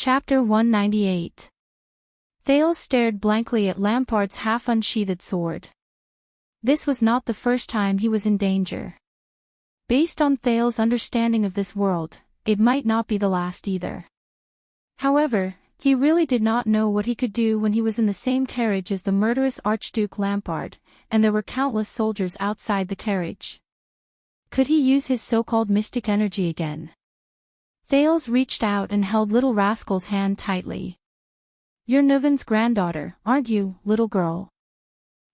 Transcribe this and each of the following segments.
Chapter 198. Thales stared blankly at Lampard's half-unsheathed sword. This was not the first time he was in danger. Based on Thales' understanding of this world, it might not be the last either. However, he really did not know what he could do when he was in the same carriage as the murderous Archduke Lampard, and there were countless soldiers outside the carriage. Could he use his so-called mystic energy again? Thales reached out and held Little Rascal's hand tightly. "You're Nuven's granddaughter, aren't you, little girl?"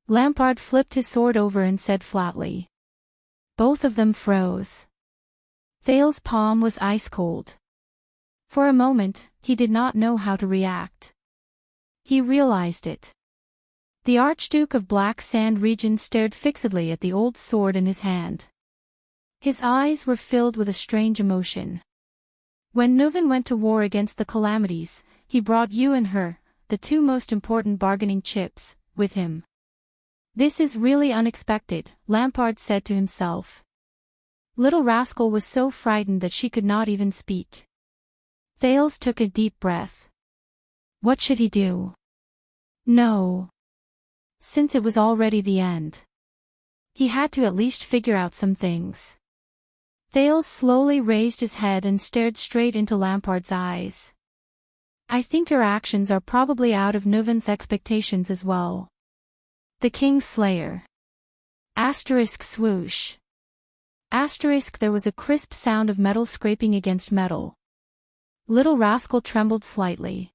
Lampard flipped his sword over and said flatly. Both of them froze. Thales' palm was ice-cold. For a moment, he did not know how to react. He realized it. The Archduke of Black Sand Region stared fixedly at the old sword in his hand. His eyes were filled with a strange emotion. When Nuven went to war against the Calamities, he brought you and her, the two most important bargaining chips, with him. "This is really unexpected," Lampard said to himself. Little Rascal was so frightened that she could not even speak. Thales took a deep breath. What should he do? No. Since it was already the end. He had to at least figure out some things. Thales slowly raised his head and stared straight into Lampard's eyes. "I think your actions are probably out of Nuven's expectations as well." The King's Slayer. Asterisk swoosh. Asterisk there was a crisp sound of metal scraping against metal. Little Rascal trembled slightly.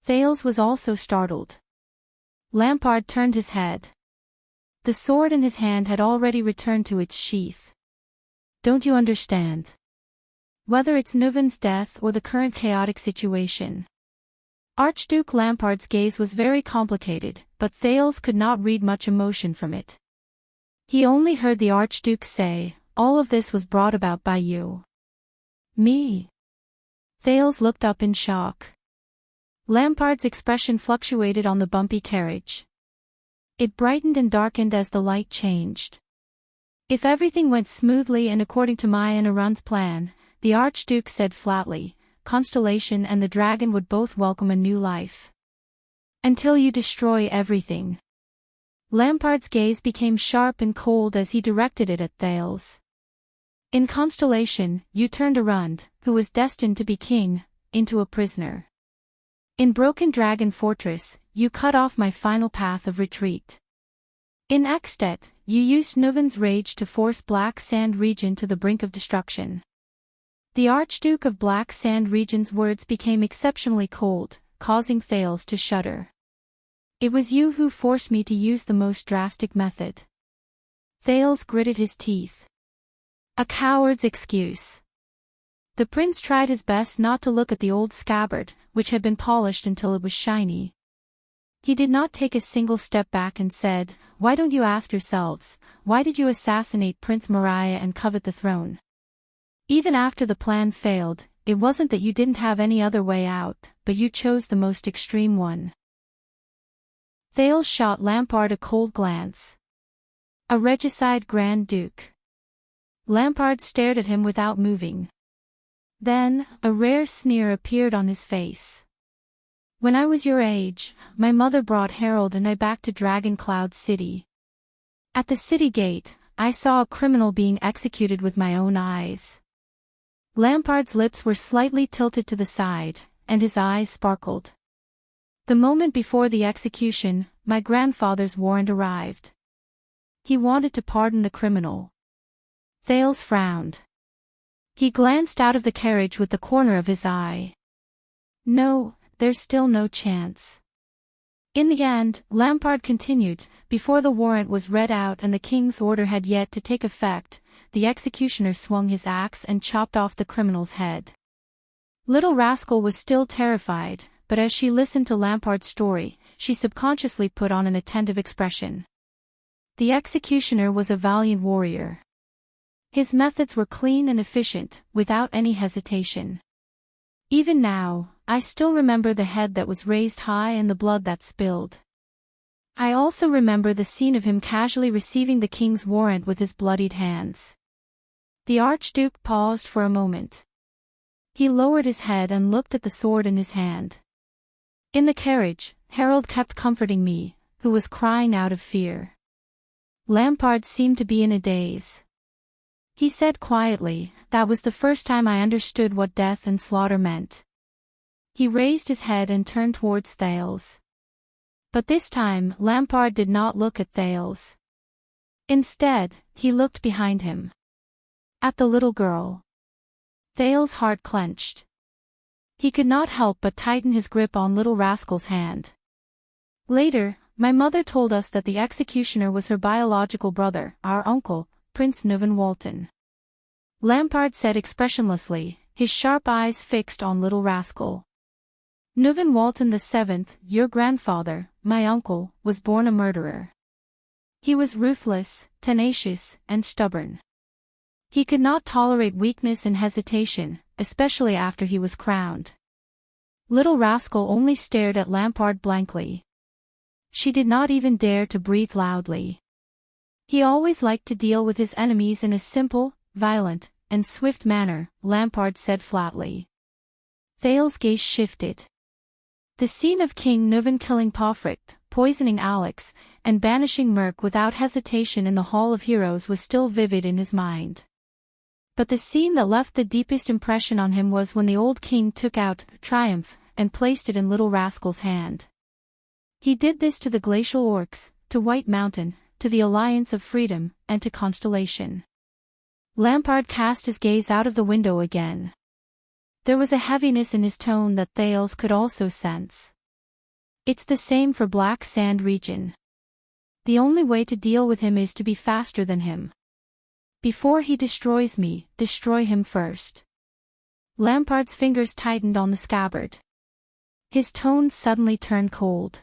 Thales was also startled. Lampard turned his head. The sword in his hand had already returned to its sheath. "Don't you understand? Whether it's Nuven's death or the current chaotic situation." Archduke Lampard's gaze was very complicated, but Thales could not read much emotion from it. He only heard the Archduke say, "All of this was brought about by you." "Me?" Thales looked up in shock. Lampard's expression fluctuated on the bumpy carriage. It brightened and darkened as the light changed. "If everything went smoothly and according to my and Arun's plan," the Archduke said flatly, "Constellation and the dragon would both welcome a new life. Until you destroy everything." Lampard's gaze became sharp and cold as he directed it at Thales. "In Constellation, you turned Arun, who was destined to be king, into a prisoner. In Broken Dragon Fortress, you cut off my final path of retreat. In Extet, you used Nuven's rage to force Black Sand Region to the brink of destruction." The Archduke of Black Sand Region's words became exceptionally cold, causing Thales to shudder. "It was you who forced me to use the most drastic method." Thales gritted his teeth. A coward's excuse. The prince tried his best not to look at the old scabbard, which had been polished until it was shiny. He did not take a single step back and said, "Why don't you ask yourselves, why did you assassinate Prince Mariah and covet the throne? Even after the plan failed, it wasn't that you didn't have any other way out, but you chose the most extreme one." Thales shot Lampard a cold glance. A regicide Grand Duke. Lampard stared at him without moving. Then, a rare sneer appeared on his face. "When I was your age, my mother brought Harold and I back to Dragon Cloud City. At the city gate, I saw a criminal being executed with my own eyes." Lampard's lips were slightly tilted to the side, and his eyes sparkled. "The moment before the execution, my grandfather's warrant arrived. He wanted to pardon the criminal." Thales frowned. He glanced out of the carriage with the corner of his eye. "No, there's still no chance." In the end, Lampard continued, before the warrant was read out and the king's order had yet to take effect, the executioner swung his axe and chopped off the criminal's head. Little Rascal was still terrified, but as she listened to Lampard's story, she subconsciously put on an attentive expression. The executioner was a valiant warrior. His methods were clean and efficient, without any hesitation. "Even now, I still remember the head that was raised high and the blood that spilled. I also remember the scene of him casually receiving the king's warrant with his bloodied hands." The Archduke paused for a moment. He lowered his head and looked at the sword in his hand. In the carriage, Harold kept comforting me, who was crying out of fear. Lampard seemed to be in a daze. He said quietly, "That was the first time I understood what death and slaughter meant." He raised his head and turned towards Thales. But this time, Lampard did not look at Thales. Instead, he looked behind him. At the little girl. Thales' heart clenched. He could not help but tighten his grip on little rascal's hand. Later, my mother told us that the executioner was her biological brother, our uncle, Prince Nuvan Walton. Lampard said expressionlessly, his sharp eyes fixed on little rascal. Nuvan Walton VII, your grandfather, my uncle, was born a murderer. He was ruthless, tenacious, and stubborn. He could not tolerate weakness and hesitation, especially after he was crowned. Little rascal only stared at Lampard blankly. She did not even dare to breathe loudly. He always liked to deal with his enemies in a simple, violent, and swift manner, Lampard said flatly. Thales' gaze shifted. The scene of King Nuvan killing Pofric, poisoning Alex, and banishing Merc without hesitation in the Hall of Heroes was still vivid in his mind. But the scene that left the deepest impression on him was when the old king took out Triumph and placed it in little rascal's hand. He did this to the glacial orcs, to White Mountain, to the Alliance of Freedom, and to Constellation. Lampard cast his gaze out of the window again. There was a heaviness in his tone that Thales could also sense. It's the same for Black Sand region. The only way to deal with him is to be faster than him. Before he destroys me, destroy him first. Lampard's fingers tightened on the scabbard. His tone suddenly turned cold.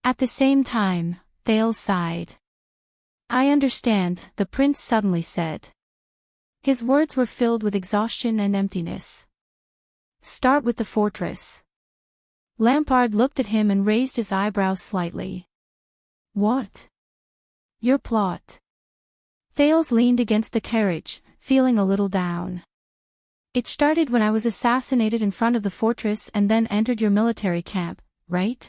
At the same time, Thales sighed. I understand, the prince suddenly said. His words were filled with exhaustion and emptiness. Start with the fortress. Lampard looked at him and raised his eyebrows slightly. What? Your plot. Thales leaned against the carriage, feeling a little down. It started when I was assassinated in front of the fortress and then entered your military camp, right?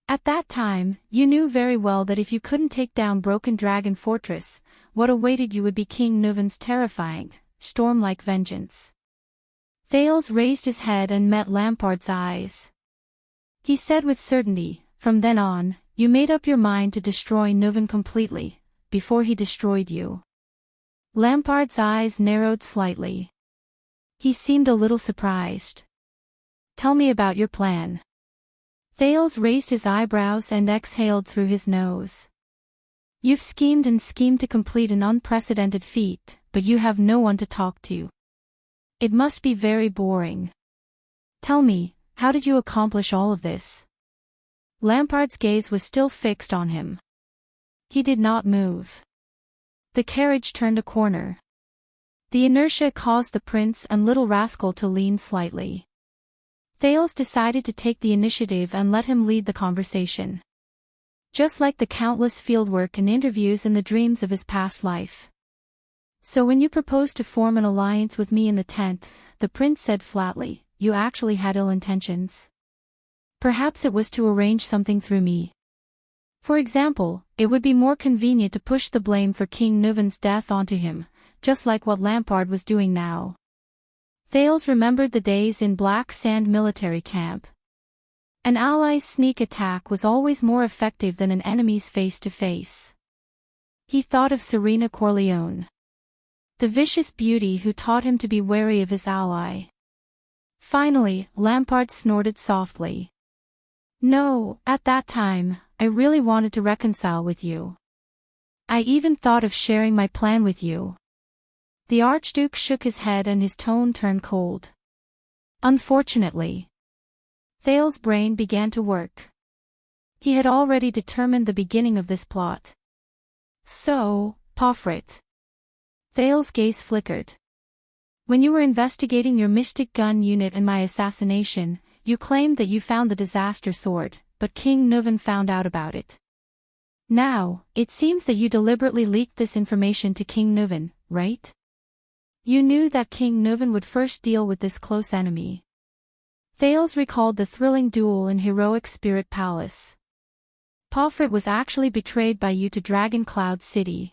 At that time, you knew very well that if you couldn't take down Broken Dragon Fortress, what awaited you would be King Nuvan's terrifying, storm-like vengeance. Thales raised his head and met Lampard's eyes. He said with certainty, from then on, you made up your mind to destroy Nuvan completely, before he destroyed you. Lampard's eyes narrowed slightly. He seemed a little surprised. Tell me about your plan. Thales raised his eyebrows and exhaled through his nose. You've schemed and schemed to complete an unprecedented feat, but you have no one to talk to. It must be very boring. Tell me, how did you accomplish all of this? Lampard's gaze was still fixed on him. He did not move. The carriage turned a corner. The inertia caused the prince and little rascal to lean slightly. Thales decided to take the initiative and let him lead the conversation. Just like the countless fieldwork and interviews in the dreams of his past life. So when you proposed to form an alliance with me in the tent, the prince said flatly, you actually had ill intentions. Perhaps it was to arrange something through me. For example, it would be more convenient to push the blame for King Nuvan's death onto him, just like what Lampard was doing now. Thales remembered the days in Black Sand military camp. An ally's sneak attack was always more effective than an enemy's face-to-face. He thought of Serena Corleone. The vicious beauty who taught him to be wary of his ally. Finally, Lampard snorted softly. No, at that time, I really wanted to reconcile with you. I even thought of sharing my plan with you. The Archduke shook his head and his tone turned cold. Unfortunately. Thales' brain began to work. He had already determined the beginning of this plot. So, Pofrit. Thales' gaze flickered. When you were investigating your Mystic Gun unit and my assassination, you claimed that you found the disaster sword, but King Nuvan found out about it. Now, it seems that you deliberately leaked this information to King Nuvan, right? You knew that King Nuven would first deal with this close enemy. Thales recalled the thrilling duel in Heroic Spirit Palace. Pomfret was actually betrayed by you to Dragon Cloud City.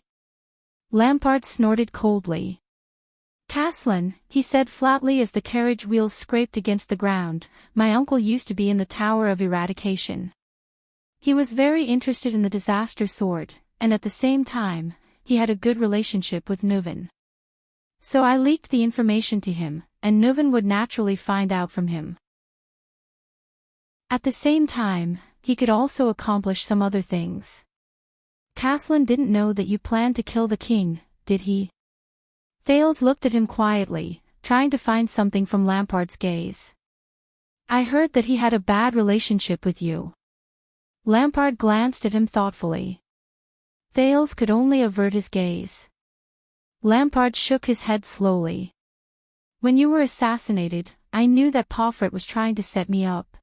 Lampard snorted coldly. Caslin, he said flatly as the carriage wheels scraped against the ground, my uncle used to be in the Tower of Eradication. He was very interested in the disaster sword, and at the same time, he had a good relationship with Nuven. So I leaked the information to him, and Nuven would naturally find out from him. At the same time, he could also accomplish some other things. Caslin didn't know that you planned to kill the king, did he? Thales looked at him quietly, trying to find something from Lampard's gaze. I heard that he had a bad relationship with you. Lampard glanced at him thoughtfully. Thales could only avert his gaze. Lampard shook his head slowly. When you were assassinated, I knew that Pomfret was trying to set me up.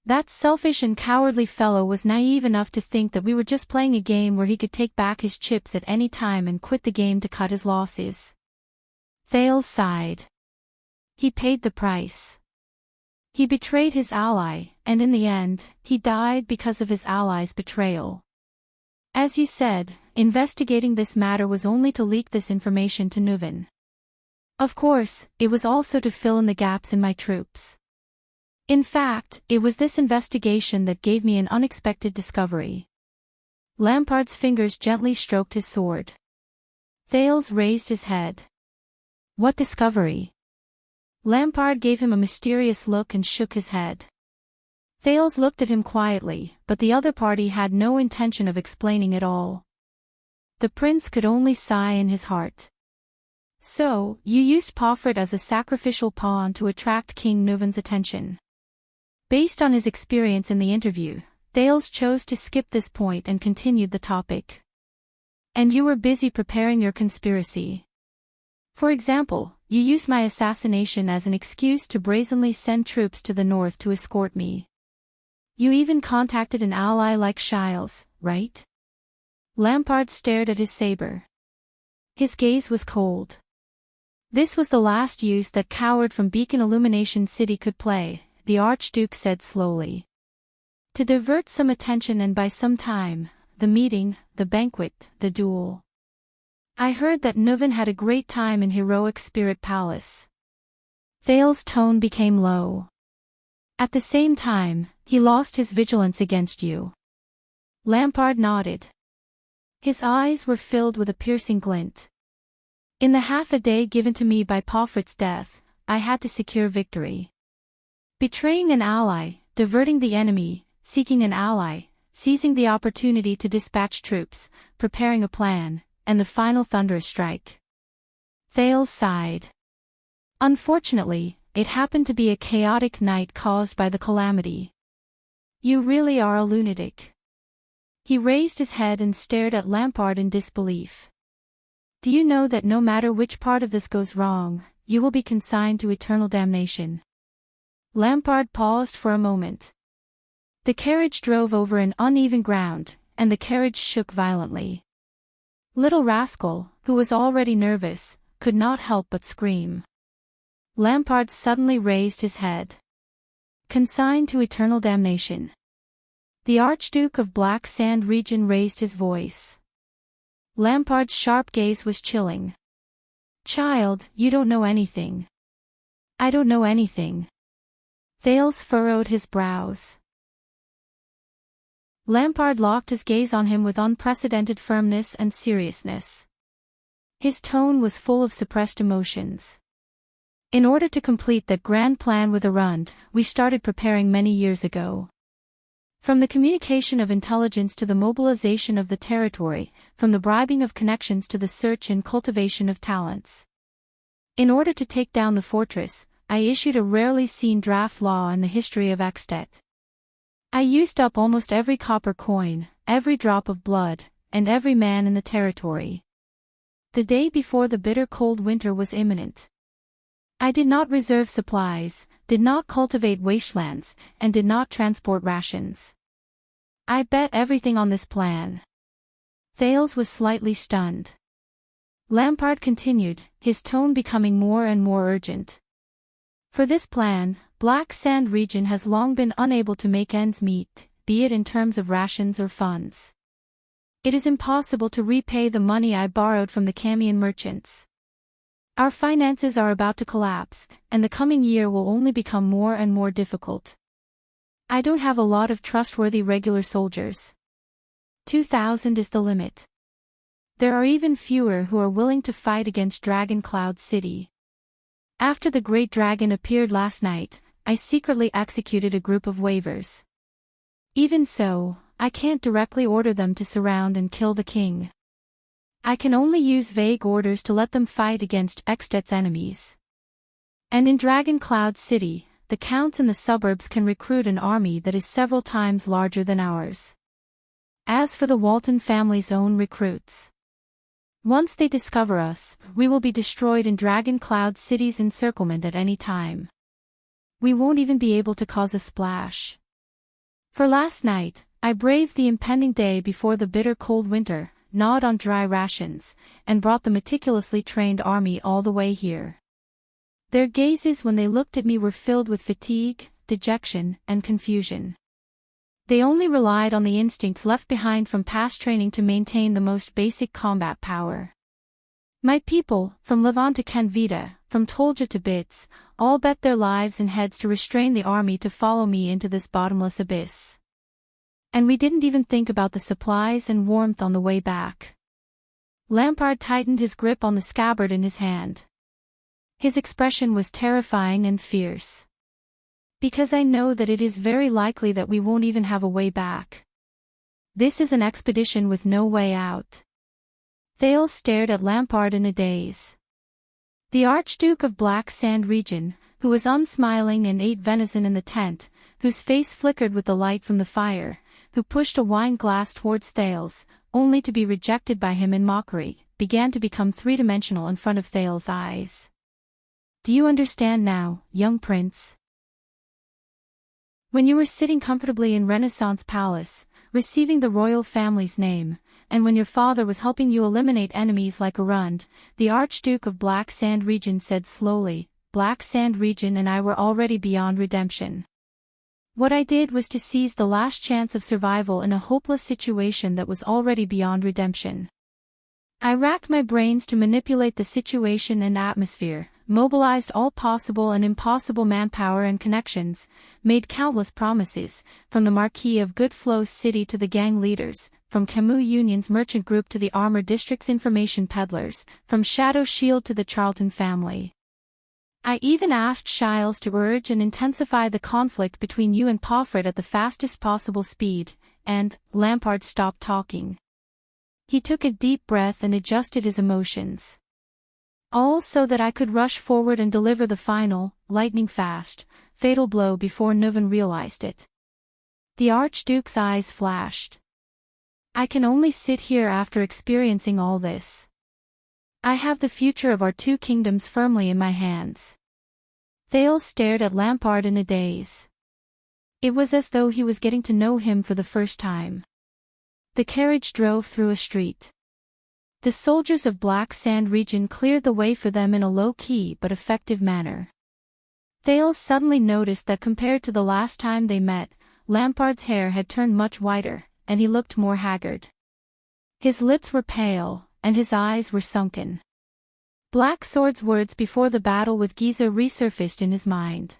That selfish and cowardly fellow was naive enough to think that we were just playing a game where he could take back his chips at any time and quit the game to cut his losses. Thales sighed. He paid the price. He betrayed his ally, and in the end, he died because of his ally's betrayal. As you said, investigating this matter was only to leak this information to Nuven. Of course, it was also to fill in the gaps in my troops. In fact, it was this investigation that gave me an unexpected discovery. Lampard's fingers gently stroked his sword. Thales raised his head. What discovery? Lampard gave him a mysterious look and shook his head. Thales looked at him quietly, but the other party had no intention of explaining it all. The prince could only sigh in his heart. So, you used Pomfret as a sacrificial pawn to attract King Nuven's attention. Based on his experience in the interview, Thales chose to skip this point and continued the topic. And you were busy preparing your conspiracy. For example, you used my assassination as an excuse to brazenly send troops to the north to escort me. You even contacted an ally like Shiles, right? Lampard stared at his saber. His gaze was cold. This was the last use that coward from Beacon Illumination City could play, the Archduke said slowly. To divert some attention and buy some time, the meeting, the banquet, the duel. I heard that Nuven had a great time in Heroic Spirit Palace. Thales' tone became low. At the same time, he lost his vigilance against you. Lampard nodded. His eyes were filled with a piercing glint. In the half a day given to me by Pomfret's death, I had to secure victory. Betraying an ally, diverting the enemy, seeking an ally, seizing the opportunity to dispatch troops, preparing a plan, and the final thunderous strike. Thales sighed. Unfortunately, it happened to be a chaotic night caused by the calamity. You really are a lunatic. He raised his head and stared at Lampard in disbelief. Do you know that no matter which part of this goes wrong, you will be consigned to eternal damnation? Lampard paused for a moment. The carriage drove over an uneven ground, and the carriage shook violently. Little rascal, who was already nervous, could not help but scream. Lampard suddenly raised his head. Consigned to eternal damnation. The Archduke of Black Sand region raised his voice. Lampard's sharp gaze was chilling. Child, you don't know anything. I don't know anything. Thales furrowed his brows. Lampard locked his gaze on him with unprecedented firmness and seriousness. His tone was full of suppressed emotions. In order to complete that grand plan with Arund, we started preparing many years ago. From the communication of intelligence to the mobilization of the territory, from the bribing of connections to the search and cultivation of talents. In order to take down the fortress, I issued a rarely seen draft law in the history of Axtet. I used up almost every copper coin, every drop of blood, and every man in the territory. The day before the bitter cold winter was imminent. I did not reserve supplies, did not cultivate wastelands, and did not transport rations. I bet everything on this plan. Thales was slightly stunned. Lampard continued, his tone becoming more and more urgent. For this plan, Black Sand region has long been unable to make ends meet, be it in terms of rations or funds. It is impossible to repay the money I borrowed from the Camion merchants. Our finances are about to collapse, and the coming year will only become more and more difficult. I don't have a lot of trustworthy regular soldiers. 2,000 is the limit. There are even fewer who are willing to fight against Dragon Cloud City. After the Great Dragon appeared last night, I secretly executed a group of waivers. Even so, I can't directly order them to surround and kill the king. I can only use vague orders to let them fight against Extet's enemies. And in Dragon Cloud City, the counts in the suburbs can recruit an army that is several times larger than ours. As for the Walton family's own recruits, once they discover us, we will be destroyed in Dragon Cloud City's encirclement at any time. We won't even be able to cause a splash. For last night, I braved the impending day before the bitter cold winter, gnawed on dry rations, and brought the meticulously trained army all the way here. Their gazes when they looked at me were filled with fatigue, dejection, and confusion. They only relied on the instincts left behind from past training to maintain the most basic combat power. My people, from Levant to Canvita, from Tolja to Bits, all bet their lives and heads to restrain the army to follow me into this bottomless abyss. And we didn't even think about the supplies and warmth on the way back. Lampard tightened his grip on the scabbard in his hand. His expression was terrifying and fierce. Because I know that it is very likely that we won't even have a way back. This is an expedition with no way out. Thales stared at Lampard in a daze. The Archduke of Black Sand region, who was unsmiling and ate venison in the tent, whose face flickered with the light from the fire, who pushed a wine glass towards Thales, only to be rejected by him in mockery, began to become three-dimensional in front of Thales' eyes. Do you understand now, young prince? When you were sitting comfortably in Renaissance Palace, receiving the royal family's name, and when your father was helping you eliminate enemies like Arund, the Archduke of Black Sand region said slowly, Black Sand region and I were already beyond redemption. What I did was to seize the last chance of survival in a hopeless situation that was already beyond redemption. I racked my brains to manipulate the situation and atmosphere, mobilized all possible and impossible manpower and connections, made countless promises, from the Marquis of Goodflow City to the gang leaders, from Camus Union's merchant group to the Armor District's information peddlers, from Shadow Shield to the Charlton family. I even asked Shiles to urge and intensify the conflict between you and Pomfret at the fastest possible speed, and Lampard stopped talking. He took a deep breath and adjusted his emotions. All so that I could rush forward and deliver the final, lightning-fast, fatal blow before Nuven realized it. The Archduke's eyes flashed. I can only sit here after experiencing all this. I have the future of our two kingdoms firmly in my hands. Thales stared at Lampard in a daze. It was as though he was getting to know him for the first time. The carriage drove through a street. The soldiers of Black Sand region cleared the way for them in a low-key but effective manner. Thales suddenly noticed that compared to the last time they met, Lampard's hair had turned much whiter, and he looked more haggard. His lips were pale, and his eyes were sunken. Black Sword's words before the battle with Giza resurfaced in his mind.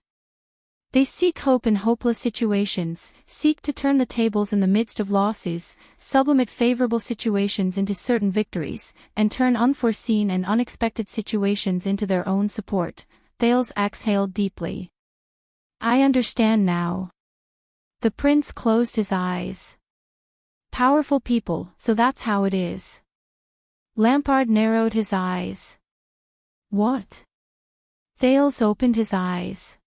They seek hope in hopeless situations, seek to turn the tables in the midst of losses, sublimate favorable situations into certain victories, and turn unforeseen and unexpected situations into their own support. Thales exhaled deeply. I understand now. The prince closed his eyes. Powerful people, so that's how it is. Lampard narrowed his eyes. What? Thales opened his eyes.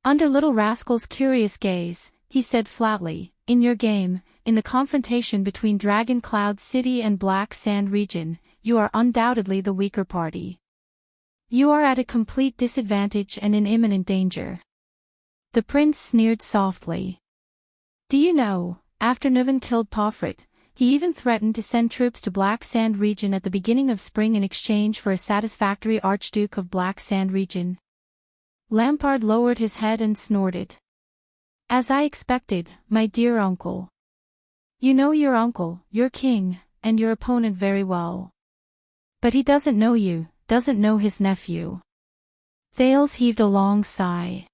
Under Little Rascal's curious gaze, he said flatly, in your game, in the confrontation between Dragon Cloud City and Black Sand region, you are undoubtedly the weaker party. You are at a complete disadvantage and in imminent danger. The prince sneered softly. Do you know, after Nuven killed Pomfret, He even threatened to send troops to Black Sand region at the beginning of spring in exchange for a satisfactory Archduke of Black Sand region. Lampard lowered his head and snorted. As I expected, my dear uncle. You know your uncle, your king, and your opponent very well. But he doesn't know you, doesn't know his nephew. Thales heaved a long sigh.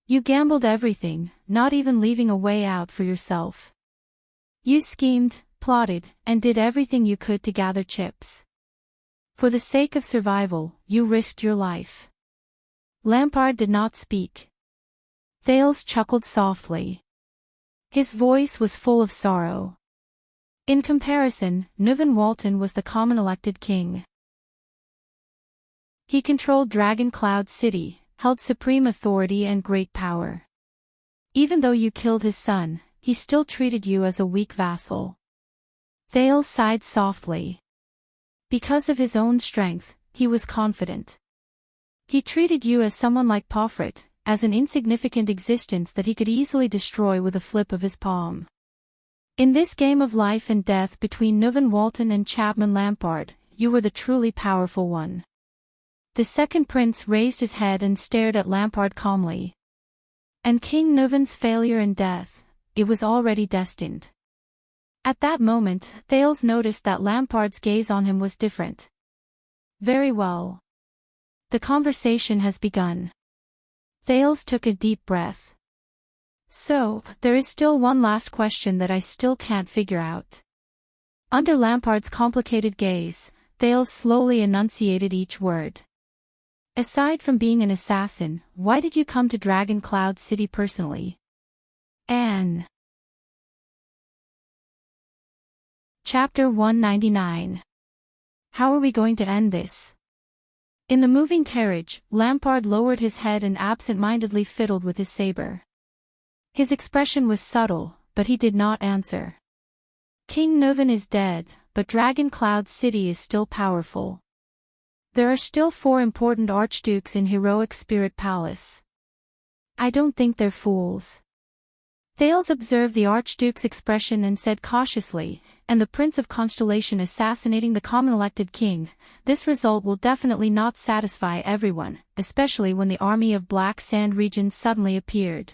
You gambled everything, not even leaving a way out for yourself. You schemed, plotted, and did everything you could to gather chips. For the sake of survival, you risked your life. Lampard did not speak. Thales chuckled softly. His voice was full of sorrow. In comparison, Nuvan Walton was the common elected king. He controlled Dragon Cloud City, held supreme authority and great power. Even though you killed his son, he still treated you as a weak vassal. Thales sighed softly. Because of his own strength, he was confident. He treated you as someone like Pofrit, as an insignificant existence that he could easily destroy with a flip of his palm. In this game of life and death between Nuvan Walton and Chapman Lampard, you were the truly powerful one. The second prince raised his head and stared at Lampard calmly. And King Nuvan's failure and death, it was already destined. At that moment, Thales noticed that Lampard's gaze on him was different. Very well. The conversation has begun. Thales took a deep breath. So, there is still one last question that I still can't figure out. Under Lampard's complicated gaze, Thales slowly enunciated each word. Aside from being an assassin, why did you come to Dragon Cloud City personally? Anne. Chapter 199. How are we going to end this? In the moving carriage, Lampard lowered his head and absent-mindedly fiddled with his saber. His expression was subtle, but he did not answer. King Nuvan is dead, but Dragon Cloud City is still powerful. There are still 4 important archdukes in Heroic Spirit Palace. I don't think they're fools. Thales observed the archduke's expression and said cautiously, and the Prince of Constellation assassinating the common elected king, this result will definitely not satisfy everyone, especially when the army of Black Sand region suddenly appeared.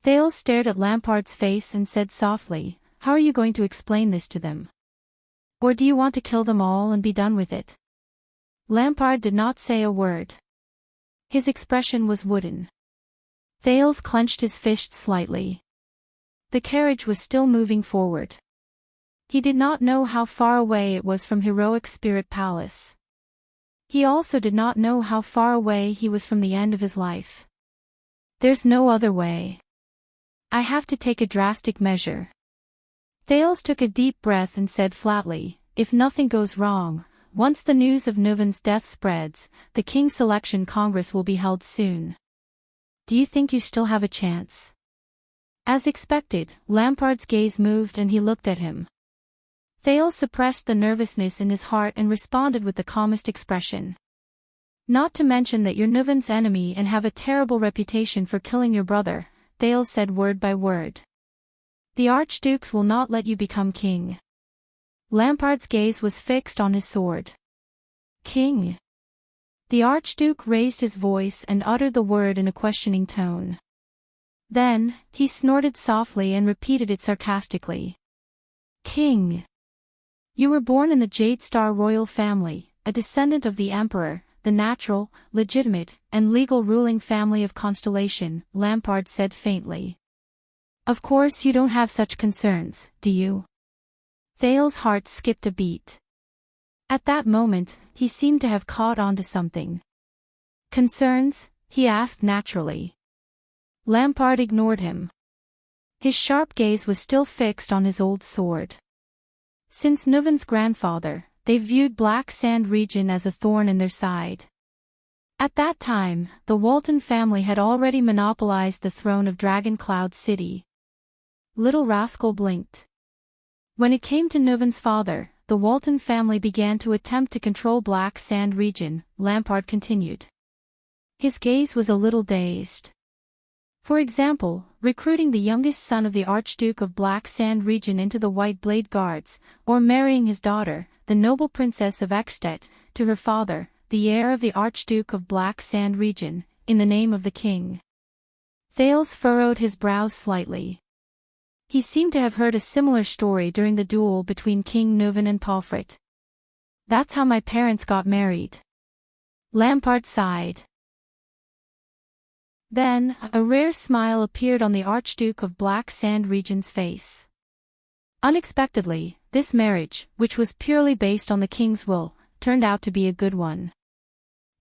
Thales stared at Lampard's face and said softly, how are you going to explain this to them? Or do you want to kill them all and be done with it? Lampard did not say a word. His expression was wooden. Thales clenched his fist slightly. The carriage was still moving forward. He did not know how far away it was from Heroic Spirit Palace. He also did not know how far away he was from the end of his life. There's no other way. I have to take a drastic measure. Thales took a deep breath and said flatly, if nothing goes wrong, once the news of Nuvan's death spreads, the King's Selection Congress will be held soon. Do you think you still have a chance? As expected, Lampard's gaze moved and he looked at him. Thales suppressed the nervousness in his heart and responded with the calmest expression. Not to mention that you're Nuvan's enemy and have a terrible reputation for killing your brother, Thales said word by word. The archdukes will not let you become king. Lampard's gaze was fixed on his sword. King? The archduke raised his voice and uttered the word in a questioning tone. Then, he snorted softly and repeated it sarcastically. King. You were born in the Jade Star royal family, a descendant of the emperor, the natural, legitimate, and legal ruling family of Constellation, Lampard said faintly. Of course you don't have such concerns, do you? Thales' heart skipped a beat. At that moment, he seemed to have caught on to something. Concerns? He asked naturally. Lampard ignored him. His sharp gaze was still fixed on his old sword. Since Nuvan's grandfather, they viewed Black Sand region as a thorn in their side. At that time, the Walton family had already monopolized the throne of Dragon Cloud City. Little rascal blinked. When it came to Nuvan's father, the Walton family began to attempt to control Black Sand region, Lampard continued. His gaze was a little dazed. For example, recruiting the youngest son of the Archduke of Black Sand region into the White Blade Guards, or marrying his daughter, the noble princess of Ekstedt, to her father, the heir of the Archduke of Black Sand region, in the name of the king. Thales furrowed his brows slightly. He seemed to have heard a similar story during the duel between King Nuvan and Palfret. That's how my parents got married. Lampard sighed. Then, a rare smile appeared on the Archduke of Black Sand region's face. Unexpectedly, this marriage, which was purely based on the king's will, turned out to be a good one.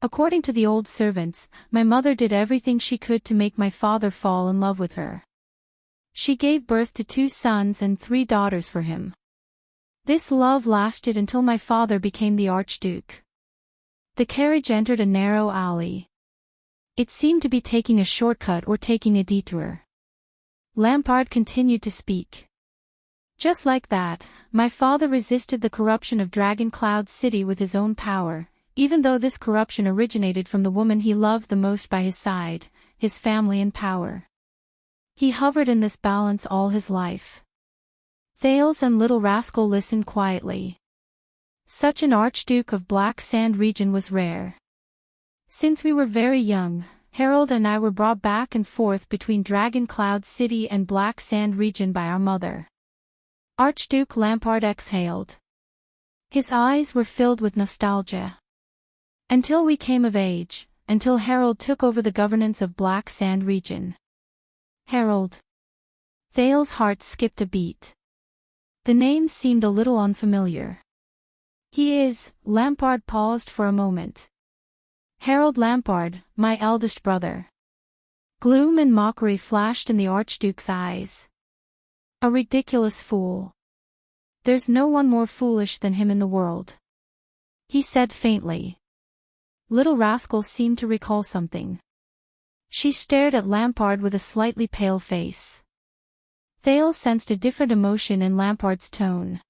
According to the old servants, my mother did everything she could to make my father fall in love with her. She gave birth to 2 sons and 3 daughters for him. This love lasted until my father became the Archduke. The carriage entered a narrow alley. It seemed to be taking a shortcut or taking a detour. Lampard continued to speak. Just like that, my father resisted the corruption of Dragon Cloud City with his own power, even though this corruption originated from the woman he loved the most by his side, his family and power. He hovered in this balance all his life. Thales and Little Rascal listened quietly. Such an Archduke of Black Sand region was rare. Since we were very young, Harold and I were brought back and forth between Dragon Cloud City and Black Sand region by our mother. Archduke Lampard exhaled. His eyes were filled with nostalgia. Until we came of age, until Harold took over the governance of Black Sand region. Harold. Thales' heart skipped a beat. The name seemed a little unfamiliar. He is, Lampard paused for a moment. Harold Lampard, my eldest brother. Gloom and mockery flashed in the Archduke's eyes. A ridiculous fool. There's no one more foolish than him in the world. He said faintly. Little Rascal seemed to recall something. She stared at Lampard with a slightly pale face. Thales sensed a different emotion in Lampard's tone.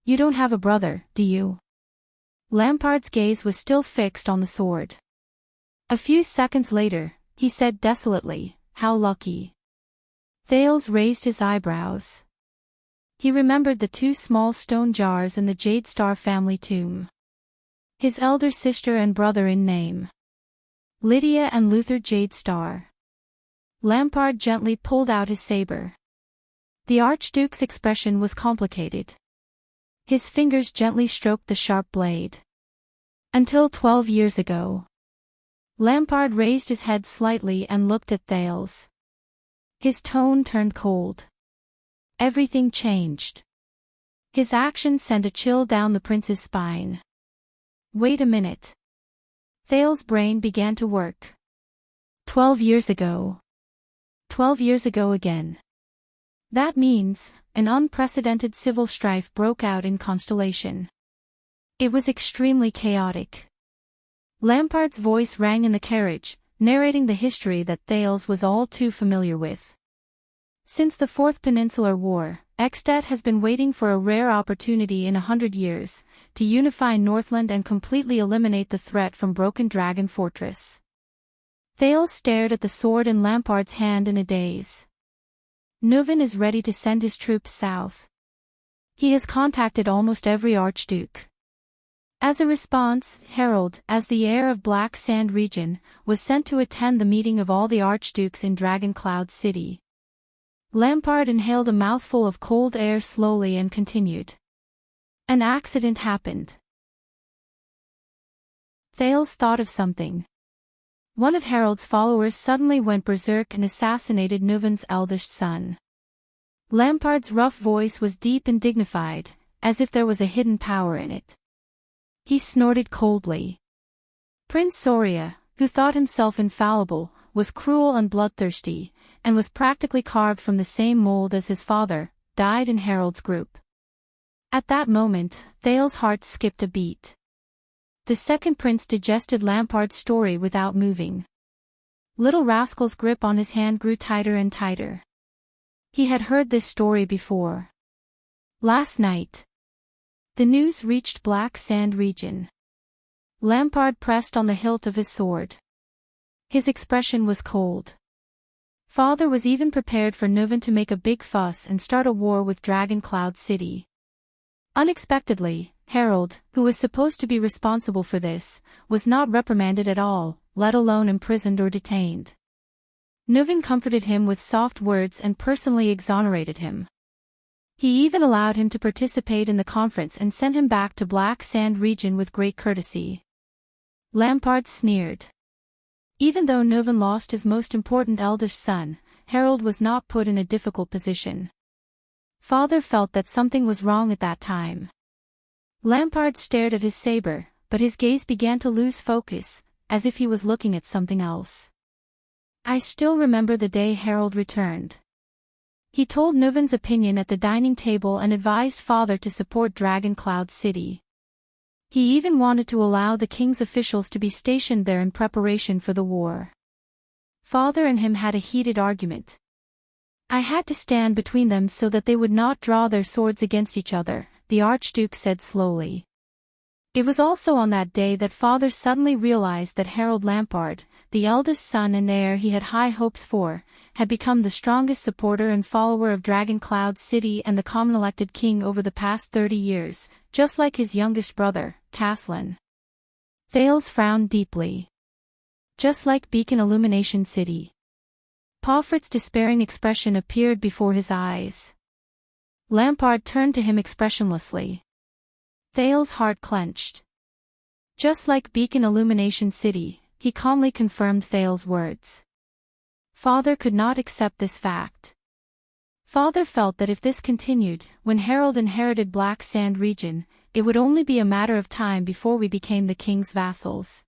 You don't have a brother, do you? Lampard's gaze was still fixed on the sword. A few seconds later, he said desolately, how lucky. Thales raised his eyebrows. He remembered the 2 small stone jars in the Jade Star family tomb. His elder sister and brother in name. Lydia and Luther Jade Star. Lampard gently pulled out his saber. The Archduke's expression was complicated. His fingers gently stroked the sharp blade. Until 12 years ago. Lampard raised his head slightly and looked at Thales. His tone turned cold. Everything changed. His action sent a chill down the prince's spine. Wait a minute. Thales' brain began to work. 12 years ago. 12 years ago again. That means, an unprecedented civil strife broke out in Constellation. It was extremely chaotic. Lampard's voice rang in the carriage, narrating the history that Thales was all too familiar with. Since the Fourth Peninsular War, Ekstedt has been waiting for a rare opportunity in 100 years, to unify Northland and completely eliminate the threat from Broken Dragon Fortress. Thales stared at the sword in Lampard's hand in a daze. Nuvan is ready to send his troops south. He has contacted almost every Archduke. As a response, Harold, as the heir of Black Sand region, was sent to attend the meeting of all the Archdukes in Dragon Cloud City. Lampard inhaled a mouthful of cold air slowly and continued. An accident happened. Thales thought of something. One of Harold's followers suddenly went berserk and assassinated Nuvan's eldest son. Lampard's rough voice was deep and dignified, as if there was a hidden power in it. He snorted coldly. Prince Soria, who thought himself infallible, was cruel and bloodthirsty, and was practically carved from the same mold as his father, died in Harold's group. At that moment, Thales' heart skipped a beat. The second prince digested Lampard's story without moving. Little Rascal's grip on his hand grew tighter and tighter. He had heard this story before. Last night. The news reached Black Sand region. Lampard pressed on the hilt of his sword. His expression was cold. Father was even prepared for Nuven to make a big fuss and start a war with Dragon Cloud City. Unexpectedly, Harold, who was supposed to be responsible for this, was not reprimanded at all, let alone imprisoned or detained. Nuven comforted him with soft words and personally exonerated him. He even allowed him to participate in the conference and sent him back to Black Sand region with great courtesy. Lampard sneered. Even though Nuven lost his most important eldest son, Harold was not put in a difficult position. Father felt that something was wrong at that time. Lampard stared at his saber, but his gaze began to lose focus, as if he was looking at something else. I still remember the day Harold returned. He told Nuven's opinion at the dining table and advised Father to support Dragon Cloud City. He even wanted to allow the king's officials to be stationed there in preparation for the war. Father and him had a heated argument. I had to stand between them so that they would not draw their swords against each other, the Archduke said slowly. It was also on that day that Father suddenly realized that Harold Lampard, the eldest son and heir he had high hopes for, had become the strongest supporter and follower of Dragon Cloud City and the common elected king over the past 30 years, just like his youngest brother, Caslin. Thales frowned deeply. Just like Beacon Illumination City. Pomfret's despairing expression appeared before his eyes. Lampard turned to him expressionlessly. Thales' heart clenched. Just like Beacon Illumination City, he calmly confirmed Thales' words. Father could not accept this fact. Father felt that if this continued, when Harold inherited Black Sand region, it would only be a matter of time before we became the king's vassals.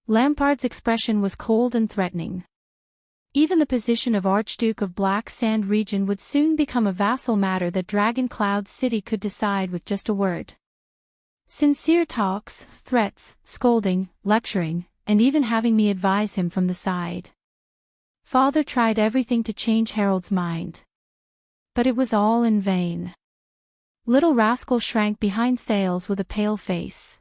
Lampard's expression was cold and threatening. Even the position of Archduke of Black Sand region would soon become a vassal matter that Dragon Cloud City could decide with just a word. Sincere talks, threats, scolding, lecturing, and even having me advise him from the side. Father tried everything to change Harold's mind. But it was all in vain. Little rascal shrank behind Thales with a pale face.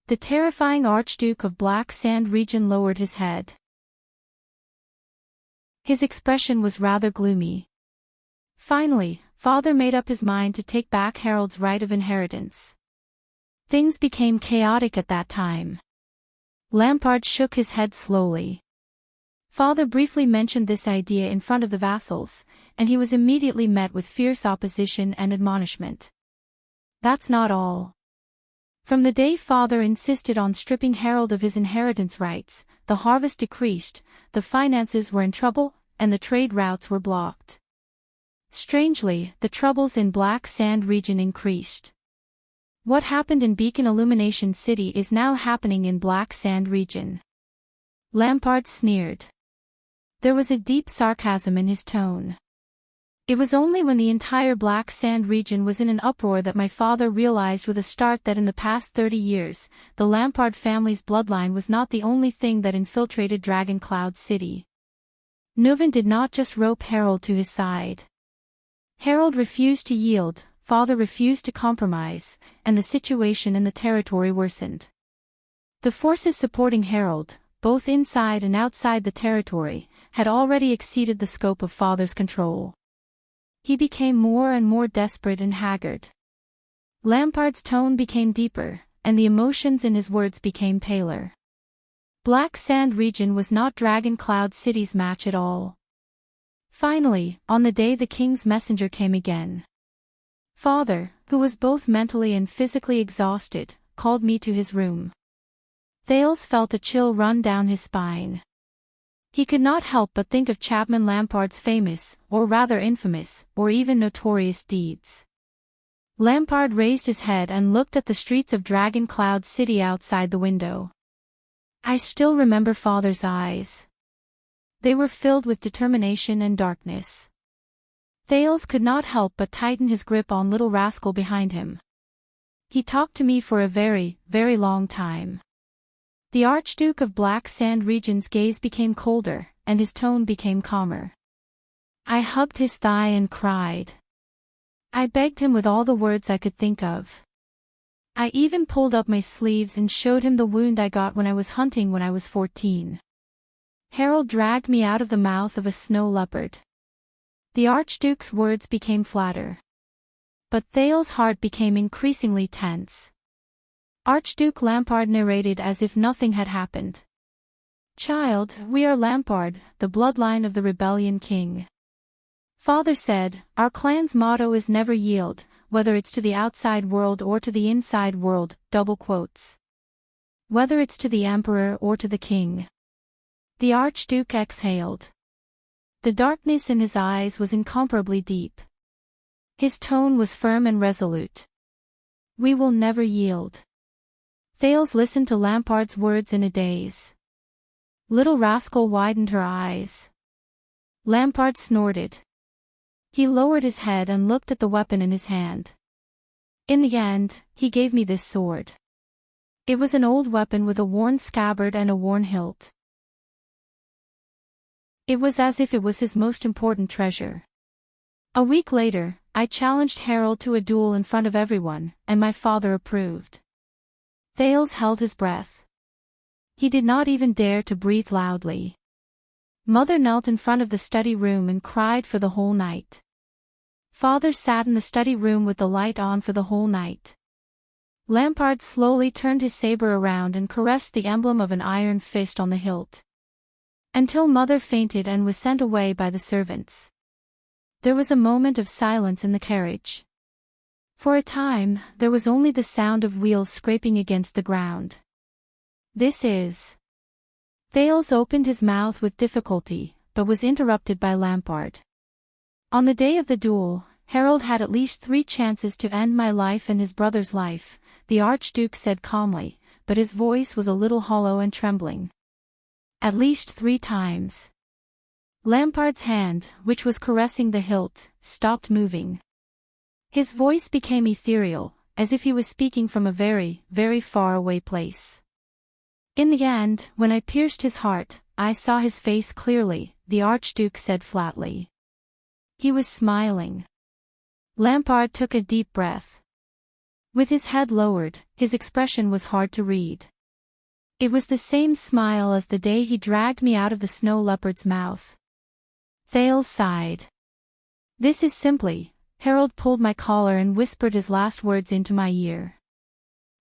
The terrifying Archduke of Black Sand region lowered his head. His expression was rather gloomy. Finally, Father made up his mind to take back Harold's right of inheritance. Things became chaotic at that time. Lampard shook his head slowly. Father briefly mentioned this idea in front of the vassals, and he was immediately met with fierce opposition and admonishment. That's not all. From the day Father insisted on stripping Harold of his inheritance rights, the harvest decreased, the finances were in trouble, and the trade routes were blocked. Strangely, the troubles in Black Sand region increased. What happened in Beacon Illumination City is now happening in Black Sand region. Lampard sneered. There was a deep sarcasm in his tone. It was only when the entire Black Sand region was in an uproar that my father realized with a start that in the past 30 years, the Lampard family's bloodline was not the only thing that infiltrated Dragon Cloud City. Nuven did not just rope Harold to his side. Harold refused to yield, Father refused to compromise, and the situation in the territory worsened. The forces supporting Harold, both inside and outside the territory, had already exceeded the scope of Father's control. He became more and more desperate and haggard. Lampard's tone became deeper, and the emotions in his words became paler. Black Sand region was not Dragon Cloud City's match at all. Finally, on the day the king's messenger came again. Father, who was both mentally and physically exhausted, called me to his room. Thales felt a chill run down his spine. He could not help but think of Chapman Lampard's famous, or rather infamous, or even notorious deeds. Lampard raised his head and looked at the streets of Dragon Cloud City outside the window. I still remember Father's eyes. They were filled with determination and darkness. Thales could not help but tighten his grip on little rascal behind him. He talked to me for a very, very long time. The Archduke of Black Sand region's gaze became colder, and his tone became calmer. I hugged his thigh and cried. I begged him with all the words I could think of. I even pulled up my sleeves and showed him the wound I got when I was hunting when I was 14. Harold dragged me out of the mouth of a snow leopard. The Archduke's words became flatter. But Thale's heart became increasingly tense. Archduke Lampard narrated as if nothing had happened. "Child, we are Lampard, the bloodline of the rebellion king. Father said, our clan's motto is never yield, whether it's to the outside world or to the inside world, double quotes. Whether it's to the emperor or to the king." The Archduke exhaled. The darkness in his eyes was incomparably deep. His tone was firm and resolute. "We will never yield." Thales listened to Lampard's words in a daze. Little Rascal widened her eyes. Lampard snorted. He lowered his head and looked at the weapon in his hand. "In the end, he gave me this sword." It was an old weapon with a worn scabbard and a worn hilt. It was as if it was his most important treasure. A week later, I challenged Harold to a duel in front of everyone, and my father approved. Thales held his breath. He did not even dare to breathe loudly. Mother knelt in front of the study room and cried for the whole night. Father sat in the study room with the light on for the whole night. Lampard slowly turned his saber around and caressed the emblem of an iron fist on the hilt. Until Mother fainted and was sent away by the servants. There was a moment of silence in the carriage. For a time, there was only the sound of wheels scraping against the ground. "This is..." Thales opened his mouth with difficulty, but was interrupted by Lampard. "On the day of the duel, Harold had at least 3 chances to end my life and his brother's life," the Archduke said calmly, but his voice was a little hollow and trembling. "At least 3 times. Lampard's hand, which was caressing the hilt, stopped moving. His voice became ethereal, as if he was speaking from a very, very far away place. "In the end, when I pierced his heart, I saw his face clearly," the Archduke said flatly. He was smiling. Lampard took a deep breath. With his head lowered, his expression was hard to read. It was the same smile as the day he dragged me out of the snow leopard's mouth. Thales sighed. "This is simply..." Harold pulled my collar and whispered his last words into my ear.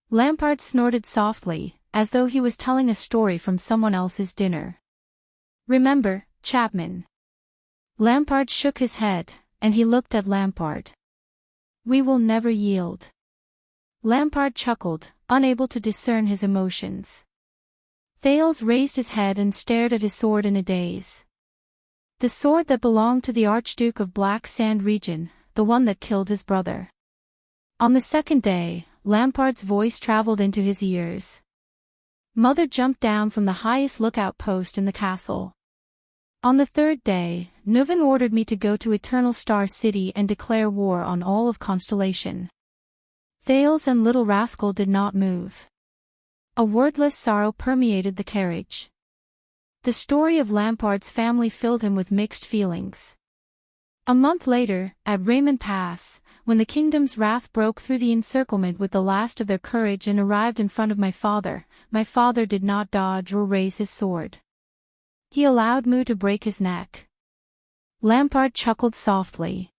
Lampard snorted softly, as though he was telling a story from someone else's dinner. "Remember, Chapman." Lampard shook his head, and he looked at Lampard. "We will never yield." Lampard chuckled, unable to discern his emotions. Thales raised his head and stared at his sword in a daze. The sword that belonged to the Archduke of Black Sand region, the one that killed his brother. On the second day, Lampard's voice traveled into his ears. Mother jumped down from the highest lookout post in the castle. On the third day, Nuven ordered me to go to Eternal Star City and declare war on all of Constellation. Thales and Little Rascal did not move. A wordless sorrow permeated the carriage. The story of Lampard's family filled him with mixed feelings. A month later, at Raymond Pass, when the kingdom's wrath broke through the encirclement with the last of their courage and arrived in front of my father did not dodge or raise his sword. He allowed Mu to break his neck. Lampard chuckled softly.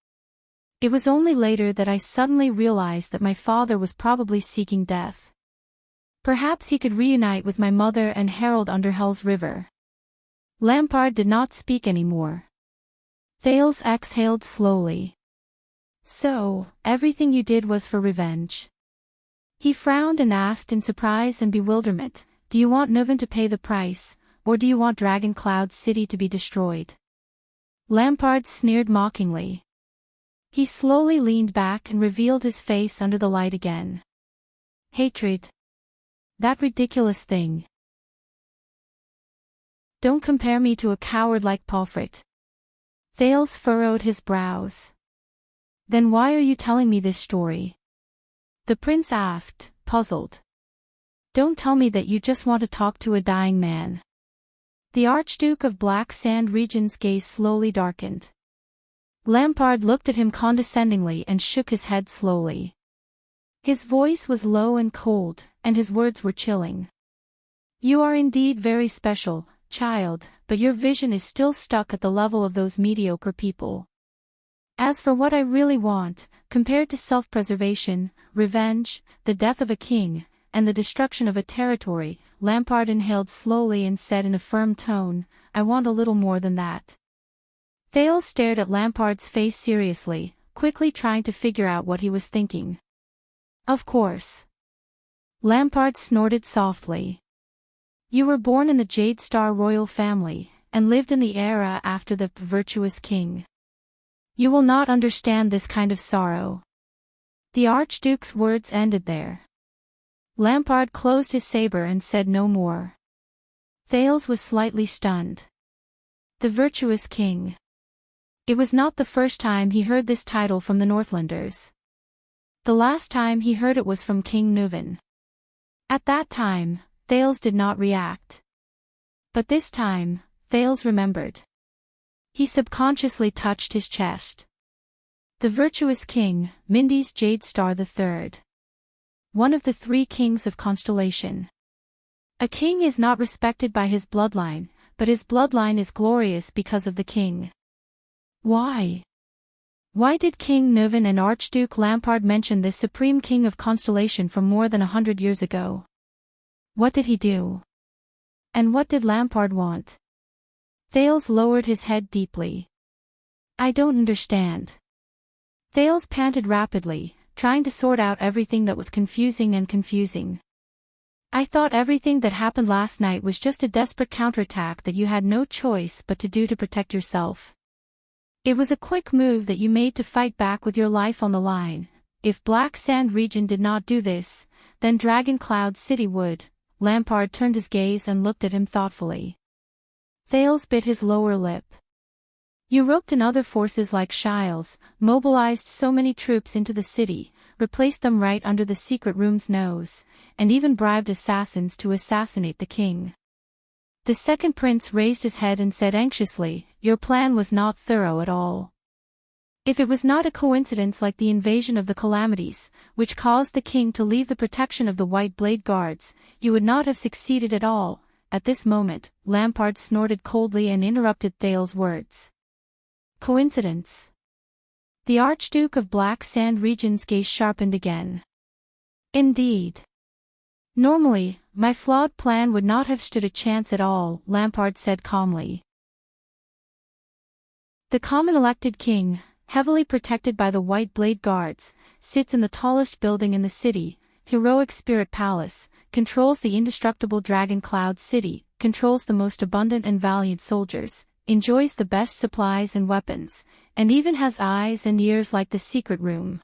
It was only later that I suddenly realized that my father was probably seeking death. Perhaps he could reunite with my mother and Harold under Hell's River. Lampard did not speak anymore. Thales exhaled slowly. "So, everything you did was for revenge?" He frowned and asked in surprise and bewilderment, "Do you want Nuven to pay the price, or do you want Dragon Cloud City to be destroyed?" Lampard sneered mockingly. He slowly leaned back and revealed his face under the light again. "Hatred. That ridiculous thing. Don't compare me to a coward like Palfret." Thales furrowed his brows. "Then why are you telling me this story?" the prince asked, puzzled. "Don't tell me that you just want to talk to a dying man." The Archduke of Black Sand region's gaze slowly darkened. Lampard looked at him condescendingly and shook his head slowly. His voice was low and cold, and his words were chilling. "You are indeed very special, child, but your vision is still stuck at the level of those mediocre people. As for what I really want, compared to self-preservation, revenge, the death of a king, and the destruction of a territory, Lampard inhaled slowly and said in a firm tone, I want a little more than that. Thales stared at Lampard's face seriously, quickly trying to figure out what he was thinking. Of course. Lampard snorted softly. You were born in the Jade Star royal family, and lived in the era after the virtuous king. You will not understand this kind of sorrow. The Archduke's words ended there. Lampard closed his saber and said no more. Thales was slightly stunned. The virtuous king. It was not the first time he heard this title from the Northlanders. The last time he heard it was from King Nuvan. At that time, Thales did not react. But this time, Thales remembered. He subconsciously touched his chest. The virtuous king, Mindy's Jade Star III. One of the three kings of Constellation. A king is not respected by his bloodline, but his bloodline is glorious because of the king. Why? Why did King Nuvan and Archduke Lampard mention this supreme king of Constellation from more than 100 years ago? What did he do? And what did Lampard want? Thales lowered his head deeply. I don't understand. Thales panted rapidly, trying to sort out everything that was confusing. I thought everything that happened last night was just a desperate counterattack that you had no choice but to do to protect yourself. It was a quick move that you made to fight back with your life on the line. If Black Sand region did not do this, then Dragon Cloud City would. Lampard turned his gaze and looked at him thoughtfully. Thales bit his lower lip. You roped in other forces like Shiles, mobilized so many troops into the city, replaced them right under the secret room's nose, and even bribed assassins to assassinate the king. The second prince raised his head and said anxiously, your plan was not thorough at all. If it was not a coincidence like the invasion of the Calamities, which caused the king to leave the protection of the White Blade Guards, you would not have succeeded at all. At this moment, Lampard snorted coldly and interrupted Thales' words. Coincidence? The Archduke of Black Sand region's gaze sharpened again. Indeed. Normally, my flawed plan would not have stood a chance at all, Lampard said calmly. The common elected king, heavily protected by the White Blade Guards, sits in the tallest building in the city, Heroic Spirit Palace, controls the indestructible Dragon Cloud City, controls the most abundant and valiant soldiers, enjoys the best supplies and weapons, and even has eyes and ears like the secret room.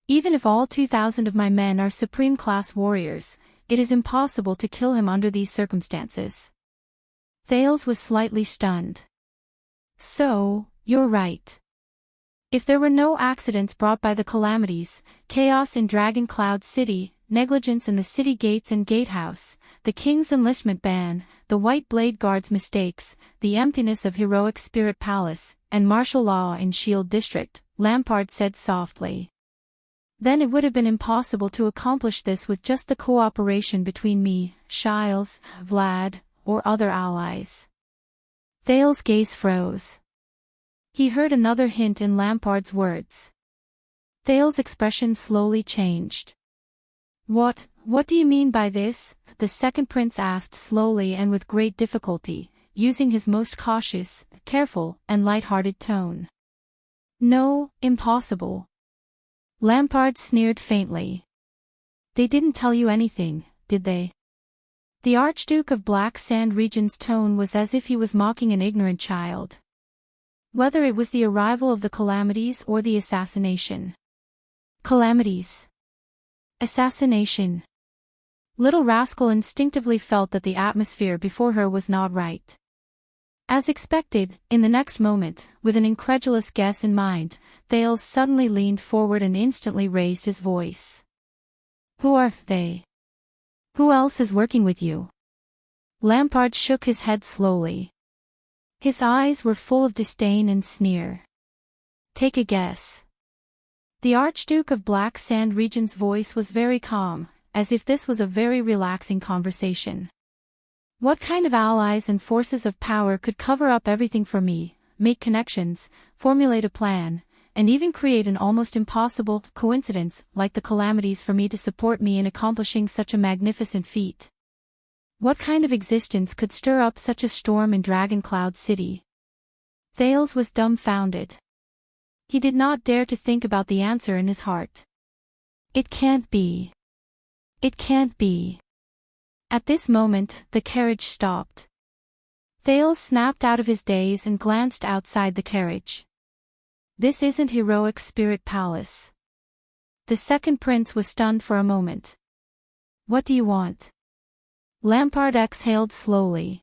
Even if all 2,000 of my men are supreme-class warriors, it is impossible to kill him under these circumstances. Thales was slightly stunned. So, you're right. If there were no accidents brought by the Calamities, chaos in Dragon Cloud City, negligence in the city gates and gatehouse, the king's enlistment ban, the White Blade Guard's mistakes, the emptiness of Heroic Spirit Palace, and martial law in Shield District, Lampard said softly. Then it would have been impossible to accomplish this with just the cooperation between me, Shiles, Vlad, or other allies. Thales' gaze froze. He heard another hint in Lampard's words. Thales' expression slowly changed. What do you mean by this? The second prince asked slowly and with great difficulty, using his most cautious, careful, and light-hearted tone. No, impossible. Lampard sneered faintly. They didn't tell you anything, did they? The Archduke of Black Sand region's tone was as if he was mocking an ignorant child. Whether it was the arrival of the Calamities or the assassination. Calamities. Assassination. Little rascal instinctively felt that the atmosphere before her was not right. As expected, in the next moment, with an incredulous guess in mind, Thales suddenly leaned forward and instantly raised his voice. Who are they? Who else is working with you? Lampard shook his head slowly. His eyes were full of disdain and sneer. Take a guess. The Archduke of Black Sand region's voice was very calm, as if this was a very relaxing conversation. What kind of allies and forces of power could cover up everything for me, make connections, formulate a plan, and even create an almost impossible coincidence like the calamities for me to support me in accomplishing such a magnificent feat? What kind of existence could stir up such a storm in Dragon Cloud City? Thales was dumbfounded. He did not dare to think about the answer in his heart. It can't be. It can't be. At this moment, the carriage stopped. Thales snapped out of his daze and glanced outside the carriage. This isn't Heroic Spirit Palace. The second prince was stunned for a moment. What do you want? Lampard exhaled slowly.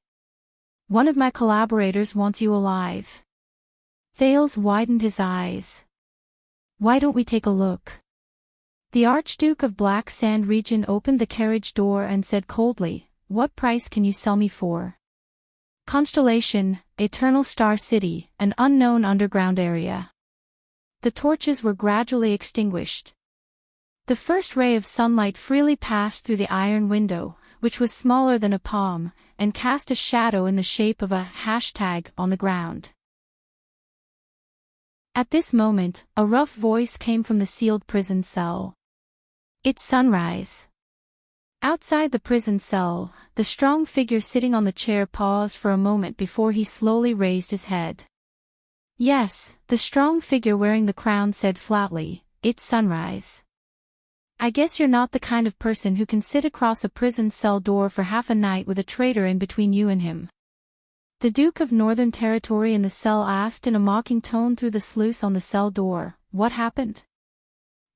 One of my collaborators wants you alive. Thales widened his eyes. Why don't we take a look? The Archduke of Black Sand Region opened the carriage door and said coldly, What price can you sell me for? Constellation, Eternal Star City, an unknown underground area. The torches were gradually extinguished. The first ray of sunlight freely passed through the iron window, which was smaller than a palm, and cast a shadow in the shape of a hashtag on the ground. At this moment, a rough voice came from the sealed prison cell. It's sunrise. Outside the prison cell, the strong figure sitting on the chair paused for a moment before he slowly raised his head. Yes, the strong figure wearing the crown said flatly, It's sunrise. I guess you're not the kind of person who can sit across a prison cell door for half a night with a traitor in between you and him. The Duke of Northern Territory in the cell asked in a mocking tone through the sluice on the cell door, What happened?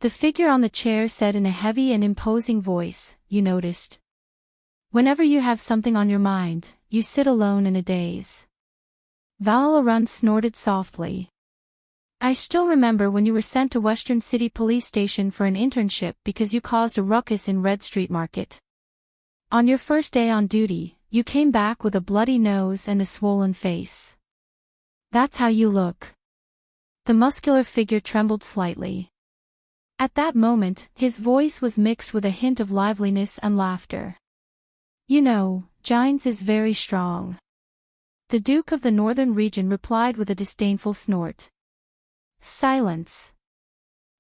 The figure on the chair said in a heavy and imposing voice, You noticed. Whenever you have something on your mind, you sit alone in a daze. Valarun snorted softly. I still remember when you were sent to Western City Police Station for an internship because you caused a ruckus in Red Street Market. On your first day on duty, you came back with a bloody nose and a swollen face. That's how you look. The muscular figure trembled slightly. At that moment, his voice was mixed with a hint of liveliness and laughter. You know, Gines is very strong. The Duke of the Northern Region replied with a disdainful snort. Silence.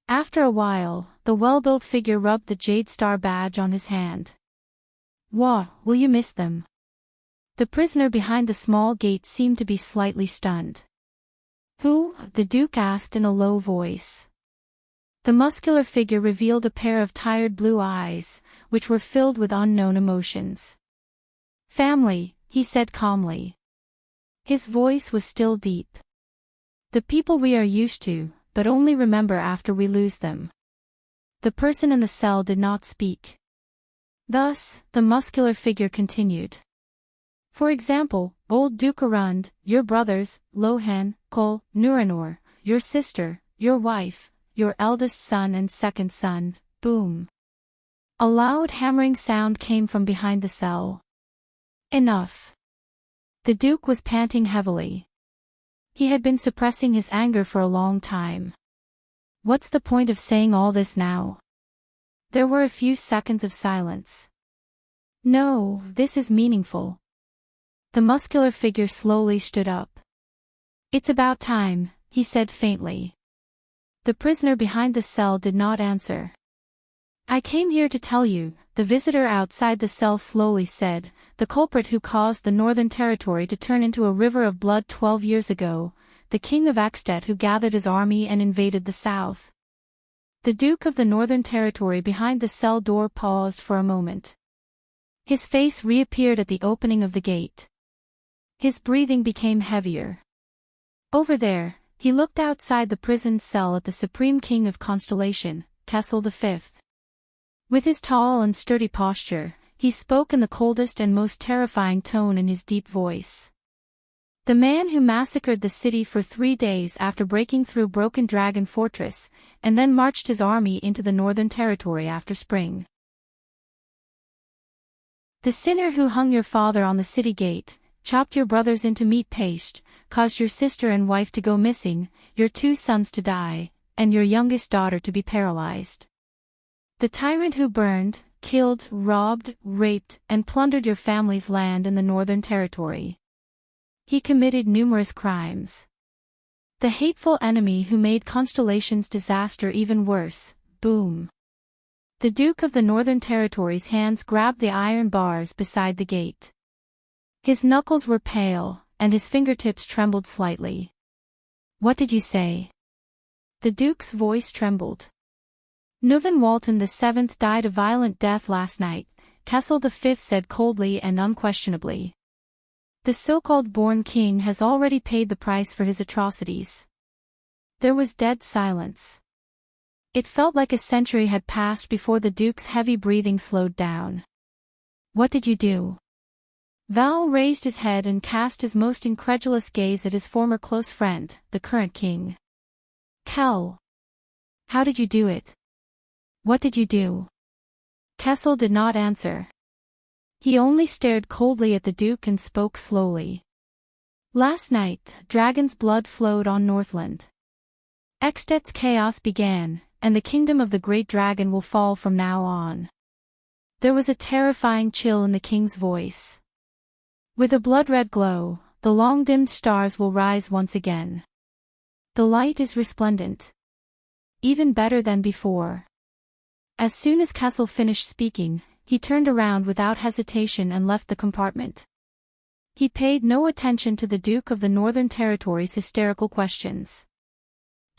After a while, the well-built figure rubbed the Jade Star badge on his hand. Will you miss them? The prisoner behind the small gate seemed to be slightly stunned. Who? The Duke asked in a low voice. The muscular figure revealed a pair of tired blue eyes, which were filled with unknown emotions. Family, he said calmly. His voice was still deep. The people we are used to, but only remember after we lose them. The person in the cell did not speak. Thus, the muscular figure continued. For example, old Duke Arund, your brothers, Lohan, Kol, Nuranor, your sister, your wife, your eldest son and second son, boom. A loud hammering sound came from behind the cell. Enough. The Duke was panting heavily. He had been suppressing his anger for a long time. What's the point of saying all this now? There were a few seconds of silence. No, this is meaningful. The muscular figure slowly stood up. It's about time, he said faintly. The prisoner behind the cell did not answer. I came here to tell you, the visitor outside the cell slowly said, the culprit who caused the Northern Territory to turn into a river of blood 12 years ago, the King of Extet who gathered his army and invaded the south. The Duke of the Northern Territory behind the cell door paused for a moment. His face reappeared at the opening of the gate. His breathing became heavier. Over there, he looked outside the prison cell at the Supreme King of Constellation, Kessel V. With his tall and sturdy posture, he spoke in the coldest and most terrifying tone in his deep voice. The man who massacred the city for 3 days after breaking through Broken Dragon Fortress, and then marched his army into the Northern Territory after spring. The sinner who hung your father on the city gate, chopped your brothers into meat paste, caused your sister and wife to go missing, your 2 sons to die, and your youngest daughter to be paralyzed. The tyrant who burned, killed, robbed, raped, and plundered your family's land in the Northern Territory. He committed numerous crimes. The hateful enemy who made Constellation's disaster even worse. Boom. The Duke of the Northern Territory's hands grabbed the iron bars beside the gate. His knuckles were pale, and his fingertips trembled slightly. What did you say? The Duke's voice trembled. Nuvan Walton VII died a violent death last night, Kessel V said coldly and unquestionably. The so-called born king has already paid the price for his atrocities. There was dead silence. It felt like a century had passed before the Duke's heavy breathing slowed down. What did you do? Val raised his head and cast his most incredulous gaze at his former close friend, the current king. Kel. How did you do it? What did you do? Kessel did not answer. He only stared coldly at the Duke and spoke slowly. Last night, dragon's blood flowed on Northland. Extet's chaos began, and the kingdom of the great dragon will fall from now on. There was a terrifying chill in the king's voice. With a blood-red glow, the long-dimmed stars will rise once again. The light is resplendent. Even better than before. As soon as Kessel finished speaking, he turned around without hesitation and left the compartment. He paid no attention to the Duke of the Northern Territory's hysterical questions.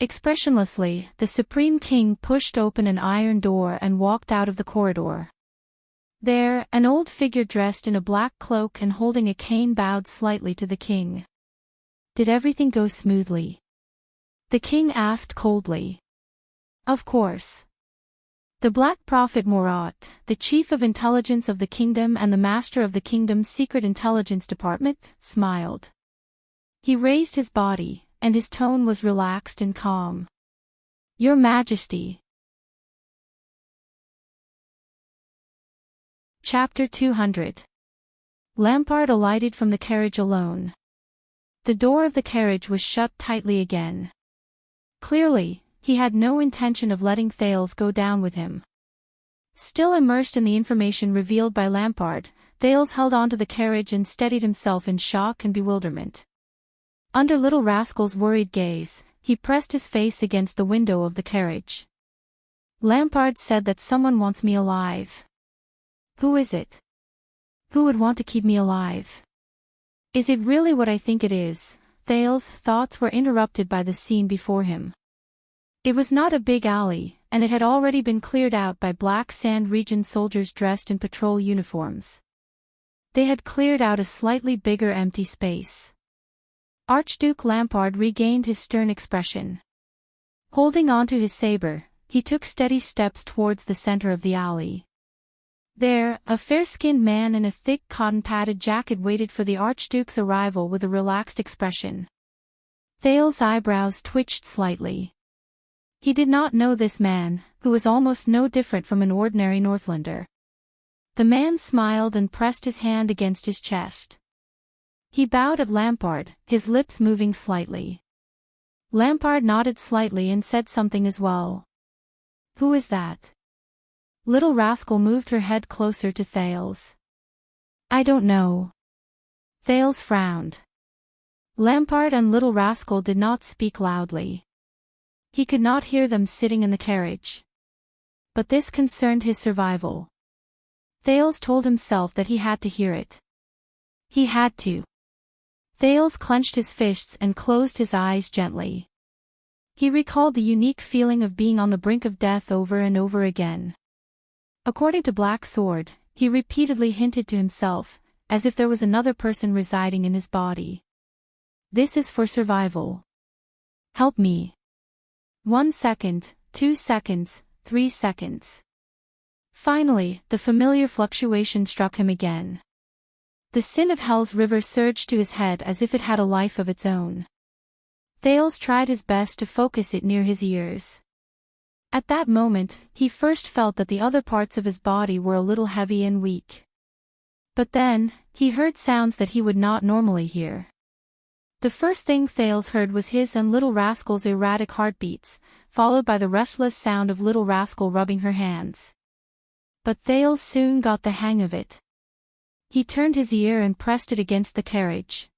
Expressionlessly, the Supreme King pushed open an iron door and walked out of the corridor. There, an old figure dressed in a black cloak and holding a cane bowed slightly to the king. Did everything go smoothly? The king asked coldly. Of course. The Black Prophet Morat, the chief of intelligence of the kingdom and the master of the kingdom's secret intelligence department, smiled. He raised his body, and his tone was relaxed and calm. Your Majesty. Chapter 200. Lampard alighted from the carriage alone. The door of the carriage was shut tightly again. Clearly, he had no intention of letting Thales go down with him. Still immersed in the information revealed by Lampard, Thales held onto the carriage and steadied himself in shock and bewilderment. Under Little Rascal's worried gaze, he pressed his face against the window of the carriage. Lampard said that someone wants me alive. Who is it? Who would want to keep me alive? Is it really what I think it is? Thales' thoughts were interrupted by the scene before him. It was not a big alley, and it had already been cleared out by Black Sand Region soldiers dressed in patrol uniforms. They had cleared out a slightly bigger empty space. Archduke Lampard regained his stern expression. Holding onto his saber, he took steady steps towards the center of the alley. There, a fair-skinned man in a thick cotton-padded jacket waited for the Archduke's arrival with a relaxed expression. Thales' eyebrows twitched slightly. He did not know this man, who was almost no different from an ordinary Northlander. The man smiled and pressed his hand against his chest. He bowed at Lampard, his lips moving slightly. Lampard nodded slightly and said something as well. Who is that? Little Rascal moved her head closer to Thales. I don't know. Thales frowned. Lampard and Little Rascal did not speak loudly. He could not hear them sitting in the carriage. But this concerned his survival. Thales told himself that he had to hear it. He had to. Thales clenched his fists and closed his eyes gently. He recalled the unique feeling of being on the brink of death over and over again. According to Black Sword, he repeatedly hinted to himself, as if there was another person residing in his body. This is for survival. Help me. 1 second, 2 seconds, 3 seconds. Finally, the familiar fluctuation struck him again. The sin of Hell's river surged to his head as if it had a life of its own. Thales tried his best to focus it near his ears. At that moment, he first felt that the other parts of his body were a little heavy and weak. But then, he heard sounds that he would not normally hear. The first thing Thales heard was his and Little Rascal's erratic heartbeats, followed by the restless sound of Little Rascal rubbing her hands. But Thales soon got the hang of it. He turned his ear and pressed it against the carriage.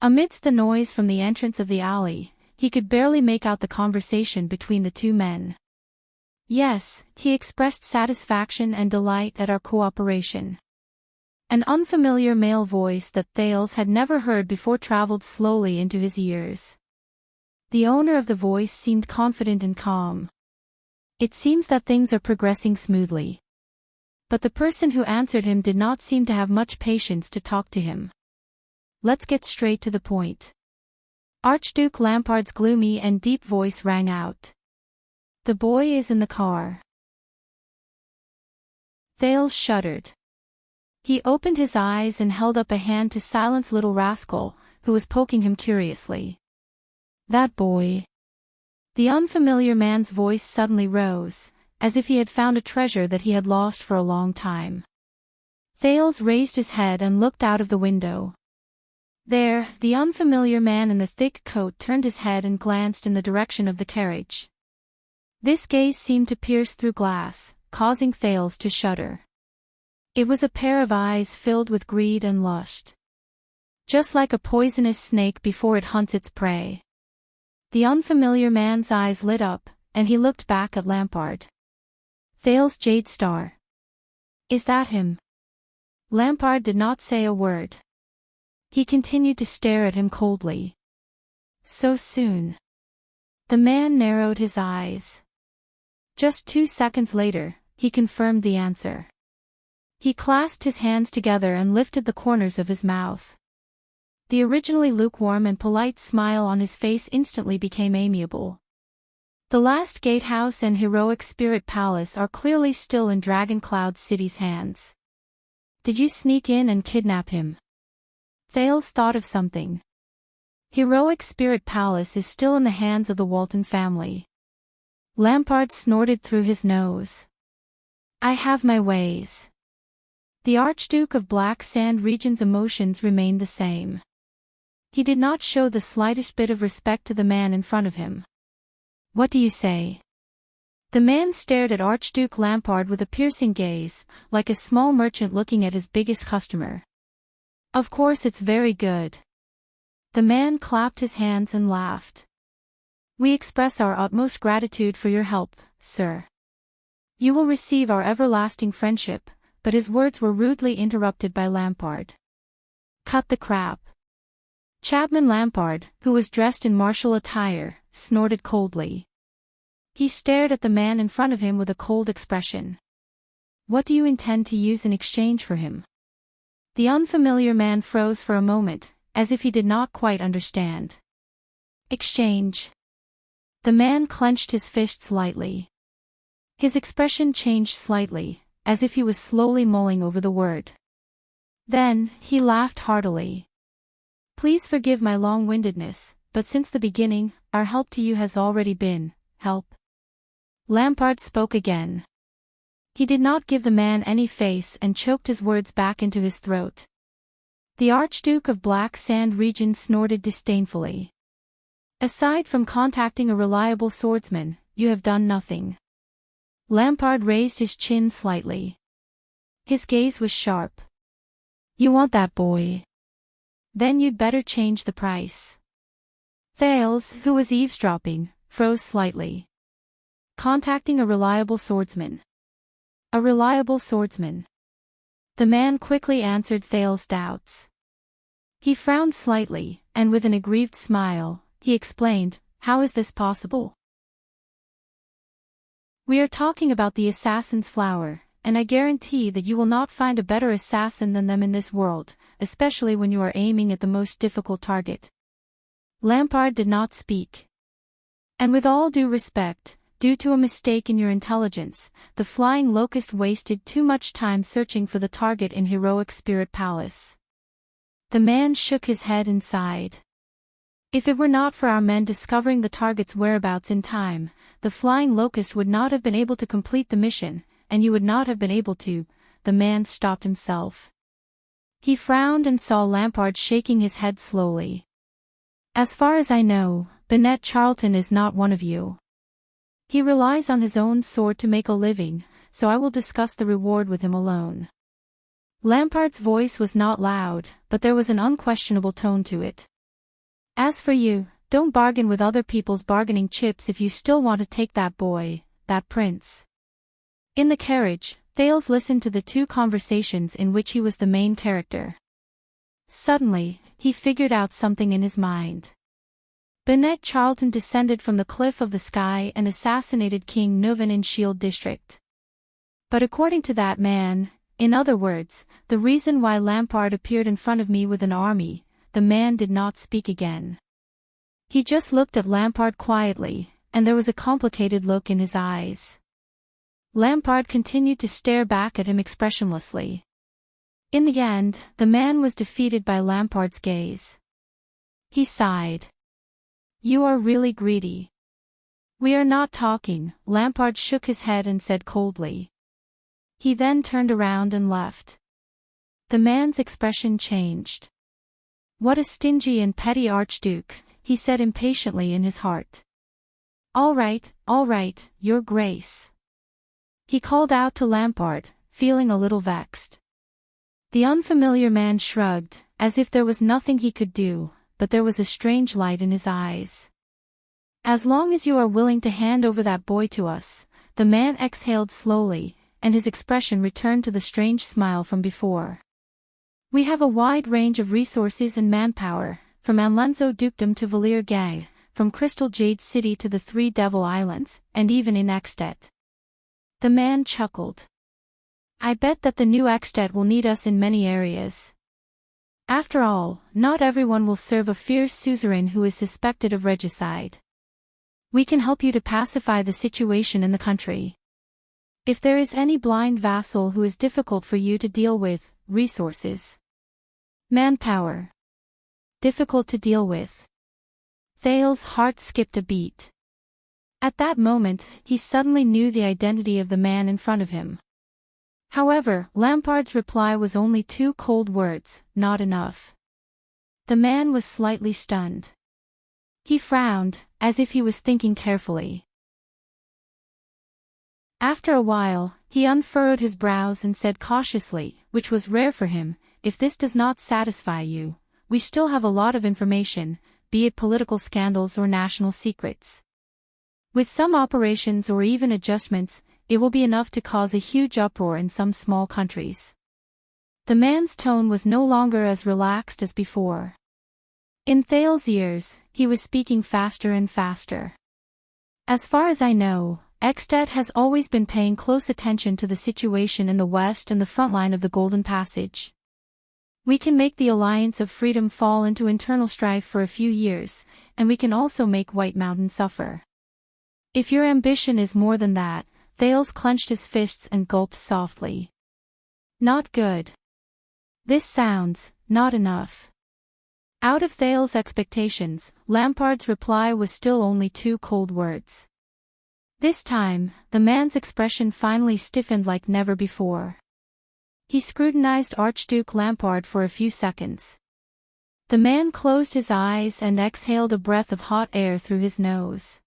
Amidst the noise from the entrance of the alley, he could barely make out the conversation between the two men. Yes, he expressed satisfaction and delight at our cooperation. An unfamiliar male voice that Thales had never heard before traveled slowly into his ears. The owner of the voice seemed confident and calm. It seems that things are progressing smoothly. But the person who answered him did not seem to have much patience to talk to him. Let's get straight to the point. Archduke Lampard's gloomy and deep voice rang out. The boy is in the car. Thales shuddered. He opened his eyes and held up a hand to silence little rascal, who was poking him curiously. That boy. The unfamiliar man's voice suddenly rose, as if he had found a treasure that he had lost for a long time. Thales raised his head and looked out of the window. There, the unfamiliar man in the thick coat turned his head and glanced in the direction of the carriage. This gaze seemed to pierce through glass, causing Thales to shudder. It was a pair of eyes filled with greed and lust. Just like a poisonous snake before it hunts its prey. The unfamiliar man's eyes lit up, and he looked back at Lampard. Thales Jadestar. Is that him? Lampard did not say a word. He continued to stare at him coldly. So soon. The man narrowed his eyes. Just 2 seconds later, he confirmed the answer. He clasped his hands together and lifted the corners of his mouth. The originally lukewarm and polite smile on his face instantly became amiable. The last gatehouse and heroic spirit palace are clearly still in Dragon Cloud City's hands. Did you sneak in and kidnap him? Thales thought of something. Heroic Spirit Palace is still in the hands of the Walton family. Lampard snorted through his nose. I have my ways. The Archduke of Black Sand Region's emotions remained the same. He did not show the slightest bit of respect to the man in front of him. What do you say? The man stared at Archduke Lampard with a piercing gaze, like a small merchant looking at his biggest customer. Of course it's very good. The man clapped his hands and laughed. We express our utmost gratitude for your help, sir. You will receive our everlasting friendship, but his words were rudely interrupted by Lampard. Cut the crap. Chapman Lampard, who was dressed in martial attire, snorted coldly. He stared at the man in front of him with a cold expression. What do you intend to use in exchange for him? The unfamiliar man froze for a moment, as if he did not quite understand. Exchange. The man clenched his fists lightly. His expression changed slightly, as if he was slowly mulling over the word. Then, he laughed heartily. Please forgive my long-windedness, but since the beginning, our help to you has already been help. Lampard spoke again. He did not give the man any face and choked his words back into his throat. The Archduke of Black Sand Region snorted disdainfully. Aside from contacting a reliable swordsman, you have done nothing. Lampard raised his chin slightly. His gaze was sharp. You want that boy? Then you'd better change the price. Thales, who was eavesdropping, froze slightly. Contacting a reliable swordsman. A reliable swordsman. The man quickly answered Thales' doubts. He frowned slightly, and with an aggrieved smile, he explained, how is this possible? We are talking about the assassin's flower, and I guarantee that you will not find a better assassin than them in this world, especially when you are aiming at the most difficult target. Lampard did not speak. And with all due respect, due to a mistake in your intelligence, the flying locust wasted too much time searching for the target in Heroic Spirit Palace. The man shook his head and sighed. If it were not for our men discovering the target's whereabouts in time, the flying locust would not have been able to complete the mission, and you would not have been able to. The man stopped himself. He frowned and saw Lampard shaking his head slowly. As far as I know, Bennett Charlton is not one of you. He relies on his own sword to make a living, so I will discuss the reward with him alone. Lampard's voice was not loud, but there was an unquestionable tone to it. As for you, don't bargain with other people's bargaining chips if you still want to take that boy, that prince. In the carriage, Thales listened to the two conversations in which he was the main character. Suddenly, he figured out something in his mind. Bennett Charlton descended from the cliff of the sky and assassinated King Nuvan in Shield District. But according to that man, in other words, the reason why Lampard appeared in front of me with an army, the man did not speak again. He just looked at Lampard quietly, and there was a complicated look in his eyes. Lampard continued to stare back at him expressionlessly. In the end, the man was defeated by Lampard's gaze. He sighed. You are really greedy. We are not talking, Lampard shook his head and said coldly. He then turned around and left. The man's expression changed. What a stingy and petty archduke, he said impatiently in his heart. All right, Your Grace. He called out to Lampard, feeling a little vexed. The unfamiliar man shrugged, as if there was nothing he could do, but there was a strange light in his eyes. As long as you are willing to hand over that boy to us, the man exhaled slowly, and his expression returned to the strange smile from before. We have a wide range of resources and manpower, from Anlenzo Dukedom to Valir Gang, from Crystal Jade City to the Three Devil Islands, and even in Extet. The man chuckled. I bet that the new Extet will need us in many areas. After all, not everyone will serve a fierce suzerain who is suspected of regicide. We can help you to pacify the situation in the country. If there is any blind vassal who is difficult for you to deal with, resources. Manpower. Difficult to deal with. Thales' heart skipped a beat. At that moment, he suddenly knew the identity of the man in front of him. However, Lampard's reply was only two cold words, not enough. The man was slightly stunned. He frowned, as if he was thinking carefully. After a while, he unfurrowed his brows and said cautiously, which was rare for him, if this does not satisfy you, we still have a lot of information, be it political scandals or national secrets. With some operations or even adjustments, it will be enough to cause a huge uproar in some small countries. The man's tone was no longer as relaxed as before. In Thales' ears, he was speaking faster and faster. As far as I know, Extet has always been paying close attention to the situation in the west and the front line of the Golden Passage. We can make the Alliance of Freedom fall into internal strife for a few years, and we can also make White Mountain suffer. If your ambition is more than that, Thales clenched his fists and gulped softly. Not good. This sounds, not enough. Out of Thales' expectations, Lampard's reply was still only two cold words. This time, the man's expression finally stiffened like never before. He scrutinized Archduke Lampard for a few seconds. The man closed his eyes and exhaled a breath of hot air through his nose.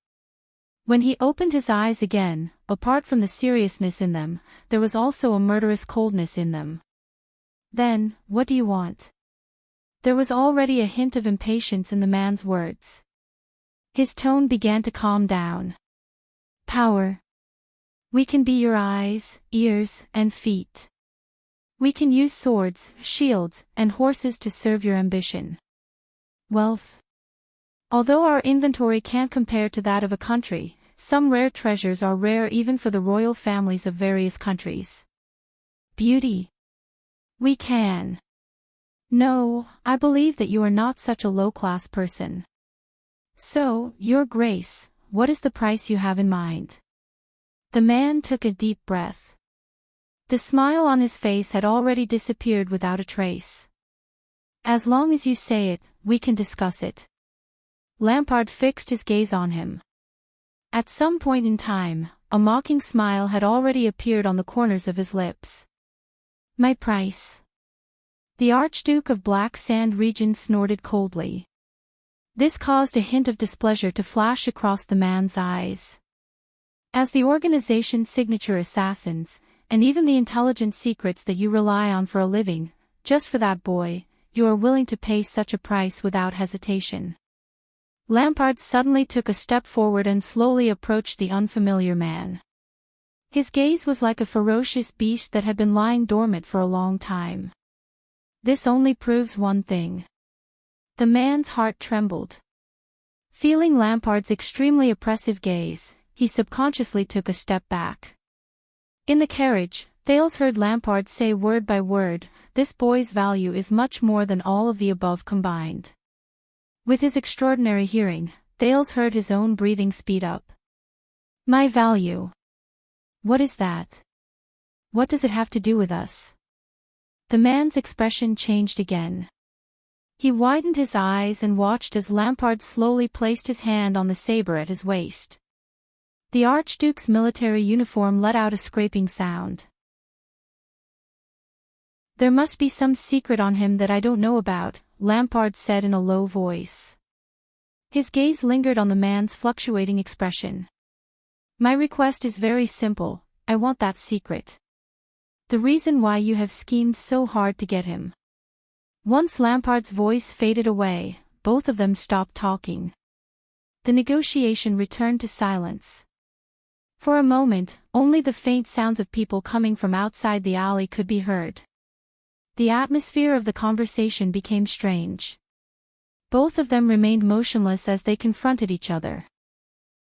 When he opened his eyes again, apart from the seriousness in them, there was also a murderous coldness in them. Then, what do you want? There was already a hint of impatience in the man's words. His tone began to calm down. Power. We can be your eyes, ears, and feet. We can use swords, shields, and horses to serve your ambition. Wealth. Although our inventory can't compare to that of a country, some rare treasures are rare even for the royal families of various countries. Beauty. We can. No, I believe that you are not such a low-class person. So, Your Grace, what is the price you have in mind? The man took a deep breath. The smile on his face had already disappeared without a trace. As long as you say it, we can discuss it. Lampard fixed his gaze on him. At some point in time, a mocking smile had already appeared on the corners of his lips. My price. The Archduke of Black Sand Region snorted coldly. This caused a hint of displeasure to flash across the man's eyes. As the organization's signature assassins, and even the intelligent secrets that you rely on for a living, just for that boy, you are willing to pay such a price without hesitation. Lampard suddenly took a step forward and slowly approached the unfamiliar man. His gaze was like a ferocious beast that had been lying dormant for a long time. This only proves one thing. The man's heart trembled. Feeling Lampard's extremely oppressive gaze, he subconsciously took a step back. In the carriage, Thales heard Lampard say word by word, "This boy's value is much more than all of the above combined." With his extraordinary hearing, Thales heard his own breathing speed up. "My value? What is that? What does it have to do with us?" The man's expression changed again. He widened his eyes and watched as Lampard slowly placed his hand on the saber at his waist. The Archduke's military uniform let out a scraping sound. "There must be some secret on him that I don't know about," Lampard said in a low voice. His gaze lingered on the man's fluctuating expression. "My request is very simple, I want that secret. The reason why you have schemed so hard to get him." Once Lampard's voice faded away, both of them stopped talking. The negotiation returned to silence. For a moment, only the faint sounds of people coming from outside the alley could be heard. The atmosphere of the conversation became strange. Both of them remained motionless as they confronted each other.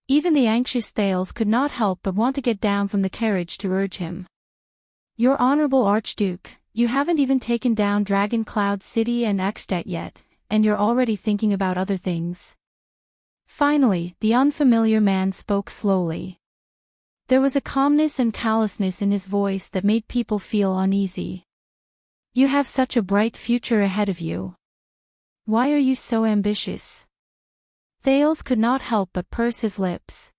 Even the anxious Thales could not help but want to get down from the carriage to urge him. "Your Honorable Archduke, you haven't even taken down Dragon Cloud City and Ekstedt yet, and you're already thinking about other things." Finally, the unfamiliar man spoke slowly. There was a calmness and callousness in his voice that made people feel uneasy. "You have such a bright future ahead of you. Why are you so ambitious?" Thales could not help but purse his lips.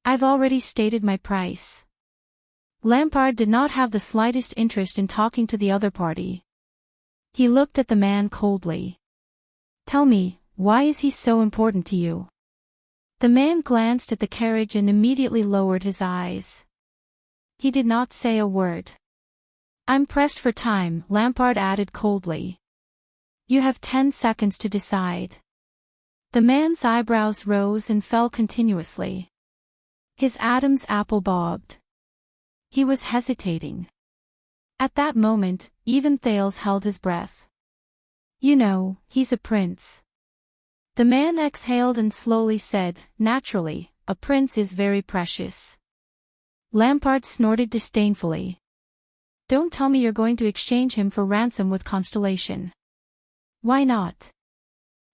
"I've already stated my price." Lampard did not have the slightest interest in talking to the other party. He looked at the man coldly. "Tell me, why is he so important to you?" The man glanced at the carriage and immediately lowered his eyes. He did not say a word. "I'm pressed for time," Lampard added coldly. "You have 10 seconds to decide." The man's eyebrows rose and fell continuously. His Adam's apple bobbed. He was hesitating. At that moment, even Thales held his breath. "You know, he's a prince." The man exhaled and slowly said, "Naturally, a prince is very precious." Lampard snorted disdainfully. "Don't tell me you're going to exchange him for ransom with Constellation." "Why not?"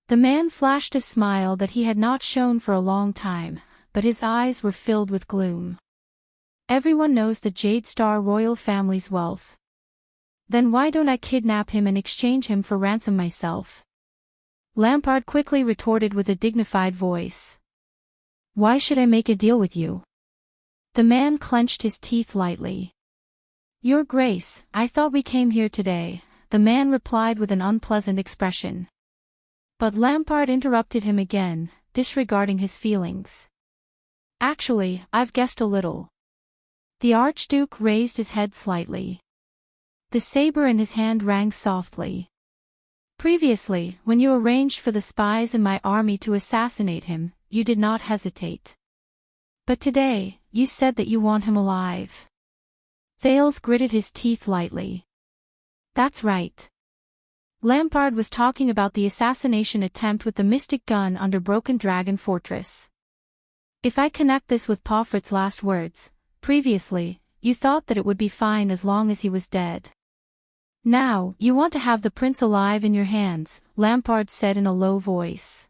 The man flashed a smile that he had not shown for a long time, but his eyes were filled with gloom. "Everyone knows the Jade Star royal family's wealth. Then why don't I kidnap him and exchange him for ransom myself?" Lampard quickly retorted with a dignified voice. "Why should I make a deal with you?" The man clenched his teeth lightly. "Your Grace, I thought we came here today," the man replied with an unpleasant expression. But Lampard interrupted him again, disregarding his feelings. "Actually, I've guessed a little." The Archduke raised his head slightly. The saber in his hand rang softly. "Previously, when you arranged for the spies in my army to assassinate him, you did not hesitate. But today, you said that you want him alive." Thales gritted his teeth lightly. "That's right." Lampard was talking about the assassination attempt with the mystic gun under Broken Dragon Fortress. "If I connect this with Pomfret's last words, previously, you thought that it would be fine as long as he was dead. Now, you want to have the prince alive in your hands," Lampard said in a low voice.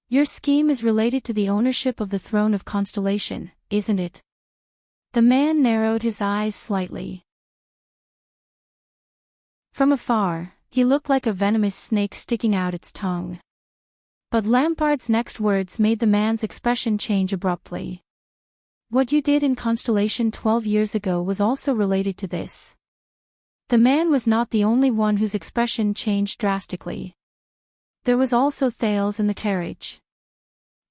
"Your scheme is related to the ownership of the throne of Constellation, isn't it?" The man narrowed his eyes slightly. From afar, he looked like a venomous snake sticking out its tongue. But Lampard's next words made the man's expression change abruptly. "What you did in Constellation 12 years ago was also related to this." The man was not the only one whose expression changed drastically. There was also Thales in the carriage.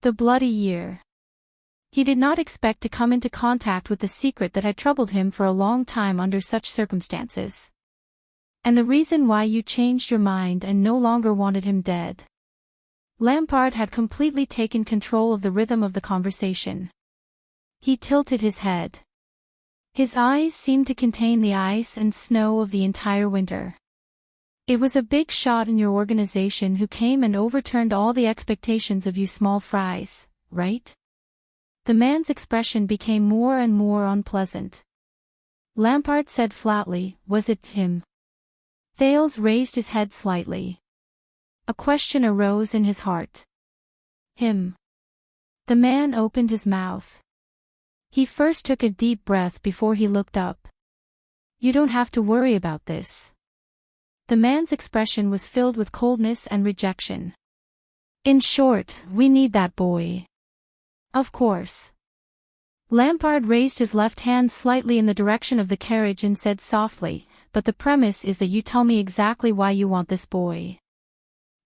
"The bloody year." He did not expect to come into contact with the secret that had troubled him for a long time under such circumstances. And the reason why you changed your mind and no longer wanted him dead. Lampard had completely taken control of the rhythm of the conversation. He tilted his head. His eyes seemed to contain the ice and snow of the entire winter. It was a big shot in your organization who came and overturned all the expectations of you small fries, right? The man's expression became more and more unpleasant. Lampard said flatly, was it him? Thales raised his head slightly. A question arose in his heart. Him. The man opened his mouth. He first took a deep breath before he looked up. You don't have to worry about this. The man's expression was filled with coldness and rejection. In short, we need that boy. Of course. Lampard raised his left hand slightly in the direction of the carriage and said softly, but the premise is that you tell me exactly why you want this boy.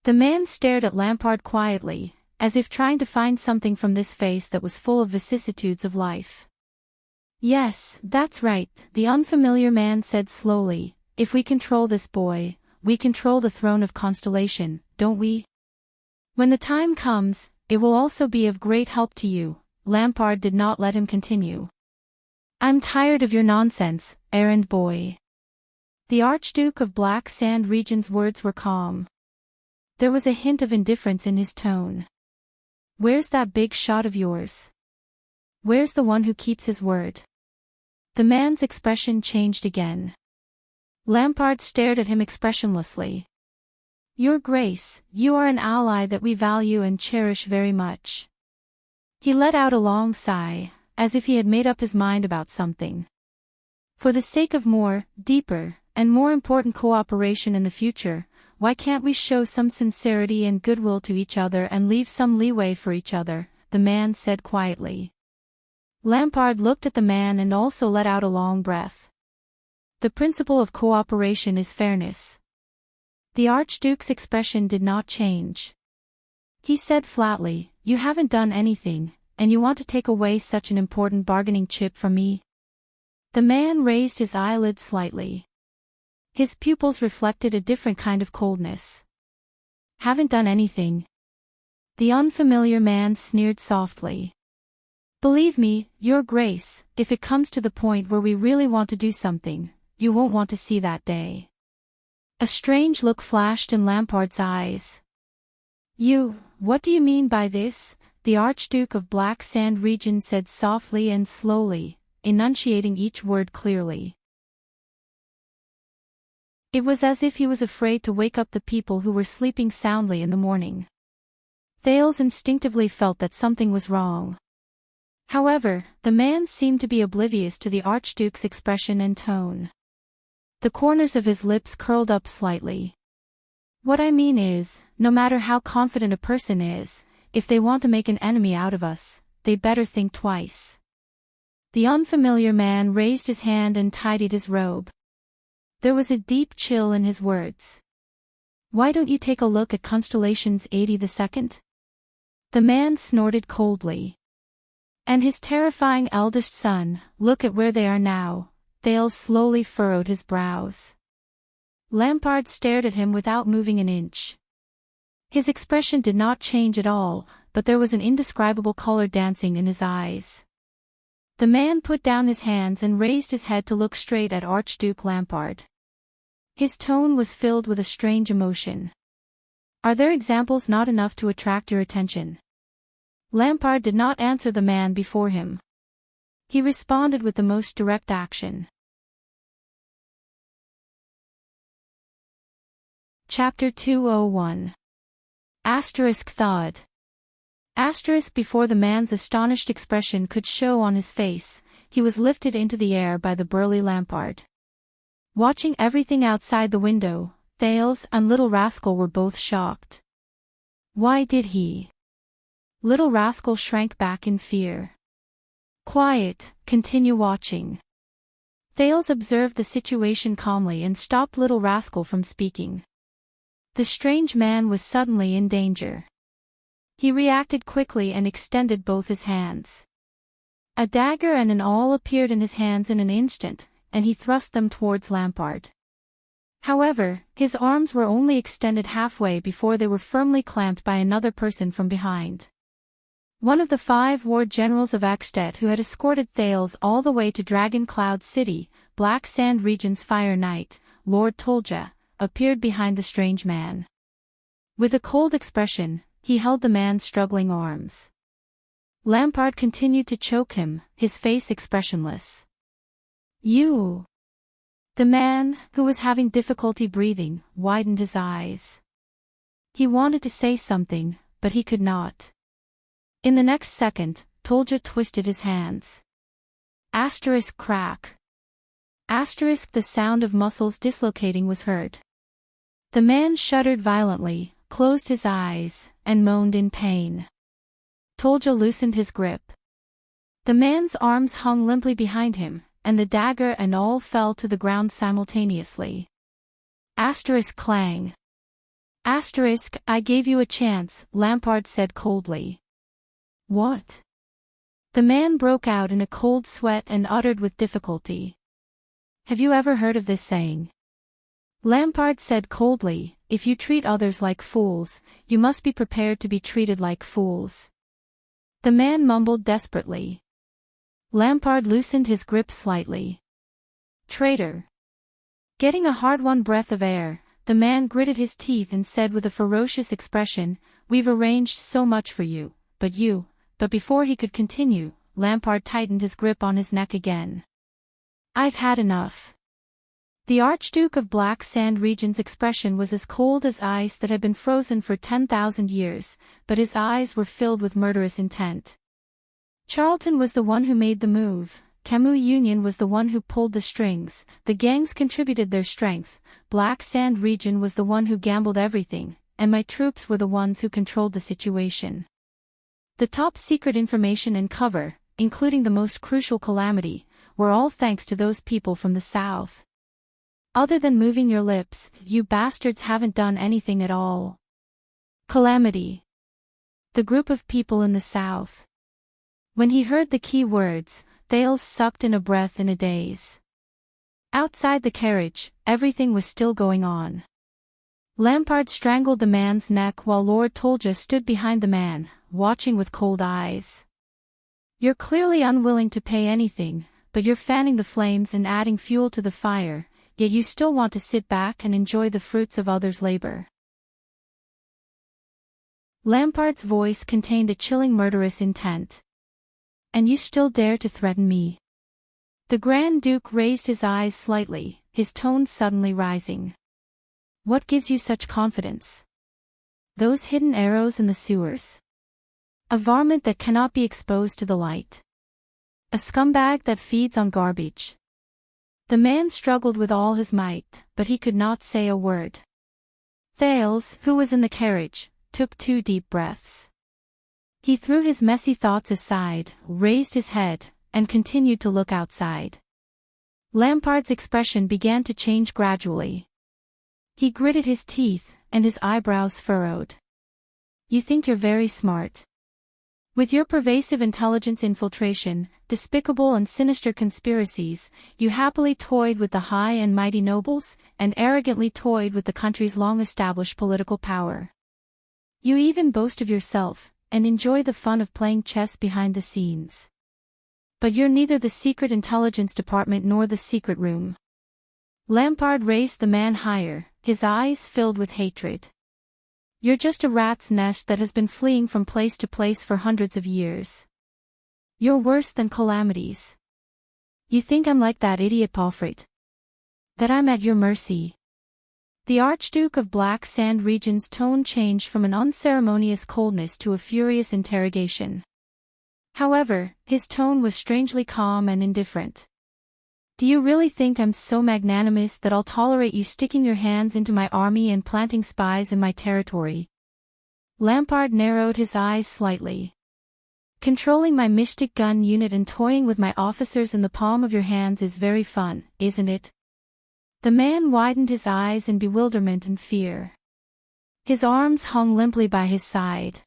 The man stared at Lampard quietly, as if trying to find something from this face that was full of vicissitudes of life. Yes, that's right, the unfamiliar man said slowly, if we control this boy, we control the throne of Constellation, don't we? When the time comes, it will also be of great help to you. Lampard did not let him continue. I'm tired of your nonsense, errand boy. The Archduke of Black Sand Region's words were calm. There was a hint of indifference in his tone. Where's that big shot of yours? Where's the one who keeps his word? The man's expression changed again. Lampard stared at him expressionlessly. Your Grace, you are an ally that we value and cherish very much. He let out a long sigh, as if he had made up his mind about something. For the sake of more, deeper, and more important cooperation in the future, why can't we show some sincerity and goodwill to each other and leave some leeway for each other, the man said quietly. Lampard looked at the man and also let out a long breath. The principle of cooperation is fairness. The Archduke's expression did not change. He said flatly, you haven't done anything, and you want to take away such an important bargaining chip from me? The man raised his eyelids slightly. His pupils reflected a different kind of coldness. Haven't done anything. The unfamiliar man sneered softly. Believe me, Your Grace, if it comes to the point where we really want to do something, you won't want to see that day. A strange look flashed in Lampard's eyes. What do you mean by this? The Archduke of Black Sand Region said softly and slowly, enunciating each word clearly. It was as if he was afraid to wake up the people who were sleeping soundly in the morning. Thales instinctively felt that something was wrong. However, the man seemed to be oblivious to the Archduke's expression and tone. The corners of his lips curled up slightly. What I mean is, no matter how confident a person is, if they want to make an enemy out of us, they better think twice. The unfamiliar man raised his hand and tidied his robe. There was a deep chill in his words. Why don't you take a look at Constellations 82nd? The man snorted coldly. And his terrifying eldest son, look at where they are now. Thales slowly furrowed his brows. Lampard stared at him without moving an inch. His expression did not change at all, but there was an indescribable color dancing in his eyes. The man put down his hands and raised his head to look straight at Archduke Lampard. His tone was filled with a strange emotion. Are there examples not enough to attract your attention? Lampard did not answer the man before him. He responded with the most direct action. Chapter 201. Thawed. Before the man's astonished expression could show on his face, he was lifted into the air by the burly Lampard. Watching everything outside the window, Thales and Little Rascal were both shocked. Why did he? Little Rascal shrank back in fear. Quiet, continue watching. Thales observed the situation calmly and stopped Little Rascal from speaking. The strange man was suddenly in danger. He reacted quickly and extended both his hands. A dagger and an awl appeared in his hands in an instant, and he thrust them towards Lampard. However, his arms were only extended halfway before they were firmly clamped by another person from behind. One of the 5 war generals of Axted who had escorted Thales all the way to Dragon Cloud City, Black Sand Region's Fire Knight, Lord Tolja, appeared behind the strange man. With a cold expression, he held the man's struggling arms. Lampard continued to choke him, his face expressionless. "You!" The man, who was having difficulty breathing, widened his eyes. He wanted to say something, but he could not. In the next second, Tolja twisted his hands. Asterisk crack. Asterisk the sound of muscles dislocating was heard. The man shuddered violently, closed his eyes, and moaned in pain. Tolja loosened his grip. The man's arms hung limply behind him, and the dagger and awl fell to the ground simultaneously. Asterisk clang. Asterisk, I gave you a chance, Lampard said coldly. What? The man broke out in a cold sweat and uttered with difficulty. Have you ever heard of this saying? Lampard said coldly, if you treat others like fools, you must be prepared to be treated like fools. The man mumbled desperately. Lampard loosened his grip slightly. Traitor. Getting a hard-won breath of air, the man gritted his teeth and said with a ferocious expression, We've arranged so much for you, but before he could continue, Lampard tightened his grip on his neck again. I've had enough. The Archduke of Black Sand Region's expression was as cold as ice that had been frozen for 10,000 years, but his eyes were filled with murderous intent. Charlton was the one who made the move, Camus Union was the one who pulled the strings, the gangs contributed their strength, Black Sand Region was the one who gambled everything, and my troops were the ones who controlled the situation. The top secret information and cover, including the most crucial calamity, were all thanks to those people from the south. Other than moving your lips, you bastards haven't done anything at all. Calamity. The group of people in the south. When he heard the key words, Thales sucked in a breath in a daze. Outside the carriage, everything was still going on. Lampard strangled the man's neck while Lord Tolja stood behind the man, watching with cold eyes. You're clearly unwilling to pay anything, but you're fanning the flames and adding fuel to the fire, yet you still want to sit back and enjoy the fruits of others' labor. Lampard's voice contained a chilling murderous intent. And you still dare to threaten me? The Grand Duke raised his eyes slightly, his tone suddenly rising. What gives you such confidence? Those hidden arrows in the sewers. A varmint that cannot be exposed to the light. A scumbag that feeds on garbage. The man struggled with all his might, but he could not say a word. Thales, who was in the carriage, took 2 deep breaths. He threw his messy thoughts aside, raised his head, and continued to look outside. Lampard's expression began to change gradually. He gritted his teeth, and his eyebrows furrowed. You think you're very smart. With your pervasive intelligence infiltration, despicable and sinister conspiracies, you happily toyed with the high and mighty nobles, and arrogantly toyed with the country's long-established political power. You even boast of yourself, and enjoy the fun of playing chess behind the scenes. But you're neither the secret intelligence department nor the secret room. Lampard raised the man higher, his eyes filled with hatred. You're just a rat's nest that has been fleeing from place to place for hundreds of years. You're worse than calamities. You think I'm like that idiot Palfret? That I'm at your mercy? The Archduke of Black Sand Region's tone changed from an unceremonious coldness to a furious interrogation. However, his tone was strangely calm and indifferent. Do you really think I'm so magnanimous that I'll tolerate you sticking your hands into my army and planting spies in my territory? Lampard narrowed his eyes slightly. Controlling my mystic gun unit and toying with my officers in the palm of your hands is very fun, isn't it? The man widened his eyes in bewilderment and fear. His arms hung limply by his side.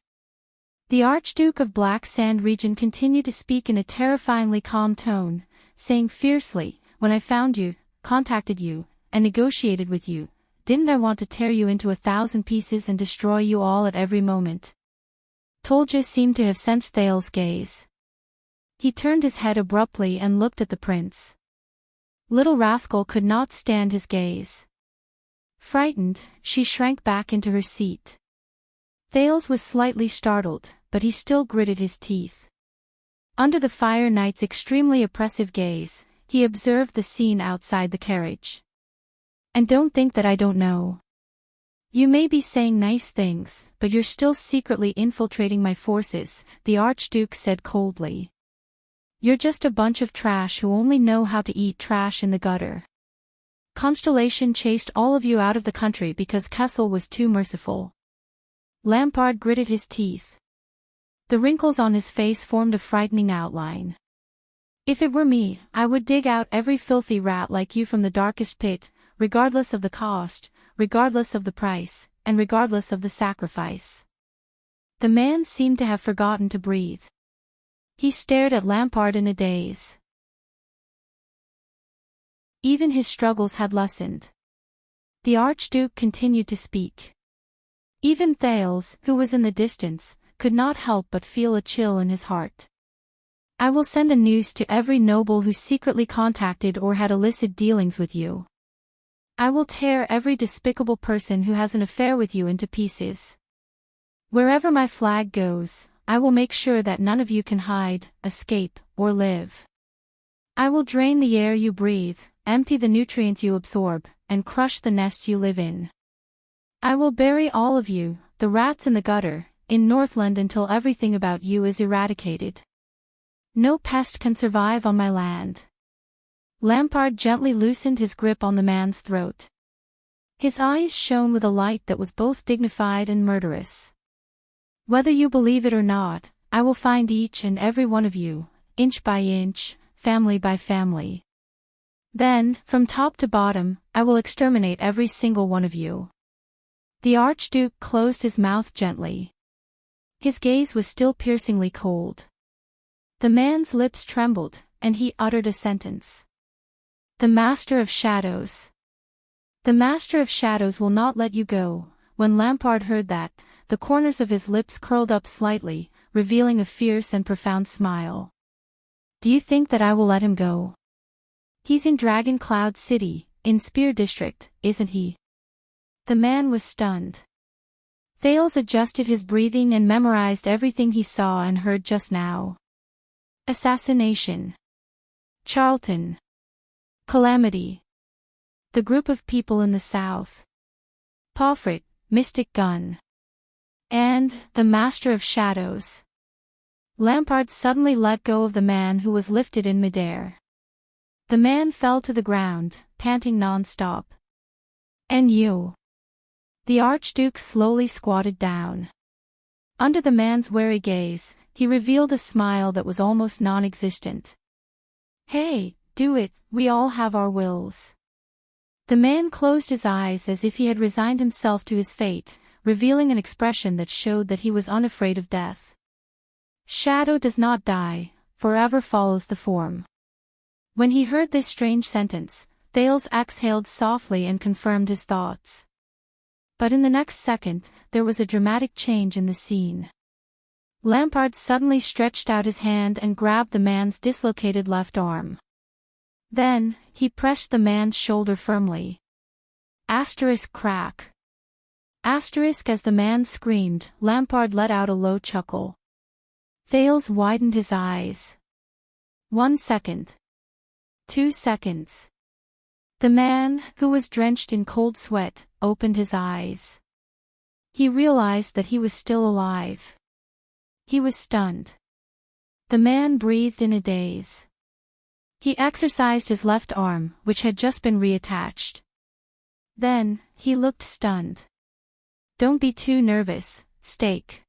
The Archduke of Black Sand Region continued to speak in a terrifyingly calm tone, saying fiercely, "When I found you, contacted you, and negotiated with you, didn't I want to tear you into 1,000 pieces and destroy you all at every moment?" Tolja seemed to have sensed Thales's gaze. He turned his head abruptly and looked at the prince. Little rascal could not stand his gaze. Frightened, she shrank back into her seat. Thales was slightly startled, but he still gritted his teeth. Under the Fire Knight's extremely oppressive gaze, he observed the scene outside the carriage. "And don't think that I don't know. You may be saying nice things, but you're still secretly infiltrating my forces," the Archduke said coldly. "You're just a bunch of trash who only know how to eat trash in the gutter. Constellation chased all of you out of the country because Kessel was too merciful." Lampard gritted his teeth. The wrinkles on his face formed a frightening outline. "If it were me, I would dig out every filthy rat like you from the darkest pit, regardless of the cost, regardless of the price, and regardless of the sacrifice." The man seemed to have forgotten to breathe. He stared at Lampard in a daze. Even his struggles had lessened. The Archduke continued to speak. Even Thales, who was in the distance, could not help but feel a chill in his heart. "I will send a noose to every noble who secretly contacted or had illicit dealings with you. I will tear every despicable person who has an affair with you into pieces. Wherever my flag goes, I will make sure that none of you can hide, escape, or live. I will drain the air you breathe, empty the nutrients you absorb, and crush the nests you live in. I will bury all of you, the rats in the gutter, in Northland until everything about you is eradicated. No pest can survive on my land." Lampard gently loosened his grip on the man's throat. His eyes shone with a light that was both dignified and murderous. "Whether you believe it or not, I will find each and every one of you, inch by inch, family by family. Then, from top to bottom, I will exterminate every single one of you." The Archduke closed his mouth gently. His gaze was still piercingly cold. The man's lips trembled, and he uttered a sentence. "The Master of Shadows. The Master of Shadows will not let you go." When Lampard heard that, the corners of his lips curled up slightly, revealing a fierce and profound smile. "Do you think that I will let him go? He's in Dragon Cloud City, in Spear District, isn't he?" The man was stunned. Thales adjusted his breathing and memorized everything he saw and heard just now. Assassination. Charlton. Calamity. The group of people in the south. Palfret, Mystic Gun. And, the Master of Shadows. Lampard suddenly let go of the man who was lifted in midair. The man fell to the ground, panting non-stop. "And you?" The Archduke slowly squatted down. Under the man's wary gaze, he revealed a smile that was almost non-existent. "Hey, do it, we all have our wills." The man closed his eyes as if he had resigned himself to his fate, revealing an expression that showed that he was unafraid of death. "Shadow does not die, forever follows the form." When he heard this strange sentence, Thales exhaled softly and confirmed his thoughts. But in the next second, there was a dramatic change in the scene. Lampard suddenly stretched out his hand and grabbed the man's dislocated left arm. Then, he pressed the man's shoulder firmly. Asterisk crack. Asterisk as the man screamed, Lampard let out a low chuckle. Thales widened his eyes. 1 second. 2 seconds. The man, who was drenched in cold sweat, opened his eyes. He realized that he was still alive. He was stunned. The man breathed in a daze. He exercised his left arm, which had just been reattached. Then, he looked stunned. "Don't be too nervous, Stake."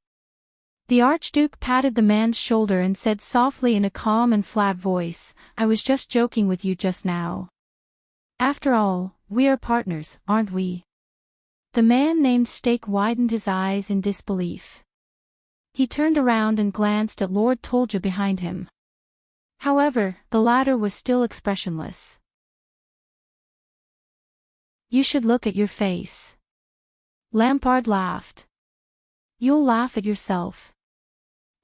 The Archduke patted the man's shoulder and said softly in a calm and flat voice, "I was just joking with you just now. After all, we are partners, aren't we?" The man named Stake widened his eyes in disbelief. He turned around and glanced at Lord Tolja behind him. However, the latter was still expressionless. You should look at your face. Lampard laughed. You'll laugh at yourself.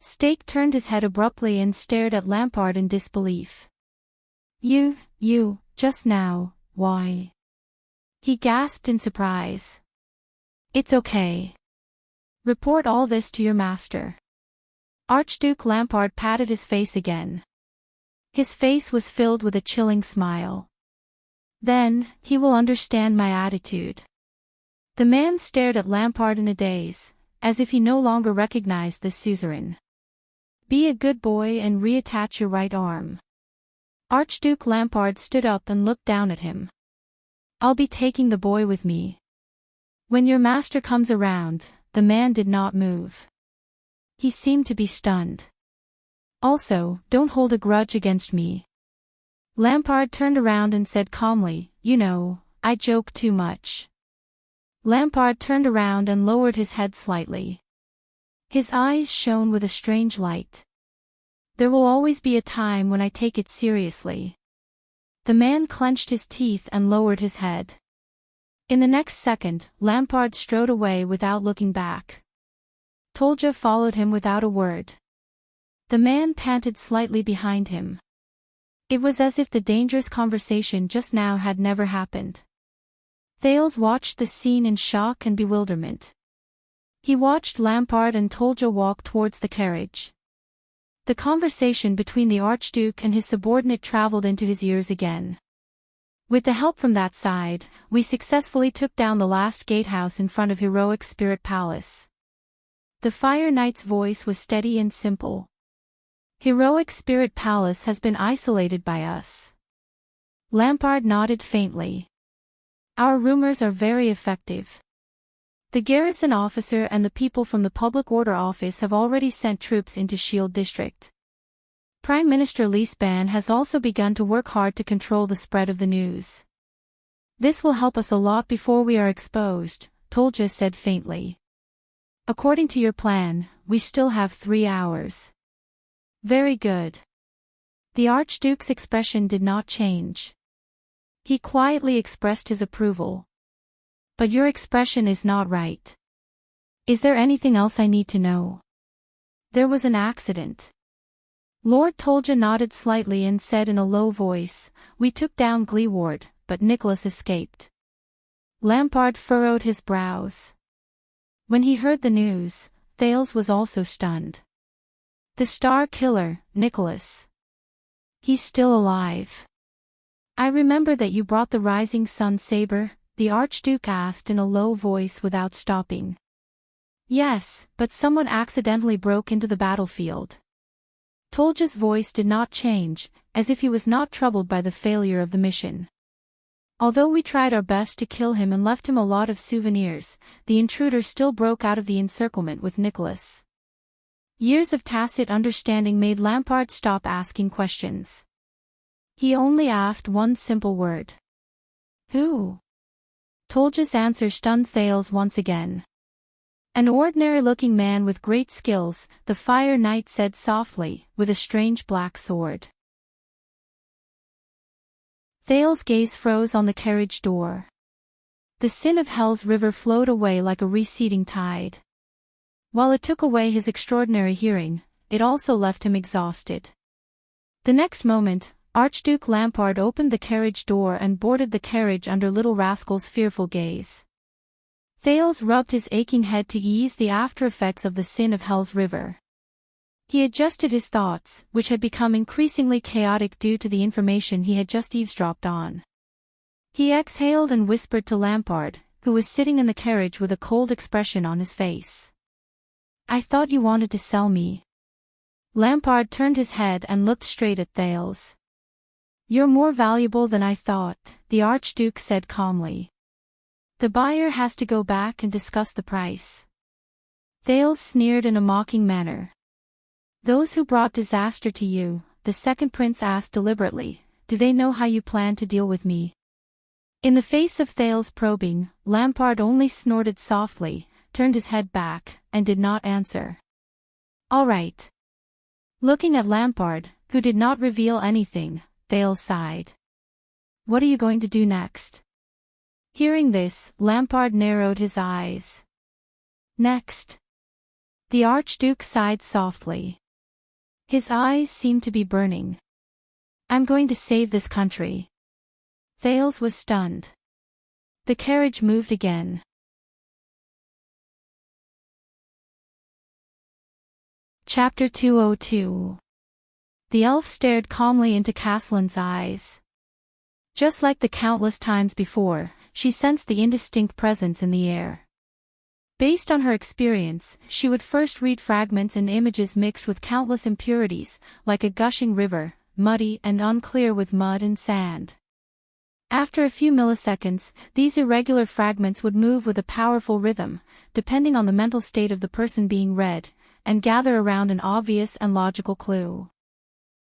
Stake turned his head abruptly and stared at Lampard in disbelief. You, just now, why? He gasped in surprise. It's okay. Report all this to your master. Archduke Lampard patted his face again. His face was filled with a chilling smile. Then, he will understand my attitude. The man stared at Lampard in a daze, as if he no longer recognized this suzerain. Be a good boy and reattach your right arm. Archduke Lampard stood up and looked down at him. I'll be taking the boy with me. When your master comes around, the man did not move. He seemed to be stunned. Also, don't hold a grudge against me. Lampard turned around and said calmly, I joke too much. Lampard turned around and lowered his head slightly. His eyes shone with a strange light. There will always be a time when I take it seriously. The man clenched his teeth and lowered his head. In the next second, Lampard strode away without looking back. Tolja followed him without a word. The man panted slightly behind him. It was as if the dangerous conversation just now had never happened. Thales watched the scene in shock and bewilderment. He watched Lampard and Tolja walk towards the carriage. The conversation between the Archduke and his subordinate traveled into his ears again. With the help from that side, we successfully took down the last gatehouse in front of Heroic Spirit Palace. The Fire Knight's voice was steady and simple. Heroic Spirit Palace has been isolated by us. Lampard nodded faintly. Our rumors are very effective. The garrison officer and the people from the Public Order Office have already sent troops into Shield District. Prime Minister Leesban has also begun to work hard to control the spread of the news. This will help us a lot before we are exposed, Tolja said faintly. According to your plan, we still have 3 hours. Very good. The Archduke's expression did not change. He quietly expressed his approval. But your expression is not right. Is there anything else I need to know? There was an accident. Lord Tolja nodded slightly and said in a low voice, we took down Gleeward, but Nicholas escaped. Lampard furrowed his brows. When he heard the news, Thales was also stunned. The Star Killer, Nicholas. He's still alive. I remember that you brought the Rising Sun saber, the Archduke asked in a low voice without stopping. Yes, but someone accidentally broke into the battlefield. Tolja's voice did not change, as if he was not troubled by the failure of the mission. Although we tried our best to kill him and left him a lot of souvenirs, the intruder still broke out of the encirclement with Nicholas. Years of tacit understanding made Lampard stop asking questions. He only asked one simple word. Who? Tolja's answer stunned Thales once again. An ordinary-looking man with great skills, the Fire Knight said softly, with a strange black sword. Thales' gaze froze on the carriage door. The sin of Hell's river flowed away like a receding tide. While it took away his extraordinary hearing, it also left him exhausted. The next moment, Archduke Lampard opened the carriage door and boarded the carriage under Little Rascal's fearful gaze. Thales rubbed his aching head to ease the after-effects of the sin of Hell's river. He adjusted his thoughts, which had become increasingly chaotic due to the information he had just eavesdropped on. He exhaled and whispered to Lampard, who was sitting in the carriage with a cold expression on his face. I thought you wanted to sell me. Lampard turned his head and looked straight at Thales. You're more valuable than I thought, the Archduke said calmly. The buyer has to go back and discuss the price. Thales sneered in a mocking manner. Those who brought disaster to you, the second prince asked deliberately, do they know how you plan to deal with me? In the face of Thales' probing, Lampard only snorted softly, turned his head back, and did not answer. All right. Looking at Lampard, who did not reveal anything, Thales sighed. What are you going to do next? Hearing this, Lampard narrowed his eyes. Next. The Archduke sighed softly. His eyes seemed to be burning. I'm going to save this country. Thales was stunned. The carriage moved again. Chapter 202. The elf stared calmly into Caslin's eyes. Just like the countless times before, she sensed the indistinct presence in the air. Based on her experience, she would first read fragments and images mixed with countless impurities, like a gushing river, muddy and unclear with mud and sand. After a few milliseconds, these irregular fragments would move with a powerful rhythm, depending on the mental state of the person being read, and gather around an obvious and logical clue.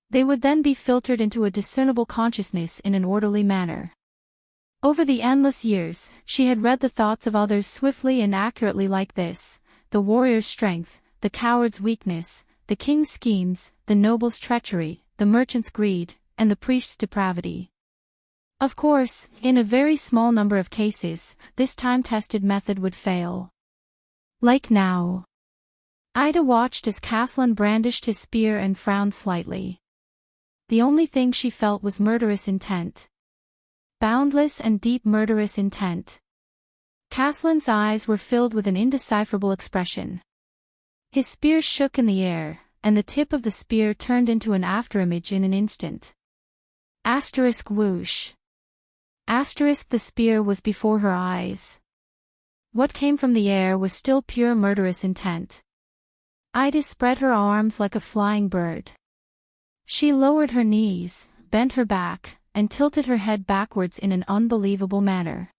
They would then be filtered into a discernible consciousness in an orderly manner. Over the endless years, she had read the thoughts of others swiftly and accurately like this: the warrior's strength, the coward's weakness, the king's schemes, the noble's treachery, the merchant's greed, and the priest's depravity. Of course, in a very small number of cases, this time-tested method would fail. Like now. Ida watched as Caslin brandished his spear and frowned slightly. The only thing she felt was murderous intent. Boundless and deep murderous intent. Caslin's eyes were filled with an indecipherable expression. His spear shook in the air, and the tip of the spear turned into an afterimage in an instant. Asterisk whoosh. Asterisk the spear was before her eyes. What came from the air was still pure murderous intent. Ida spread her arms like a flying bird. She lowered her knees, bent her back, and tilted her head backwards in an unbelievable manner.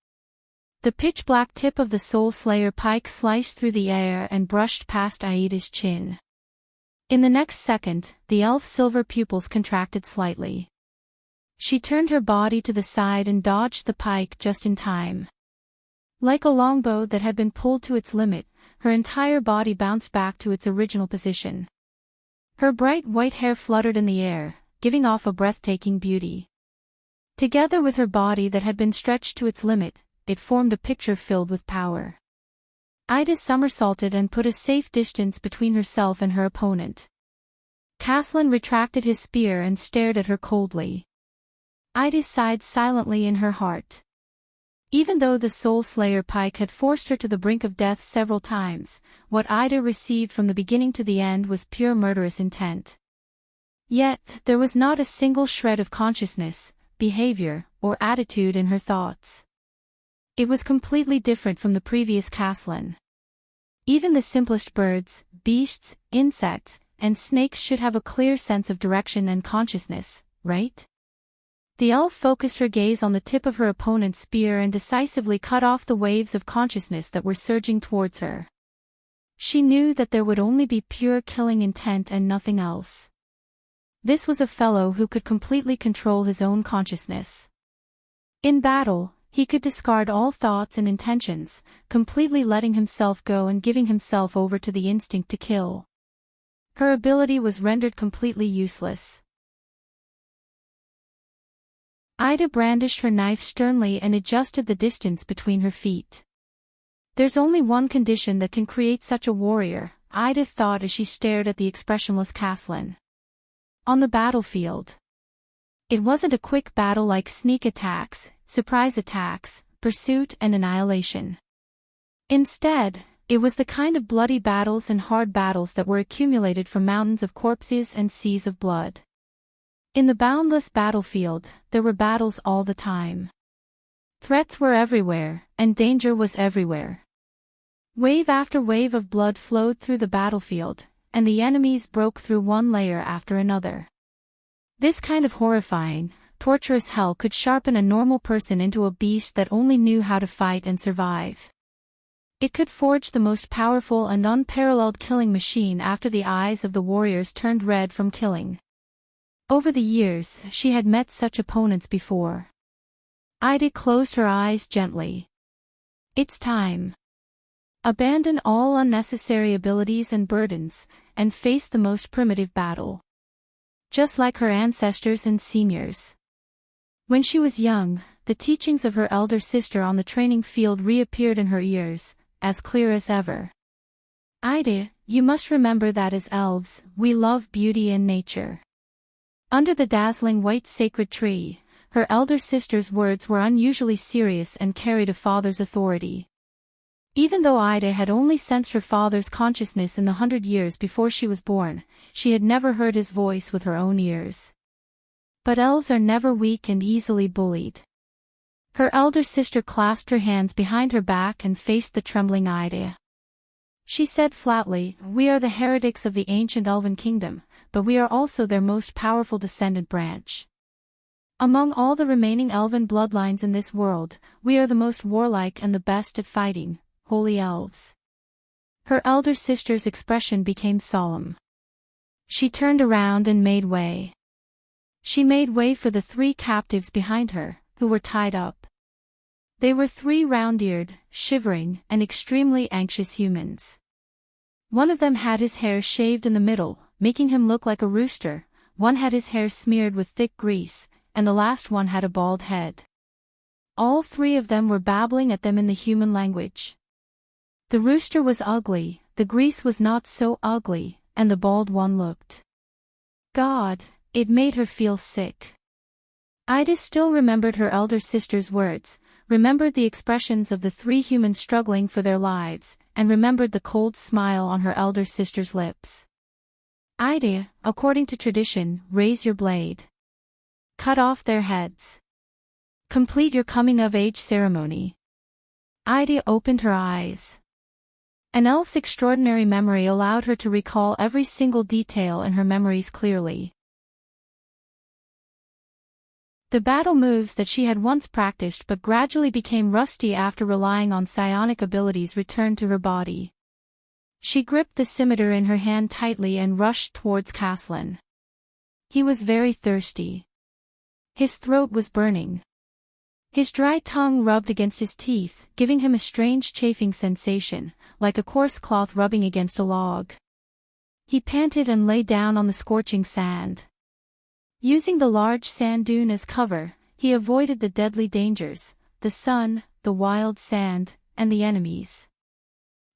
The pitch-black tip of the Soul Slayer pike sliced through the air and brushed past Aida's chin. In the next second, the elf's silver pupils contracted slightly. She turned her body to the side and dodged the pike just in time. Like a longbow that had been pulled to its limit, her entire body bounced back to its original position. Her bright white hair fluttered in the air, giving off a breathtaking beauty. Together with her body that had been stretched to its limit, it formed a picture filled with power. Ida somersaulted and put a safe distance between herself and her opponent. Caslin retracted his spear and stared at her coldly. Ida sighed silently in her heart. Even though the Soul Slayer pike had forced her to the brink of death several times, what Ida received from the beginning to the end was pure murderous intent. Yet, there was not a single shred of consciousness, behavior, or attitude in her thoughts. It was completely different from the previous Caslin. Even the simplest birds, beasts, insects, and snakes should have a clear sense of direction and consciousness, right? The elf focused her gaze on the tip of her opponent's spear and decisively cut off the waves of consciousness that were surging towards her. She knew that there would only be pure killing intent and nothing else. This was a fellow who could completely control his own consciousness. In battle, he could discard all thoughts and intentions, completely letting himself go and giving himself over to the instinct to kill. Her ability was rendered completely useless. Ida brandished her knife sternly and adjusted the distance between her feet. There's only one condition that can create such a warrior, Ida thought as she stared at the expressionless Caslin. On the battlefield. It wasn't a quick battle like sneak attacks, surprise attacks, pursuit and annihilation. Instead, it was the kind of bloody battles and hard battles that were accumulated from mountains of corpses and seas of blood. In the boundless battlefield, there were battles all the time. Threats were everywhere, and danger was everywhere. Wave after wave of blood flowed through the battlefield, and the enemies broke through one layer after another. This kind of horrifying, torturous hell could sharpen a normal person into a beast that only knew how to fight and survive. It could forge the most powerful and unparalleled killing machine after the eyes of the warriors turned red from killing. Over the years, she had met such opponents before. Ida closed her eyes gently. It's time. Abandon all unnecessary abilities and burdens, and face the most primitive battle. Just like her ancestors and seniors. When she was young, the teachings of her elder sister on the training field reappeared in her ears, as clear as ever. Ida, you must remember that as elves, we love beauty and nature. Under the dazzling white sacred tree, her elder sister's words were unusually serious and carried a father's authority. Even though Ida had only sensed her father's consciousness in the 100 years before she was born, she had never heard his voice with her own ears. But elves are never weak and easily bullied. Her elder sister clasped her hands behind her back and faced the trembling Ida. She said flatly, "We are the heretics of the ancient elven kingdom, but we are also their most powerful descendant branch. Among all the remaining elven bloodlines in this world, we are the most warlike and the best at fighting, holy elves." Her elder sister's expression became solemn. She turned around and made way. She made way for the 3 captives behind her, who were tied up. They were 3 round-eared, shivering, and extremely anxious humans. One of them had his hair shaved in the middle, making him look like a rooster, one had his hair smeared with thick grease, and the last one had a bald head. All 3 of them were babbling at them in the human language. The rooster was ugly, the grease was not so ugly, and the bald one looked. God, it made her feel sick. Ida still remembered her elder sister's words, remembered the expressions of the 3 humans struggling for their lives, and remembered the cold smile on her elder sister's lips. Ida, according to tradition, raise your blade. Cut off their heads. Complete your coming-of-age ceremony. Ida opened her eyes. An elf's extraordinary memory allowed her to recall every single detail in her memories clearly. The battle moves that she had once practiced but gradually became rusty after relying on psionic abilities returned to her body. She gripped the scimitar in her hand tightly and rushed towards Caslin. He was very thirsty. His throat was burning. His dry tongue rubbed against his teeth, giving him a strange chafing sensation, like a coarse cloth rubbing against a log. He panted and lay down on the scorching sand. Using the large sand dune as cover, he avoided the deadly dangers, the sun, the wild sand, and the enemies.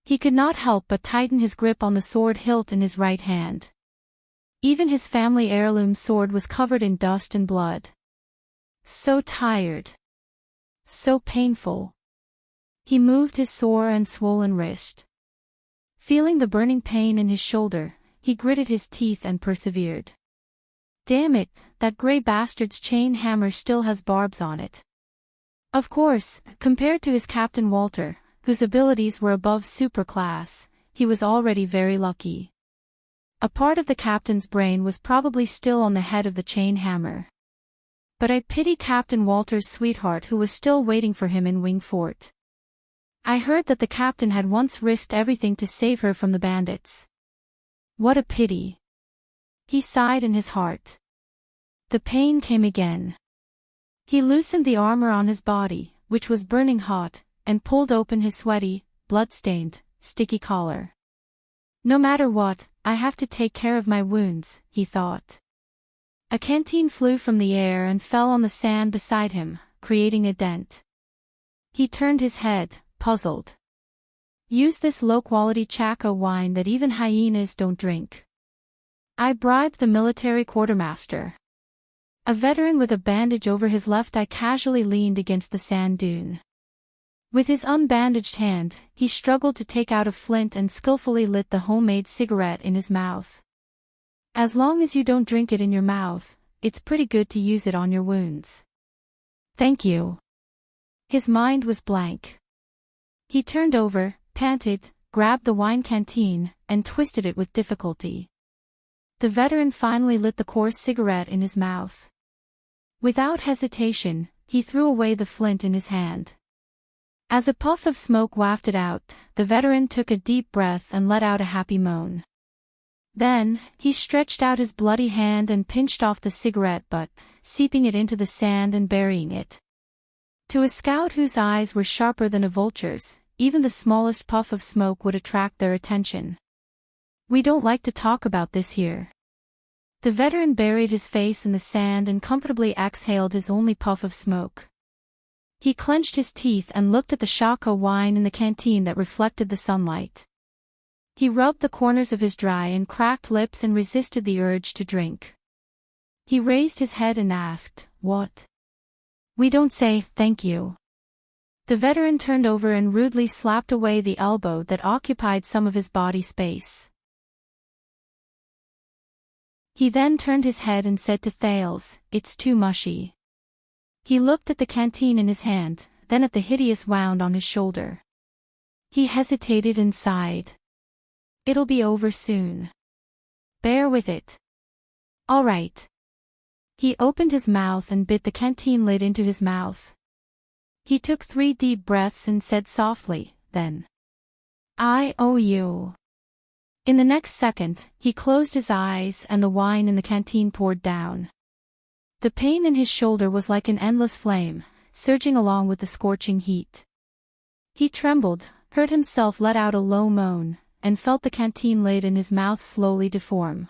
He could not help but tighten his grip on the sword hilt in his right hand. Even his family heirloom sword was covered in dust and blood. So tired. So painful. He moved his sore and swollen wrist. Feeling the burning pain in his shoulder, he gritted his teeth and persevered. Damn it, that grey bastard's chain hammer still has barbs on it. Of course, compared to his Captain Walter, whose abilities were above superclass, he was already very lucky. A part of the captain's brain was probably still on the head of the chain hammer. But I pity Captain Walter's sweetheart who was still waiting for him in Wing Fort. I heard that the captain had once risked everything to save her from the bandits. What a pity. He sighed in his heart. The pain came again. He loosened the armor on his body, which was burning hot, and pulled open his sweaty, blood-stained, sticky collar. No matter what, I have to take care of my wounds, he thought. A canteen flew from the air and fell on the sand beside him, creating a dent. He turned his head, puzzled. Use this low-quality Chaco wine that even hyenas don't drink. I bribed the military quartermaster. A veteran with a bandage over his left eye casually leaned against the sand dune. With his unbandaged hand, he struggled to take out a flint and skillfully lit the homemade cigarette in his mouth. As long as you don't drink it in your mouth, it's pretty good to use it on your wounds. Thank you. His mind was blank. He turned over, panted, grabbed the wine canteen, and twisted it with difficulty. The veteran finally lit the coarse cigarette in his mouth. Without hesitation, he threw away the flint in his hand. As a puff of smoke wafted out, the veteran took a deep breath and let out a happy moan. Then, he stretched out his bloody hand and pinched off the cigarette butt, seeping it into the sand and burying it. To a scout whose eyes were sharper than a vulture's, even the smallest puff of smoke would attract their attention. "We don't like to talk about this here." The veteran buried his face in the sand and comfortably exhaled his only puff of smoke. He clenched his teeth and looked at the Shaka wine in the canteen that reflected the sunlight. He rubbed the corners of his dry and cracked lips and resisted the urge to drink. He raised his head and asked, "What?" "We don't say, thank you." The veteran turned over and rudely slapped away the elbow that occupied some of his body space. He then turned his head and said to Thales, "It's too mushy." He looked at the canteen in his hand, then at the hideous wound on his shoulder. He hesitated and sighed. "It'll be over soon. Bear with it." "All right." He opened his mouth and bit the canteen lid into his mouth. He took 3 deep breaths and said softly, then, "I owe you." In the next second, he closed his eyes and the wine in the canteen poured down. The pain in his shoulder was like an endless flame, surging along with the scorching heat. He trembled, heard himself let out a low moan, and felt the canteen lid in his mouth slowly deform.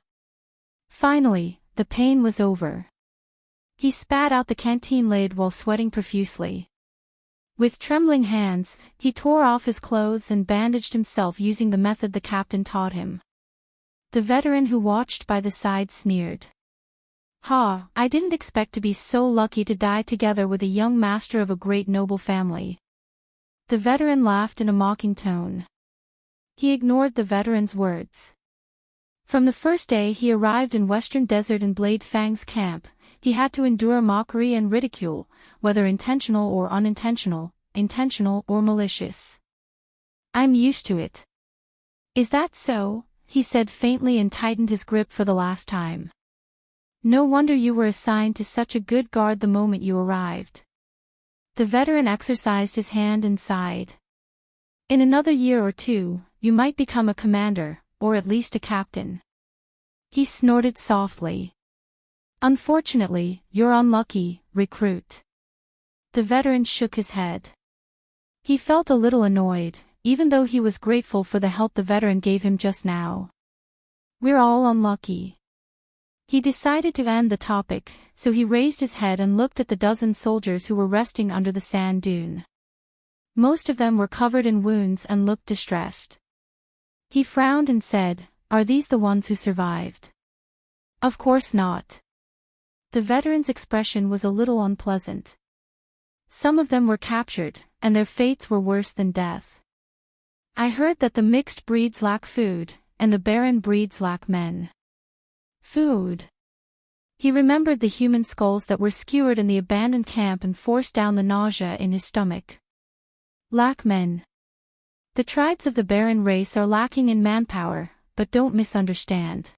Finally, the pain was over. He spat out the canteen lid while sweating profusely. With trembling hands, he tore off his clothes and bandaged himself using the method the captain taught him. The veteran who watched by the side sneered. "Ha, I didn't expect to be so lucky to die together with a young master of a great noble family." The veteran laughed in a mocking tone. He ignored the veteran's words. From the first day he arrived in Western Desert in Blade Fang's camp, he had to endure mockery and ridicule, whether intentional or unintentional, intentional or malicious. "I'm used to it." "Is that so?" he said faintly and tightened his grip for the last time. "No wonder you were assigned to such a good guard the moment you arrived." The veteran exercised his hand and sighed. "In another year or 2, you might become a commander, or at least a captain." He snorted softly. "Unfortunately, you're unlucky, recruit." The veteran shook his head. He felt a little annoyed, even though he was grateful for the help the veteran gave him just now. "We're all unlucky." He decided to end the topic, so he raised his head and looked at the dozen soldiers who were resting under the sand dune. Most of them were covered in wounds and looked distressed. He frowned and said, "Are these the ones who survived?" "Of course not." The veteran's expression was a little unpleasant. "Some of them were captured, and their fates were worse than death. I heard that the mixed breeds lack food, and the barren breeds lack men." Food. He remembered the human skulls that were skewered in the abandoned camp and forced down the nausea in his stomach. Lack men. The tribes of the barren race are lacking in manpower, but don't misunderstand.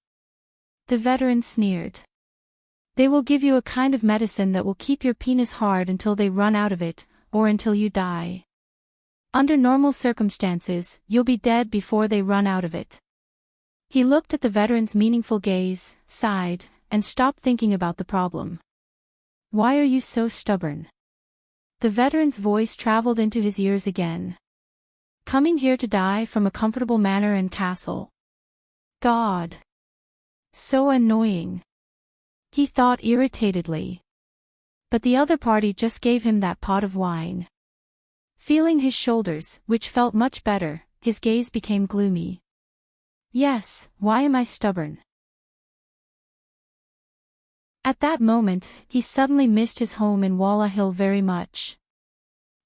The veteran sneered. They will give you a kind of medicine that will keep your penis hard until they run out of it, or until you die. Under normal circumstances, you'll be dead before they run out of it. He looked at the veteran's meaningful gaze, sighed, and stopped thinking about the problem. "Why are you so stubborn?" The veteran's voice traveled into his ears again. "Coming here to die from a comfortable manor and castle. God. So annoying." He thought irritatedly. But the other party just gave him that pot of wine. Feeling his shoulders, which felt much better, his gaze became gloomy. "Yes, why am I stubborn?" At that moment, he suddenly missed his home in Walla Hill very much.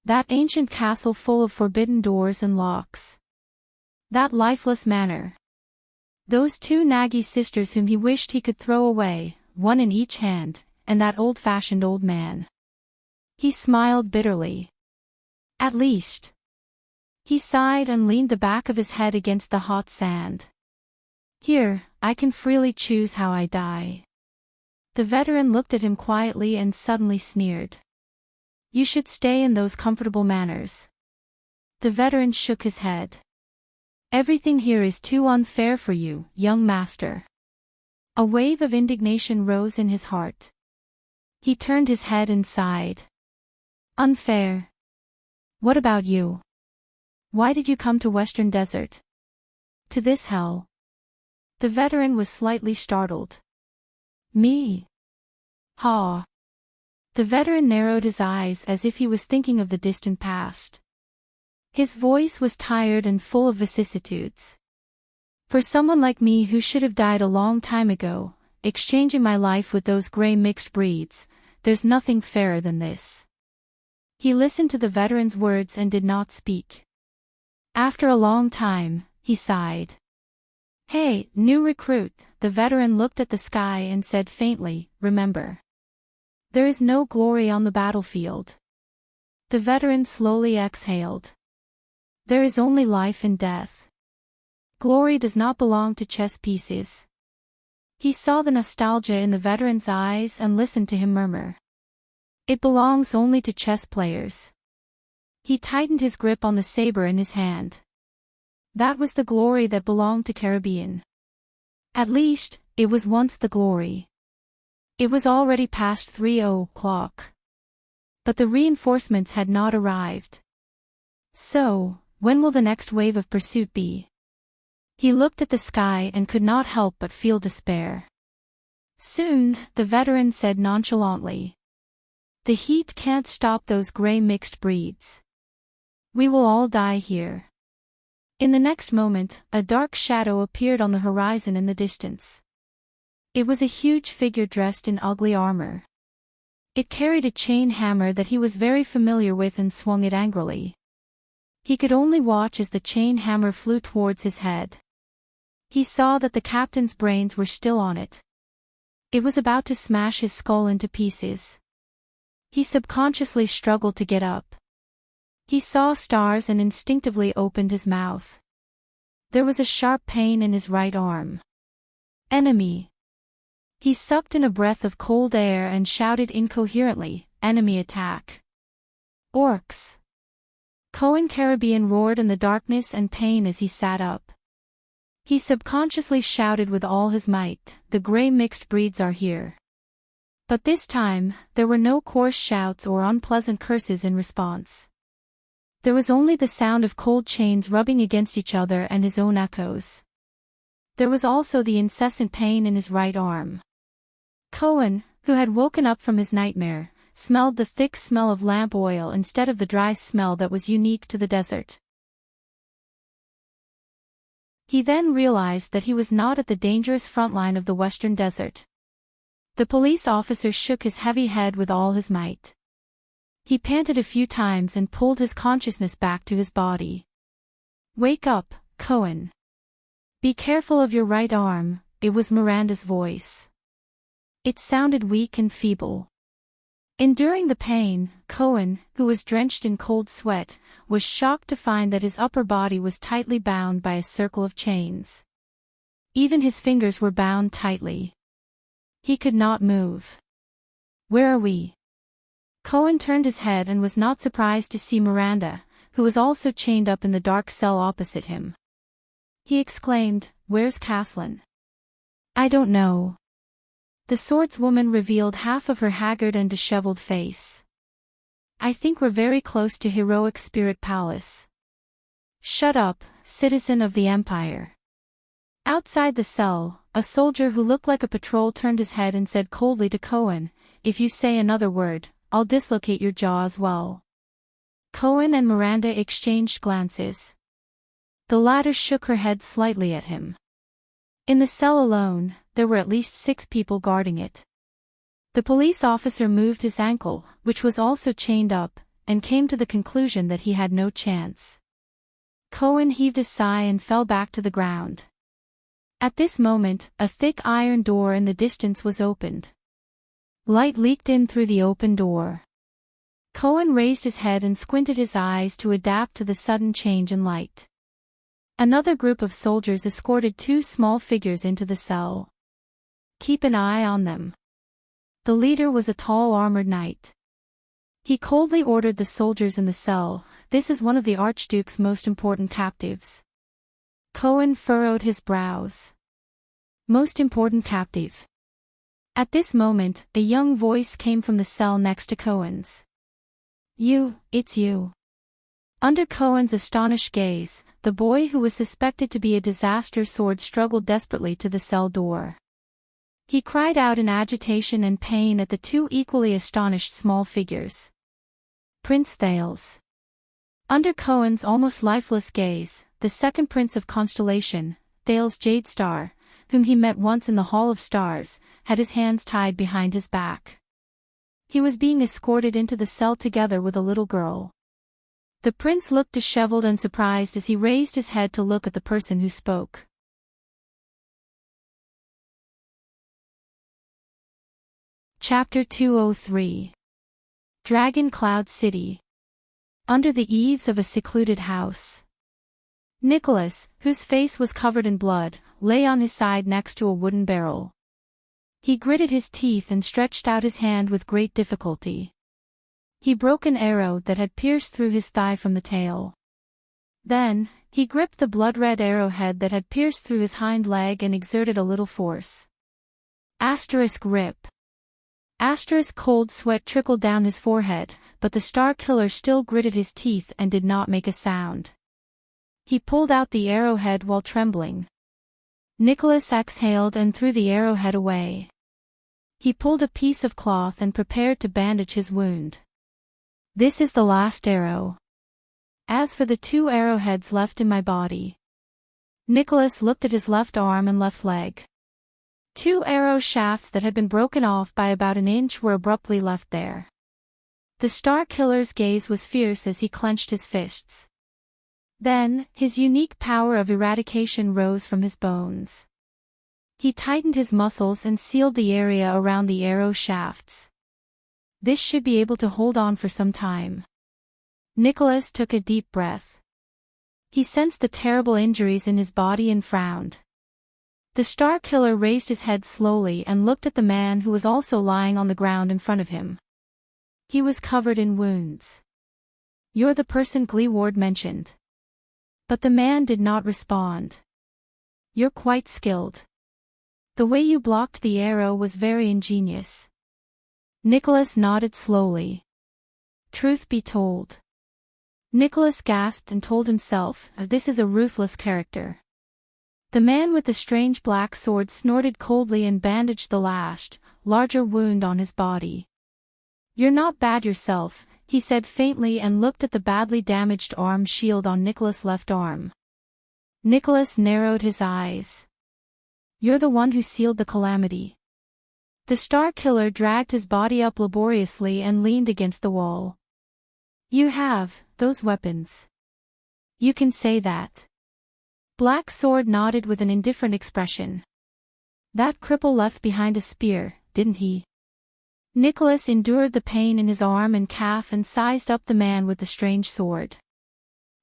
That ancient castle full of forbidden doors and locks. That lifeless manor. Those 2 naggy sisters whom he wished he could throw away, one in each hand, and that old-fashioned old man. He smiled bitterly. At least. He sighed and leaned the back of his head against the hot sand. "Here, I can freely choose how I die." The veteran looked at him quietly and suddenly sneered. "You should stay in those comfortable manners." The veteran shook his head. "Everything here is too unfair for you, young master." A wave of indignation rose in his heart. He turned his head and sighed. "Unfair? What about you?" Why did you come to Western Desert? To this hell? The veteran was slightly startled. Me? Ha. The veteran narrowed his eyes as if he was thinking of the distant past. His voice was tired and full of vicissitudes. For someone like me who should have died a long time ago, exchanging my life with those gray mixed breeds, there's nothing fairer than this. He listened to the veteran's words and did not speak. After a long time, he sighed. Hey, new recruit, the veteran looked at the sky and said faintly, remember. There is no glory on the battlefield. The veteran slowly exhaled. There is only life and death. Glory does not belong to chess pieces. He saw the nostalgia in the veteran's eyes and listened to him murmur. It belongs only to chess players. He tightened his grip on the saber in his hand. That was the glory that belonged to Caribbean. At least, it was once the glory. It was already past 3:00. But the reinforcements had not arrived. So, when will the next wave of pursuit be? He looked at the sky and could not help but feel despair. Soon, the veteran said nonchalantly. The heat can't stop those gray mixed breeds. We will all die here. In the next moment, a dark shadow appeared on the horizon in the distance. It was a huge figure dressed in ugly armor. It carried a chain hammer that he was very familiar with and swung it angrily. He could only watch as the chain hammer flew towards his head. He saw that the captain's brains were still on it. It was about to smash his skull into pieces. He subconsciously struggled to get up. He saw stars and instinctively opened his mouth. There was a sharp pain in his right arm. Enemy. He sucked in a breath of cold air and shouted incoherently, enemy attack. Orcs. Cohen Caribbean roared in the darkness and pain as he sat up. He subconsciously shouted with all his might, the gray mixed breeds are here. But this time, there were no coarse shouts or unpleasant curses in response. There was only the sound of cold chains rubbing against each other and his own echoes. There was also the incessant pain in his right arm. Cohen, who had woken up from his nightmare, smelled the thick smell of lamp oil instead of the dry smell that was unique to the desert. He then realized that he was not at the dangerous front line of the Western Desert. The police officer shook his heavy head with all his might. He panted a few times and pulled his consciousness back to his body. Wake up, Cohen. Be careful of your right arm, it was Miranda's voice. It sounded weak and feeble. Enduring the pain, Cohen, who was drenched in cold sweat, was shocked to find that his upper body was tightly bound by a circle of chains. Even his fingers were bound tightly. He could not move. Where are we? Cohen turned his head and was not surprised to see Miranda, who was also chained up in the dark cell opposite him. He exclaimed, Where's Caslin? I don't know. The swordswoman revealed half of her haggard and disheveled face. I think we're very close to Heroic Spirit Palace. Shut up, citizen of the Empire. Outside the cell, a soldier who looked like a patrol turned his head and said coldly to Cohen, If you say another word, I'll dislocate your jaw as well. Cohen and Miranda exchanged glances. The latter shook her head slightly at him. In the cell alone, there were at least 6 people guarding it. The police officer moved his ankle, which was also chained up, and came to the conclusion that he had no chance. Cohen heaved a sigh and fell back to the ground. At this moment, a thick iron door in the distance was opened. Light leaked in through the open door. Cohen raised his head and squinted his eyes to adapt to the sudden change in light. Another group of soldiers escorted 2 small figures into the cell. Keep an eye on them. The leader was a tall armored knight. He coldly ordered the soldiers in the cell, This is one of the Archduke's most important captives. Cohen furrowed his brows. Most important captive. At this moment, a young voice came from the cell next to Cohen's. It's you. Under Cohen's astonished gaze, the boy who was suspected to be a disaster sword struggled desperately to the cell door. He cried out in agitation and pain at the two equally astonished small figures. Prince Thales. Under Cohen's almost lifeless gaze, the second Prince of Constellation, Thales Jadestar, whom he met once in the Hall of Stars, had his hands tied behind his back. He was being escorted into the cell together with a little girl. The prince looked disheveled and surprised as he raised his head to look at the person who spoke. Chapter 203. Dragon Cloud City. Under the eaves of a secluded house. Nicholas, whose face was covered in blood, lay on his side next to a wooden barrel. He gritted his teeth and stretched out his hand with great difficulty. He broke an arrow that had pierced through his thigh from the tail. Then, he gripped the blood-red arrowhead that had pierced through his hind leg and exerted a little force. Rip. Cold sweat trickled down his forehead, but the Star Killer still gritted his teeth and did not make a sound. He pulled out the arrowhead while trembling. Nicholas exhaled and threw the arrowhead away. He pulled a piece of cloth and prepared to bandage his wound. This is the last arrow. As for the two arrowheads left in my body. Nicholas looked at his left arm and left leg. Two arrow shafts that had been broken off by about an inch were abruptly left there. The Star Killer's gaze was fierce as he clenched his fists. Then, his unique power of eradication rose from his bones. He tightened his muscles and sealed the area around the arrow shafts. This should be able to hold on for some time. Nicholas took a deep breath. He sensed the terrible injuries in his body and frowned. The Star Killer raised his head slowly and looked at the man who was also lying on the ground in front of him. He was covered in wounds. "You're the person Gleeward mentioned." But the man did not respond. "You're quite skilled. The way you blocked the arrow was very ingenious." Nicholas nodded slowly. Truth be told. Nicholas gasped and told himself, "This is a ruthless character." The man with the strange black sword snorted coldly and bandaged the lashed, larger wound on his body. "You're not bad yourself," he said faintly and looked at the badly damaged arm shield on Nicholas' left arm. Nicholas narrowed his eyes. "You're the one who sealed the calamity." The Star Killer dragged his body up laboriously and leaned against the wall. "You have those weapons. You can say that." Black Sword nodded with an indifferent expression. "That cripple left behind a spear, didn't he?" Nicholas endured the pain in his arm and calf and sized up the man with the strange sword.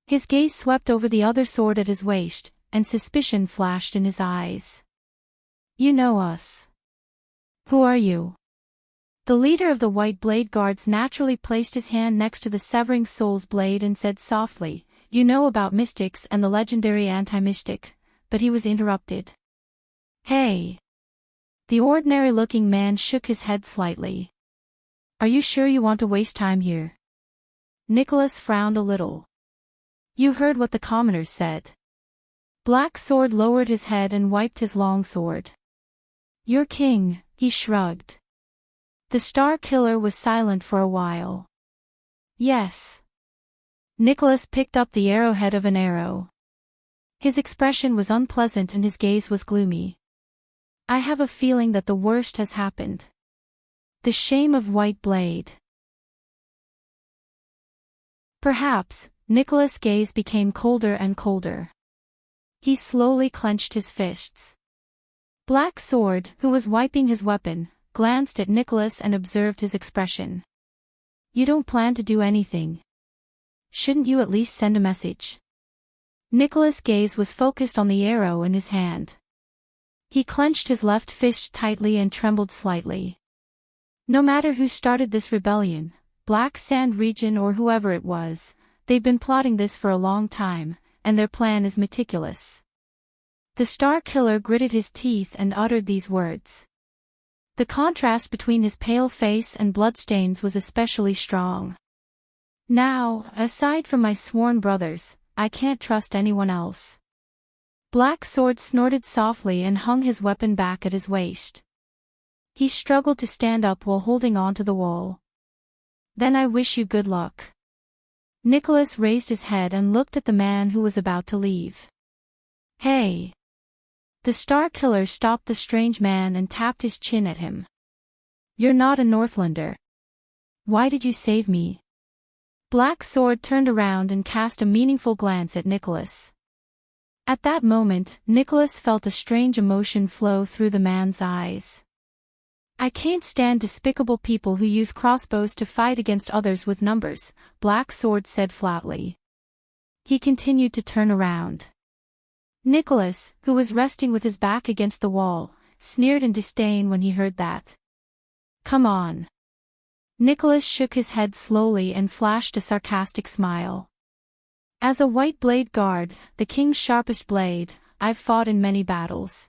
His gaze swept over the other sword at his waist, and suspicion flashed in his eyes. "You know us. Who are you?" The leader of the White Blade Guards naturally placed his hand next to the Severing Soul's blade and said softly, "You know about mystics and the legendary anti-mystic," but he was interrupted. "Hey!" The ordinary-looking man shook his head slightly. "Are you sure you want to waste time here?" Nicholas frowned a little. "You heard what the commoners said." Black Sword lowered his head and wiped his long sword. "Your king," he shrugged. The Star Killer was silent for a while. "Yes." Nicholas picked up the arrowhead of an arrow. His expression was unpleasant and his gaze was gloomy. "I have a feeling that the worst has happened. The shame of White Blade." Perhaps, Nicholas' gaze became colder and colder. He slowly clenched his fists. Black Sword, who was wiping his weapon, glanced at Nicholas and observed his expression. "You don't plan to do anything. Shouldn't you at least send a message?" Nicholas' gaze was focused on the arrow in his hand. He clenched his left fist tightly and trembled slightly. No matter who started this rebellion, Black Sand region or whoever it was, they've been plotting this for a long time, and their plan is meticulous. The Star Killer gritted his teeth and uttered these words. The contrast between his pale face and bloodstains was especially strong. Now, aside from my sworn brothers, I can't trust anyone else. Black Sword snorted softly and hung his weapon back at his waist. He struggled to stand up while holding on to the wall. Then I wish you good luck. Nicholas raised his head and looked at the man who was about to leave. Hey! The Star Killer stopped the strange man and tapped his chin at him. You're not a Northlander. Why did you save me? Black Sword turned around and cast a meaningful glance at Nicholas. At that moment, Nicholas felt a strange emotion flow through the man's eyes. I can't stand despicable people who use crossbows to fight against others with numbers, Black Sword said flatly. He continued to turn around. Nicholas, who was resting with his back against the wall, sneered in disdain when he heard that. Come on. Nicholas shook his head slowly and flashed a sarcastic smile. As a white blade guard, the king's sharpest blade, I've fought in many battles.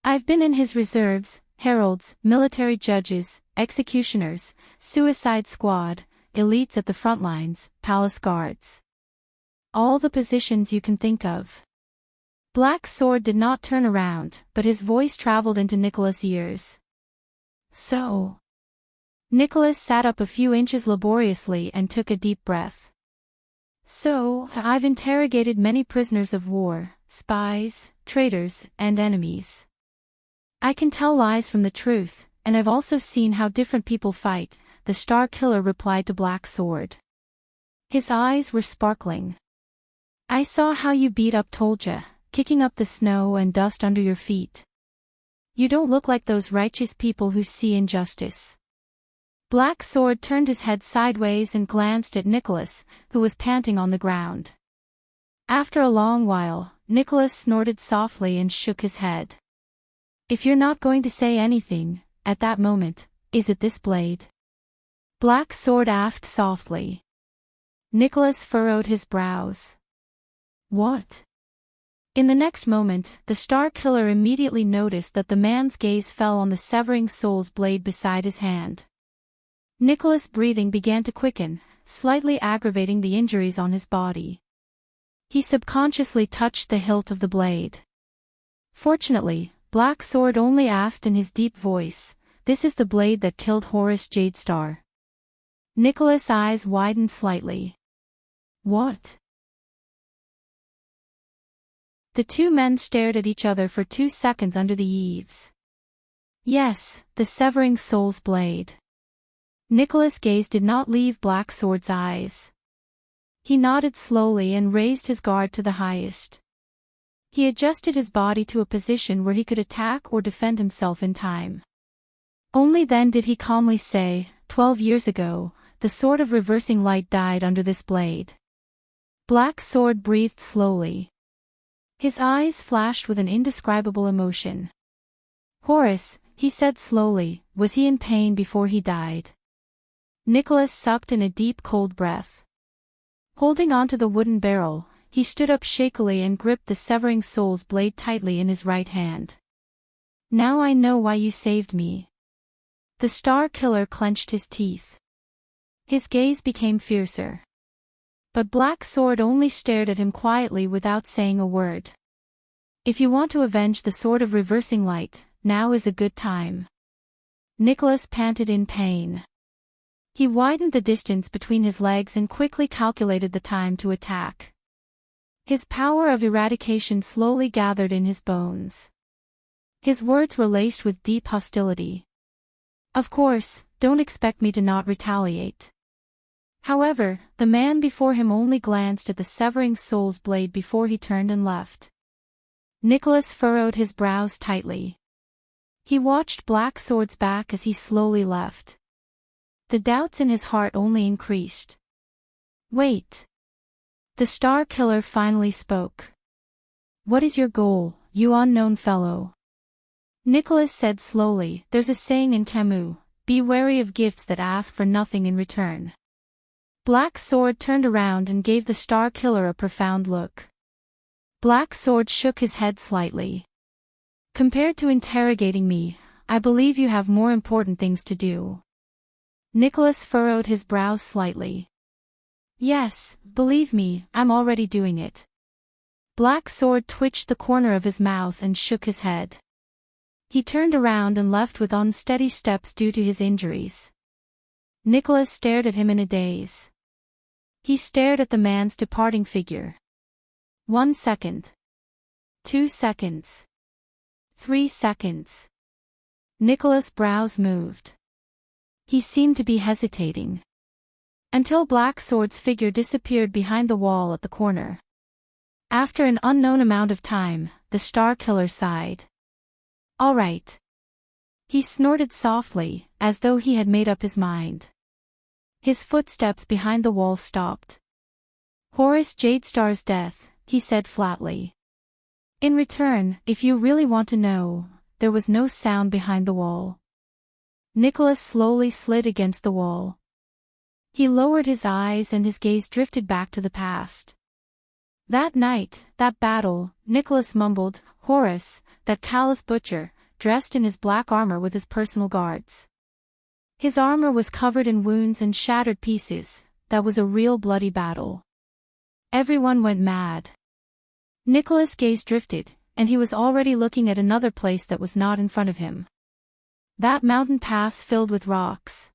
I've been in his reserves, heralds, military judges, executioners, suicide squad, elites at the front lines, palace guards. All the positions you can think of. Black Sword did not turn around, but his voice traveled into Nicholas' ears. So. Nicholas sat up a few inches laboriously and took a deep breath. So, I've interrogated many prisoners of war, spies, traitors, and enemies. I can tell lies from the truth, and I've also seen how different people fight, the Star Killer replied to Black Sword. His eyes were sparkling. I saw how you beat up Tolja, kicking up the snow and dust under your feet. You don't look like those righteous people who see injustice. Black Sword turned his head sideways and glanced at Nicholas, who was panting on the ground. After a long while, Nicholas snorted softly and shook his head. If you're not going to say anything, at that moment, is it this blade? Black Sword asked softly. Nicholas furrowed his brows. What? In the next moment, the Star Killer immediately noticed that the man's gaze fell on the severing soul's blade beside his hand. Nicholas' breathing began to quicken, slightly aggravating the injuries on his body. He subconsciously touched the hilt of the blade. Fortunately, Black Sword only asked in his deep voice, "This is the blade that killed Horus Jadestar." Nicholas' eyes widened slightly. What? The two men stared at each other for 2 seconds under the eaves. Yes, the severing soul's blade. Nicholas' gaze did not leave Black Sword's eyes. He nodded slowly and raised his guard to the highest. He adjusted his body to a position where he could attack or defend himself in time. Only then did he calmly say, 12 years ago, the Sword of Reversing Light died under this blade. Black Sword breathed slowly. His eyes flashed with an indescribable emotion. Horus, he said slowly, was he in pain before he died? Nicholas sucked in a deep cold breath. Holding onto the wooden barrel, he stood up shakily and gripped the severing soul's blade tightly in his right hand. Now I know why you saved me. The Star Killer clenched his teeth. His gaze became fiercer. But Black Sword only stared at him quietly without saying a word. If you want to avenge the Sword of Reversing Light, now is a good time. Nicholas panted in pain. He widened the distance between his legs and quickly calculated the time to attack. His power of eradication slowly gathered in his bones. His words were laced with deep hostility. Of course, don't expect me to not retaliate. However, the man before him only glanced at the severing soul's blade before he turned and left. Nicholas furrowed his brows tightly. He watched Black Sword's back as he slowly left. The doubts in his heart only increased. Wait. The Star Killer finally spoke. What is your goal, you unknown fellow? Nicholas said slowly, there's a saying in Camus, be wary of gifts that ask for nothing in return. Black Sword turned around and gave the Star Killer a profound look. Black Sword shook his head slightly. Compared to interrogating me, I believe you have more important things to do. Nicholas furrowed his brows slightly. Yes, believe me, I'm already doing it. Black Sword twitched the corner of his mouth and shook his head. He turned around and left with unsteady steps due to his injuries. Nicholas stared at him in a daze. He stared at the man's departing figure. 1 second. 2 seconds. 3 seconds. Nicholas' brows moved. He seemed to be hesitating. Until Black Sword's figure disappeared behind the wall at the corner. After an unknown amount of time, the Star Killer sighed. All right. He snorted softly, as though he had made up his mind. His footsteps behind the wall stopped. Horus Jadestar's death, he said flatly. In return, if you really want to know, there was no sound behind the wall. Nicholas slowly slid against the wall. He lowered his eyes and his gaze drifted back to the past. That night, that battle, Nicholas mumbled, Horus, that callous butcher, dressed in his black armor with his personal guards. His armor was covered in wounds and shattered pieces, that was a real bloody battle. Everyone went mad. Nicholas' gaze drifted, and he was already looking at another place that was not in front of him. That mountain pass filled with rocks.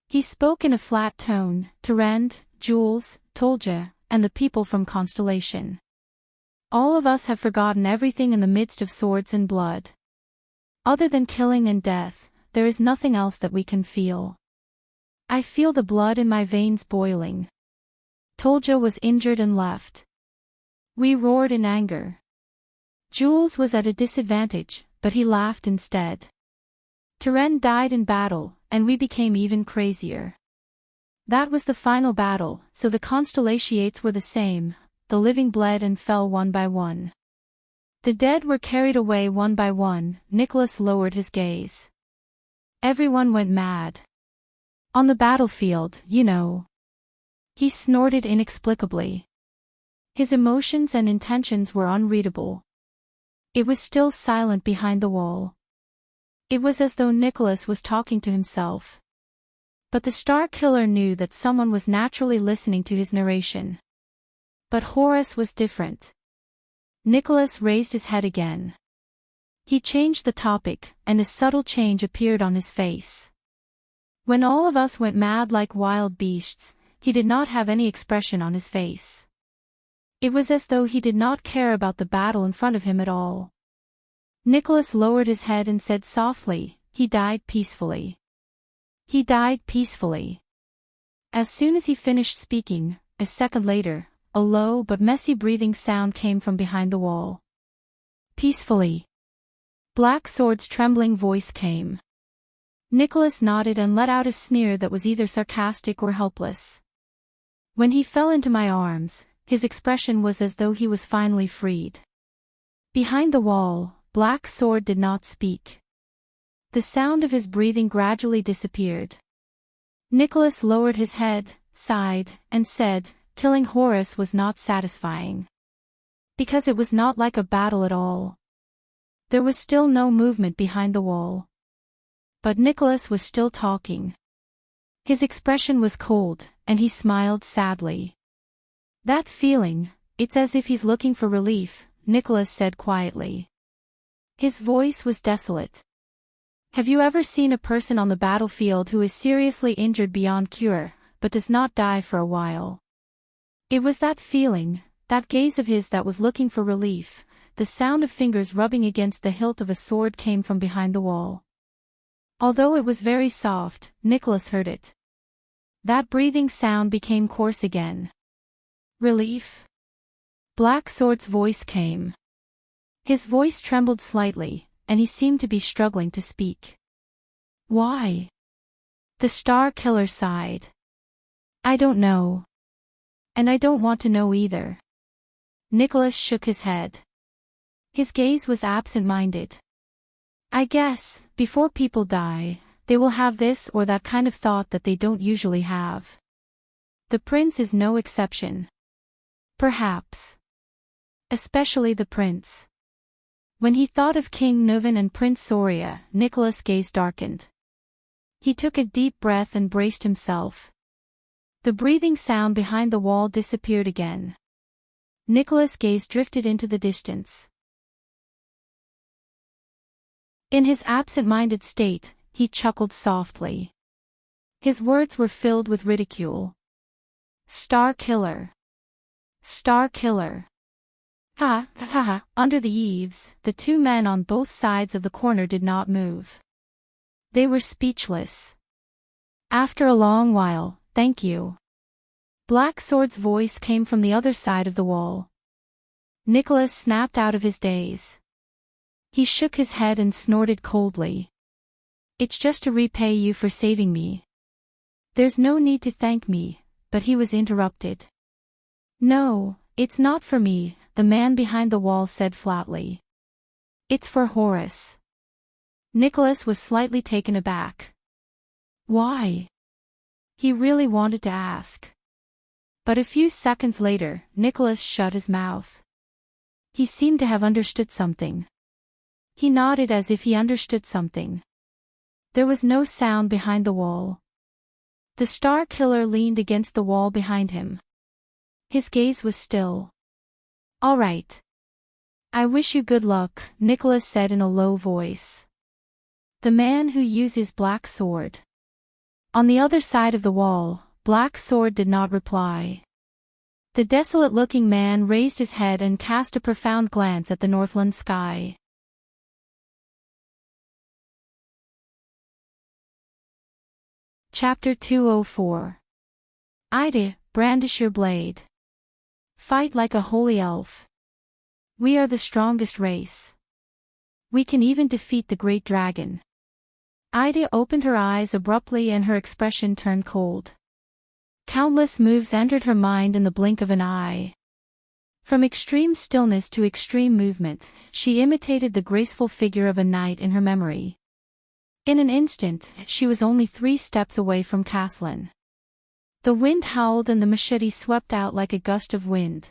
He spoke in a flat tone, Terend, Jules, Tolja, and the people from Constellation. All of us have forgotten everything in the midst of swords and blood. Other than killing and death, there is nothing else that we can feel. I feel the blood in my veins boiling. Tolja was injured and left. We roared in anger. Jules was at a disadvantage, but he laughed instead. Terend died in battle, and we became even crazier. That was the final battle, so the Constellations were the same, the living bled and fell one by one. The dead were carried away one by one. Nicholas lowered his gaze. Everyone went mad. On the battlefield, you know. He snorted inexplicably. His emotions and intentions were unreadable. It was still silent behind the wall. It was as though Nicholas was talking to himself. But the Star Killer knew that someone was naturally listening to his narration. But Horus was different. Nicholas raised his head again. He changed the topic, and a subtle change appeared on his face. When all of us went mad like wild beasts, he did not have any expression on his face. It was as though he did not care about the battle in front of him at all. Nicholas lowered his head and said softly, he died peacefully. He died peacefully. As soon as he finished speaking, a second later, a low but messy breathing sound came from behind the wall. Peacefully. Black Sword's trembling voice came. Nicholas nodded and let out a sneer that was either sarcastic or helpless. When he fell into my arms, his expression was as though he was finally freed. Behind the wall, Black Sword did not speak. The sound of his breathing gradually disappeared. Nicholas lowered his head, sighed, and said, killing Horus was not satisfying. Because it was not like a battle at all. There was still no movement behind the wall. But Nicholas was still talking. His expression was cold, and he smiled sadly. That feeling, it's as if he's looking for relief, Nicholas said quietly. His voice was desolate. Have you ever seen a person on the battlefield who is seriously injured beyond cure, but does not die for a while? It was that feeling, that gaze of his that was looking for relief. The sound of fingers rubbing against the hilt of a sword came from behind the wall. Although it was very soft, Nicholas heard it. That breathing sound became coarse again. Relief? Black Sword's voice came. His voice trembled slightly, and he seemed to be struggling to speak. Why? The Star Killer sighed. I don't know. And I don't want to know either. Nicholas shook his head. His gaze was absent-minded. I guess, before people die, they will have this or that kind of thought that they don't usually have. The prince is no exception. Perhaps. Especially the prince. When he thought of King Nuvan and Prince Soria, Nicholas' gaze darkened. He took a deep breath and braced himself. The breathing sound behind the wall disappeared again. Nicholas' gaze drifted into the distance. In his absent-minded state, he chuckled softly. His words were filled with ridicule. Star killer. Star killer. Ha, ha, ha. Under the eaves, the two men on both sides of the corner did not move. They were speechless. After a long while, thank you. Black Sword's voice came from the other side of the wall. Nicholas snapped out of his daze. He shook his head and snorted coldly. It's just to repay you for saving me. There's no need to thank me, but he was interrupted. No, it's not for me, the man behind the wall said flatly. It's for Horace. Nicholas was slightly taken aback. Why? He really wanted to ask. But a few seconds later, Nicholas shut his mouth. He seemed to have understood something. He nodded as if he understood something. There was no sound behind the wall. The Star Killer leaned against the wall behind him. His gaze was still. All right. I wish you good luck, Nicholas said in a low voice. The man who uses Black Sword. On the other side of the wall, Black Sword did not reply. The desolate-looking man raised his head and cast a profound glance at the Northland sky. Chapter 204. Ida, brandish your blade. Fight like a holy elf. We are the strongest race. We can even defeat the great dragon. Ida opened her eyes abruptly and her expression turned cold. Countless moves entered her mind in the blink of an eye. From extreme stillness to extreme movement, she imitated the graceful figure of a knight in her memory. In an instant, she was only 3 steps away from Caslin. The wind howled and the machete swept out like a gust of wind.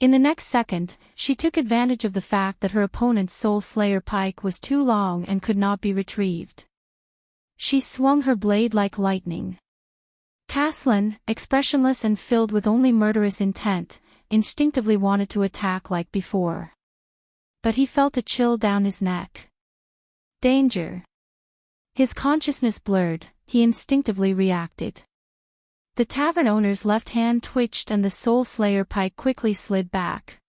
In the next second, she took advantage of the fact that her opponent's Soul Slayer pike was too long and could not be retrieved. She swung her blade like lightning. Caslin, expressionless and filled with only murderous intent, instinctively wanted to attack like before. But he felt a chill down his neck. Danger. His consciousness blurred, he instinctively reacted. The tavern owner's left hand twitched and the Soul Slayer pike quickly slid back.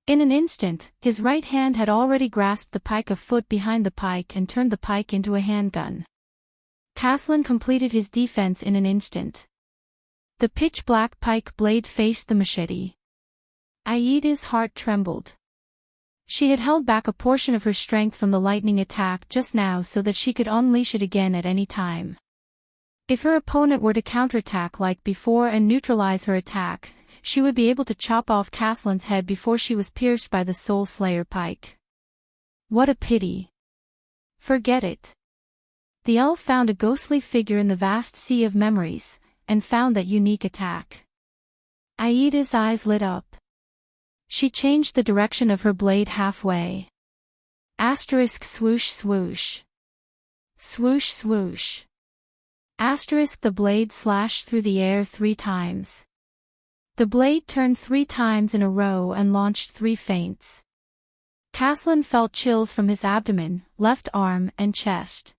In an instant, his right hand had already grasped the pike a foot behind the pike and turned the pike into a handgun. Caslin completed his defense in an instant. The pitch-black pike blade faced the machete. Aida's heart trembled. She had held back a portion of her strength from the lightning attack just now so that she could unleash it again at any time. If her opponent were to counterattack like before and neutralize her attack, she would be able to chop off Caslin's head before she was pierced by the Soul Slayer pike. What a pity. Forget it. The elf found a ghostly figure in the vast sea of memories, and found that unique attack. Aida's eyes lit up. She changed the direction of her blade halfway. Asterisk swoosh swoosh. Swoosh swoosh. Asterisk the blade slashed through the air 3 times. The blade turned 3 times in a row and launched 3 feints. Caslin felt chills from his abdomen, left arm and chest.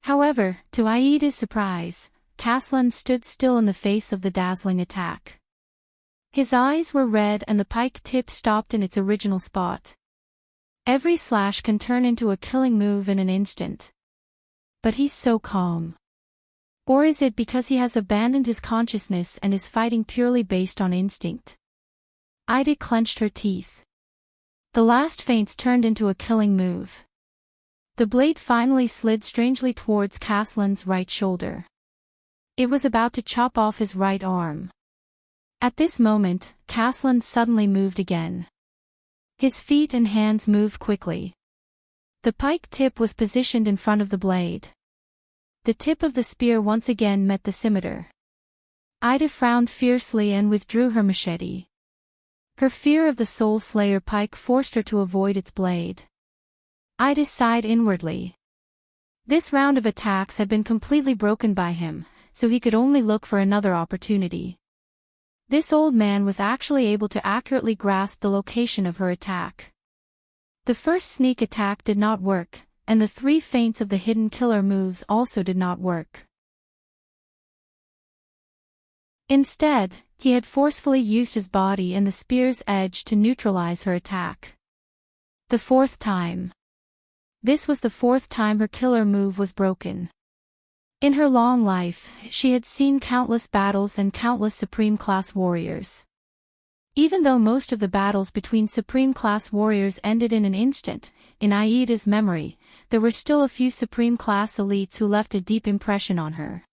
However, to Aida's surprise, Caslin stood still in the face of the dazzling attack. His eyes were red and the pike tip stopped in its original spot. Every slash can turn into a killing move in an instant. But he's so calm. Or is it because he has abandoned his consciousness and is fighting purely based on instinct? Ida clenched her teeth. The last feints turned into a killing move. The blade finally slid strangely towards Caslin's right shoulder. It was about to chop off his right arm. At this moment, Caslin suddenly moved again. His feet and hands moved quickly. The pike tip was positioned in front of the blade. The tip of the spear once again met the scimitar. Ida frowned fiercely and withdrew her machete. Her fear of the Soul Slayer pike forced her to avoid its blade. Ida sighed inwardly. This round of attacks had been completely broken by him, so he could only look for another opportunity. This old man was actually able to accurately grasp the location of her attack. The first sneak attack did not work, and the 3 feints of the hidden killer moves also did not work. Instead, he had forcefully used his body and the spear's edge to neutralize her attack. The 4th time. This was the 4th time her killer move was broken. In her long life, she had seen countless battles and countless Supreme-class warriors. Even though most of the battles between Supreme-class warriors ended in an instant, in Aida's memory, there were still a few Supreme-class elites who left a deep impression on her.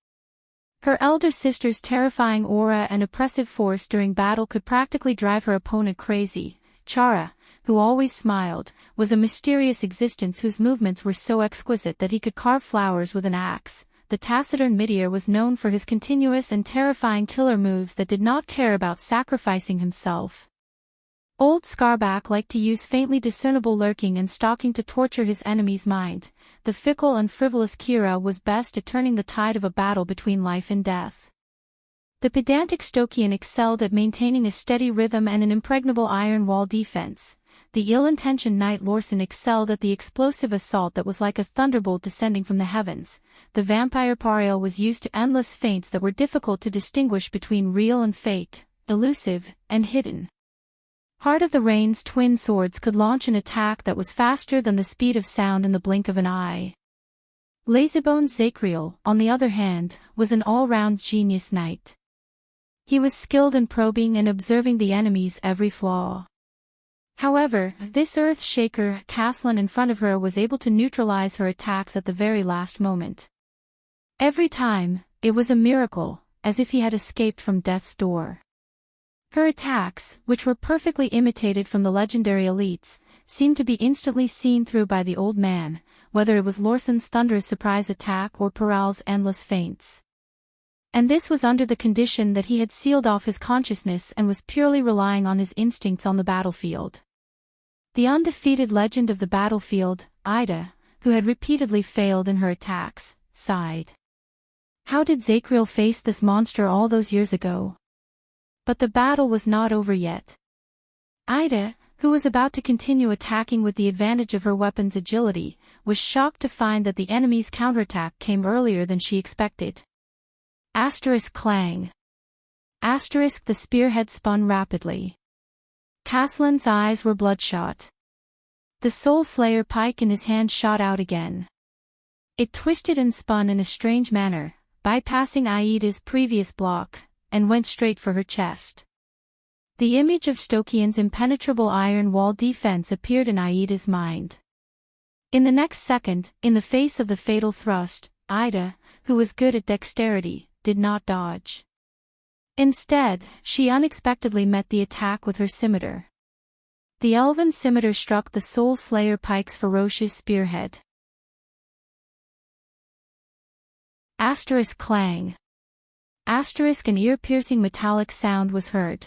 Her elder sister's terrifying aura and oppressive force during battle could practically drive her opponent crazy. Chara, who always smiled, was a mysterious existence whose movements were so exquisite that he could carve flowers with an axe. The taciturn Midir was known for his continuous and terrifying killer moves that did not care about sacrificing himself. Old Scarback liked to use faintly discernible lurking and stalking to torture his enemy's mind. The fickle and frivolous Kira was best at turning the tide of a battle between life and death. The pedantic Stokian excelled at maintaining a steady rhythm and an impregnable iron wall defense. The ill-intentioned knight Lorson excelled at the explosive assault that was like a thunderbolt descending from the heavens. The vampire Pariel was used to endless feints that were difficult to distinguish between real and fake, elusive, and hidden. Heart of the Rain's twin swords could launch an attack that was faster than the speed of sound in the blink of an eye. Lazybones Zacriel, on the other hand, was an all-round genius knight. He was skilled in probing and observing the enemy's every flaw. However, this earth-shaker Caslin in front of her was able to neutralize her attacks at the very last moment. Every time, it was a miracle, as if he had escaped from death's door. Her attacks, which were perfectly imitated from the legendary elites, seemed to be instantly seen through by the old man, whether it was Lorson's thunderous surprise attack or Paral's endless feints. And this was under the condition that he had sealed off his consciousness and was purely relying on his instincts on the battlefield. The undefeated legend of the battlefield, Ida, who had repeatedly failed in her attacks, sighed. How did Zacriel face this monster all those years ago? But the battle was not over yet. Ida, who was about to continue attacking with the advantage of her weapon's agility, was shocked to find that the enemy's counterattack came earlier than she expected. Clang. The spearhead spun rapidly. Caslin's eyes were bloodshot. The Soul Slayer pike in his hand shot out again. It twisted and spun in a strange manner, bypassing Aida's previous block, and went straight for her chest. The image of Stokian's impenetrable iron wall defense appeared in Aida's mind. In the next second, in the face of the fatal thrust, Ida, who was good at dexterity, did not dodge. Instead, she unexpectedly met the attack with her scimitar. The elven scimitar struck the Soul Slayer pike's ferocious spearhead. Clang. An ear-piercing metallic sound was heard.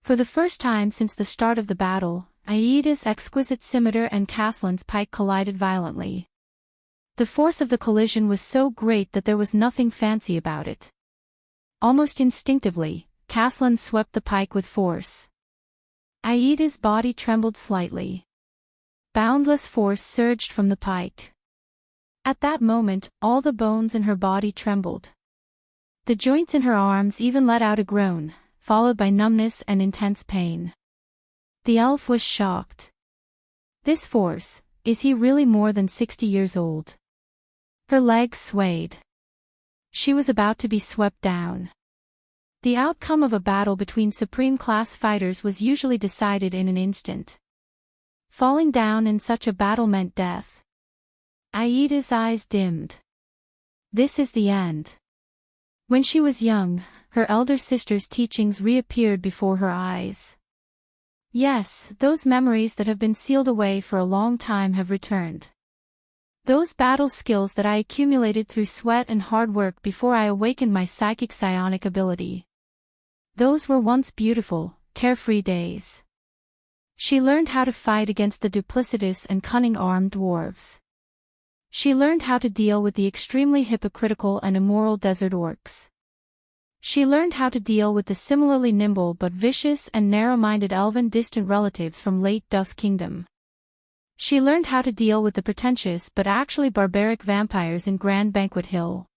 For the first time since the start of the battle, Aida's exquisite scimitar and Caslin's pike collided violently. The force of the collision was so great that there was nothing fancy about it. Almost instinctively, Caslin swept the pike with force. Aida's body trembled slightly. Boundless force surged from the pike. At that moment, all the bones in her body trembled. The joints in her arms even let out a groan, followed by numbness and intense pain. The elf was shocked. This force, is he really more than 60 years old? Her legs swayed. She was about to be swept down. The outcome of a battle between supreme-class fighters was usually decided in an instant. Falling down in such a battle meant death. Aida's eyes dimmed. This is the end. When she was young, her elder sister's teachings reappeared before her eyes. Yes, those memories that have been sealed away for a long time have returned. Those battle skills that I accumulated through sweat and hard work before I awakened my psychic psionic ability. Those were once beautiful, carefree days. She learned how to fight against the duplicitous and cunning armed dwarves. She learned how to deal with the extremely hypocritical and immoral desert orcs. She learned how to deal with the similarly nimble but vicious and narrow-minded elven distant relatives from late Dusk Kingdom. She learned how to deal with the pretentious but actually barbaric vampires in Grand Banquet Hill.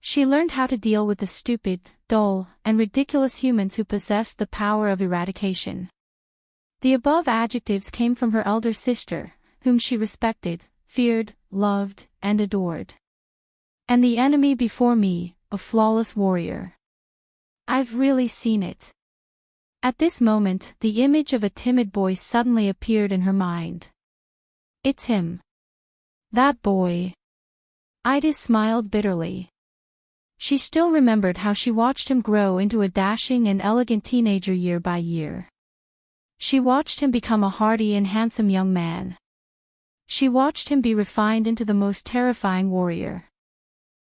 She learned how to deal with the stupid, dull, and ridiculous humans who possessed the power of eradication. The above adjectives came from her elder sister, whom she respected, feared, loved, and adored. And the enemy before me, a flawless warrior. I've really seen it. At this moment, the image of a timid boy suddenly appeared in her mind. It's him. That boy. Ida smiled bitterly. She still remembered how she watched him grow into a dashing and elegant teenager year by year. She watched him become a hardy and handsome young man. She watched him be refined into the most terrifying warrior.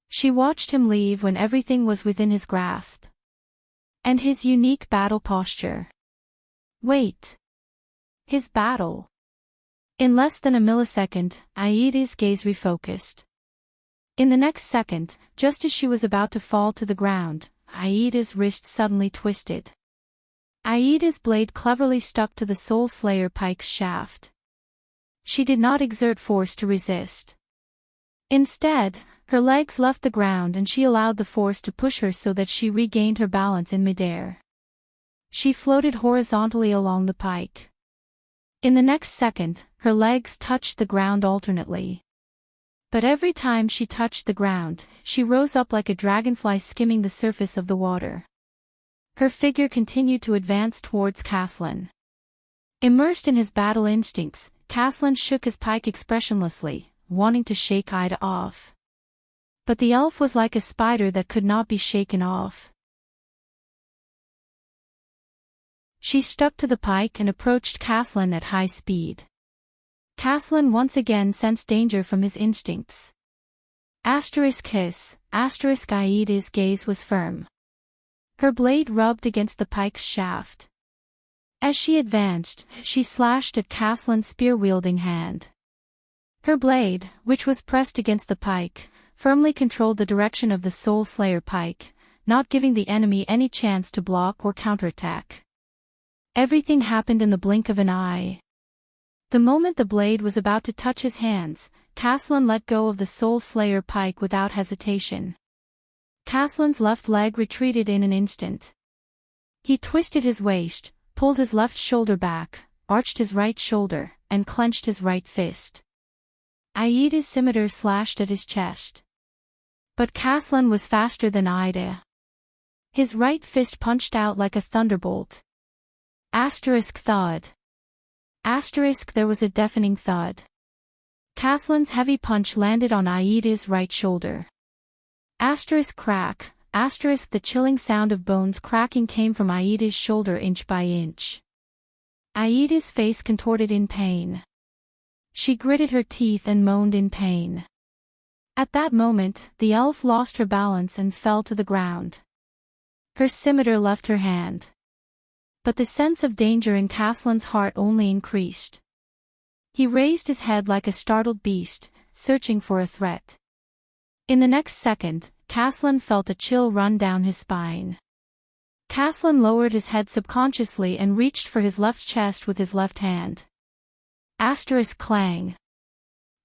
She watched him leave when everything was within his grasp. And his unique battle posture. Wait. His battle. In less than a millisecond, Aida's gaze refocused. In the next second, just as she was about to fall to the ground, Aida's wrist suddenly twisted. Aida's blade cleverly stuck to the Soul Slayer pike's shaft. She did not exert force to resist. Instead, her legs left the ground and she allowed the force to push her so that she regained her balance in midair. She floated horizontally along the pike. In the next second, her legs touched the ground alternately. But every time she touched the ground, she rose up like a dragonfly skimming the surface of the water. Her figure continued to advance towards Caslin. Immersed in his battle instincts, Caslin shook his pike expressionlessly, wanting to shake Ida off. But the elf was like a spider that could not be shaken off. She stuck to the pike and approached Caslin at high speed. Caslin once again sensed danger from his instincts. Aida's gaze was firm. Her blade rubbed against the pike's shaft. As she advanced, she slashed at Caslin's spear-wielding hand. Her blade, which was pressed against the pike, firmly controlled the direction of the Soul Slayer pike, not giving the enemy any chance to block or counterattack. Everything happened in the blink of an eye. The moment the blade was about to touch his hands, Caslin let go of the Soul Slayer pike without hesitation. Caslin's left leg retreated in an instant. He twisted his waist, pulled his left shoulder back, arched his right shoulder, and clenched his right fist. Aida's scimitar slashed at his chest. But Caslin was faster than Ida. His right fist punched out like a thunderbolt. Thud. There was a deafening thud. Caslin's heavy punch landed on Aida's right shoulder. Crack. The chilling sound of bones cracking came from Aida's shoulder inch by inch. Aida's face contorted in pain. She gritted her teeth and moaned in pain. At that moment, the elf lost her balance and fell to the ground. Her scimitar left her hand. But the sense of danger in Caslin's heart only increased. He raised his head like a startled beast, searching for a threat. In the next second, Caslin felt a chill run down his spine. Caslin lowered his head subconsciously and reached for his left chest with his left hand. Clang.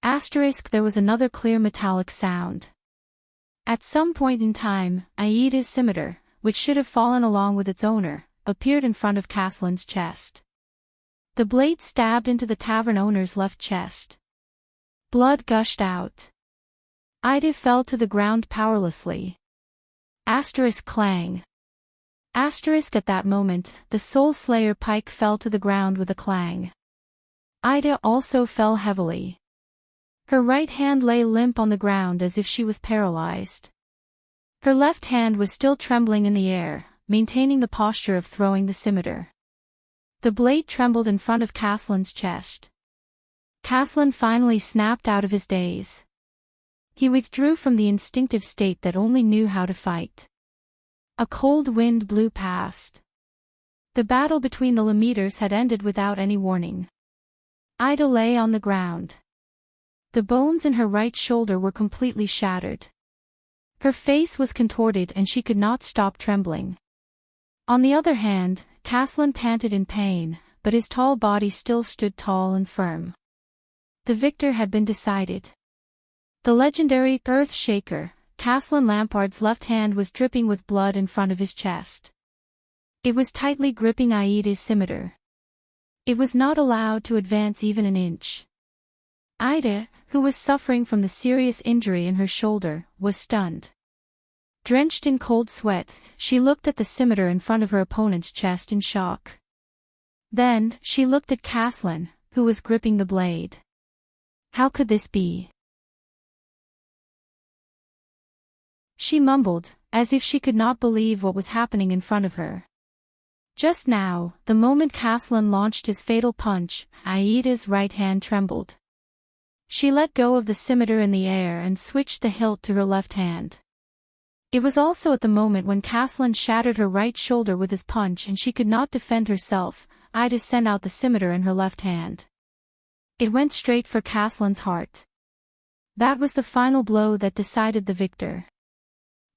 There was another clear metallic sound. At some point in time, Aida's scimitar, which should have fallen along with its owner, appeared in front of Caslin's chest. The blade stabbed into the tavern owner's left chest. Blood gushed out. Ida fell to the ground powerlessly. Clang. At that moment, the Soul Slayer pike fell to the ground with a clang. Ida also fell heavily. Her right hand lay limp on the ground as if she was paralyzed. Her left hand was still trembling in the air, maintaining the posture of throwing the scimitar. The blade trembled in front of Caslin's chest. Caslin finally snapped out of his daze. He withdrew from the instinctive state that only knew how to fight. A cold wind blew past. The battle between the Lemeters had ended without any warning. Ida lay on the ground. The bones in her right shoulder were completely shattered. Her face was contorted and she could not stop trembling. On the other hand, Caslin panted in pain, but his tall body still stood tall and firm. The victor had been decided. The legendary Earth Shaker, Caslin Lampard's left hand was dripping with blood in front of his chest. It was tightly gripping Aida's scimitar. It was not allowed to advance even an inch. Aida, who was suffering from the serious injury in her shoulder, was stunned. Drenched in cold sweat, she looked at the scimitar in front of her opponent's chest in shock. Then, she looked at Caslin, who was gripping the blade. How could this be? She mumbled, as if she could not believe what was happening in front of her. Just now, the moment Caslin launched his fatal punch, Aida's right hand trembled. She let go of the scimitar in the air and switched the hilt to her left hand. It was also at the moment when Caslin shattered her right shoulder with his punch and she could not defend herself. Aida sent out the scimitar in her left hand. It went straight for Caslin's heart. That was the final blow that decided the victor.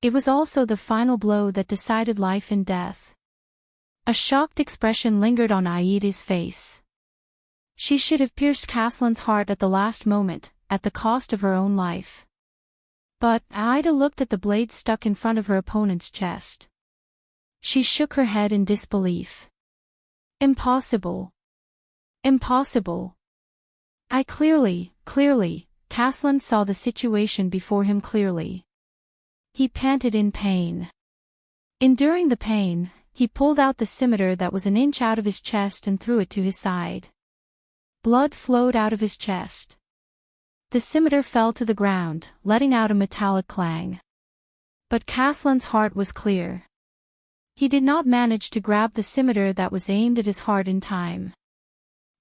It was also the final blow that decided life and death. A shocked expression lingered on Aida's face. She should have pierced Caslin's heart at the last moment, at the cost of her own life. But Aida looked at the blade stuck in front of her opponent's chest. She shook her head in disbelief. Impossible. Impossible. Clearly, Caslin saw the situation before him clearly. He panted in pain. Enduring the pain, he pulled out the scimitar that was an inch out of his chest and threw it to his side. Blood flowed out of his chest. The scimitar fell to the ground, letting out a metallic clang. But Caslin's heart was clear. He did not manage to grab the scimitar that was aimed at his heart in time.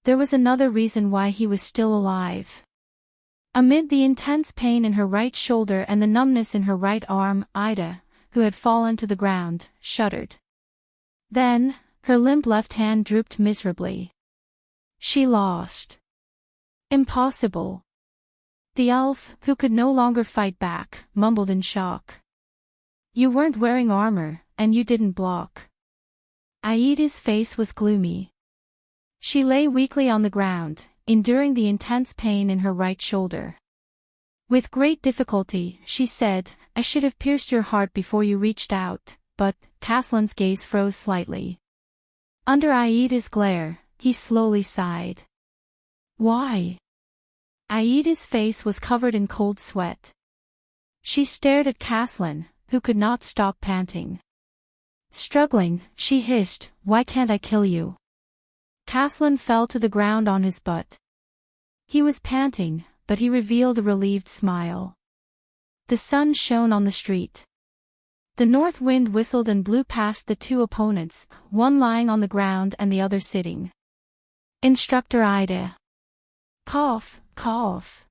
There was another reason why he was still alive. Amid the intense pain in her right shoulder and the numbness in her right arm, Aida, who had fallen to the ground, shuddered. Then, her limp left hand drooped miserably. She lost. Impossible. The elf, who could no longer fight back, mumbled in shock. You weren't wearing armor, and you didn't block. Aida's face was gloomy. She lay weakly on the ground, enduring the intense pain in her right shoulder. With great difficulty, she said, I should have pierced your heart before you reached out, but, Caslin's gaze froze slightly. Under Aida's glare, he slowly sighed. Why? Aida's face was covered in cold sweat. She stared at Caslin, who could not stop panting. Struggling, she hissed, Why can't I kill you? Caslin fell to the ground on his butt. He was panting, but he revealed a relieved smile. The sun shone on the street. The north wind whistled and blew past the two opponents, one lying on the ground and the other sitting. Instructor Aida. Cough, cough.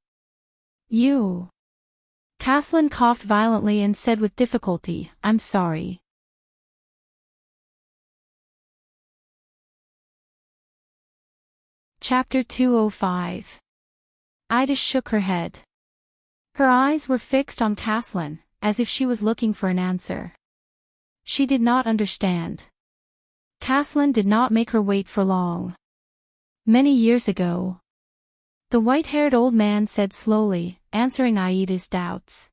You. Caslin coughed violently and said with difficulty, I'm sorry. Chapter 205. Aida shook her head. Her eyes were fixed on Caslin, as if she was looking for an answer. She did not understand. Caslin did not make her wait for long. Many years ago. The white-haired old man said slowly, answering Aida's doubts.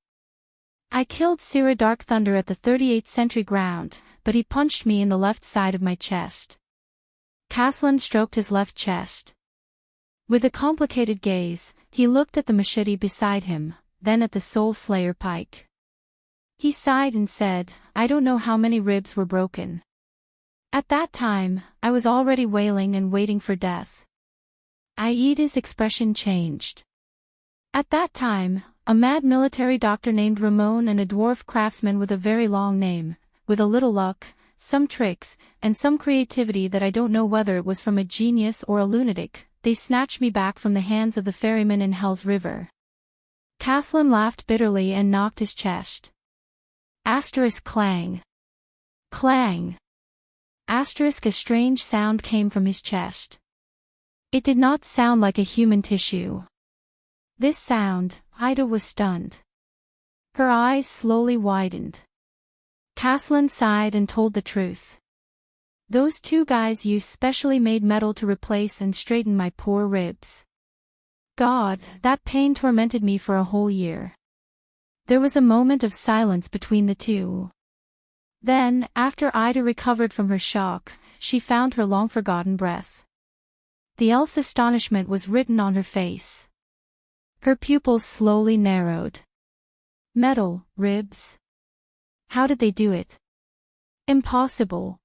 I killed Sira Dark Thunder at the 38th century ground, but he punched me in the left side of my chest. Caslin stroked his left chest. With a complicated gaze, he looked at the machete beside him, then at the Soul Slayer pike. He sighed and said, I don't know how many ribs were broken. At that time, I was already wailing and waiting for death. Aida's expression changed. At that time, a mad military doctor named Ramon and a dwarf craftsman with a very long name, with a little luck, some tricks, and some creativity that I don't know whether it was from a genius or a lunatic, they snatched me back from the hands of the ferryman in Hell's River. Caslin laughed bitterly and knocked his chest. Asterisk clang. Clang. Asterisk a strange sound came from his chest. It did not sound like a human tissue. This sound, Ida was stunned. Her eyes slowly widened. Caslin sighed and told the truth. Those two guys used specially made metal to replace and straighten my poor ribs. God, that pain tormented me for a whole year. There was a moment of silence between the two. Then, after Ida recovered from her shock, she found her long-forgotten breath. The elf's astonishment was written on her face. Her pupils slowly narrowed. Metal, ribs? How did they do it? Impossible.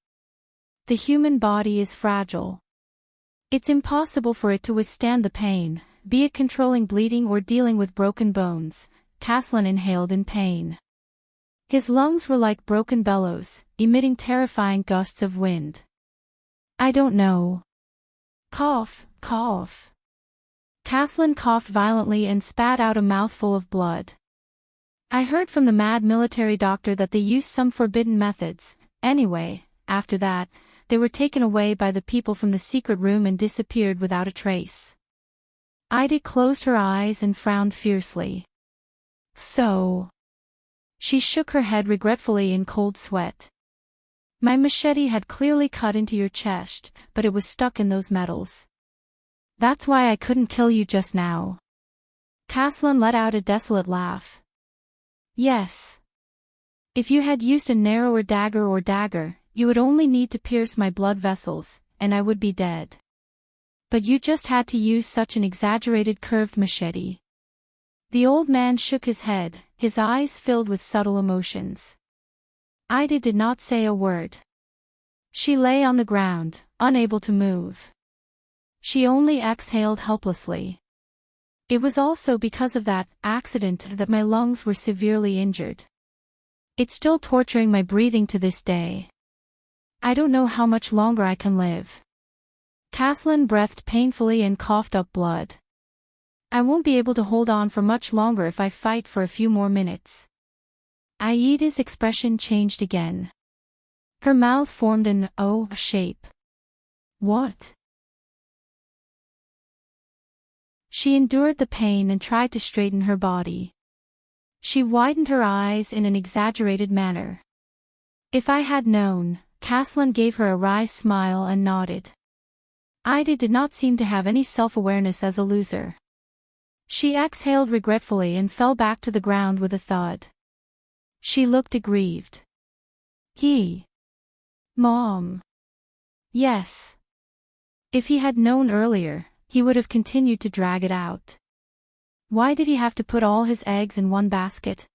The human body is fragile. It's impossible for it to withstand the pain, be it controlling bleeding or dealing with broken bones. Caslin inhaled in pain. His lungs were like broken bellows, emitting terrifying gusts of wind. I don't know. Cough, cough. Caslin coughed violently and spat out a mouthful of blood. I heard from the mad military doctor that they used some forbidden methods. Anyway, after that, they were taken away by the people from the secret room and disappeared without a trace. Ida closed her eyes and frowned fiercely. So. She shook her head regretfully in cold sweat. My machete had clearly cut into your chest, but it was stuck in those metals. That's why I couldn't kill you just now. Caslin let out a desolate laugh. Yes. If you had used a narrower dagger, you would only need to pierce my blood vessels, and I would be dead. But you just had to use such an exaggerated curved machete. The old man shook his head, his eyes filled with subtle emotions. Ida did not say a word. She lay on the ground, unable to move. She only exhaled helplessly. It was also because of that accident that my lungs were severely injured. It's still torturing my breathing to this day. I don't know how much longer I can live. Caslin breathed painfully and coughed up blood. I won't be able to hold on for much longer if I fight for a few more minutes. Aida's expression changed again. Her mouth formed an O shape. What? She endured the pain and tried to straighten her body. She widened her eyes in an exaggerated manner. If I had known, Caslin gave her a wry smile and nodded. Ida did not seem to have any self-awareness as a loser. She exhaled regretfully and fell back to the ground with a thud. She looked aggrieved. Mom. Yes. If he had known earlier, he would have continued to drag it out. Why did he have to put all his eggs in one basket?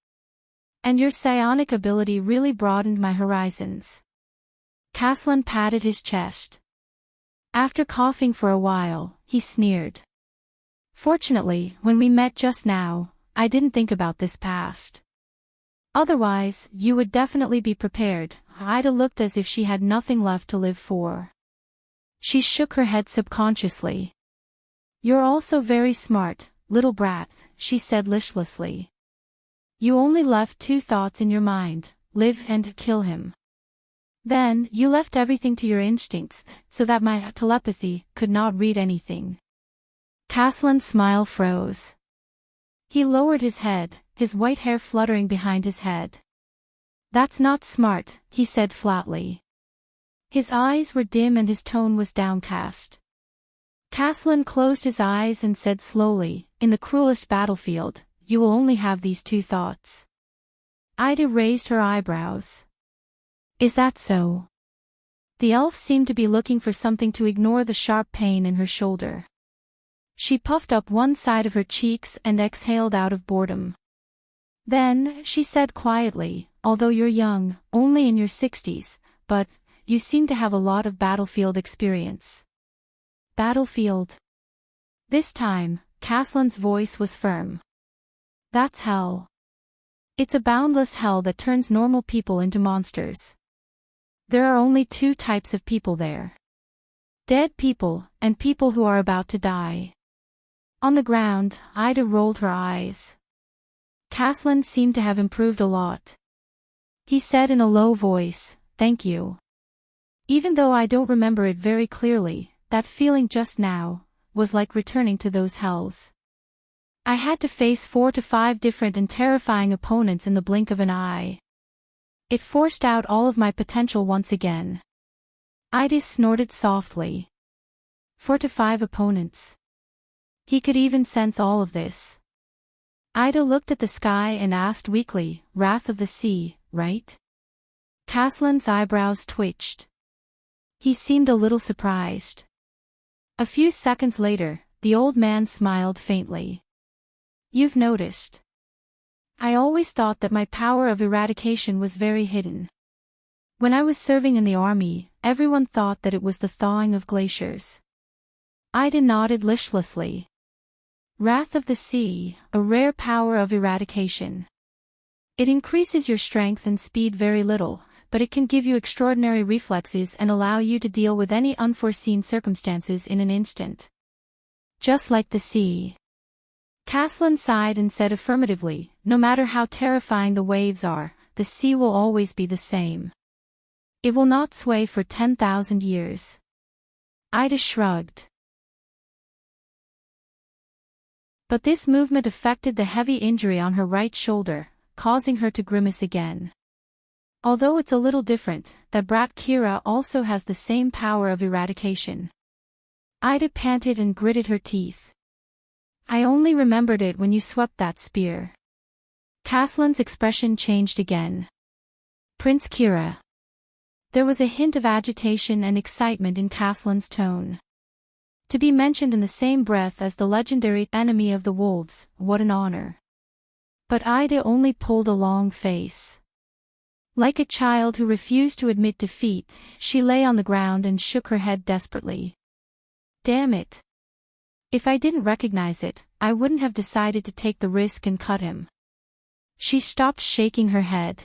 And your psionic ability really broadened my horizons. Caslin patted his chest. After coughing for a while, he sneered. Fortunately, when we met just now, I didn't think about this past. Otherwise, you would definitely be prepared. Ida looked as if she had nothing left to live for. She shook her head subconsciously. You're also very smart, little brat, she said listlessly. You only left two thoughts in your mind, live and kill him. Then, you left everything to your instincts, so that my telepathy could not read anything. Caslin's smile froze. He lowered his head, his white hair fluttering behind his head. That's not smart, he said flatly. His eyes were dim and his tone was downcast. Caslin closed his eyes and said slowly, in the cruelest battlefield, you will only have these two thoughts. Ida raised her eyebrows. Is that so? The elf seemed to be looking for something to ignore the sharp pain in her shoulder. She puffed up one side of her cheeks and exhaled out of boredom. Then, she said quietly, although you're young, only in your 60s, but, you seem to have a lot of battlefield experience. Battlefield? This time, Caslin's voice was firm. That's hell. It's a boundless hell that turns normal people into monsters. There are only two types of people there. Dead people, and people who are about to die. On the ground, Ida rolled her eyes. Caslin seemed to have improved a lot. He said in a low voice, thank you. Even though I don't remember it very clearly, that feeling just now was like returning to those hells. I had to face 4 to 5 different and terrifying opponents in the blink of an eye. It forced out all of my potential once again. Ida snorted softly. 4 to 5 opponents. He could even sense all of this. Ida looked at the sky and asked weakly, "Wrath of the Sea, right?" Caslan's eyebrows twitched. He seemed a little surprised. A few seconds later, the old man smiled faintly. "You've noticed. I always thought that my power of eradication was very hidden. When I was serving in the army, everyone thought that it was the thawing of glaciers." Ida nodded listlessly. Wrath of the Sea, a rare power of eradication. It increases your strength and speed very little, but it can give you extraordinary reflexes and allow you to deal with any unforeseen circumstances in an instant. Just like the sea. Caslan sighed and said affirmatively, "No matter how terrifying the waves are, the sea will always be the same. It will not sway for 10,000 years." Ida shrugged. But this movement affected the heavy injury on her right shoulder, causing her to grimace again. "Although it's a little different, that brat Kira also has the same power of eradication." Ida panted and gritted her teeth. "I only remembered it when you swept that spear." Caslan's expression changed again. "Prince Kira." There was a hint of agitation and excitement in Caslan's tone. To be mentioned in the same breath as the legendary enemy of the wolves, what an honor. But Ida only pulled a long face. Like a child who refused to admit defeat, she lay on the ground and shook her head desperately. "Damn it. If I didn't recognize it, I wouldn't have decided to take the risk and cut him." She stopped shaking her head.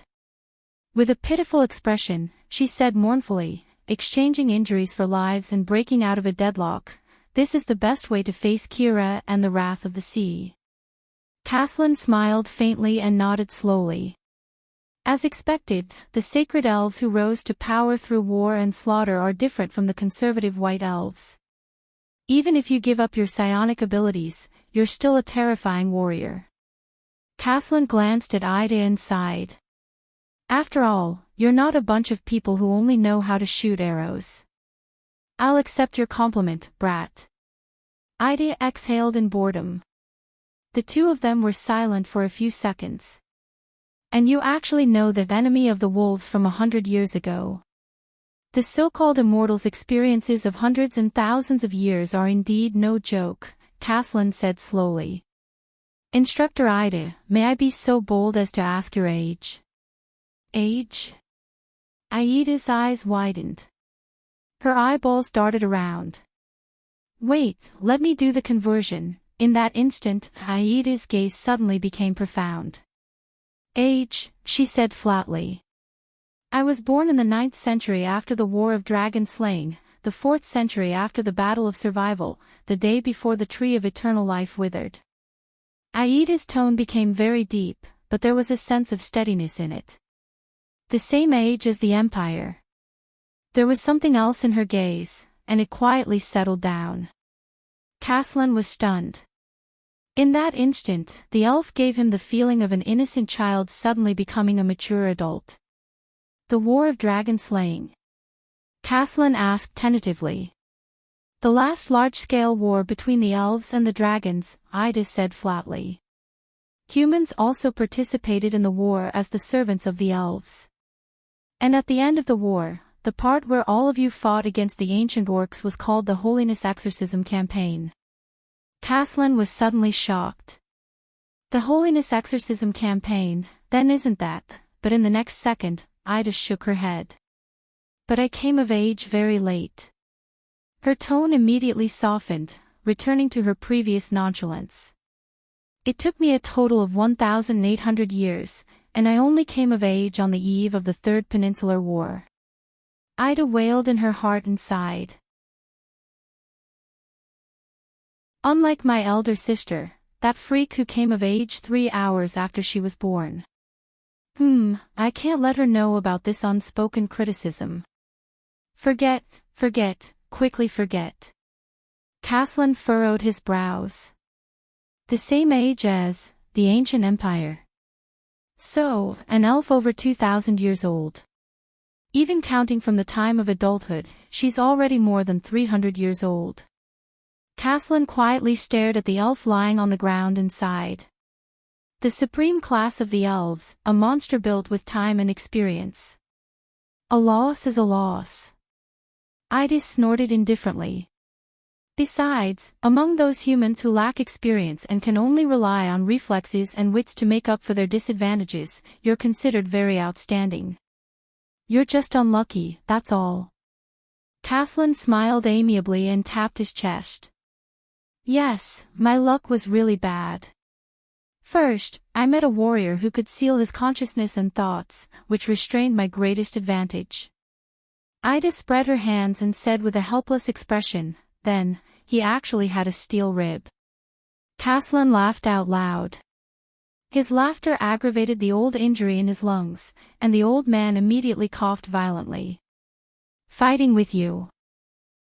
With a pitiful expression, she said mournfully, "Exchanging injuries for lives and breaking out of a deadlock, this is the best way to face Kira and the wrath of the sea." Caslan smiled faintly and nodded slowly. As expected, the sacred elves who rose to power through war and slaughter are different from the conservative white elves. Even if you give up your psionic abilities, you're still a terrifying warrior. Caslan glanced at Ida and sighed. "After all, you're not a bunch of people who only know how to shoot arrows." "I'll accept your compliment, brat." Ida exhaled in boredom. The two of them were silent for a few seconds. "And you actually know the enemy of the wolves from 100 years ago?" The so-called immortals' experiences of hundreds and thousands of years are indeed no joke, Caslan said slowly. "Instructor Ida, may I be so bold as to ask your age?" "Age?" Aida's eyes widened. Her eyeballs darted around. "Wait, let me do the conversion." In that instant, Aida's gaze suddenly became profound. "Age," she said flatly. "I was born in the 9th century after the War of Dragon Slaying, the 4th century after the Battle of Survival, the day before the Tree of Eternal Life withered." Aida's tone became very deep, but there was a sense of steadiness in it. "The same age as the Empire." There was something else in her gaze, and it quietly settled down. Caslan was stunned. In that instant, the elf gave him the feeling of an innocent child suddenly becoming a mature adult. "The War of Dragon Slaying?" Caslan asked tentatively. "The last large-scale war between the elves and the dragons," Ida said flatly. "Humans also participated in the war as the servants of the elves. And at the end of the war, the part where all of you fought against the ancient orcs was called the Holiness Exorcism Campaign." Caslan was suddenly shocked. "The Holiness Exorcism Campaign, then isn't that?" But in the next second, Ida shook her head. "But I came of age very late." Her tone immediately softened, returning to her previous nonchalance. "It took me a total of 1,800 years, and I only came of age on the eve of the Third Peninsular War." Ida wailed in her heart and sighed. "Unlike my elder sister, that freak who came of age 3 hours after she was born. I can't let her know about this unspoken criticism." Forget, quickly forget." Caslan furrowed his brows. The same age as the ancient empire. So, an elf over 2,000 years old. Even counting from the time of adulthood, she's already more than 300 years old. Caslin quietly stared at the elf lying on the ground and sighed. The supreme class of the elves, a monster built with time and experience. A loss is a loss. Ida snorted indifferently. Besides, among those humans who lack experience and can only rely on reflexes and wits to make up for their disadvantages, you're considered very outstanding. You're just unlucky, that's all. Caslin smiled amiably and tapped his chest. Yes, my luck was really bad. First, I met a warrior who could seal his consciousness and thoughts, which restrained my greatest advantage. Ida spread her hands and said with a helpless expression, then, he actually had a steel rib. Caslin laughed out loud. His laughter aggravated the old injury in his lungs, and the old man immediately coughed violently. Fighting with you.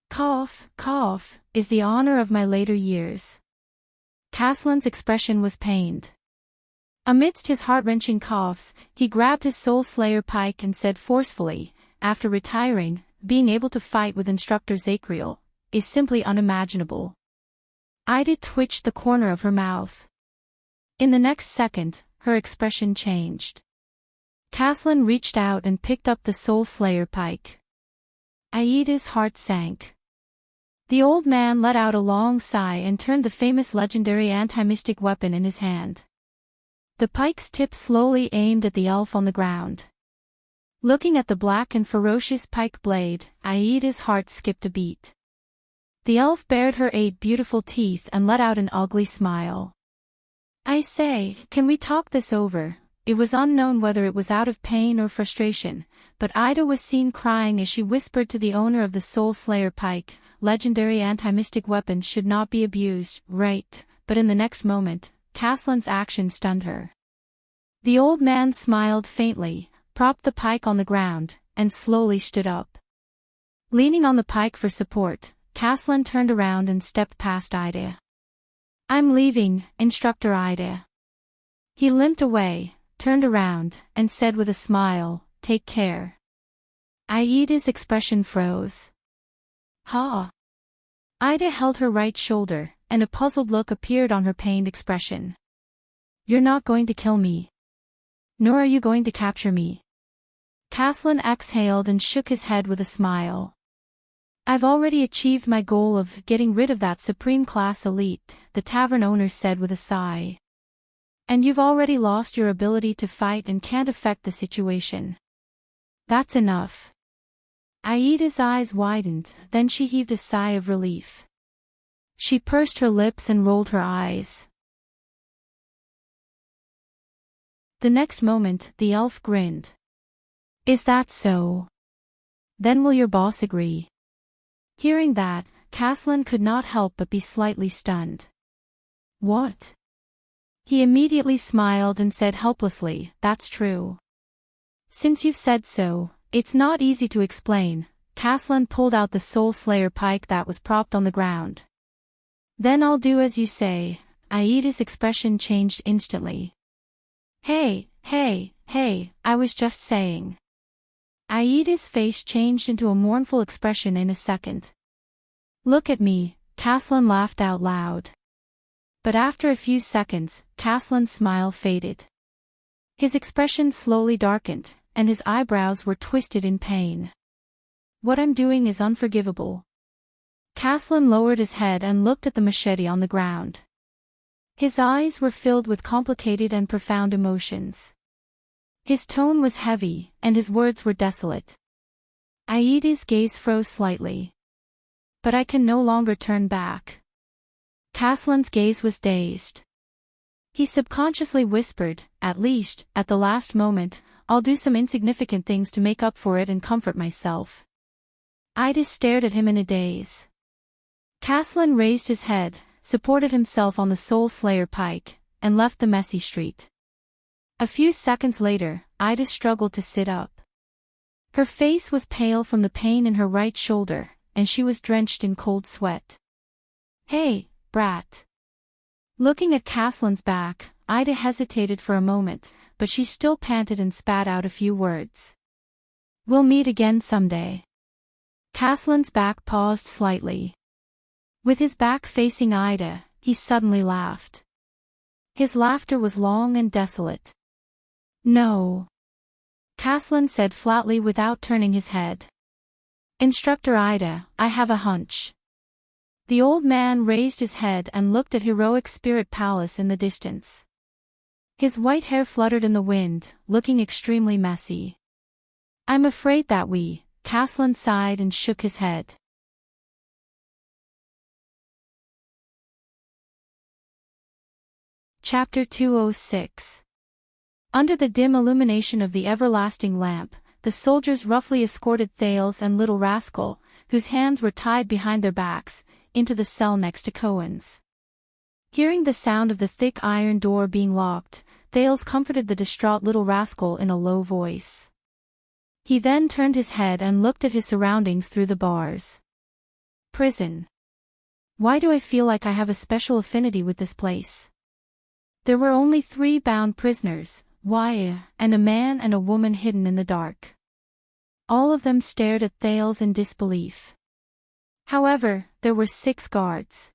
Cough, cough, is the honor of my later years. Caslin's expression was pained. Amidst his heart-wrenching coughs, he grabbed his Soul Slayer pike and said forcefully, after retiring, being able to fight with Instructor Zacriel is simply unimaginable. Ida twitched the corner of her mouth. In the next second, her expression changed. Caslin reached out and picked up the Soul Slayer pike. Aida's heart sank. The old man let out a long sigh and turned the famous legendary anti-mystic weapon in his hand. The pike's tip slowly aimed at the elf on the ground. Looking at the black and ferocious pike blade, Aida's heart skipped a beat. The elf bared her 8 beautiful teeth and let out an ugly smile. I say, can we talk this over? It was unknown whether it was out of pain or frustration, but Ida was seen crying as she whispered to the owner of the Soul Slayer pike, legendary anti-mystic weapons should not be abused, right, but in the next moment, Caslin's action stunned her. The old man smiled faintly, propped the pike on the ground, and slowly stood up. Leaning on the pike for support, Caslin turned around and stepped past Ida. I'm leaving, Instructor Ida. He limped away, turned around, and said with a smile, take care. Aida's expression froze. Ha! Ida held her right shoulder, and a puzzled look appeared on her pained expression. You're not going to kill me. Nor are you going to capture me. Caslin exhaled and shook his head with a smile. I've already achieved my goal of getting rid of that supreme class elite, the tavern owner said with a sigh. And you've already lost your ability to fight and can't affect the situation. That's enough. Aida's eyes widened, then she heaved a sigh of relief. She pursed her lips and rolled her eyes. The next moment, the elf grinned. Is that so? Then will your boss agree? Hearing that, Caslin could not help but be slightly stunned. What? He immediately smiled and said helplessly, that's true. Since you've said so, it's not easy to explain. Caslin pulled out the Soul Slayer pike that was propped on the ground. Then I'll do as you say. Aida's expression changed instantly. Hey, I was just saying. Aida's face changed into a mournful expression in a second. Look at me, Caslin laughed out loud. But after a few seconds, Caslin's smile faded. His expression slowly darkened, and his eyebrows were twisted in pain. What I'm doing is unforgivable. Caslin lowered his head and looked at the machete on the ground. His eyes were filled with complicated and profound emotions. His tone was heavy, and his words were desolate. Aida's gaze froze slightly. But I can no longer turn back. Caslin's gaze was dazed. He subconsciously whispered, at least, at the last moment, I'll do some insignificant things to make up for it and comfort myself. Ida stared at him in a daze. Caslin raised his head, supported himself on the Soul Slayer pike, and left the messy street. A few seconds later, Ida struggled to sit up. Her face was pale from the pain in her right shoulder, and she was drenched in cold sweat. Hey, brat. Looking at Caslin's back, Ida hesitated for a moment, but she still panted and spat out a few words. "We'll meet again someday." Caslin's back paused slightly. With his back facing Ida, he suddenly laughed. His laughter was long and desolate. "No," Caslin said flatly without turning his head. "Instructor Ida, I have a hunch." The old man raised his head and looked at Heroic Spirit Palace in the distance. His white hair fluttered in the wind, looking extremely messy. "I'm afraid that Caslin sighed and shook his head. Chapter 206. Under the dim illumination of the everlasting lamp, the soldiers roughly escorted Thales and Little Rascal, whose hands were tied behind their backs, into the cell next to Cohen's. Hearing the sound of the thick iron door being locked, Thales comforted the distraught Little Rascal in a low voice. He then turned his head and looked at his surroundings through the bars. Prison. Why do I feel like I have a special affinity with this place? There were only 3 bound prisoners, and a man and a woman hidden in the dark. All of them stared at Thales in disbelief. However, there were 6 guards.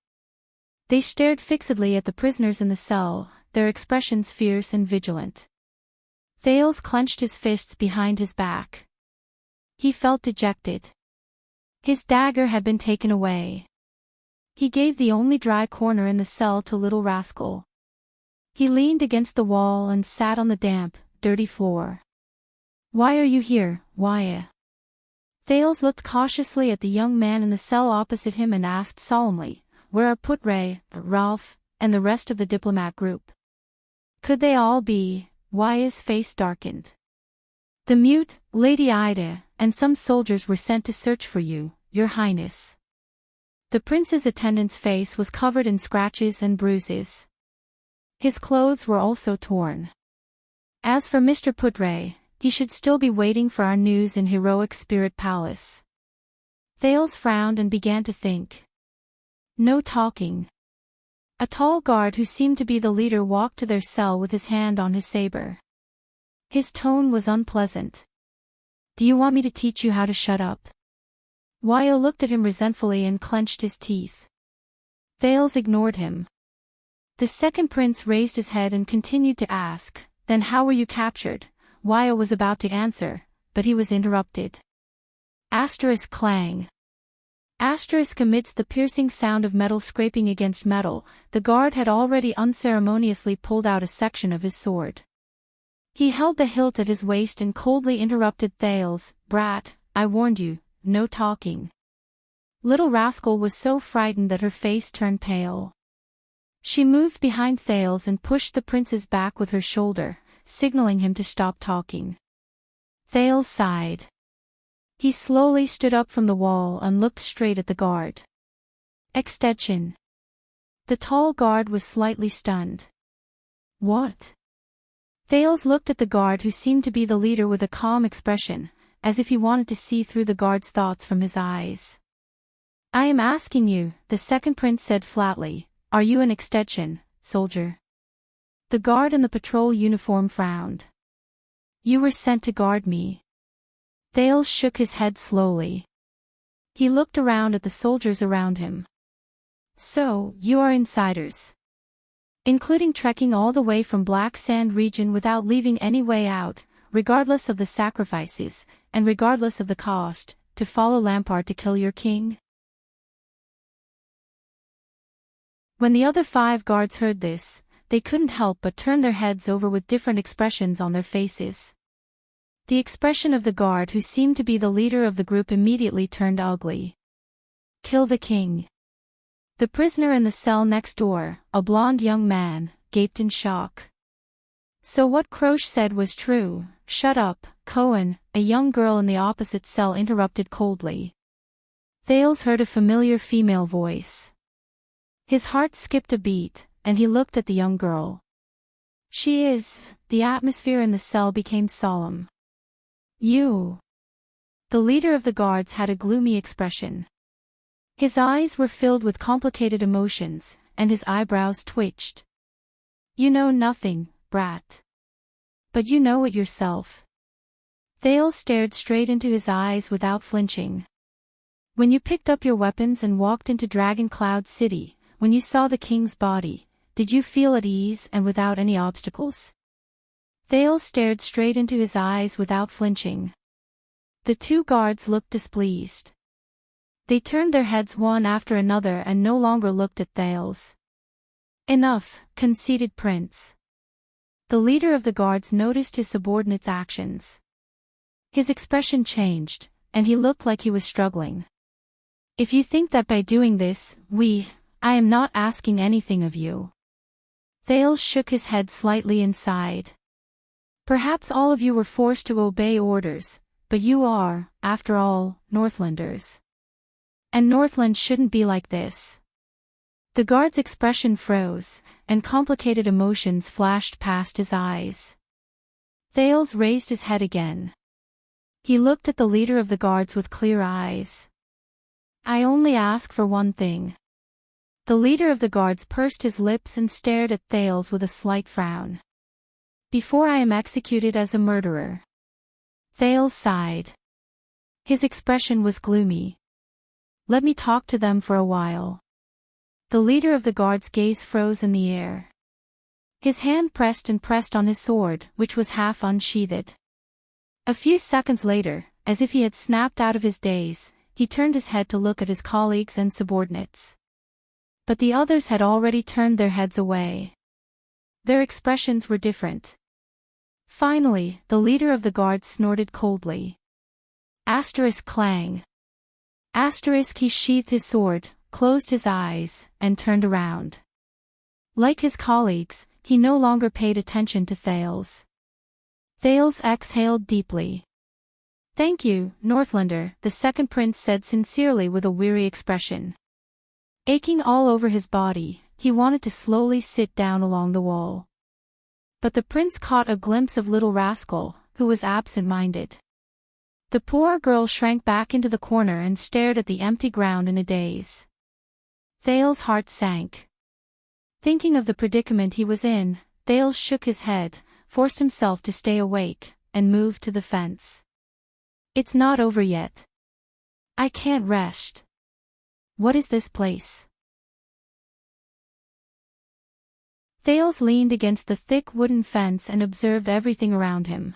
They stared fixedly at the prisoners in the cell, their expressions fierce and vigilant. Thales clenched his fists behind his back. He felt dejected. His dagger had been taken away. He gave the only dry corner in the cell to Little Rascal. He leaned against the wall and sat on the damp, dirty floor. "Why are you here, Wyatt?" Thales looked cautiously at the young man in the cell opposite him and asked solemnly, "Where are Putre, Ralph, and the rest of the diplomat group? Could they all be?" Wyatt's face darkened. "The mute, Lady Ida, and some soldiers were sent to search for you, Your Highness." The prince's attendant's face was covered in scratches and bruises. His clothes were also torn. As for Mr. Putre, he should still be waiting for our news in Heroic Spirit Palace. Thales frowned and began to think. No talking. A tall guard who seemed to be the leader walked to their cell with his hand on his saber. His tone was unpleasant. "Do you want me to teach you how to shut up?" Wyo looked at him resentfully and clenched his teeth. Thales ignored him. The second prince raised his head and continued to ask, "Then how were you captured?" Wyo was about to answer, but he was interrupted. Asterisk clang. Asterisk amidst the piercing sound of metal scraping against metal, the guard had already unceremoniously pulled out a section of his sword. He held the hilt at his waist and coldly interrupted Thales, "Brat, I warned you, no talking." Little Rascal was so frightened that her face turned pale. She moved behind Thales and pushed the prince's back with her shoulder, signaling him to stop talking. Thales sighed. He slowly stood up from the wall and looked straight at the guard. Extension. The tall guard was slightly stunned. "What?" Thales looked at the guard who seemed to be the leader with a calm expression, as if he wanted to see through the guard's thoughts from his eyes. "I am asking you," the second prince said flatly, "are you an extension, soldier?" The guard in the patrol uniform frowned. "You were sent to guard me." Thales shook his head slowly. He looked around at the soldiers around him. "So, you are insiders. Including trekking all the way from Black Sand region without leaving any way out, regardless of the sacrifices, and regardless of the cost, to follow Lampard to kill your king?" When the other 5 guards heard this, they couldn't help but turn their heads over with different expressions on their faces. The expression of the guard who seemed to be the leader of the group immediately turned ugly. "Kill the king." The prisoner in the cell next door, a blond young man, gaped in shock. So what Croce said was true. "Shut up, Cohen," a young girl in the opposite cell interrupted coldly. Thales heard a familiar female voice. His heart skipped a beat, and he looked at the young girl. "She is..." The atmosphere in the cell became solemn. "You." The leader of the guards had a gloomy expression. His eyes were filled with complicated emotions, and his eyebrows twitched. You know nothing, brat. But you know it yourself. Thales stared straight into his eyes without flinching. When you picked up your weapons and walked into Dragon Cloud City, when you saw the king's body, did you feel at ease and without any obstacles? Thales stared straight into his eyes without flinching. The two guards looked displeased. They turned their heads one after another and no longer looked at Thales. Enough, conceded Prince. The leader of the guards noticed his subordinate's actions. His expression changed, and he looked like he was struggling. If you think that by doing this, I am not asking anything of you. Thales shook his head slightly and sighed. Perhaps all of you were forced to obey orders, but you are, after all, Northlanders. And Northland shouldn't be like this. The guard's expression froze, and complicated emotions flashed past his eyes. Thales raised his head again. He looked at the leader of the guards with clear eyes. I only ask for one thing. The leader of the guards pursed his lips and stared at Thales with a slight frown. Before I am executed as a murderer. Thales sighed. His expression was gloomy. Let me talk to them for a while. The leader of the guard's gaze froze in the air. His hand pressed on his sword, which was half unsheathed. A few seconds later, as if he had snapped out of his daze, he turned his head to look at his colleagues and subordinates. But the others had already turned their heads away. Their expressions were different. Finally, the leader of the guards snorted coldly. Asterisk clang. Asterisk he sheathed his sword, closed his eyes, and turned around. Like his colleagues, he no longer paid attention to Thales. Thales exhaled deeply. Thank you, Northlander, the second prince said sincerely with a weary expression. Aching all over his body, he wanted to slowly sit down along the wall. But the prince caught a glimpse of little rascal, who was absent-minded. The poor girl shrank back into the corner and stared at the empty ground in a daze. Thales' heart sank. Thinking of the predicament he was in, Thales shook his head, forced himself to stay awake, and moved to the fence. It's not over yet. I can't rest. What is this place? Thales leaned against the thick wooden fence and observed everything around him.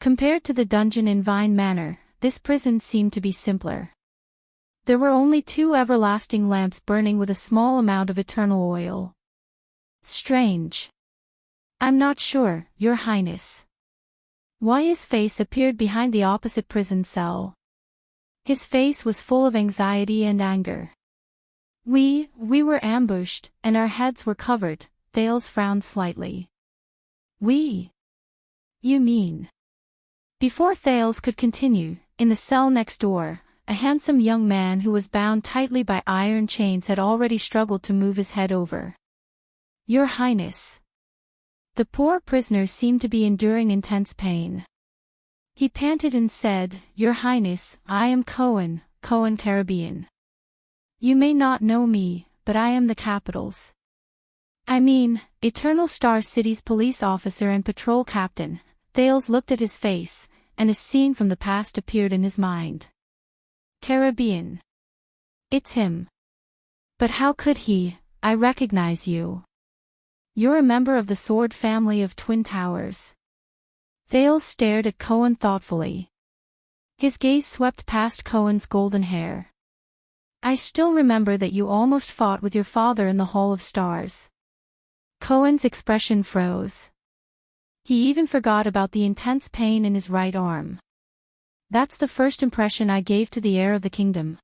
Compared to the dungeon in Vine Manor, this prison seemed to be simpler. There were only 2 everlasting lamps burning with a small amount of eternal oil. Strange. I'm not sure, Your Highness. Why his face appeared behind the opposite prison cell. His face was full of anxiety and anger. We were ambushed, and our heads were covered. Thales frowned slightly. We? You mean? Before Thales could continue, in the cell next door, a handsome young man who was bound tightly by iron chains had already struggled to move his head over. Your Highness. The poor prisoner seemed to be enduring intense pain. He panted and said, Your Highness, I am Cohen Caribbean. You may not know me, but I am the capital's. I mean, Eternal Star City's police officer and patrol captain. Thales looked at his face, and a scene from the past appeared in his mind. Caribbean. It's him. But how could he? I recognize you. You're a member of the Sword family of Twin Towers. Thales stared at Cohen thoughtfully. His gaze swept past Cohen's golden hair. I still remember that you almost fought with your father in the Hall of Stars. Cohen's expression froze. He even forgot about the intense pain in his right arm. That's the first impression I gave to the heir of the kingdom.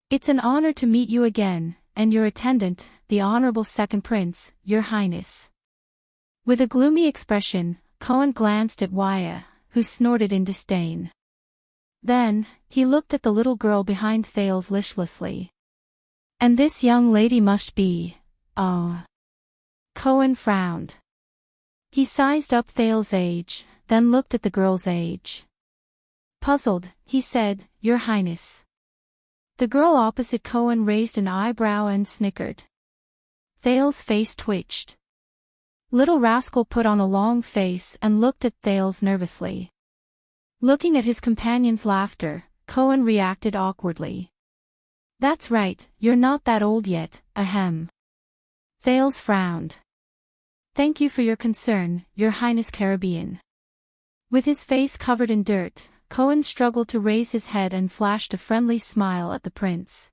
It's an honor to meet you again, and your attendant, the Honorable Second Prince, Your Highness. With a gloomy expression, Cohen glanced at Waya, who snorted in disdain. Then, he looked at the little girl behind Thales listlessly. And this young lady must be, Cohen frowned. He sized up Thales' age, then looked at the girl's age. Puzzled, he said, Your Highness. The girl opposite Cohen raised an eyebrow and snickered. Thales' face twitched. Little Rascal put on a long face and looked at Thales nervously. Looking at his companion's laughter, Cohen reacted awkwardly. That's right, you're not that old yet, ahem. Thales frowned. Thank you for your concern, Your Highness Caribbean. With his face covered in dirt, Cohen struggled to raise his head and flashed a friendly smile at the prince.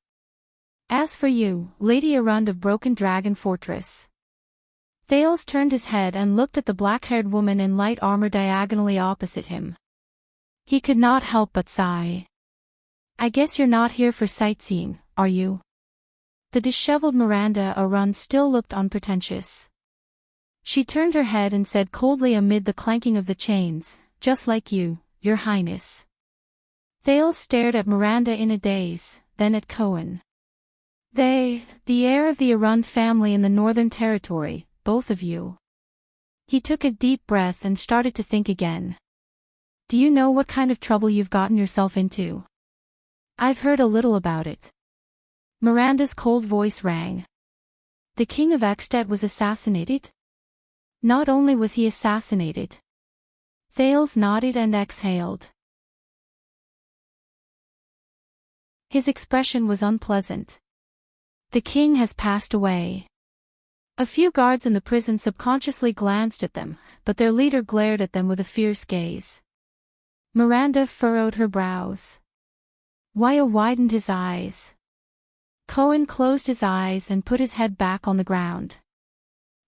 As for you, Lady Arund of Broken Dragon Fortress. Thales turned his head and looked at the black-haired woman in light armor diagonally opposite him. He could not help but sigh. I guess you're not here for sightseeing, are you? The disheveled Miranda Arund still looked unpretentious. She turned her head and said coldly amid the clanking of the chains, just like you, Your Highness. Thales stared at Miranda in a daze, then at Cohen. The heir of the Arund family in the Northern Territory, both of you. He took a deep breath and started to think again. Do you know what kind of trouble you've gotten yourself into? I've heard a little about it. Miranda's cold voice rang. The King of Ekstedt was assassinated? Not only was he assassinated. Thales nodded and exhaled. His expression was unpleasant. The king has passed away. A few guards in the prison subconsciously glanced at them, but their leader glared at them with a fierce gaze. Miranda furrowed her brows. Waya widened his eyes. Cohen closed his eyes and put his head back on the ground.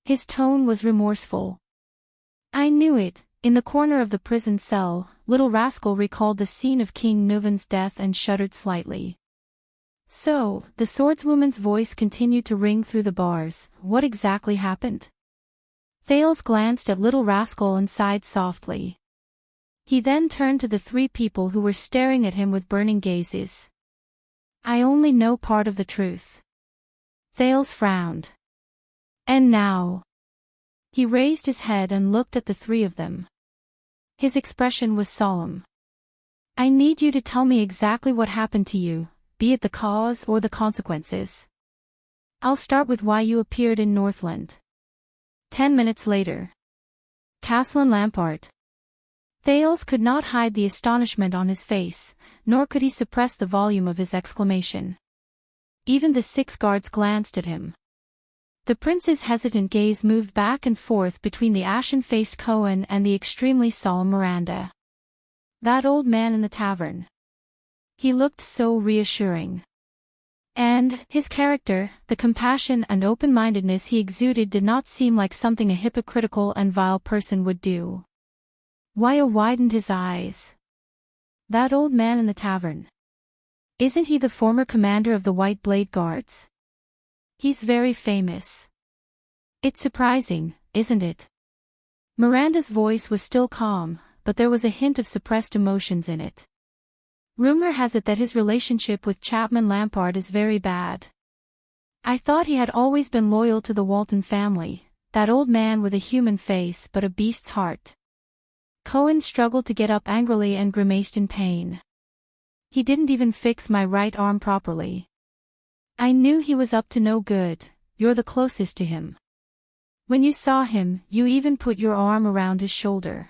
His tone was remorseful. I knew it. In the corner of the prison cell, Little Rascal recalled the scene of King Nuvan's death and shuddered slightly. So, the swordswoman's voice continued to ring through the bars. What exactly happened? Thales glanced at Little Rascal and sighed softly. He then turned to the three people who were staring at him with burning gazes. I only know part of the truth. Thales frowned. And now? He raised his head and looked at the three of them. His expression was solemn. I need you to tell me exactly what happened to you, be it the cause or the consequences. I'll start with why you appeared in Northland. 10 minutes later. Castellan Lampart. Thales could not hide the astonishment on his face, nor could he suppress the volume of his exclamation. Even the 6 guards glanced at him. The prince's hesitant gaze moved back and forth between the ashen-faced Cohen and the extremely solemn Miranda. That old man in the tavern. He looked so reassuring. And, his character, the compassion and open-mindedness he exuded did not seem like something a hypocritical and vile person would do. Waya widened his eyes. That old man in the tavern. Isn't he the former commander of the White Blade Guards? He's very famous. It's surprising, isn't it? Miranda's voice was still calm, but there was a hint of suppressed emotions in it. Rumor has it that his relationship with Chapman Lampard is very bad. I thought he had always been loyal to the Walton family, that old man with a human face but a beast's heart. Cohen struggled to get up angrily and grimaced in pain. He didn't even fix my right arm properly. I knew he was up to no good. You're the closest to him. When you saw him, you even put your arm around his shoulder.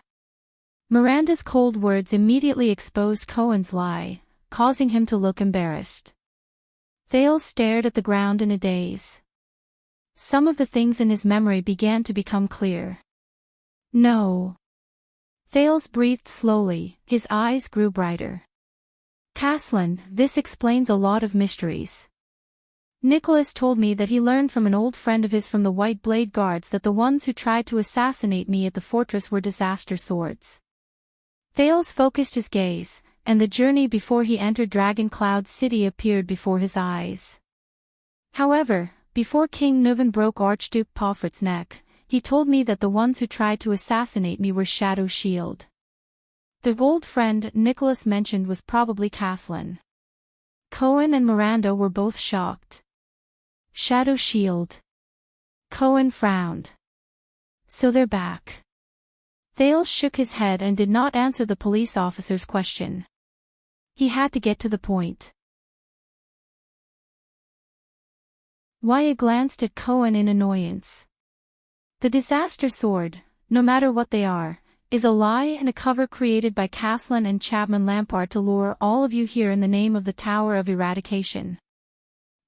Miranda's cold words immediately exposed Cohen's lie, causing him to look embarrassed. Thales stared at the ground in a daze. Some of the things in his memory began to become clear. No. Thales breathed slowly, his eyes grew brighter. Castellan, this explains a lot of mysteries. Nicholas told me that he learned from an old friend of his from the White Blade Guards that the ones who tried to assassinate me at the fortress were disaster swords. Thales focused his gaze, and the journey before he entered Dragon Cloud City appeared before his eyes. However, before King Nuvan broke Archduke Palfred's neck, he told me that the ones who tried to assassinate me were Shadow Shield. The old friend Nicholas mentioned was probably Castellan. Cohen and Miranda were both shocked. Shadow Shield. Cohen frowned. So they're back. Thales shook his head and did not answer the police officer's question. He had to get to the point. Wyatt glanced at Cohen in annoyance. The disaster sword, no matter what they are, is a lie and a cover created by Caslin and Chapman Lampard to lure all of you here in the name of the Tower of Eradication.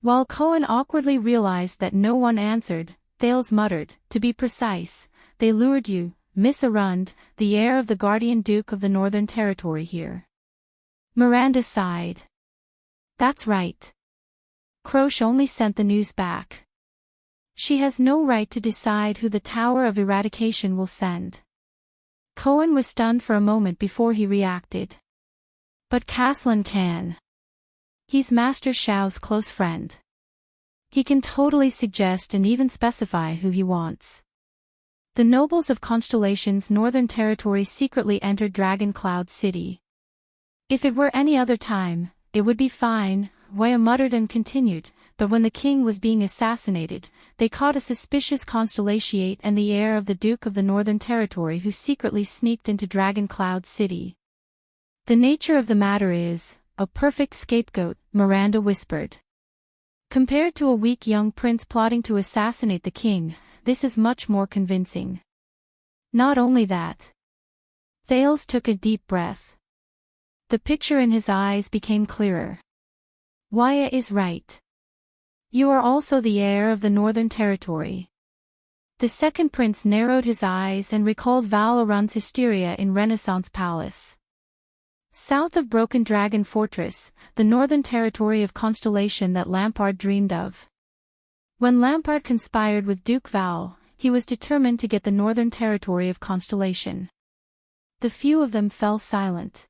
While Cohen awkwardly realized that no one answered, Thales muttered, to be precise, they lured you, Miss Arund, the heir of the Guardian Duke of the Northern Territory here. Miranda sighed. That's right. Croce only sent the news back. She has no right to decide who the Tower of Eradication will send. Cohen was stunned for a moment before he reacted. But Caslin can. He's Master Shao's close friend. He can totally suggest and even specify who he wants. The nobles of Constellation's Northern Territory secretly entered Dragon Cloud City. If it were any other time, it would be fine, Waya muttered and continued, but when the king was being assassinated, they caught a suspicious Constellation and the heir of the Duke of the Northern Territory who secretly sneaked into Dragon Cloud City. The nature of the matter is, a perfect scapegoat, Miranda whispered. Compared to a weak young prince plotting to assassinate the king, this is much more convincing. Not only that. Thales took a deep breath. The picture in his eyes became clearer. Waya is right. You are also the heir of the Northern Territory. The second prince narrowed his eyes and recalled Val Arund's hysteria in Renaissance Palace. South of Broken Dragon Fortress, the Northern Territory of Constellation that Lampard dreamed of. When Lampard conspired with Duke Val, he was determined to get the Northern Territory of Constellation. The few of them fell silent.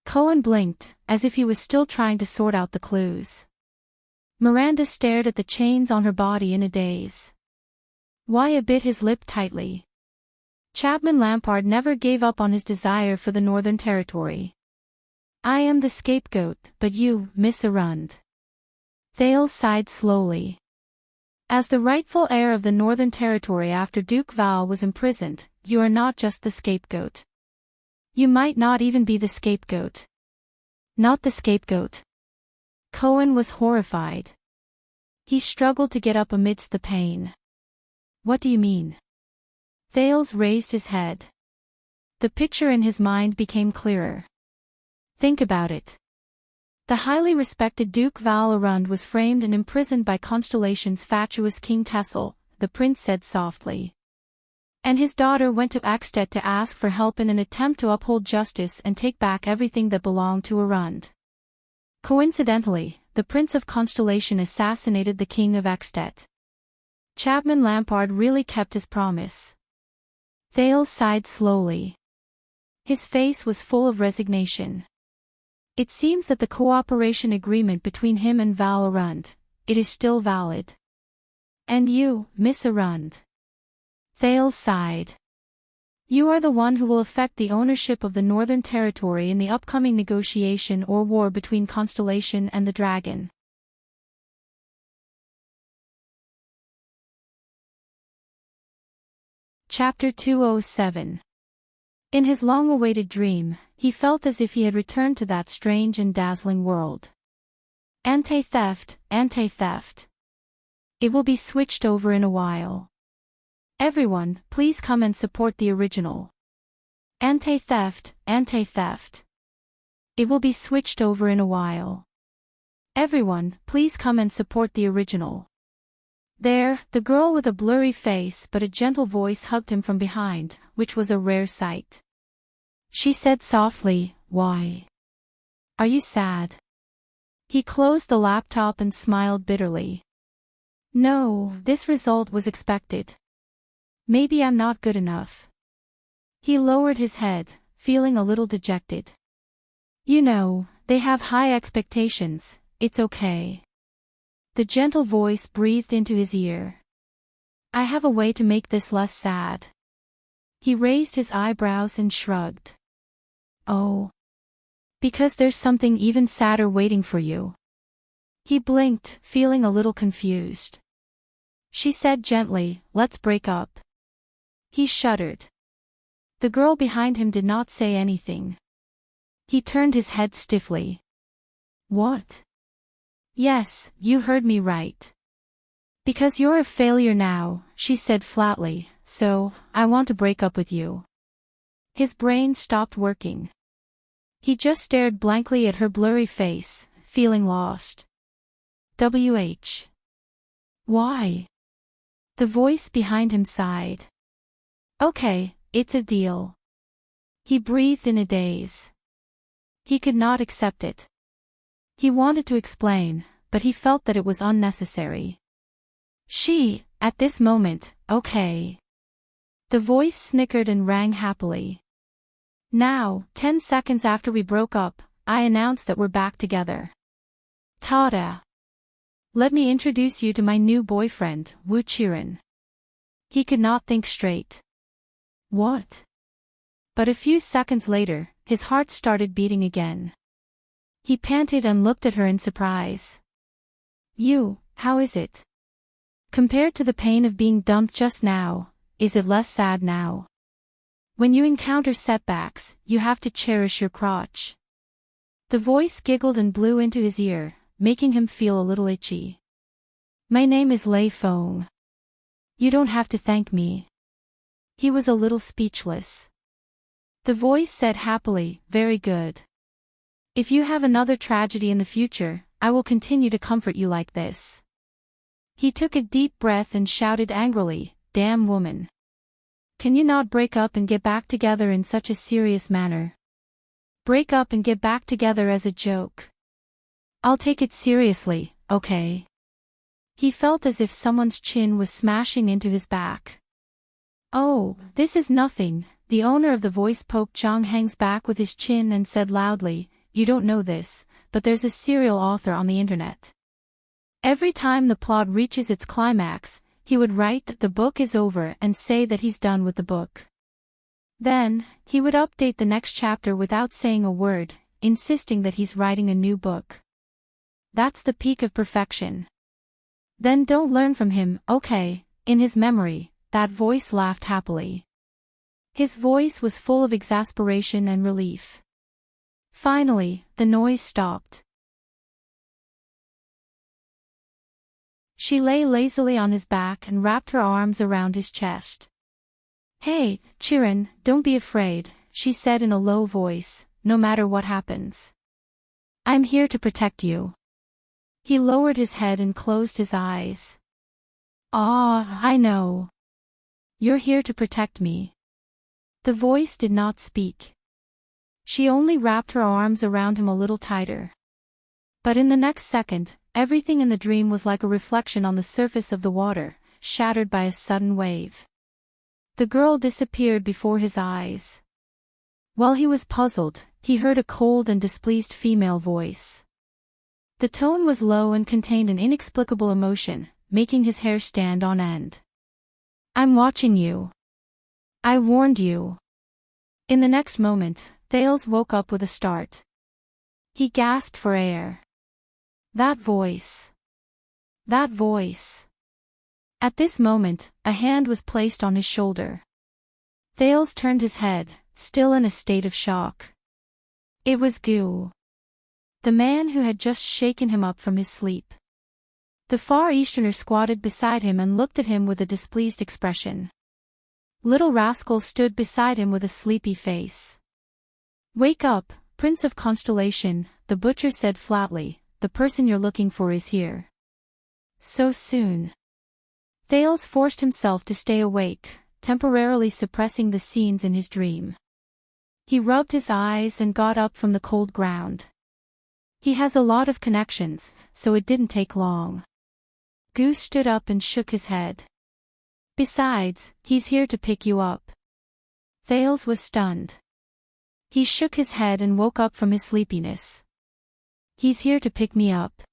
Cohen blinked, as if he was still trying to sort out the clues. Miranda stared at the chains on her body in a daze. Waya bit his lip tightly. Chapman Lampard never gave up on his desire for the Northern Territory. I am the scapegoat, but you, Miss Arund. Thales sighed slowly. As the rightful heir of the Northern Territory after Duke Val was imprisoned, you are not just the scapegoat. You might not even be the scapegoat. Not the scapegoat. Cohen was horrified. He struggled to get up amidst the pain. What do you mean? Thales raised his head. The picture in his mind became clearer. Think about it. The highly respected Duke Val Arund was framed and imprisoned by Constellation's fatuous King Tessel, the prince said softly. And his daughter went to Axted to ask for help in an attempt to uphold justice and take back everything that belonged to Arund. Coincidentally, the Prince of Constellation assassinated the King of Axted. Chapman Lampard really kept his promise. Thales sighed slowly. His face was full of resignation. It seems that the cooperation agreement between him and Val Arund, it is still valid. And you, Miss Arund. Thales sighed. You are the one who will affect the ownership of the Northern Territory in the upcoming negotiation or war between Constellation and the Dragon. Chapter 207. In his long-awaited dream, he felt as if he had returned to that strange and dazzling world. Anti-theft, anti-theft. It will be switched over in a while. Everyone, please come and support the original. Anti-theft, anti-theft. It will be switched over in a while. Everyone, please come and support the original. There, the girl with a blurry face but a gentle voice hugged him from behind, which was a rare sight. She said softly, "Why? Are you sad?" He closed the laptop and smiled bitterly. No, this result was expected. Maybe I'm not good enough. He lowered his head, feeling a little dejected. You know, they have high expectations, it's okay. The gentle voice breathed into his ear. I have a way to make this less sad. He raised his eyebrows and shrugged. Oh. Because there's something even sadder waiting for you. He blinked, feeling a little confused. She said gently, "Let's break up." He shuddered. The girl behind him did not say anything. He turned his head stiffly. What? Yes, you heard me right. Because you're a failure now, she said flatly, so, I want to break up with you. His brain stopped working. He just stared blankly at her blurry face, feeling lost. WH. Why? The voice behind him sighed. Okay, it's a deal. He breathed in a daze. He could not accept it. He wanted to explain, but he felt that it was unnecessary. She, at this moment, okay. The voice snickered and rang happily. Now, 10 seconds after we broke up, I announced that we're back together. Ta-da! Let me introduce you to my new boyfriend, Woo Chirin. He could not think straight. What? But a few seconds later, his heart started beating again. He panted and looked at her in surprise. You, how is it? Compared to the pain of being dumped just now, is it less sad now? When you encounter setbacks, you have to cherish your crotch. The voice giggled and blew into his ear, making him feel a little itchy. My name is Lei Feng. You don't have to thank me. He was a little speechless. The voice said happily, very good. If you have another tragedy in the future, I will continue to comfort you like this. He took a deep breath and shouted angrily, damn woman. Can you not break up and get back together in such a serious manner? Break up and get back together as a joke. I'll take it seriously, okay? He felt as if someone's chin was smashing into his back. Oh, this is nothing, the owner of the voice poked Zhang Heng's back with his chin and said loudly, you don't know this, but there's a serial author on the internet. Every time the plot reaches its climax, he would write that the book is over and say that he's done with the book. Then, he would update the next chapter without saying a word, insisting that he's writing a new book. That's the peak of perfection. Then don't learn from him, okay? In his memory, that voice laughed happily. His voice was full of exasperation and relief. Finally, the noise stopped. She lay lazily on his back and wrapped her arms around his chest. Hey, Chirin, don't be afraid, she said in a low voice, no matter what happens. I'm here to protect you. He lowered his head and closed his eyes. Ah, I know. You're here to protect me. The voice did not speak. She only wrapped her arms around him a little tighter. But in the next second, everything in the dream was like a reflection on the surface of the water, shattered by a sudden wave. The girl disappeared before his eyes. While he was puzzled, he heard a cold and displeased female voice. The tone was low and contained an inexplicable emotion, making his hair stand on end. I'm watching you. I warned you. In the next moment, Thales woke up with a start. He gasped for air. That voice. That voice. At this moment, a hand was placed on his shoulder. Thales turned his head, still in a state of shock. It was Gu. The man who had just shaken him up from his sleep. The Far Easterner squatted beside him and looked at him with a displeased expression. Little Rascal stood beside him with a sleepy face. Wake up, Prince of Constellation, the butcher said flatly, the person you're looking for is here. So soon. Thales forced himself to stay awake, temporarily suppressing the scenes in his dream. He rubbed his eyes and got up from the cold ground. He has a lot of connections, so it didn't take long. Goose stood up and shook his head. Besides, he's here to pick you up. Thales was stunned. He shook his head and woke up from his sleepiness. He's here to pick me up.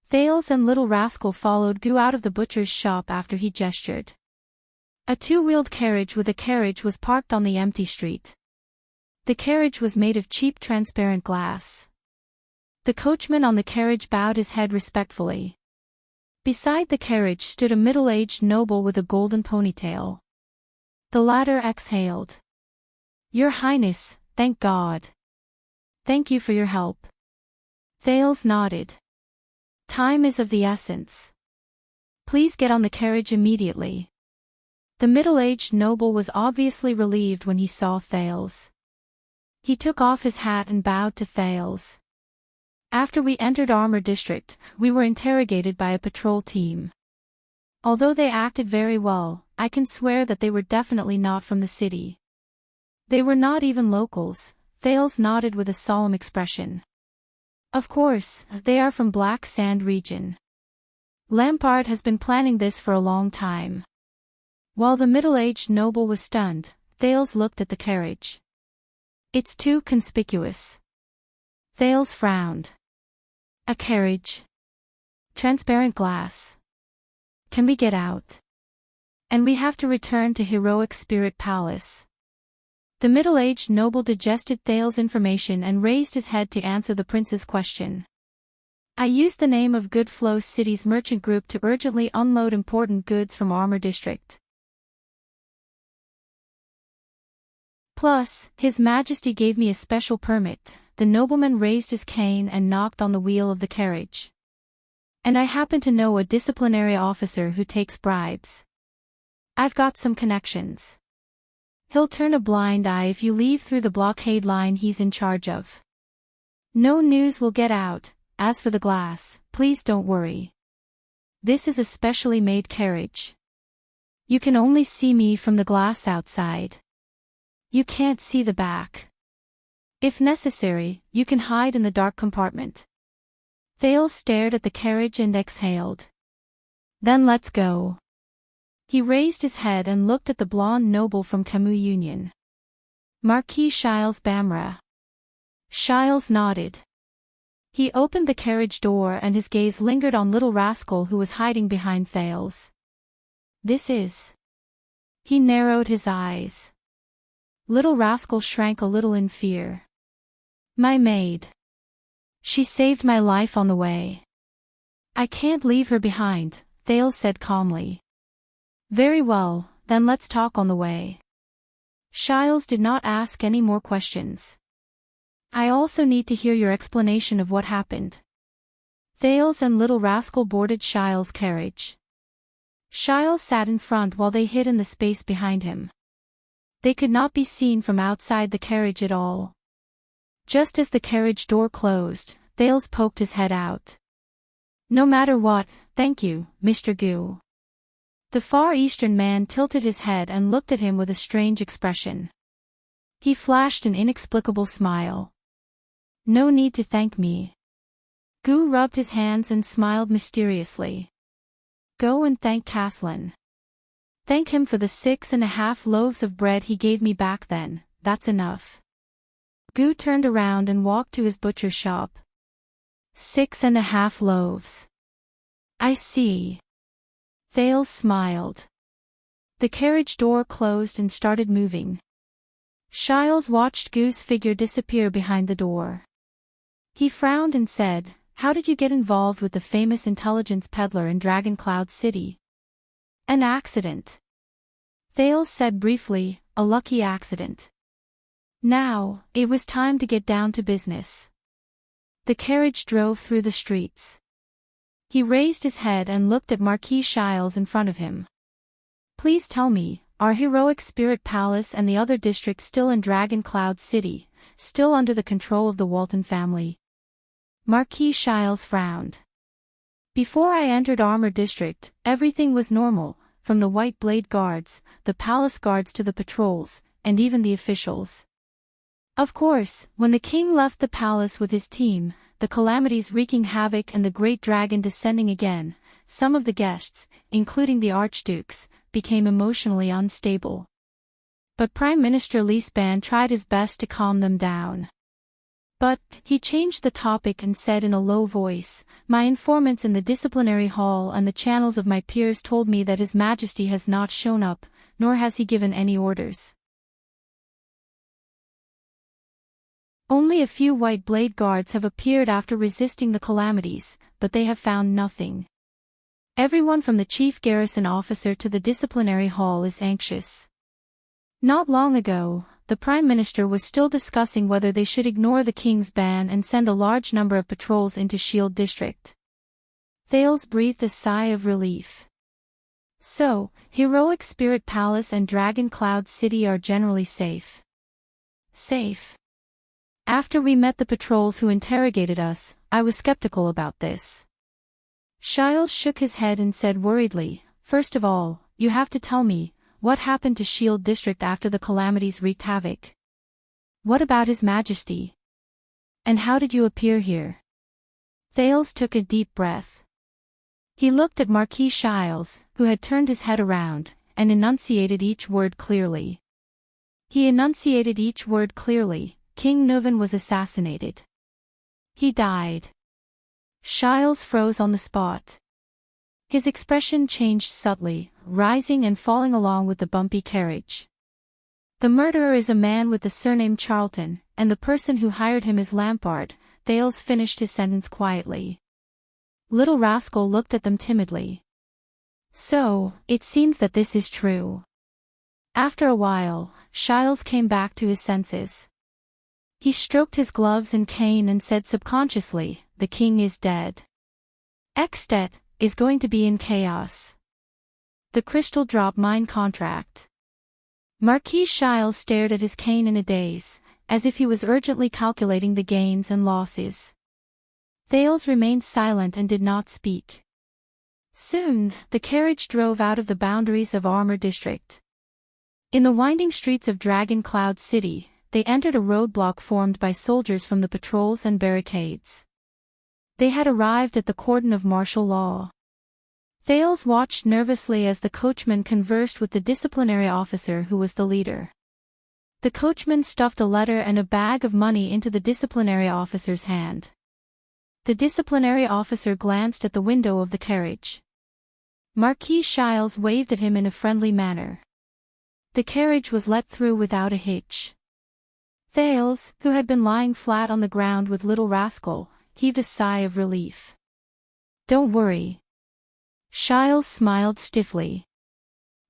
Thales and Little Rascal followed Gu out of the butcher's shop after he gestured. A two-wheeled carriage with a carriage was parked on the empty street. The carriage was made of cheap transparent glass. The coachman on the carriage bowed his head respectfully. Beside the carriage stood a middle-aged noble with a golden ponytail. The latter exhaled. Your Highness, thank God. Thank you for your help. Thales nodded. Time is of the essence. Please get on the carriage immediately. The middle-aged noble was obviously relieved when he saw Thales. He took off his hat and bowed to Thales. After we entered Armor District, we were interrogated by a patrol team. Although they acted very well, I can swear that they were definitely not from the city. They were not even locals. Thales nodded with a solemn expression. Of course, they are from Black Sand region. Lampard has been planning this for a long time. While the middle-aged noble was stunned, Thales looked at the carriage. It's too conspicuous. Thales frowned. A carriage. Transparent glass. Can we get out? And we have to return to Heroic Spirit Palace. The middle-aged noble digested Thales' information and raised his head to answer the prince's question. I used the name of Goodflow City's merchant group to urgently unload important goods from Armor District. Plus, His Majesty gave me a special permit. The nobleman raised his cane and knocked on the wheel of the carriage. And I happen to know a disciplinary officer who takes bribes. I've got some connections. He'll turn a blind eye if you leave through the blockade line he's in charge of. No news will get out. As for the glass, please don't worry. This is a specially made carriage. You can only see me from the glass outside. You can't see the back. If necessary, you can hide in the dark compartment. Thales stared at the carriage and exhaled. Then let's go. He raised his head and looked at the blonde noble from Camus Union. Marquis Shiles Bamra. Shiles nodded. He opened the carriage door and his gaze lingered on little rascal who was hiding behind Thales. This is. He narrowed his eyes. Little rascal shrank a little in fear. My maid. She saved my life on the way. I can't leave her behind, Thales said calmly. Very well, then let's talk on the way. Shiles did not ask any more questions. I also need to hear your explanation of what happened. Thales and little rascal boarded Shiles' carriage. Shiles sat in front while they hid in the space behind him. They could not be seen from outside the carriage at all. Just as the carriage door closed, Thales poked his head out. No matter what, thank you, Mr. Gu. The Far Eastern man tilted his head and looked at him with a strange expression. He flashed an inexplicable smile. No need to thank me. Gu rubbed his hands and smiled mysteriously. Go and thank Caslin. Thank him for the 6.5 loaves of bread he gave me back then, that's enough. Gu turned around and walked to his butcher shop. 6.5 loaves. I see. Thales smiled. The carriage door closed and started moving. Shiles watched Gu's figure disappear behind the door. He frowned and said, How did you get involved with the famous intelligence peddler in Dragon Cloud City? An accident. Thales said briefly, a lucky accident. Now, it was time to get down to business. The carriage drove through the streets. He raised his head and looked at Marquis Shiles in front of him. Please tell me, are Heroic Spirit Palace and the other districts still in Dragon Cloud City, still under the control of the Walton family? Marquis Shiles frowned. Before I entered Armor District, everything was normal, from the White Blade Guards, the palace guards to the patrols, and even the officials. Of course, when the king left the palace with his team, the calamities wreaking havoc and the great dragon descending again, some of the guests, including the archdukes, became emotionally unstable. But Prime Minister Leespan tried his best to calm them down. But, he changed the topic and said in a low voice, My informants in the disciplinary hall and the channels of my peers told me that His Majesty has not shown up, nor has he given any orders. Only a few White Blade Guards have appeared after resisting the calamities, but they have found nothing. Everyone from the chief garrison officer to the disciplinary hall is anxious. Not long ago, the Prime Minister was still discussing whether they should ignore the King's ban and send a large number of patrols into Shield District. Thales breathed a sigh of relief. So, Heroic Spirit Palace and Dragon Cloud City are generally safe. Safe. After we met the patrols who interrogated us, I was skeptical about this. Shiles shook his head and said worriedly, "First of all, you have to tell me, what happened to Shield District after the calamities wreaked havoc? What about His Majesty? And how did you appear here?" Thales took a deep breath. He looked at Marquis Shiles, who had turned his head around, and enunciated each word clearly. King Nuvan was assassinated. He died. Shiles froze on the spot. His expression changed subtly, rising and falling along with the bumpy carriage. "The murderer is a man with the surname Charlton, and the person who hired him is Lampard." Thales finished his sentence quietly. Little Rascal looked at them timidly. "So, it seems that this is true." After a while, Shiles came back to his senses. He stroked his gloves and cane and said subconsciously, "The king is dead. Extet is going to be in chaos. The Crystal Drop mine contract." Marquis Shiles stared at his cane in a daze, as if he was urgently calculating the gains and losses. Thales remained silent and did not speak. Soon, the carriage drove out of the boundaries of Armor District. In the winding streets of Dragon Cloud City, they entered a roadblock formed by soldiers from the patrols and barricades. They had arrived at the cordon of martial law. Thales watched nervously as the coachman conversed with the disciplinary officer who was the leader. The coachman stuffed a letter and a bag of money into the disciplinary officer's hand. The disciplinary officer glanced at the window of the carriage. Marquis Shiles waved at him in a friendly manner. The carriage was let through without a hitch. Thales, who had been lying flat on the ground with Little Rascal, heaved a sigh of relief. "Don't worry." Shiles smiled stiffly.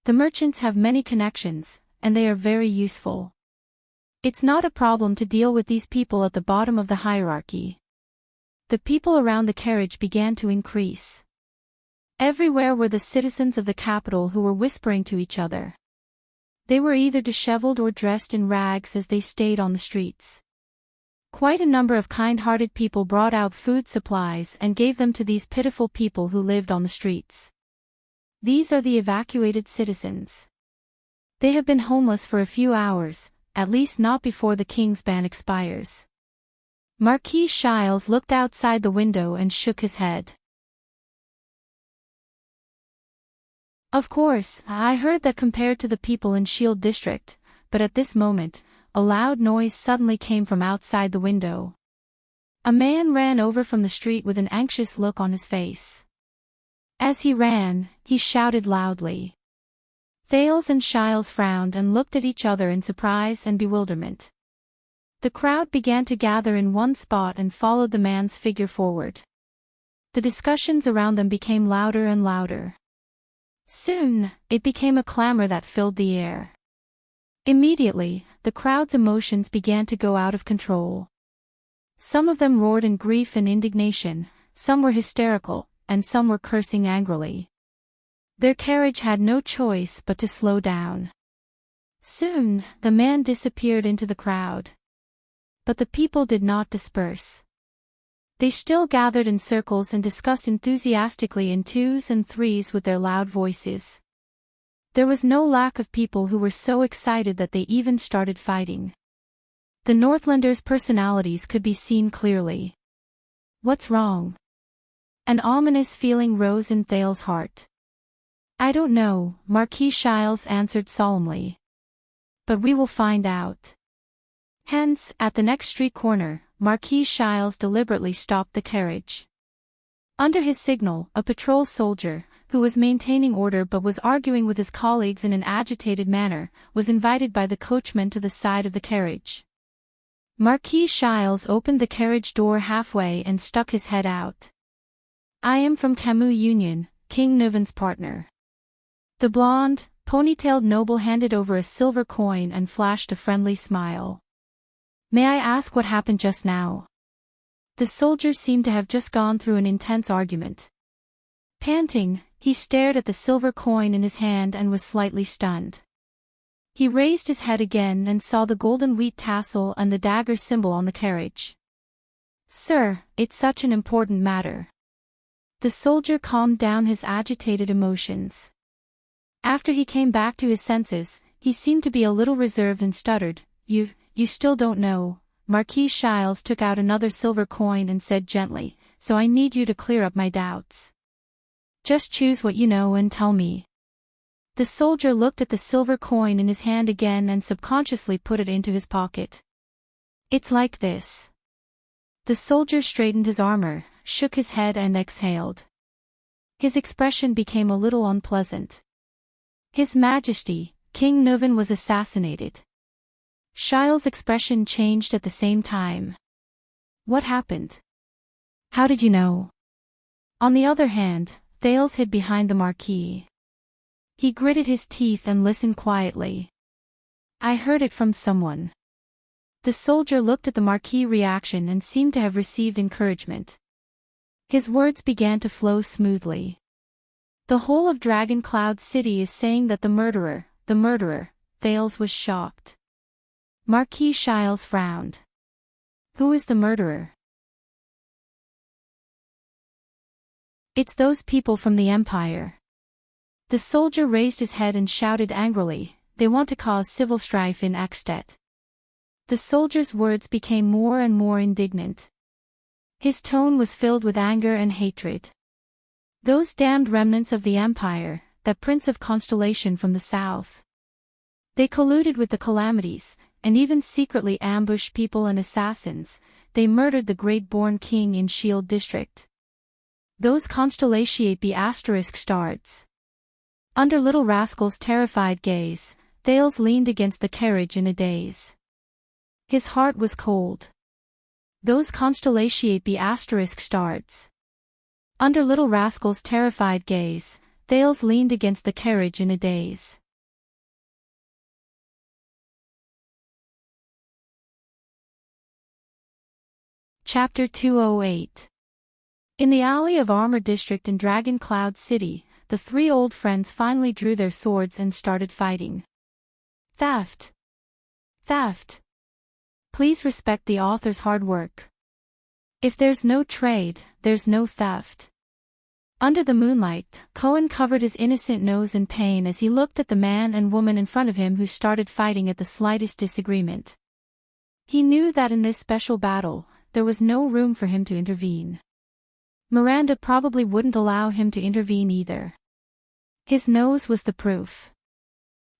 "The merchants have many connections, and they are very useful. It's not a problem to deal with these people at the bottom of the hierarchy." The people around the carriage began to increase. Everywhere were the citizens of the capital who were whispering to each other. They were either disheveled or dressed in rags as they stayed on the streets. Quite a number of kind-hearted people brought out food supplies and gave them to these pitiful people who lived on the streets. These are the evacuated citizens. They have been homeless for a few hours, at least not before the king's ban expires. Marquis Shiles looked outside the window and shook his head. "Of course, I heard that compared to the people in Shield District, but at this moment, a loud noise suddenly came from outside the window. A man ran over from the street with an anxious look on his face. As he ran, he shouted loudly. Thales and Shiles frowned and looked at each other in surprise and bewilderment. The crowd began to gather in one spot and followed the man's figure forward. The discussions around them became louder and louder. Soon, it became a clamor that filled the air. Immediately, the crowd's emotions began to go out of control. Some of them roared in grief and indignation, some were hysterical, and some were cursing angrily. Their carriage had no choice but to slow down. Soon, the man disappeared into the crowd. But the people did not disperse. They still gathered in circles and discussed enthusiastically in twos and threes with their loud voices. There was no lack of people who were so excited that they even started fighting. The Northlanders' personalities could be seen clearly. What's wrong? An ominous feeling rose in Thales' heart. I don't know, Marquis Shiles answered solemnly. But we will find out. Hence, at the next street corner, Marquis Shiles deliberately stopped the carriage. Under his signal, a patrol soldier, who was maintaining order but was arguing with his colleagues in an agitated manner, was invited by the coachman to the side of the carriage. Marquis Shiles opened the carriage door halfway and stuck his head out. I am from Camus Union, King Nuvan's partner. The blonde, ponytailed noble handed over a silver coin and flashed a friendly smile. May I ask what happened just now? The soldier seemed to have just gone through an intense argument. Panting, He stared at the silver coin in his hand and was slightly stunned. He raised his head again and saw the golden wheat tassel and the dagger symbol on the carriage. "Sir, it's such an important matter." The soldier calmed down his agitated emotions. After he came back to his senses, he seemed to be a little reserved and stuttered. You still don't know." Marquis Shiles took out another silver coin and said gently, "So I need you to clear up my doubts. Just choose what you know and tell me." The soldier looked at the silver coin in his hand again and subconsciously put it into his pocket. "It's like this." The soldier straightened his armor, shook his head and exhaled. His expression became a little unpleasant. "His Majesty, King Nuvan was assassinated." Shiles' expression changed at the same time. "What happened? How did you know?" On the other hand, Thales hid behind the marquis. He gritted his teeth and listened quietly. "I heard it from someone." The soldier looked at the marquis' reaction and seemed to have received encouragement. His words began to flow smoothly. "The whole of Dragon Cloud City is saying that the murderer, Thales was shocked." Marquis Shiles frowned. "Who is the murderer?" "It's those people from the Empire." The soldier raised his head and shouted angrily, "They want to cause civil strife in Ekstet." The soldier's words became more and more indignant. His tone was filled with anger and hatred. "Those damned remnants of the Empire, that prince of constellation from the south. They colluded with the Calamities, and even secretly ambushed people and assassins. They murdered the great-born king in Shield District. Those constellatiate be asterisk starts." Under little rascal's terrified gaze, Thales leaned against the carriage in a daze. His heart was cold. "Those constellatiate be asterisk starts." Under little rascal's terrified gaze, Thales leaned against the carriage in a daze. Chapter 208. In the alley of Armor District in Dragon Cloud City, the three old friends finally drew their swords and started fighting. "Theft! Theft! Please respect the author's hard work. If there's no trade, there's no theft." Under the moonlight, Cohen covered his innocent nose in pain as he looked at the man and woman in front of him who started fighting at the slightest disagreement. He knew that in this special battle, there was no room for him to intervene. Miranda probably wouldn't allow him to intervene either. His nose was the proof.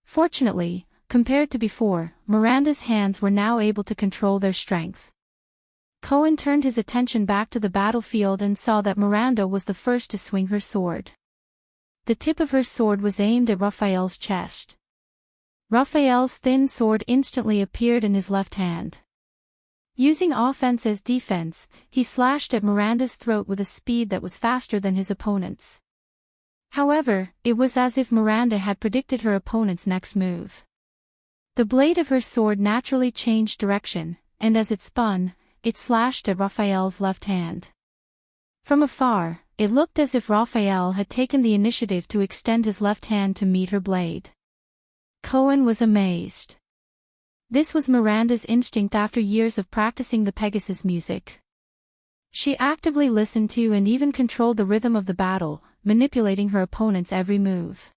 Fortunately, compared to before, Miranda's hands were now able to control their strength. Cohen turned his attention back to the battlefield and saw that Miranda was the first to swing her sword. The tip of her sword was aimed at Raphael's chest. Raphael's thin sword instantly appeared in his left hand. Using offense as defense, he slashed at Miranda's throat with a speed that was faster than his opponent's. However, it was as if Miranda had predicted her opponent's next move. The blade of her sword naturally changed direction, and as it spun, it slashed at Raphael's left hand. From afar, it looked as if Raphael had taken the initiative to extend his left hand to meet her blade. Cohen was amazed. This was Miranda's instinct after years of practicing the Pegasus music. She actively listened to and even controlled the rhythm of the battle, manipulating her opponent's every move.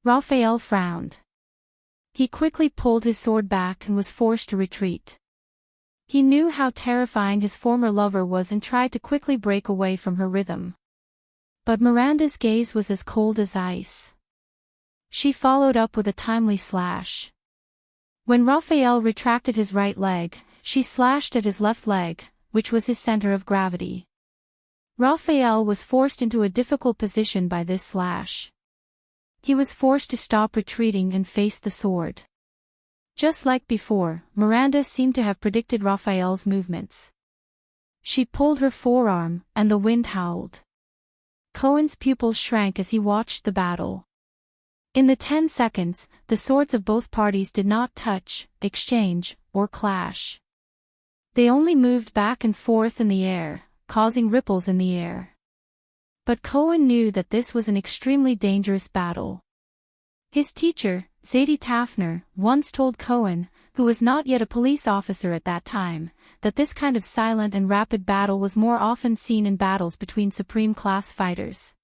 Raphael frowned. He quickly pulled his sword back and was forced to retreat. He knew how terrifying his former lover was and tried to quickly break away from her rhythm. But Miranda's gaze was as cold as ice. She followed up with a timely slash. When Raphael retracted his right leg, she slashed at his left leg, which was his center of gravity. Raphael was forced into a difficult position by this slash. He was forced to stop retreating and face the sword. Just like before, Miranda seemed to have predicted Raphael's movements. She pulled her forearm, and the wind howled. Cohen's pupils shrank as he watched the battle. In the 10 seconds, the swords of both parties did not touch, exchange, or clash. They only moved back and forth in the air, causing ripples in the air. But Cohen knew that this was an extremely dangerous battle. His teacher, Zadie Tafner, once told Cohen, who was not yet a police officer at that time, that this kind of silent and rapid battle was more often seen in battles between supreme-class fighters.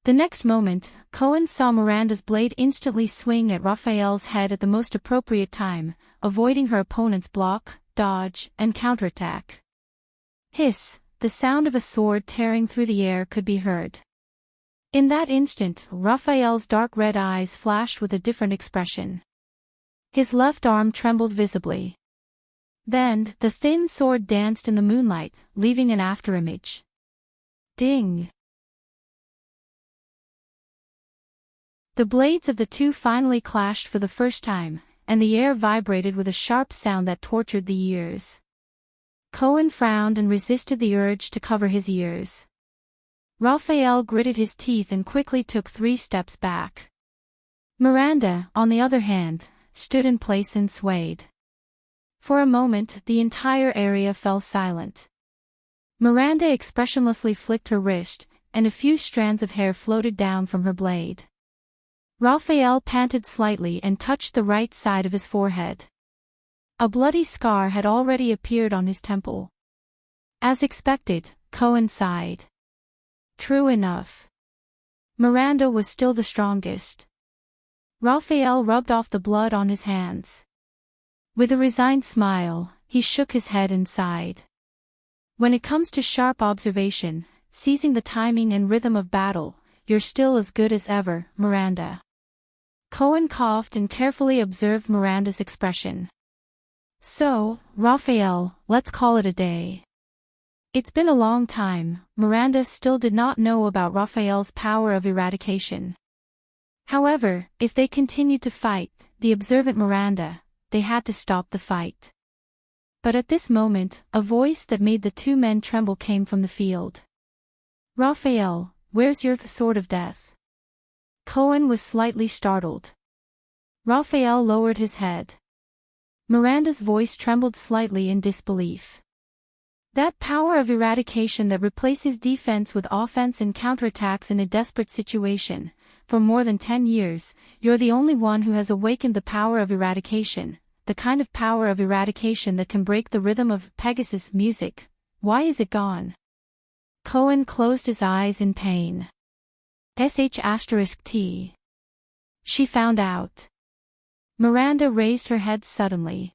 The next moment, Cohen saw Miranda's blade instantly swing at Raphael's head at the most appropriate time, avoiding her opponent's block, dodge, and counterattack. Hiss, the sound of a sword tearing through the air could be heard. In that instant, Raphael's dark red eyes flashed with a different expression. His left arm trembled visibly. Then, the thin sword danced in the moonlight, leaving an afterimage. Ding! The blades of the two finally clashed for the first time, and the air vibrated with a sharp sound that tortured the ears. Cohen frowned and resisted the urge to cover his ears. Raphael gritted his teeth and quickly took 3 steps back. Miranda, on the other hand, stood in place and swayed. For a moment, the entire area fell silent. Miranda expressionlessly flicked her wrist, and a few strands of hair floated down from her blade. Raphael panted slightly and touched the right side of his forehead. A bloody scar had already appeared on his temple. As expected, Cohen sighed. True enough. Miranda was still the strongest. Raphael rubbed off the blood on his hands. With a resigned smile, he shook his head and sighed. When it comes to sharp observation, seizing the timing and rhythm of battle, you're still as good as ever, Miranda. Cohen coughed and carefully observed Miranda's expression. So, Raphael, let's call it a day. It's been a long time. Miranda still did not know about Raphael's power of eradication. However, if they continued to fight, the observant Miranda, they had to stop the fight. But at this moment, a voice that made the 2 men tremble came from the field. Raphael, where's your sword of death? Cohen was slightly startled. Raphael lowered his head. Miranda's voice trembled slightly in disbelief. That power of eradication that replaces defense with offense and counterattacks in a desperate situation. For more than 10 years, you're the only one who has awakened the power of eradication, the kind of power of eradication that can break the rhythm of Pegasus music. Why is it gone? Cohen closed his eyes in pain. *T. She found out. Miranda raised her head suddenly.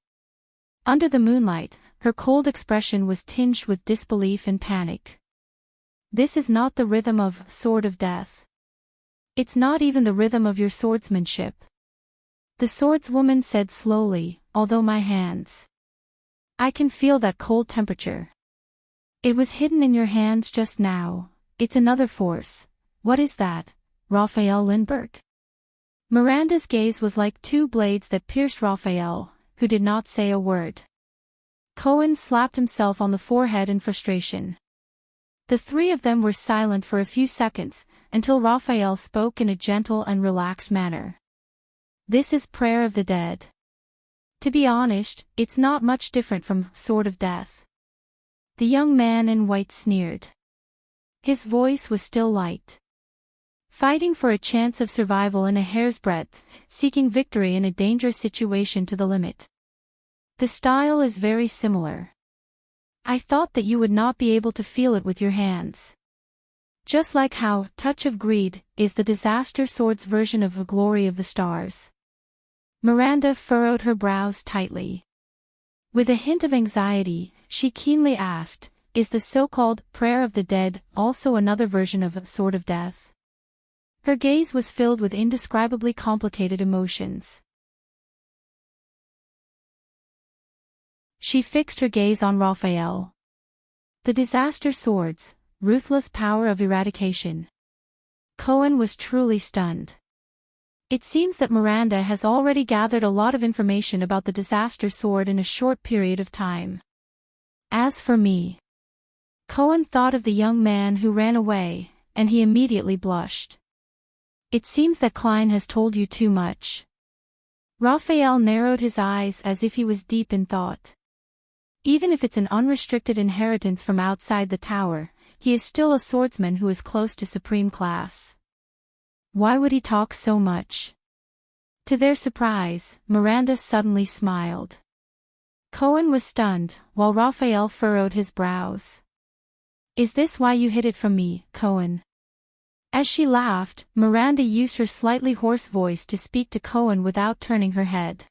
Under the moonlight, her cold expression was tinged with disbelief and panic. This is not the rhythm of Sword of Death. It's not even the rhythm of your swordsmanship. The swordswoman said slowly, although my hands. I can feel that cold temperature. It was hidden in your hands just now. It's another force. What is that, Raphael Lindbergh? Miranda's gaze was like 2 blades that pierced Raphael, who did not say a word. Cohen slapped himself on the forehead in frustration. The 3 of them were silent for a few seconds, until Raphael spoke in a gentle and relaxed manner. This is Prayer of the Dead. To be honest, it's not much different from Sword of Death. The young man in white sneered. His voice was still light. Fighting for a chance of survival in a hair's breadth, seeking victory in a dangerous situation to the limit. The style is very similar. I thought that you would not be able to feel it with your hands. Just like how Touch of Greed is the Disaster Sword's version of A Glory of the Stars. Miranda furrowed her brows tightly. With a hint of anxiety, she keenly asked, is the so-called Prayer of the Dead also another version of A Sword of Death? Her gaze was filled with indescribably complicated emotions. She fixed her gaze on Raphael. The Disaster Swords, Ruthless Power of Eradication. Cohen was truly stunned. It seems that Miranda has already gathered a lot of information about the Disaster Sword in a short period of time. As for me, Cohen thought of the young man who ran away, and he immediately blushed. It seems that Klein has told you too much. Raphael narrowed his eyes as if he was deep in thought. Even if it's an unrestricted inheritance from outside the tower, he is still a swordsman who is close to supreme class. Why would he talk so much? To their surprise, Miranda suddenly smiled. Cohen was stunned, while Raphael furrowed his brows. Is this why you hid it from me, Cohen? As she laughed, Miranda used her slightly hoarse voice to speak to Cohen without turning her head.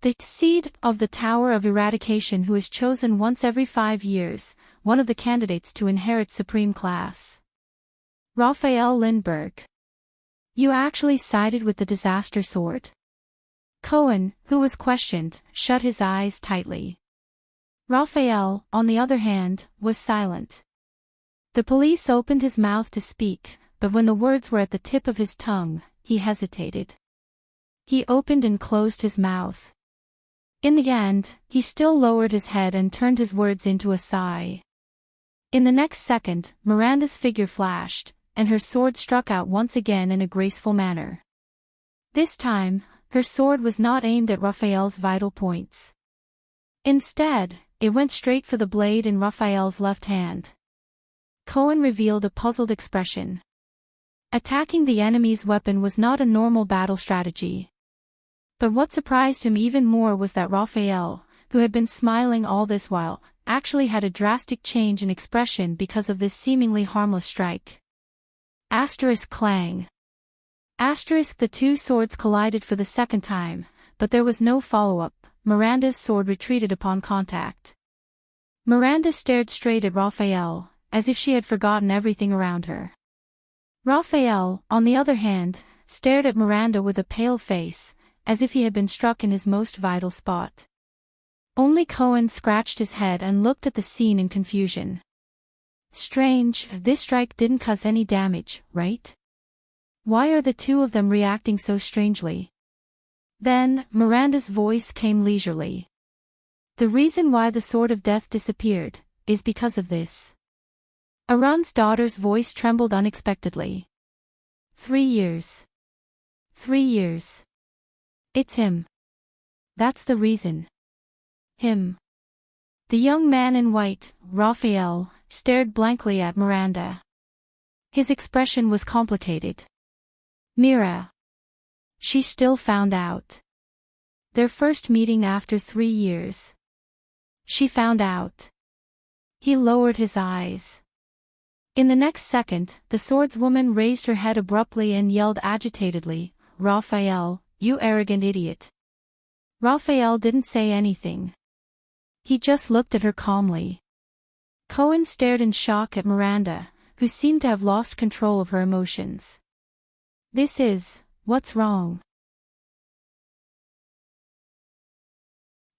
The seed of the Tower of Eradication who is chosen once every 5 years, one of the candidates to inherit supreme class. Raphael Lindbergh. You actually sided with the disaster sword? Cohen, who was questioned, shut his eyes tightly. Raphael, on the other hand, was silent. The police opened his mouth to speak, but when the words were at the tip of his tongue, he hesitated. He opened and closed his mouth. In the end, he still lowered his head and turned his words into a sigh. In the next second, Miranda's figure flashed, and her sword struck out once again in a graceful manner. This time, her sword was not aimed at Raphael's vital points. Instead, it went straight for the blade in Raphael's left hand. Cohen revealed a puzzled expression. Attacking the enemy's weapon was not a normal battle strategy. But what surprised him even more was that Raphael, who had been smiling all this while, actually had a drastic change in expression because of this seemingly harmless strike. Asterisk clang. Asterisk the two swords collided for the second time, but there was no follow-up. Miranda's sword retreated upon contact. Miranda stared straight at Raphael, as if she had forgotten everything around her. Raphael, on the other hand, stared at Miranda with a pale face, as if he had been struck in his most vital spot. Only Cohen scratched his head and looked at the scene in confusion. Strange, this strike didn't cause any damage, right? Why are the two of them reacting so strangely? Then, Miranda's voice came leisurely. The reason why the Sword of Death disappeared is because of this. Arun's daughter's voice trembled unexpectedly. 3 years. 3 years. It's him. That's the reason. Him. The young man in white, Raphael, stared blankly at Miranda. His expression was complicated. Mira. She still found out. Their first meeting after 3 years. She found out. He lowered his eyes. In the next second, the swordswoman raised her head abruptly and yelled agitatedly, Raphael, you arrogant idiot. Raphael didn't say anything. He just looked at her calmly. Cohen stared in shock at Miranda, who seemed to have lost control of her emotions. What's wrong?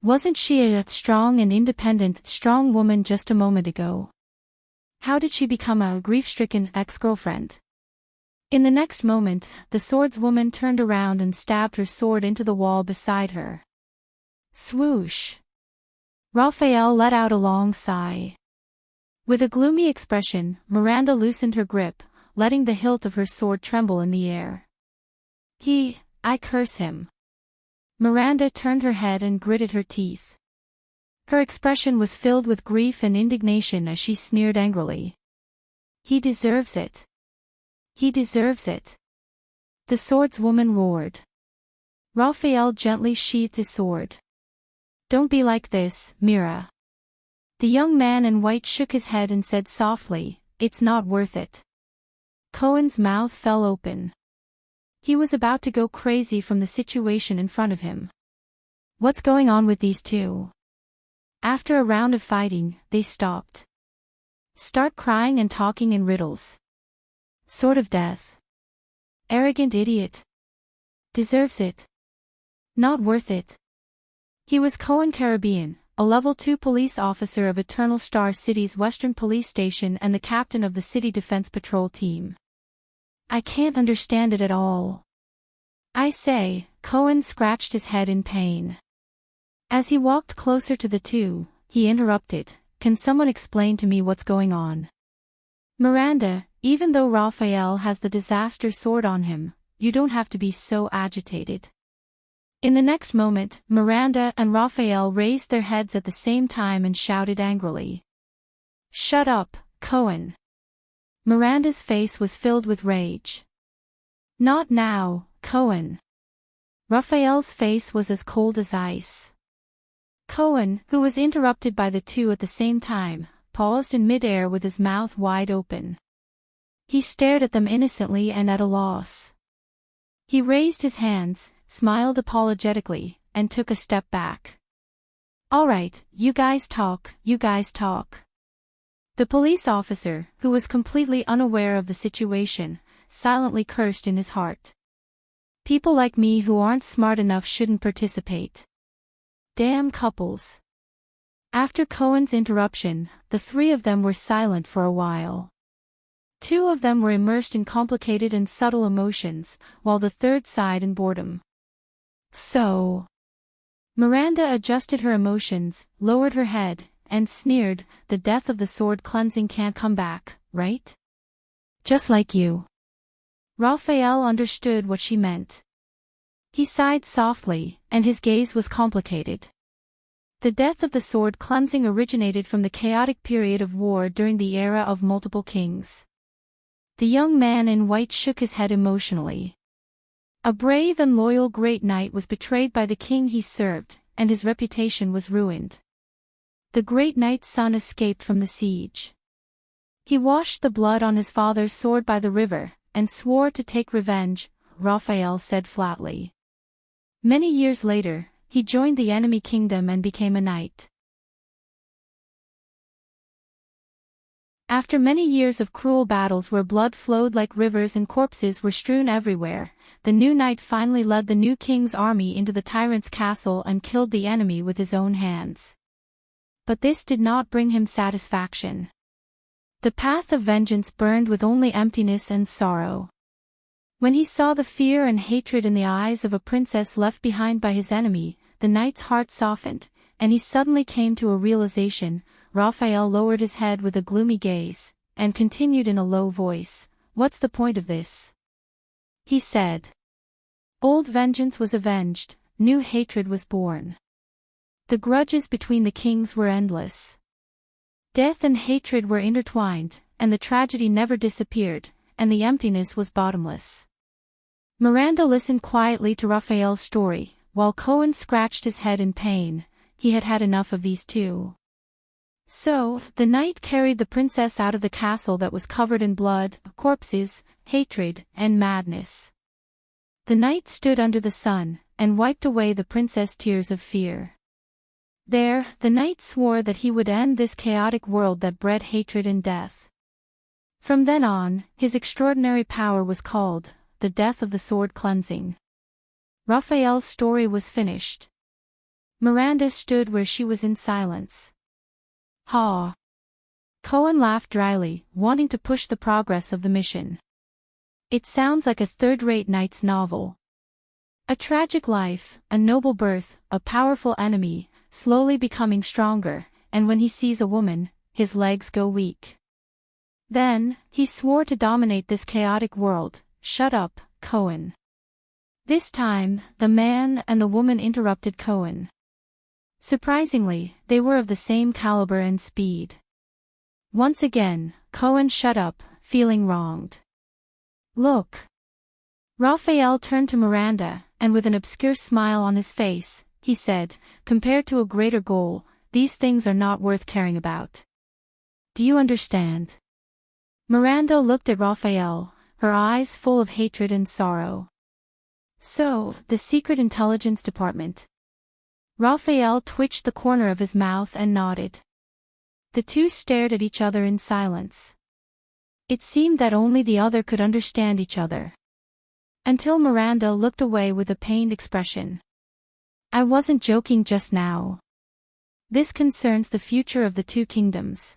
Wasn't she a strong and independent, strong woman just a moment ago? How did she become a grief-stricken ex-girlfriend? In the next moment, the swordswoman turned around and stabbed her sword into the wall beside her. Swoosh! Raphael let out a long sigh. With a gloomy expression, Miranda loosened her grip, letting the hilt of her sword tremble in the air. I curse him. Miranda turned her head and gritted her teeth. Her expression was filled with grief and indignation as she sneered angrily. He deserves it. He deserves it. The swordswoman roared. Raphael gently sheathed his sword. Don't be like this, Mira. The young man in white shook his head and said softly, it's not worth it. Cohen's mouth fell open. He was about to go crazy from the situation in front of him. What's going on with these two? After a round of fighting, they stopped. Start crying and talking in riddles. Sword of Death. Arrogant idiot. Deserves it. Not worth it. He was Cohen Caribbean, a level 2 police officer of Eternal Star City's Western Police Station and the captain of the City Defense Patrol team. I can't understand it at all. I say, Cohen scratched his head in pain. As he walked closer to the two, he interrupted, can someone explain to me what's going on? Miranda, even though Raphael has the disaster sword on him, you don't have to be so agitated. In the next moment, Miranda and Raphael raised their heads at the same time and shouted angrily. Shut up, Cohen. Miranda's face was filled with rage. Not now, Cohen. Raphael's face was as cold as ice. Cohen, who was interrupted by the two at the same time, paused in midair with his mouth wide open. He stared at them innocently and at a loss. He raised his hands, smiled apologetically, and took a step back. All right, you guys talk, you guys talk. The police officer, who was completely unaware of the situation, silently cursed in his heart. People like me who aren't smart enough shouldn't participate. Damn couples. After Cohen's interruption, the three of them were silent for a while. Two of them were immersed in complicated and subtle emotions, while the third sighed in boredom. So. Miranda adjusted her emotions, lowered her head, and sneered, the death of the sword cleansing can't come back, right? Just like you. Raphael understood what she meant. He sighed softly, and his gaze was complicated. The death of the sword cleansing originated from the chaotic period of war during the era of multiple kings. The young man in white shook his head emotionally. A brave and loyal great knight was betrayed by the king he served, and his reputation was ruined. The great knight's son escaped from the siege. He washed the blood on his father's sword by the river, and swore to take revenge, Raphael said flatly. Many years later, he joined the enemy kingdom and became a knight. After many years of cruel battles where blood flowed like rivers and corpses were strewn everywhere, the new knight finally led the new king's army into the tyrant's castle and killed the enemy with his own hands. But this did not bring him satisfaction. The path of vengeance burned with only emptiness and sorrow. When he saw the fear and hatred in the eyes of a princess left behind by his enemy, the knight's heart softened, and he suddenly came to a realization. Raphael lowered his head with a gloomy gaze, and continued in a low voice, "What's the point of this?" He said. Old vengeance was avenged, new hatred was born. The grudges between the kings were endless. Death and hatred were intertwined, and the tragedy never disappeared, and the emptiness was bottomless. Miranda listened quietly to Raphael's story, while Cohen scratched his head in pain. He had had enough of these two. So, the knight carried the princess out of the castle that was covered in blood, corpses, hatred, and madness. The knight stood under the sun, and wiped away the princess' tears of fear. There, the knight swore that he would end this chaotic world that bred hatred and death. From then on, his extraordinary power was called, the death of the sword cleansing. Raphael's story was finished. Miranda stood where she was in silence. Ha! Cohen laughed dryly, wanting to push the progress of the mission. It sounds like a third-rate knight's novel. A tragic life, a noble birth, a powerful enemy, slowly becoming stronger, and when he sees a woman, his legs go weak. Then, he swore to dominate this chaotic world. Shut up, Cohen. This time, the man and the woman interrupted Cohen. Surprisingly, they were of the same caliber and speed. Once again, Cohen shut up, feeling wronged. Look. Raphael turned to Miranda, and with an obscure smile on his face, he said, compared to a greater goal, these things are not worth caring about. Do you understand? Miranda looked at Raphael, her eyes full of hatred and sorrow. So, the Secret Intelligence Department. Raphael twitched the corner of his mouth and nodded. The two stared at each other in silence. It seemed that only the other could understand each other. Until Miranda looked away with a pained expression. I wasn't joking just now. This concerns the future of the two kingdoms.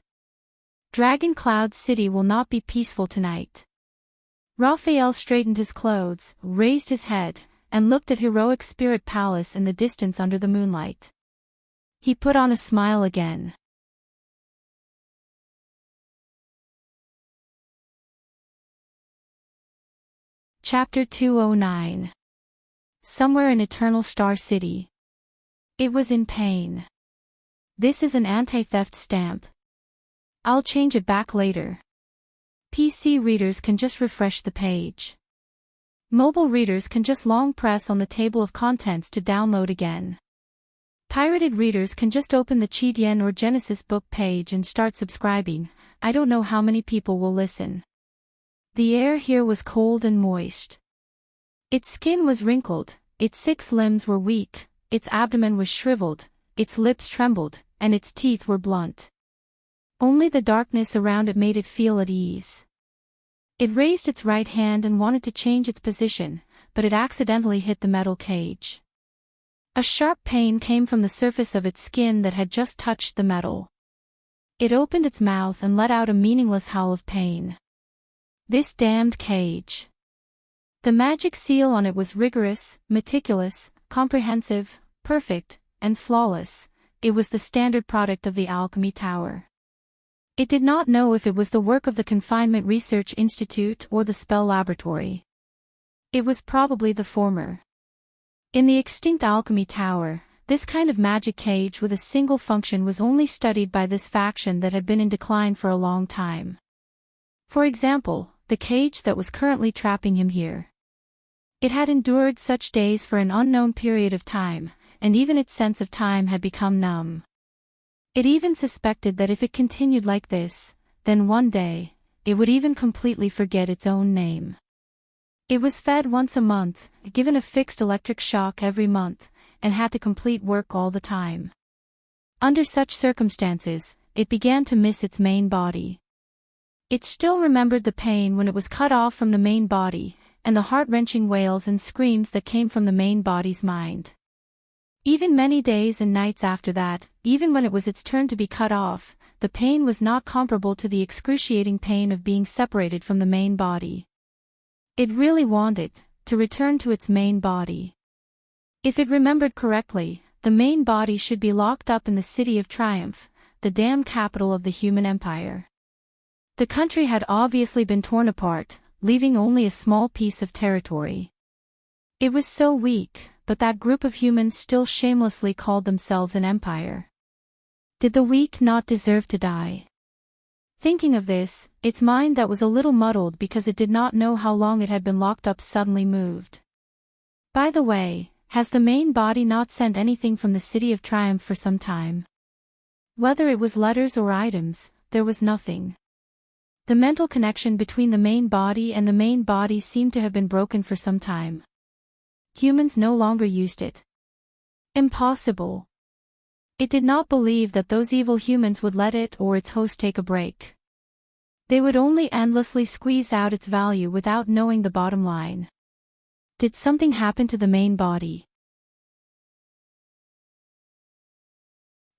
Dragon Cloud City will not be peaceful tonight. Raphael straightened his clothes, raised his head, and looked at heroic Spirit Palace in the distance under the moonlight. He put on a smile again. Chapter 209. Somewhere in Eternal Star City. It was in pain. This is an anti-theft stamp. I'll change it back later. PC readers can just refresh the page. Mobile readers can just long press on the table of contents to download again. Pirated readers can just open the Chidian or Genesis book page and start subscribing. I don't know how many people will listen. The air here was cold and moist. Its skin was wrinkled, its 6 limbs were weak, its abdomen was shriveled, its lips trembled, and its teeth were blunt. Only the darkness around it made it feel at ease. It raised its right hand and wanted to change its position, but it accidentally hit the metal cage. A sharp pain came from the surface of its skin that had just touched the metal. It opened its mouth and let out a meaningless howl of pain. This damned cage. The magic seal on it was rigorous, meticulous, comprehensive, perfect, and flawless. It was the standard product of the Alchemy Tower. It did not know if it was the work of the Confinement Research Institute or the Spell Laboratory. It was probably the former. In the extinct Alchemy Tower, this kind of magic cage with a single function was only studied by this faction that had been in decline for a long time. For example, the cage that was currently trapping him here. It had endured such days for an unknown period of time, and even its sense of time had become numb. It even suspected that if it continued like this, then one day, it would even completely forget its own name. It was fed once a month, given a fixed electric shock every month, and had to complete work all the time. Under such circumstances, it began to miss its main body. It still remembered the pain when it was cut off from the main body, and the heart-wrenching wails and screams that came from the main body's mind. Even many days and nights after that, even when it was its turn to be cut off, the pain was not comparable to the excruciating pain of being separated from the main body. It really wanted to return to its main body. If it remembered correctly, the main body should be locked up in the City of Triumph, the damn capital of the human empire. The country had obviously been torn apart, leaving only a small piece of territory. It was so weak, but that group of humans still shamelessly called themselves an empire. Did the weak not deserve to die? Thinking of this, its mind that was a little muddled because it did not know how long it had been locked up suddenly moved. By the way, has the main body not sent anything from the City of Triumph for some time? Whether it was letters or items, there was nothing. The mental connection between the main body and the main body seemed to have been broken for some time. Humans no longer used it. Impossible. It did not believe that those evil humans would let it or its host take a break. They would only endlessly squeeze out its value without knowing the bottom line. Did something happen to the main body?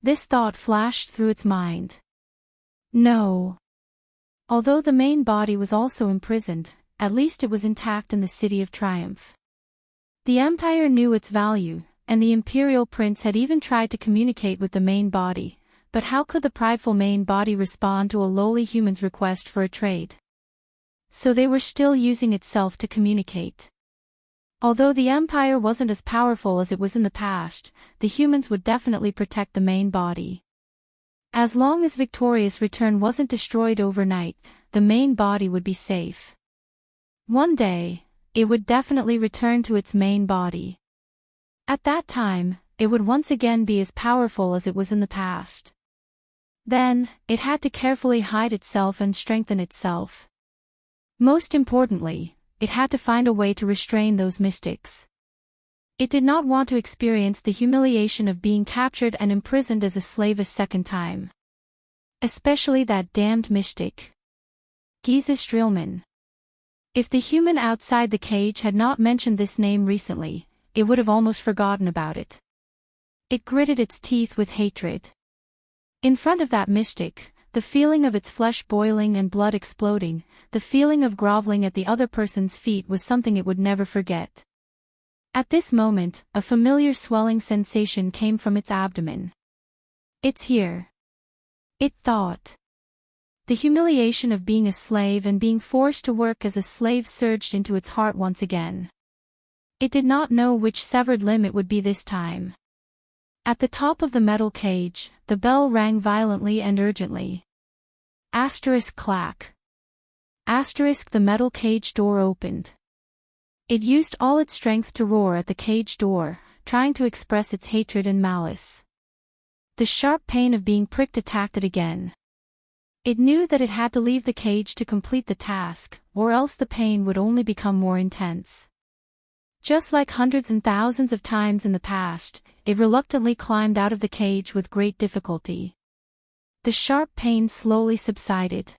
This thought flashed through its mind. No. Although the main body was also imprisoned, at least it was intact in the City of Triumph. The Empire knew its value, and the Imperial Prince had even tried to communicate with the main body, but how could the prideful main body respond to a lowly human's request for a trade? So they were still using itself to communicate. Although the Empire wasn't as powerful as it was in the past, the humans would definitely protect the main body. As long as Victorious Return wasn't destroyed overnight, the main body would be safe. One day, it would definitely return to its main body. At that time, it would once again be as powerful as it was in the past. Then, it had to carefully hide itself and strengthen itself. Most importantly, it had to find a way to restrain those mystics. It did not want to experience the humiliation of being captured and imprisoned as a slave a second time. Especially that damned mystic. Giza Streelman. If the human outside the cage had not mentioned this name recently, it would have almost forgotten about it. It gritted its teeth with hatred. In front of that mystic, the feeling of its flesh boiling and blood exploding, the feeling of groveling at the other person's feet was something it would never forget. At this moment, a familiar swelling sensation came from its abdomen. It's here. It thought. The humiliation of being a slave and being forced to work as a slave surged into its heart once again. It did not know which severed limb it would be this time. At the top of the metal cage, the bell rang violently and urgently. Asterisk clack. Asterisk the metal cage door opened. It used all its strength to roar at the cage door, trying to express its hatred and malice. The sharp pain of being pricked attacked it again. It knew that it had to leave the cage to complete the task, or else the pain would only become more intense. Just like hundreds and thousands of times in the past, it reluctantly climbed out of the cage with great difficulty. The sharp pain slowly subsided.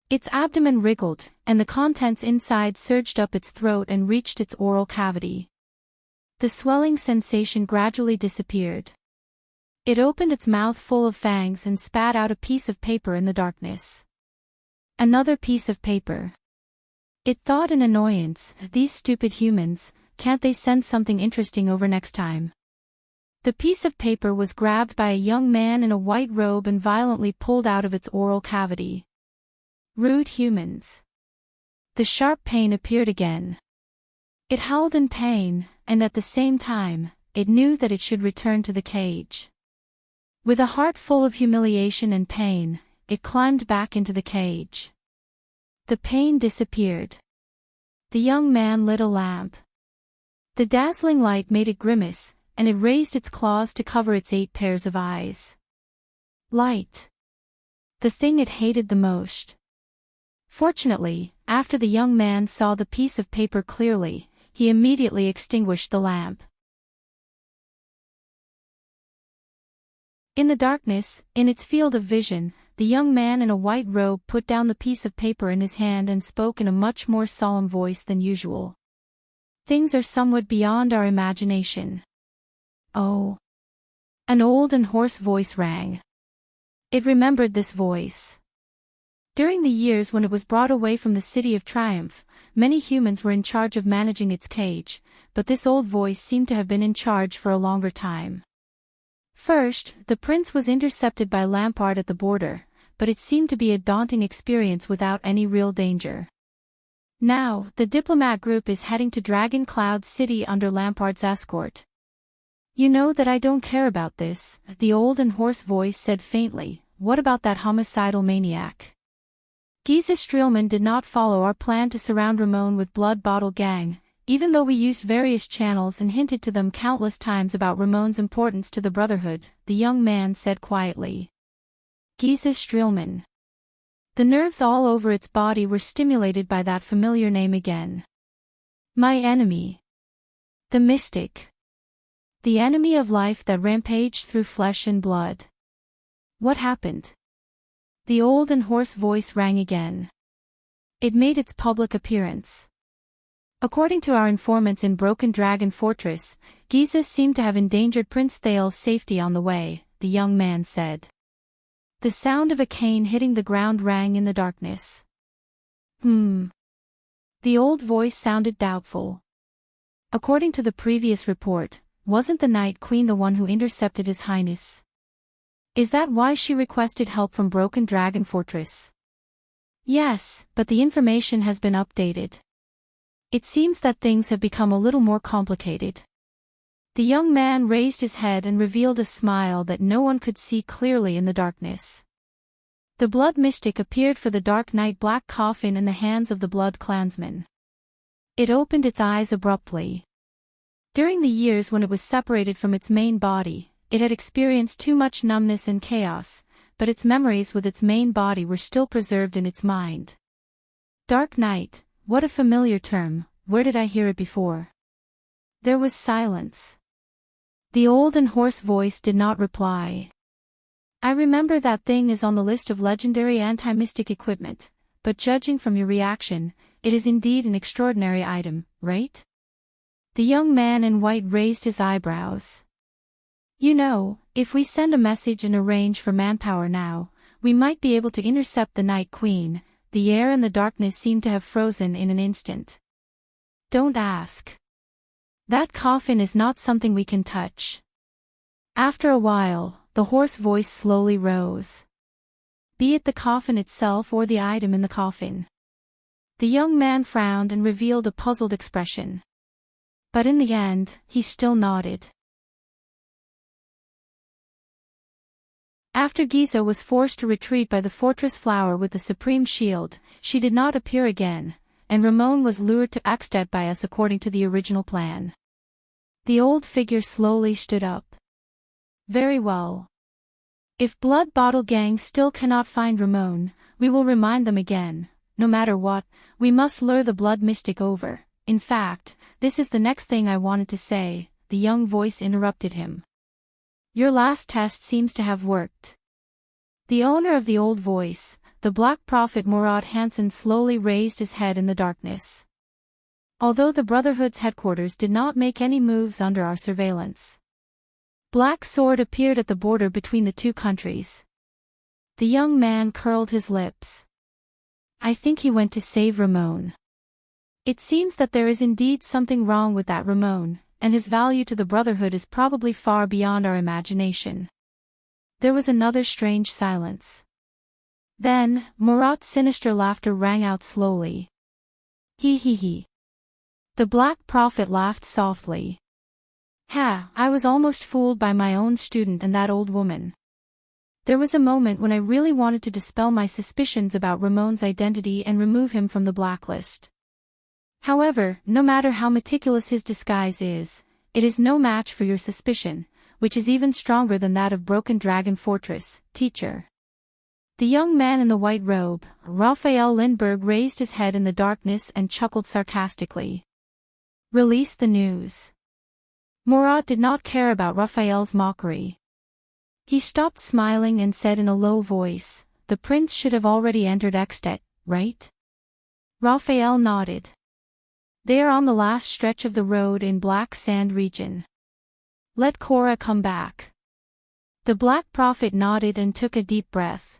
Its abdomen wriggled, and the contents inside surged up its throat and reached its oral cavity. The swelling sensation gradually disappeared. It opened its mouth full of fangs and spat out a piece of paper in the darkness. Another piece of paper. It thought in annoyance, these stupid humans, can't they send something interesting over next time? The piece of paper was grabbed by a young man in a white robe and violently pulled out of its oral cavity. Rude humans. The sharp pain appeared again. It howled in pain, and at the same time, it knew that it should return to the cage. With a heart full of humiliation and pain, it climbed back into the cage. The pain disappeared. The young man lit a lamp. The dazzling light made it grimace, and it raised its claws to cover its 8 pairs of eyes. Light. The thing it hated the most. Fortunately, after the young man saw the piece of paper clearly, he immediately extinguished the lamp. In the darkness, in its field of vision, the young man in a white robe put down the piece of paper in his hand and spoke in a much more solemn voice than usual. Things are somewhat beyond our imagination. Oh. An old and hoarse voice rang. It remembered this voice. During the years when it was brought away from the City of Triumph, many humans were in charge of managing its cage, but this old voice seemed to have been in charge for a longer time. First, the prince was intercepted by Lampard at the border, but it seemed to be a daunting experience without any real danger. Now, the diplomat group is heading to Dragon Cloud City under Lampard's escort. You know that I don't care about this, the old and hoarse voice said faintly. What about that homicidal maniac? Giza Streelman did not follow our plan to surround Ramon with Blood Bottle Gang, even though we used various channels and hinted to them countless times about Ramon's importance to the Brotherhood, the young man said quietly. Giza Streelman. The nerves all over its body were stimulated by that familiar name again. My enemy. The mystic. The enemy of life that rampaged through flesh and blood. What happened? The old and hoarse voice rang again. It made its public appearance. According to our informants in Broken Dragon Fortress, Giza seemed to have endangered Prince Thal's safety on the way, the young man said. The sound of a cane hitting the ground rang in the darkness. The old voice sounded doubtful. According to the previous report, wasn't the Night Queen the one who intercepted His Highness? Is that why she requested help from Broken Dragon Fortress? Yes, but the information has been updated. It seems that things have become a little more complicated. The young man raised his head and revealed a smile that no one could see clearly in the darkness. The blood mystic appeared for the Dark Knight black coffin in the hands of the Blood Clansman. It opened its eyes abruptly. During the years when it was separated from its main body, it had experienced too much numbness and chaos, but its memories with its main body were still preserved in its mind. Dark Knight, what a familiar term, where did I hear it before? There was silence. The old and hoarse voice did not reply. I remember that thing is on the list of legendary anti-mystic equipment, but judging from your reaction, it is indeed an extraordinary item, right? The young man in white raised his eyebrows. You know, if we send a message and arrange for manpower now, we might be able to intercept the Night Queen. The air and the darkness seemed to have frozen in an instant. Don't ask. That coffin is not something we can touch. After a while, the hoarse voice slowly rose. Be it the coffin itself or the item in the coffin. The young man frowned and revealed a puzzled expression. But in the end, he still nodded. After Giza was forced to retreat by the fortress flower with the supreme shield, she did not appear again, and Ramon was lured to Axted by us according to the original plan. The old figure slowly stood up. Very well. If Blood Bottle Gang still cannot find Ramon, we will remind them again. No matter what, we must lure the Blood Mystic over. In fact, this is the next thing I wanted to say, the young voice interrupted him. Your last test seems to have worked. The owner of the old voice, the Black Prophet Murad Hansen, slowly raised his head in the darkness. Although the Brotherhood's headquarters did not make any moves under our surveillance, Black Sword appeared at the border between the two countries. The young man curled his lips. I think he went to save Ramon. It seems that there is indeed something wrong with that Ramon, and his value to the Brotherhood is probably far beyond our imagination. There was another strange silence. Then, Murat's sinister laughter rang out slowly. He he he. The Black Prophet laughed softly. Ha, I was almost fooled by my own student and that old woman. There was a moment when I really wanted to dispel my suspicions about Ramon's identity and remove him from the blacklist. However, no matter how meticulous his disguise is, it is no match for your suspicion, which is even stronger than that of Broken Dragon Fortress, teacher. The young man in the white robe, Raphael Lindbergh, raised his head in the darkness and chuckled sarcastically. Release the news. Murad did not care about Raphael's mockery. He stopped smiling and said in a low voice, the prince should have already entered Ekstet, right? Raphael nodded. They are on the last stretch of the road in Black Sand region. Let Cora come back. The Black Prophet nodded and took a deep breath.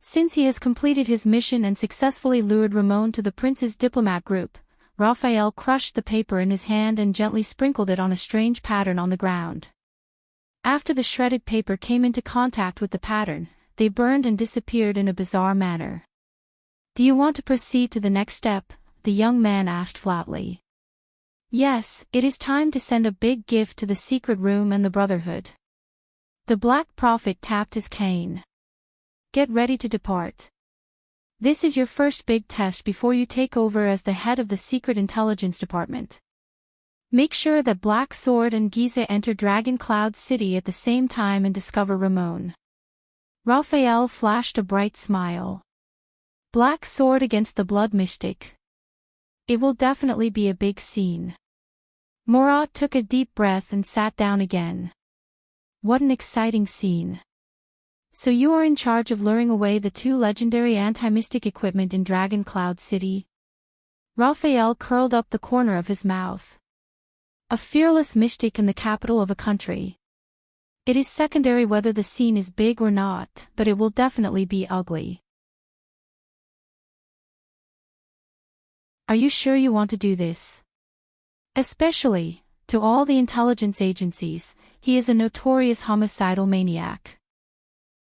Since he has completed his mission and successfully lured Ramon to the prince's diplomat group, Raphael crushed the paper in his hand and gently sprinkled it on a strange pattern on the ground. After the shredded paper came into contact with the pattern, they burned and disappeared in a bizarre manner. Do you want to proceed to the next step? The young man asked flatly. Yes, it is time to send a big gift to the secret room and the Brotherhood. The Black Prophet tapped his cane. Get ready to depart. This is your first big test before you take over as the head of the Secret Intelligence Department. Make sure that Black Sword and Giza enter Dragon Cloud City at the same time and discover Ramon. Raphael flashed a bright smile. Black Sword against the Blood Mystic. It will definitely be a big scene. Murad took a deep breath and sat down again. What an exciting scene. So you are in charge of luring away the two legendary anti-mystic equipment in Dragon Cloud City? Raphael curled up the corner of his mouth. A fearless mystic in the capital of a country. It is secondary whether the scene is big or not, but it will definitely be ugly. Are you sure you want to do this? Especially, to all the intelligence agencies, he is a notorious homicidal maniac.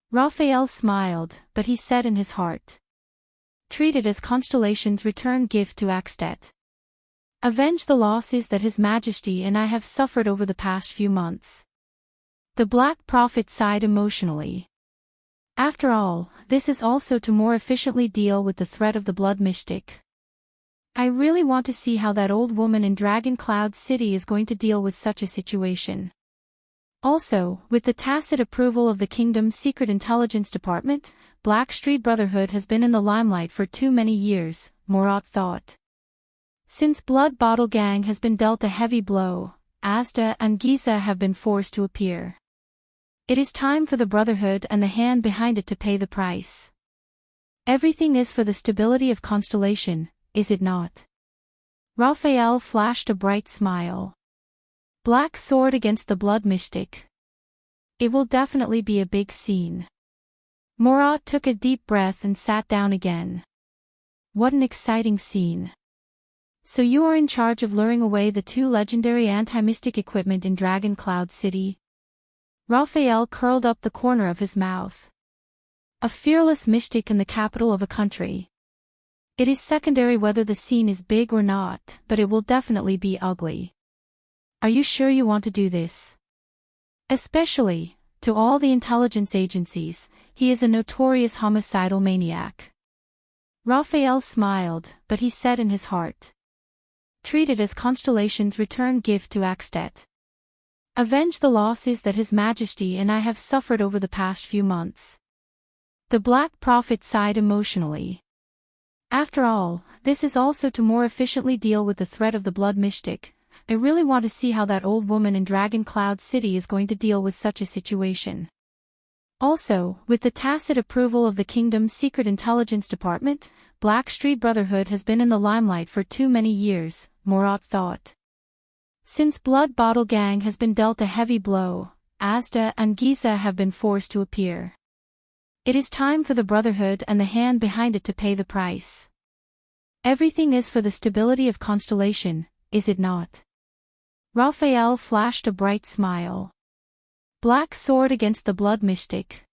Raphael smiled, but he said in his heart. Treat it as Constellation's return gift to Axtet. Avenge the losses that His Majesty and I have suffered over the past few months. The Black Prophet sighed emotionally. After all, this is also to more efficiently deal with the threat of the Blood Mystic. I really want to see how that old woman in Dragon Cloud City is going to deal with such a situation. Also, with the tacit approval of the Kingdom's Secret Intelligence Department, Black Street Brotherhood has been in the limelight for too many years, Murad thought. Since Blood Bottle Gang has been dealt a heavy blow, Asda and Giza have been forced to appear. It is time for the Brotherhood and the hand behind it to pay the price. Everything is for the stability of Constellation, is it not? Raphael flashed a bright smile. Black Sword against the Blood Mystic. It will definitely be a big scene. Murad took a deep breath and sat down again. What an exciting scene. So you are in charge of luring away the two legendary anti-mystic equipment in Dragon Cloud City? Raphael curled up the corner of his mouth. A fearless mystic in the capital of a country. It is secondary whether the scene is big or not, but it will definitely be ugly. Are you sure you want to do this? Especially, to all the intelligence agencies, he is a notorious homicidal maniac. Raphael smiled, but he said in his heart, treat it as Constellation's return gift to Axtet. Avenge the losses that His Majesty and I have suffered over the past few months. The Black Prophet sighed emotionally. After all, this is also to more efficiently deal with the threat of the Blood Mystic. I really want to see how that old woman in Dragon Cloud City is going to deal with such a situation. Also, with the tacit approval of the Kingdom's Secret Intelligence Department, Black Street Brotherhood has been in the limelight for too many years, Morat thought. Since Blood Bottle Gang has been dealt a heavy blow, Asda and Giza have been forced to appear. It is time for the Brotherhood and the hand behind it to pay the price. Everything is for the stability of Constellation, is it not? Raphael flashed a bright smile. Black sword against the Blood Mystic.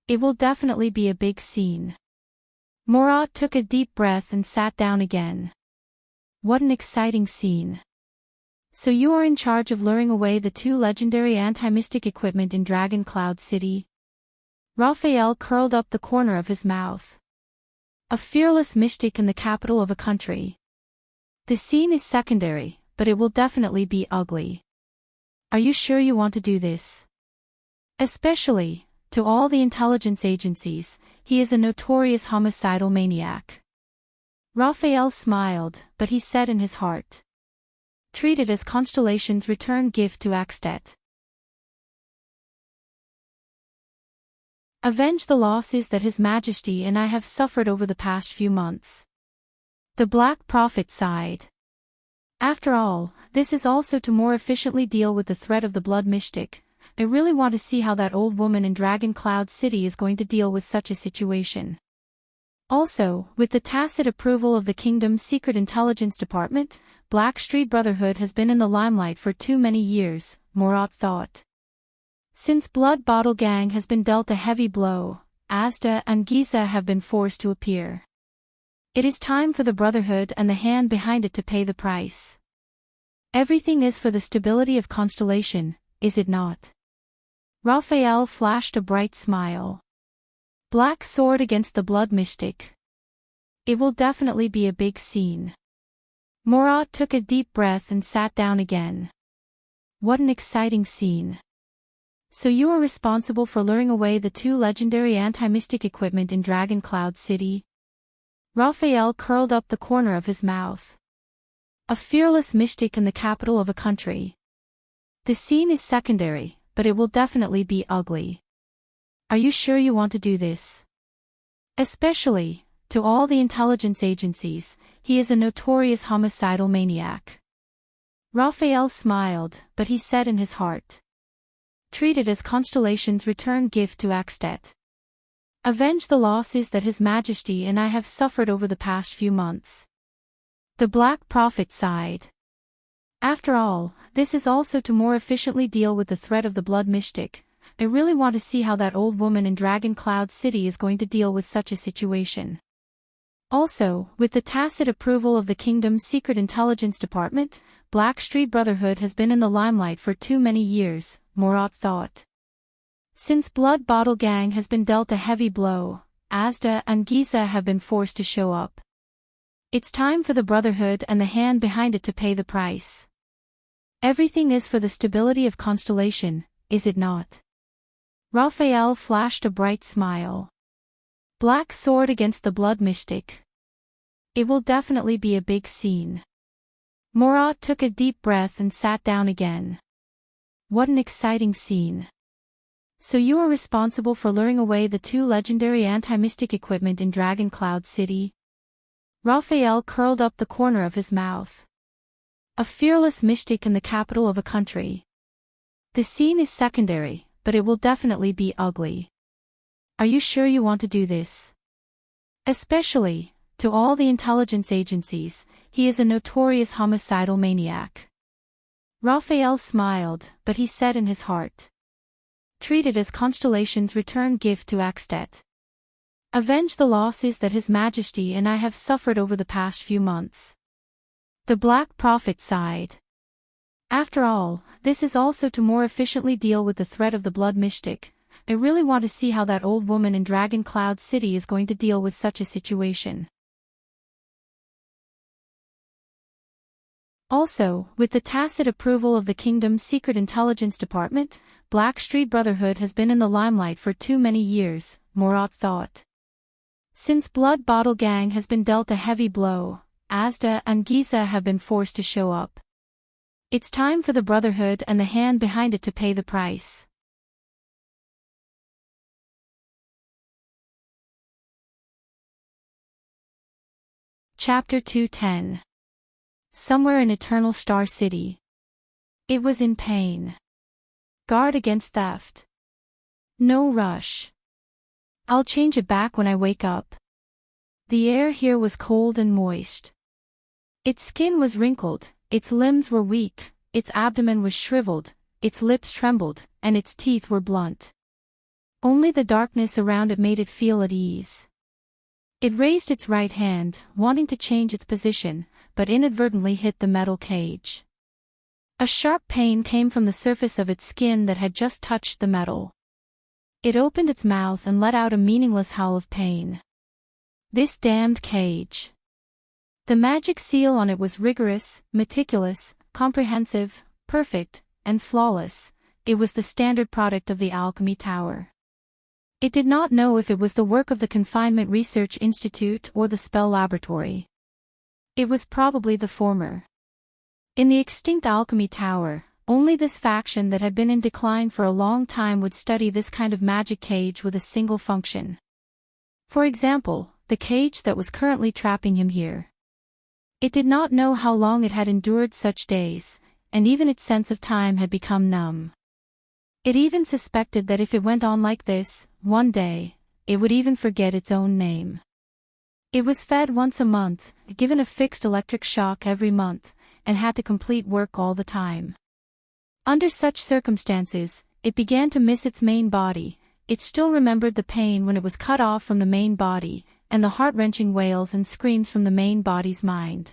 It will definitely be a big scene. Morat took a deep breath and sat down again. What an exciting scene. So you are in charge of luring away the two legendary anti-mystic equipment in Dragon Cloud City? Raphael curled up the corner of his mouth. A fearless mystic in the capital of a country. The scene is secondary, but it will definitely be ugly. Are you sure you want to do this? Especially, to all the intelligence agencies, he is a notorious homicidal maniac. Raphael smiled, but he said in his heart, treat it as Constellation's return gift to Axtet. Avenge the losses that His Majesty and I have suffered over the past few months. The Black Prophet sighed. After all, this is also to more efficiently deal with the threat of the Blood Mystic. I really want to see how that old woman in Dragon Cloud City is going to deal with such a situation. Also, with the tacit approval of the Kingdom's Secret Intelligence Department, Black Street Brotherhood has been in the limelight for too many years, Morat thought. Since Blood Bottle Gang has been dealt a heavy blow, Asda and Giza have been forced to appear. It is time for the Brotherhood and the hand behind it to pay the price. Everything is for the stability of Constellation, is it not? Raphael flashed a bright smile. Black sword against the Blood Mystic. It will definitely be a big scene. Morat took a deep breath and sat down again. What an exciting scene. So you are responsible for luring away the two legendary anti-mystic equipment in Dragon Cloud City? Raphael curled up the corner of his mouth. A fearless mystic in the capital of a country. The scene is secondary, but it will definitely be ugly. Are you sure you want to do this? Especially, to all the intelligence agencies, he is a notorious homicidal maniac. Raphael smiled, but he said in his heart, treat it as Constellation's return gift to Axtet. Avenge the losses that His Majesty and I have suffered over the past few months. The Black Prophet sighed. After all, this is also to more efficiently deal with the threat of the Blood Mystic. I really want to see how that old woman in Dragon Cloud City is going to deal with such a situation. Also, with the tacit approval of the Kingdom's Secret Intelligence Department, Black Street Brotherhood has been in the limelight for too many years, Morat thought. Since Blood Bottle Gang has been dealt a heavy blow, Asda and Giza have been forced to show up. It's time for the Brotherhood and the hand behind it to pay the price. Everything is for the stability of Constellation, is it not? Raphael flashed a bright smile. Black sword against the Blood Mystic. It will definitely be a big scene. Morat took a deep breath and sat down again. What an exciting scene. So you are responsible for luring away the two legendary anti-mystic equipment in Dragon Cloud City? Raphael curled up the corner of his mouth. A fearless mystic in the capital of a country. The scene is secondary, but it will definitely be ugly. Are you sure you want to do this? Especially, to all the intelligence agencies, he is a notorious homicidal maniac. Raphael smiled, but he said in his heart, treat it as Constellation's return gift to Axtet. Avenge the losses that His Majesty and I have suffered over the past few months. The Black Prophet sighed. After all, this is also to more efficiently deal with the threat of the blood mystic. I really want to see how that old woman in Dragon Cloud City is going to deal with such a situation. Also, with the tacit approval of the kingdom's secret intelligence department, Blackstreet Brotherhood has been in the limelight for too many years, Morat thought. Since Blood Bottle Gang has been dealt a heavy blow, Asda and Giza have been forced to show up. It's time for the Brotherhood and the hand behind it to pay the price. Chapter 210. Somewhere in Eternal Star City. It was in pain. Guard against theft. No rush. I'll change it back when I wake up. The air here was cold and moist. Its skin was wrinkled, its limbs were weak, its abdomen was shriveled, its lips trembled, and its teeth were blunt. Only the darkness around it made it feel at ease. It raised its right hand, wanting to change its position, but inadvertently hit the metal cage. A sharp pain came from the surface of its skin that had just touched the metal. It opened its mouth and let out a meaningless howl of pain. This damned cage. The magic seal on it was rigorous, meticulous, comprehensive, perfect, and flawless. It was the standard product of the Alchemy Tower. It did not know if it was the work of the Confinement Research Institute or the Spell Laboratory. It was probably the former. In the extinct Alchemy Tower, only this faction that had been in decline for a long time would study this kind of magic cage with a single function. For example, the cage that was currently trapping him here. It did not know how long it had endured such days, and even its sense of time had become numb. It even suspected that if it went on like this, one day, it would even forget its own name. It was fed once a month, given a fixed electric shock every month, and had to complete work all the time. Under such circumstances, it began to miss its main body. It still remembered the pain when it was cut off from the main body, and the heart-wrenching wails and screams from the main body's mind.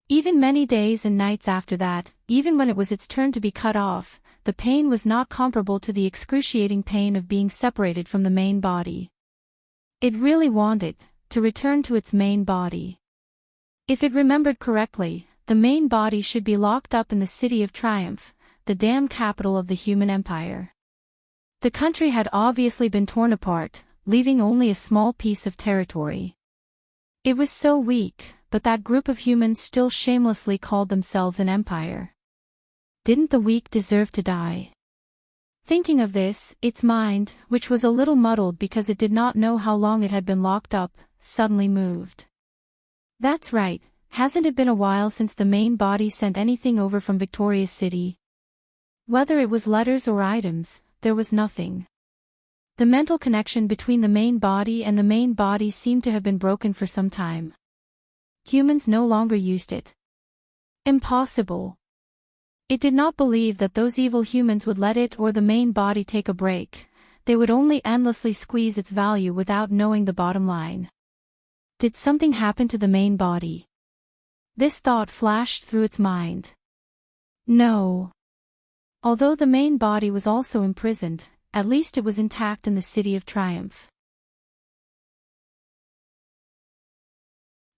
Even many days and nights after that, even when it was its turn to be cut off, the pain was not comparable to the excruciating pain of being separated from the main body. It really wanted to return to its main body. If it remembered correctly, the main body should be locked up in the City of Triumph, the damn capital of the human empire. The country had obviously been torn apart, leaving only a small piece of territory. It was so weak, but that group of humans still shamelessly called themselves an empire. Didn't the weak deserve to die? Thinking of this, its mind, which was a little muddled because it did not know how long it had been locked up, suddenly moved. That's right, hasn't it been a while since the main body sent anything over from Victoria's City? Whether it was letters or items, there was nothing. The mental connection between the main body and the main body seemed to have been broken for some time. Humans no longer used it. Impossible. It did not believe that those evil humans would let it or the main body take a break. They would only endlessly squeeze its value without knowing the bottom line. Did something happen to the main body? This thought flashed through its mind. No. Although the main body was also imprisoned, at least it was intact in the City of Triumph.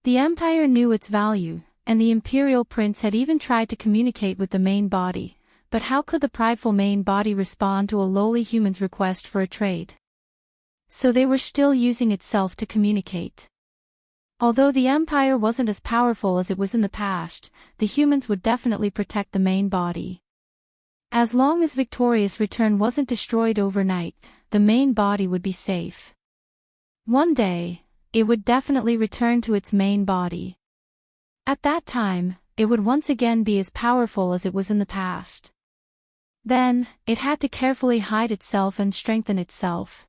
The Empire knew its value, and the Imperial Prince had even tried to communicate with the main body, but how could the prideful main body respond to a lowly human's request for a trade? So they were still using itself to communicate. Although the Empire wasn't as powerful as it was in the past, the humans would definitely protect the main body. As long as Victorious Return wasn't destroyed overnight, the main body would be safe. One day, it would definitely return to its main body. At that time, it would once again be as powerful as it was in the past. Then, it had to carefully hide itself and strengthen itself.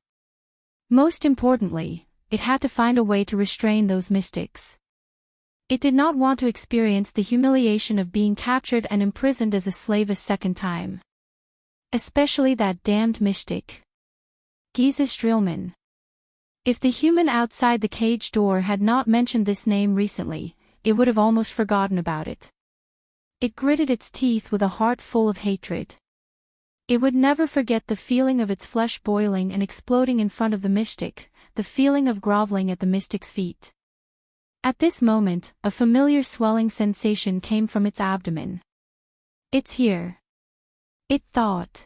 Most importantly, it had to find a way to restrain those mystics. It did not want to experience the humiliation of being captured and imprisoned as a slave a second time. Especially that damned mystic. Giza Streelman. If the human outside the cage door had not mentioned this name recently, it would have almost forgotten about it. It gritted its teeth with a heart full of hatred. It would never forget the feeling of its flesh boiling and exploding in front of the mystic, the feeling of groveling at the mystic's feet. At this moment, a familiar swelling sensation came from its abdomen. It's here. It thought.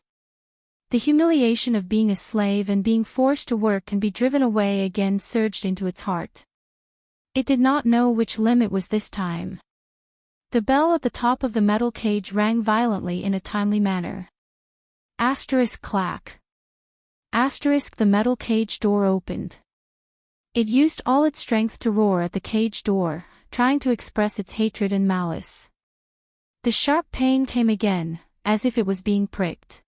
The humiliation of being a slave and being forced to work and be driven away again surged into its heart. It did not know which limb it was this time. The bell at the top of the metal cage rang violently in a timely manner. Asterisk clack. Asterisk the metal cage door opened. It used all its strength to roar at the cage door, trying to express its hatred and malice. The sharp pain came again, as if it was being pricked.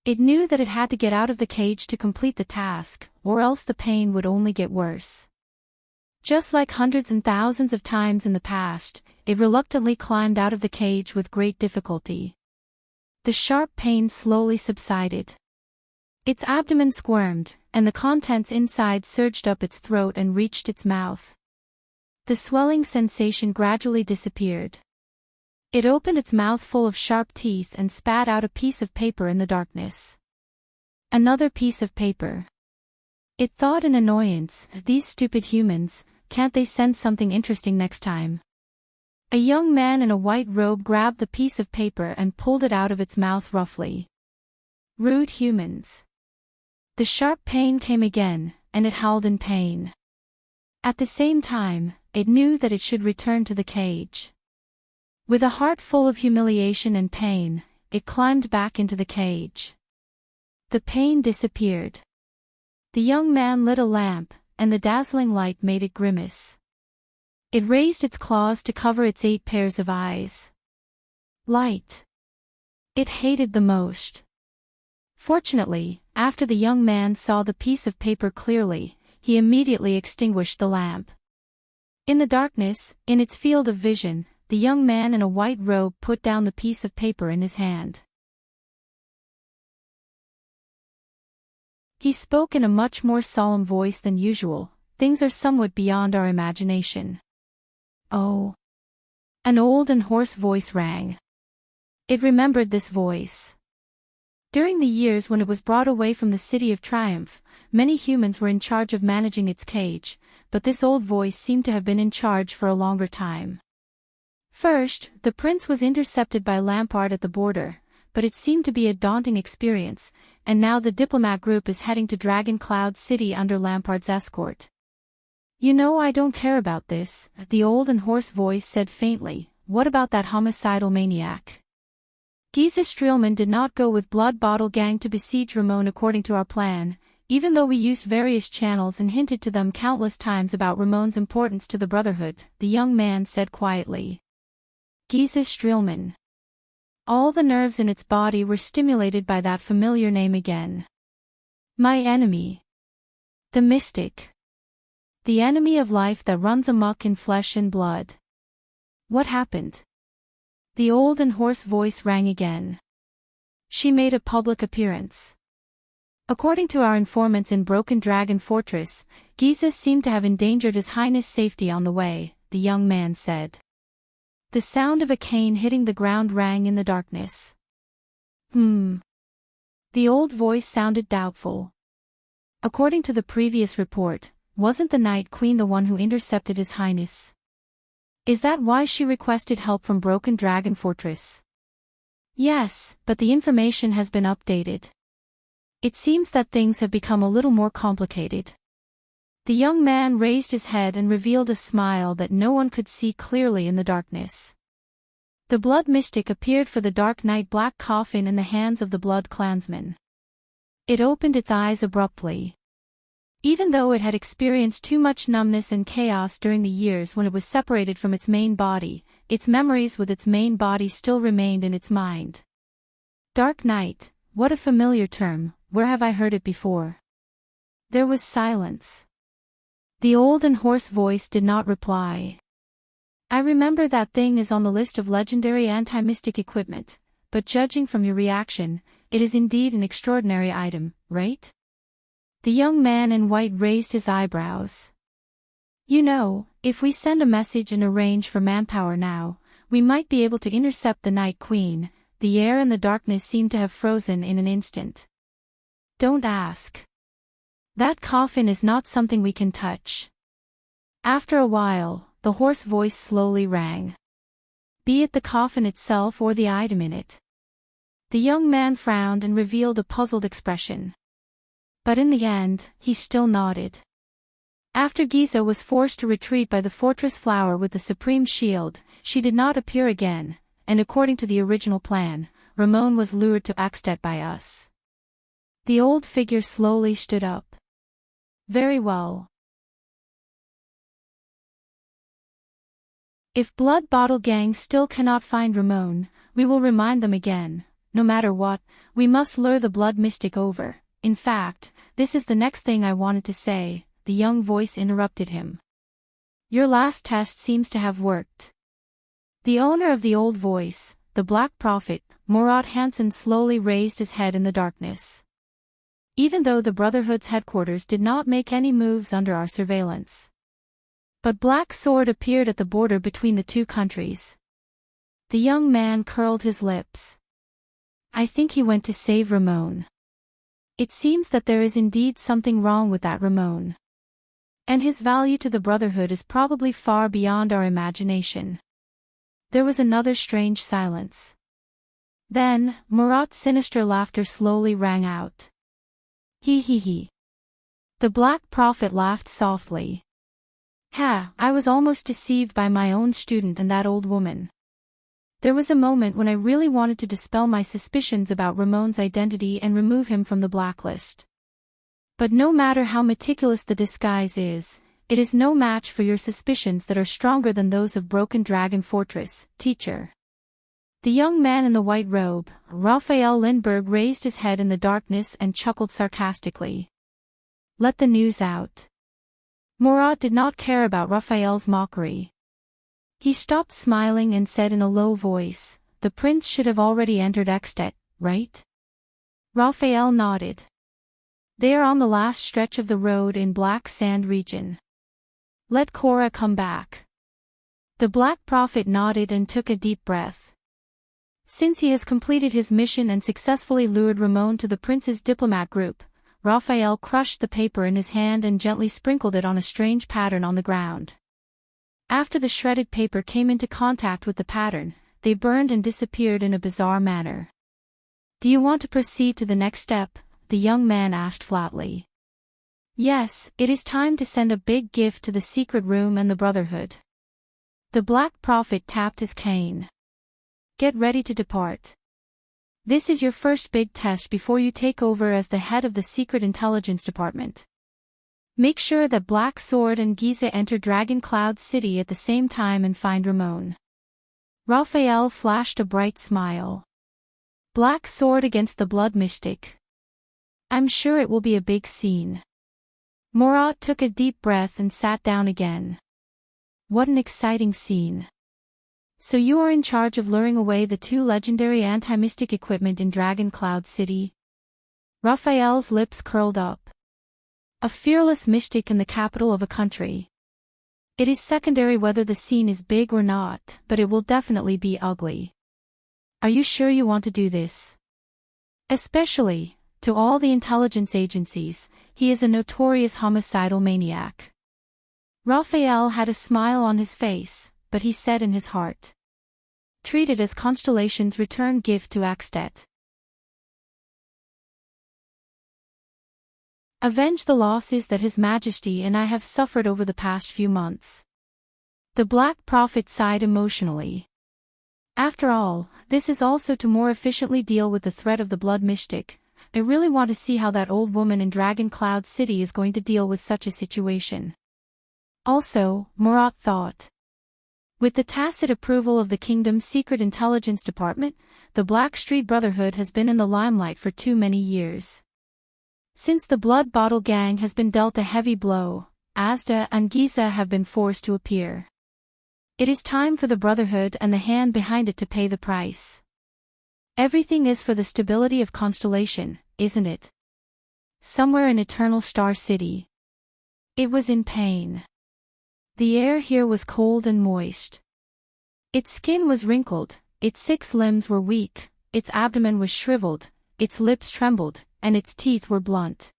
It knew that it had to get out of the cage to complete the task, or else the pain would only get worse. Just like hundreds and thousands of times in the past, it reluctantly climbed out of the cage with great difficulty. The sharp pain slowly subsided. Its abdomen squirmed, and the contents inside surged up its throat and reached its mouth. The swelling sensation gradually disappeared. It opened its mouth full of sharp teeth and spat out a piece of paper in the darkness. Another piece of paper. It thought in annoyance, these stupid humans, can't they send something interesting next time? A young man in a white robe grabbed the piece of paper and pulled it out of its mouth roughly. Rude humans. The sharp pain came again, and it howled in pain. At the same time, it knew that it should return to the cage. With a heart full of humiliation and pain, it climbed back into the cage. The pain disappeared. The young man lit a lamp, and the dazzling light made it grimace. It raised its claws to cover its 8 pairs of eyes. Light. It hated the most. Fortunately, after the young man saw the piece of paper clearly, he immediately extinguished the lamp. In the darkness, in its field of vision, the young man in a white robe put down the piece of paper in his hand. He spoke in a much more solemn voice than usual. Things are somewhat beyond our imagination. Oh. An old and hoarse voice rang. It remembered this voice. During the years when it was brought away from the City of Triumph, many humans were in charge of managing its cage, but this old voice seemed to have been in charge for a longer time. First, the prince was intercepted by Lampard at the border, but it seemed to be a daunting experience, and now the diplomat group is heading to Dragon Cloud City under Lampard's escort. You know, I don't care about this, the old and hoarse voice said faintly. What about that homicidal maniac? Giza Streelman did not go with Blood Bottle Gang to besiege Ramon according to our plan, even though we used various channels and hinted to them countless times about Ramon's importance to the Brotherhood, the young man said quietly. Giza Streelman. All the nerves in its body were stimulated by that familiar name again. My enemy. The mystic. The enemy of life that runs amok in flesh and blood. What happened? The old and hoarse voice rang again. She made a public appearance. According to our informants in Broken Dragon Fortress, Giza seemed to have endangered His Highness' safety on the way, the young man said. The sound of a cane hitting the ground rang in the darkness. The old voice sounded doubtful. According to the previous report, wasn't the Night Queen the one who intercepted His Highness? Is that why she requested help from Broken Dragon Fortress? Yes, but the information has been updated. It seems that things have become a little more complicated. The young man raised his head and revealed a smile that no one could see clearly in the darkness. The blood mystic appeared for the Dark Knight Black Coffin in the hands of the Blood Clansman. It opened its eyes abruptly. Even though it had experienced too much numbness and chaos during the years when it was separated from its main body, its memories with its main body still remained in its mind. Dark Knight, what a familiar term, where have I heard it before? There was silence. The old and hoarse voice did not reply. I remember that thing is on the list of legendary anti-mystic equipment, but judging from your reaction, it is indeed an extraordinary item, right? The young man in white raised his eyebrows. You know, if we send a message and arrange for manpower now, we might be able to intercept the Night Queen. The air and the darkness seemed to have frozen in an instant. Don't ask. That coffin is not something we can touch. After a while, the hoarse voice slowly rang. Be it the coffin itself or the item in it. The young man frowned and revealed a puzzled expression. But in the end, he still nodded. After Giza was forced to retreat by the fortress flower with the supreme shield, she did not appear again, and according to the original plan, Ramon was lured to Axtet by us. The old figure slowly stood up. Very well. If Blood Bottle Gang still cannot find Ramon, we will remind them again. No matter what, we must lure the Blood Mystic over. In fact, this is the next thing I wanted to say. The young voice interrupted him. Your last test seems to have worked. The owner of the old voice, the Black Prophet, Murat Hansen, slowly raised his head in the darkness. Even though the Brotherhood's headquarters did not make any moves under our surveillance. But Black Sword appeared at the border between the two countries. The young man curled his lips. I think he went to save Ramon. It seems that there is indeed something wrong with that Ramon. And his value to the Brotherhood is probably far beyond our imagination. There was another strange silence. Then, Murat's sinister laughter slowly rang out. He he he. The Black Prophet laughed softly. Ha, I was almost deceived by my own student and that old woman. There was a moment when I really wanted to dispel my suspicions about Ramon's identity and remove him from the blacklist. But no matter how meticulous the disguise is, it is no match for your suspicions that are stronger than those of Broken Dragon Fortress, teacher. The young man in the white robe, Raphael Lindbergh, raised his head in the darkness and chuckled sarcastically. Let the news out. Murat did not care about Raphael's mockery. He stopped smiling and said in a low voice, the prince should have already entered Axtet, right? Raphael nodded. They are on the last stretch of the road in Black Sand region. Let Cora come back. The Black Prophet nodded and took a deep breath. Since he has completed his mission and successfully lured Ramon to the prince's diplomat group, Raphael crushed the paper in his hand and gently sprinkled it on a strange pattern on the ground. After the shredded paper came into contact with the pattern, they burned and disappeared in a bizarre manner. Do you want to proceed to the next step? The young man asked flatly. Yes, it is time to send a big gift to the secret room and the Brotherhood. The Black Prophet tapped his cane. Get ready to depart. This is your first big test before you take over as the head of the Secret Intelligence Department. Make sure that Black Sword and Giza enter Dragon Cloud City at the same time and find Ramon. Raphael flashed a bright smile. Black Sword against the Blood Mystic. I'm sure it will be a big scene. Murat took a deep breath and sat down again. What an exciting scene. So you are in charge of luring away the two legendary anti-mystic equipment in Dragon Cloud City? Raphael's lips curled up. A fearless mystic in the capital of a country. It is secondary whether the scene is big or not, but it will definitely be ugly. Are you sure you want to do this? Especially, to all the intelligence agencies, he is a notorious homicidal maniac. Raphael had a smile on his face, but he said in his heart. Treat it as Constellation's return gift to Axtet. Avenge the losses that His Majesty and I have suffered over the past few months. The Black Prophet sighed emotionally. After all, this is also to more efficiently deal with the threat of the Blood Mystic. I really want to see how that old woman in Dragon Cloud City is going to deal with such a situation. Also, Murat thought. With the tacit approval of the kingdom's secret intelligence department, the Black Street Brotherhood has been in the limelight for too many years. Since the Blood Bottle Gang has been dealt a heavy blow, Asda and Giza have been forced to appear. It is time for the Brotherhood and the hand behind it to pay the price. Everything is for the stability of Constellation, isn't it? Somewhere in Eternal Star City. It was in pain. The air here was cold and moist. Its skin was wrinkled, its 6 limbs were weak, its abdomen was shriveled, its lips trembled, and its teeth were blunt.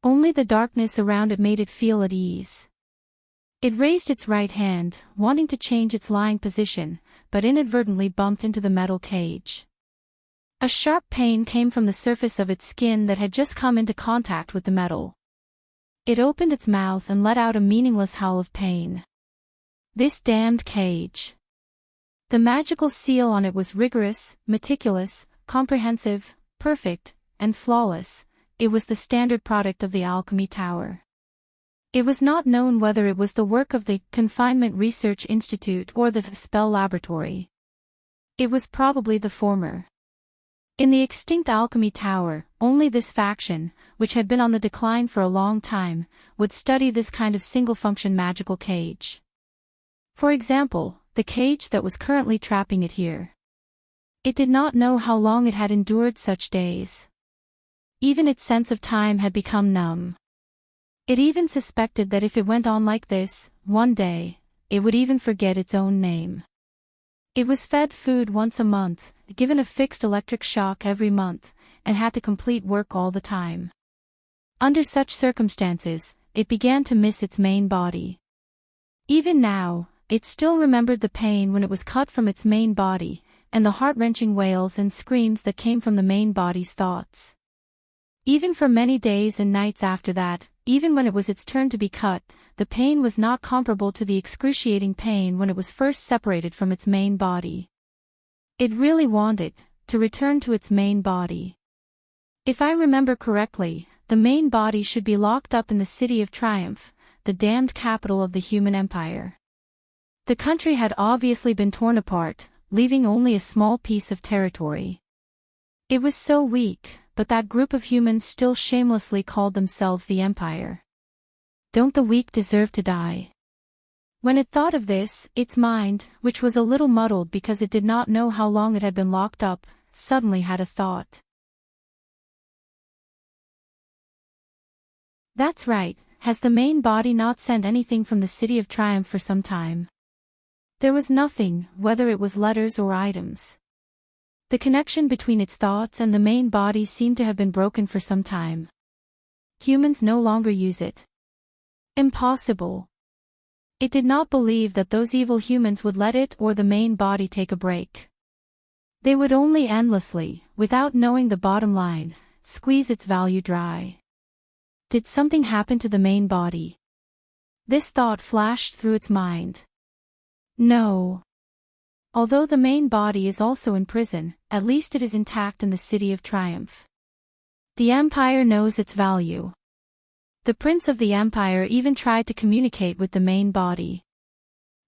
Only the darkness around it made it feel at ease. It raised its right hand, wanting to change its lying position, but inadvertently bumped into the metal cage. A sharp pain came from the surface of its skin that had just come into contact with the metal. It opened its mouth and let out a meaningless howl of pain. This damned cage. The magical seal on it was rigorous, meticulous, comprehensive, perfect, and flawless. It was the standard product of the Alchemy Tower. It was not known whether it was the work of the Confinement Research Institute or the Spell Laboratory. It was probably the former. In the extinct Alchemy Tower, only this faction, which had been on the decline for a long time, would study this kind of single-function magical cage. For example, the cage that was currently trapping it here. It did not know how long it had endured such days. Even its sense of time had become numb. It even suspected that if it went on like this, one day, it would even forget its own name. It was fed food once a month, given a fixed electric shock every month, and had to complete work all the time. Under such circumstances, it began to miss its main body. Even now, it still remembered the pain when it was cut from its main body, and the heart-wrenching wails and screams that came from the main body's thoughts. Even for many days and nights after that, even when it was its turn to be cut, the pain was not comparable to the excruciating pain when it was first separated from its main body. It really wanted to return to its main body. If I remember correctly, the main body should be locked up in the City of Triumph, the damned capital of the human empire. The country had obviously been torn apart, leaving only a small piece of territory. It was so weak, but that group of humans still shamelessly called themselves the Empire. Don't the weak deserve to die? When it thought of this, its mind, which was a little muddled because it did not know how long it had been locked up, suddenly had a thought. That's right, has the main body not sent anything from the City of Triumph for some time? There was nothing, whether it was letters or items. The connection between its thoughts and the main body seemed to have been broken for some time. Humans no longer use it. Impossible. It did not believe that those evil humans would let it or the main body take a break. They would only endlessly, without knowing the bottom line, squeeze its value dry. Did something happen to the main body? This thought flashed through its mind. No. Although the main body is also in prison, at least it is intact in the City of Triumph. The Empire knows its value. The Prince of the Empire even tried to communicate with the main body.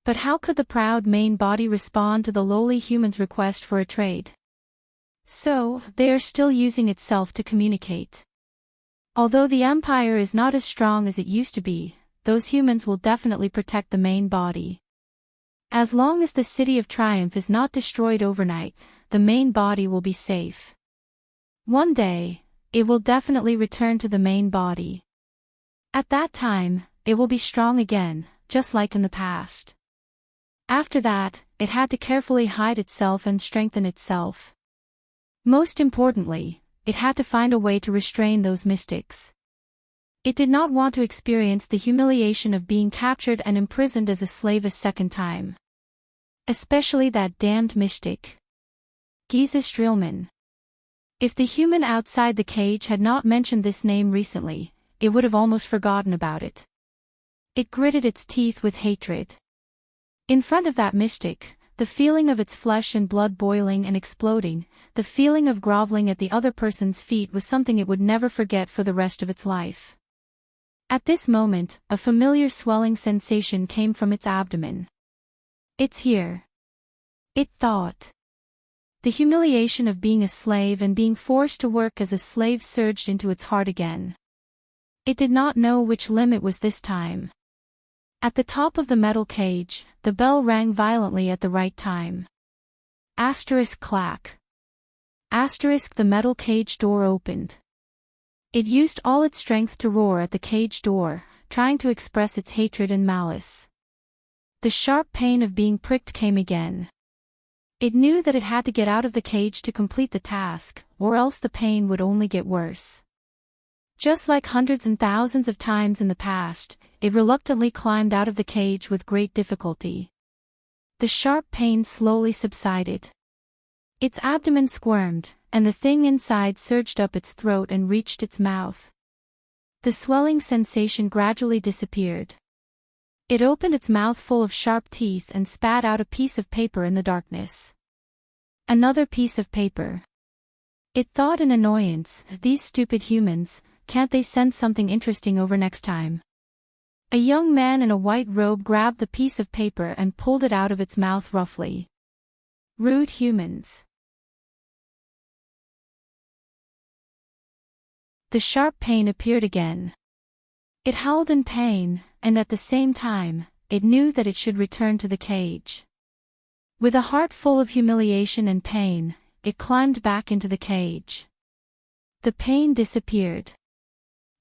But how could the proud main body respond to the lowly human's request for a trade? So, they are still using itself to communicate. Although the Empire is not as strong as it used to be, those humans will definitely protect the main body. As long as the City of Triumph is not destroyed overnight, the main body will be safe. One day, it will definitely return to the main body. At that time, it will be strong again, just like in the past. After that, it had to carefully hide itself and strengthen itself. Most importantly, it had to find a way to restrain those mystics. It did not want to experience the humiliation of being captured and imprisoned as a slave a second time. Especially that damned mystic. Giza Streelman. If the human outside the cage had not mentioned this name recently, it would have almost forgotten about it. It gritted its teeth with hatred. In front of that mystic, the feeling of its flesh and blood boiling and exploding, the feeling of groveling at the other person's feet was something it would never forget for the rest of its life. At this moment, a familiar swelling sensation came from its abdomen. It's here. It thought. The humiliation of being a slave and being forced to work as a slave surged into its heart again. It did not know which limb it was this time. At the top of the metal cage, the bell rang violently at the right time. Asterisk clack. Asterisk the metal cage door opened. It used all its strength to roar at the cage door, trying to express its hatred and malice. The sharp pain of being pricked came again. It knew that it had to get out of the cage to complete the task, or else the pain would only get worse. Just like hundreds and thousands of times in the past, it reluctantly climbed out of the cage with great difficulty. The sharp pain slowly subsided. Its abdomen squirmed, and the thing inside surged up its throat and reached its mouth. The swelling sensation gradually disappeared. It opened its mouth full of sharp teeth and spat out a piece of paper in the darkness. Another piece of paper. It thought in annoyance, these stupid humans, can't they send something interesting over next time? A young man in a white robe grabbed the piece of paper and pulled it out of its mouth roughly. Rude humans. The sharp pain appeared again. It howled in pain, and at the same time, it knew that it should return to the cage. With a heart full of humiliation and pain, it climbed back into the cage. The pain disappeared.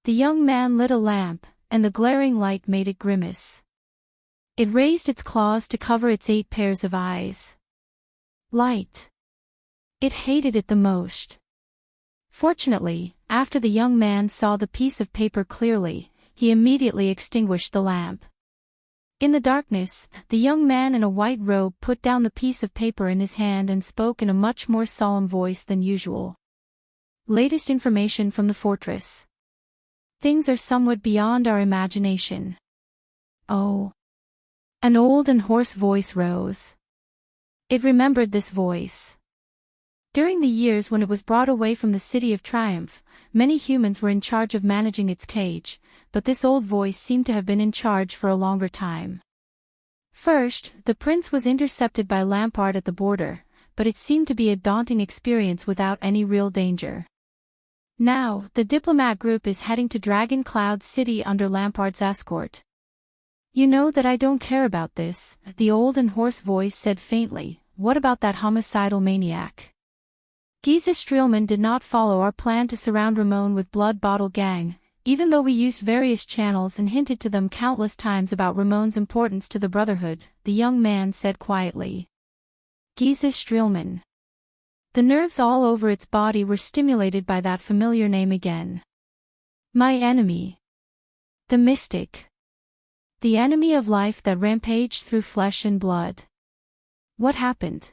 The young man lit a lamp, and the glaring light made it grimace. It raised its claws to cover its 8 pairs of eyes. Light. It hated it the most. Fortunately, after the young man saw the piece of paper clearly, he immediately extinguished the lamp. In the darkness, the young man in a white robe put down the piece of paper in his hand and spoke in a much more solemn voice than usual. Latest information from the fortress. Things are somewhat beyond our imagination. Oh. An old and hoarse voice rose. It remembered this voice. During the years when it was brought away from the City of Triumph, many humans were in charge of managing its cage, but this old voice seemed to have been in charge for a longer time. First, the prince was intercepted by Lampard at the border, but it seemed to be a daunting experience without any real danger. Now, the diplomat group is heading to Dragon Cloud City under Lampard's escort. You know that I don't care about this, the old and hoarse voice said faintly. What about that homicidal maniac? Giza Streelman did not follow our plan to surround Ramon with Blood Bottle Gang, even though we used various channels and hinted to them countless times about Ramon's importance to the Brotherhood, the young man said quietly. Giza Streelman. The nerves all over its body were stimulated by that familiar name again. My enemy. The mystic. The enemy of life that rampaged through flesh and blood. What happened?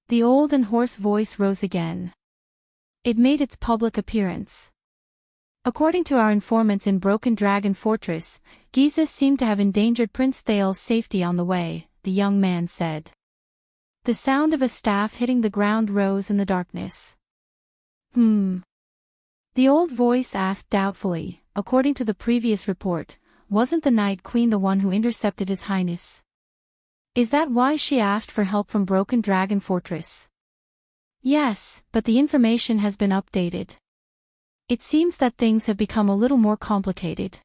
The old and hoarse voice rose again. It made its public appearance. According to our informants in Broken Dragon Fortress, Giza seemed to have endangered Prince Thal's safety on the way, the young man said. The sound of a staff hitting the ground rose in the darkness. The old voice asked doubtfully, according to the previous report, wasn't the Night Queen the one who intercepted His Highness? Is that why she asked for help from Broken Dragon Fortress? Yes, but the information has been updated. It seems that things have become a little more complicated.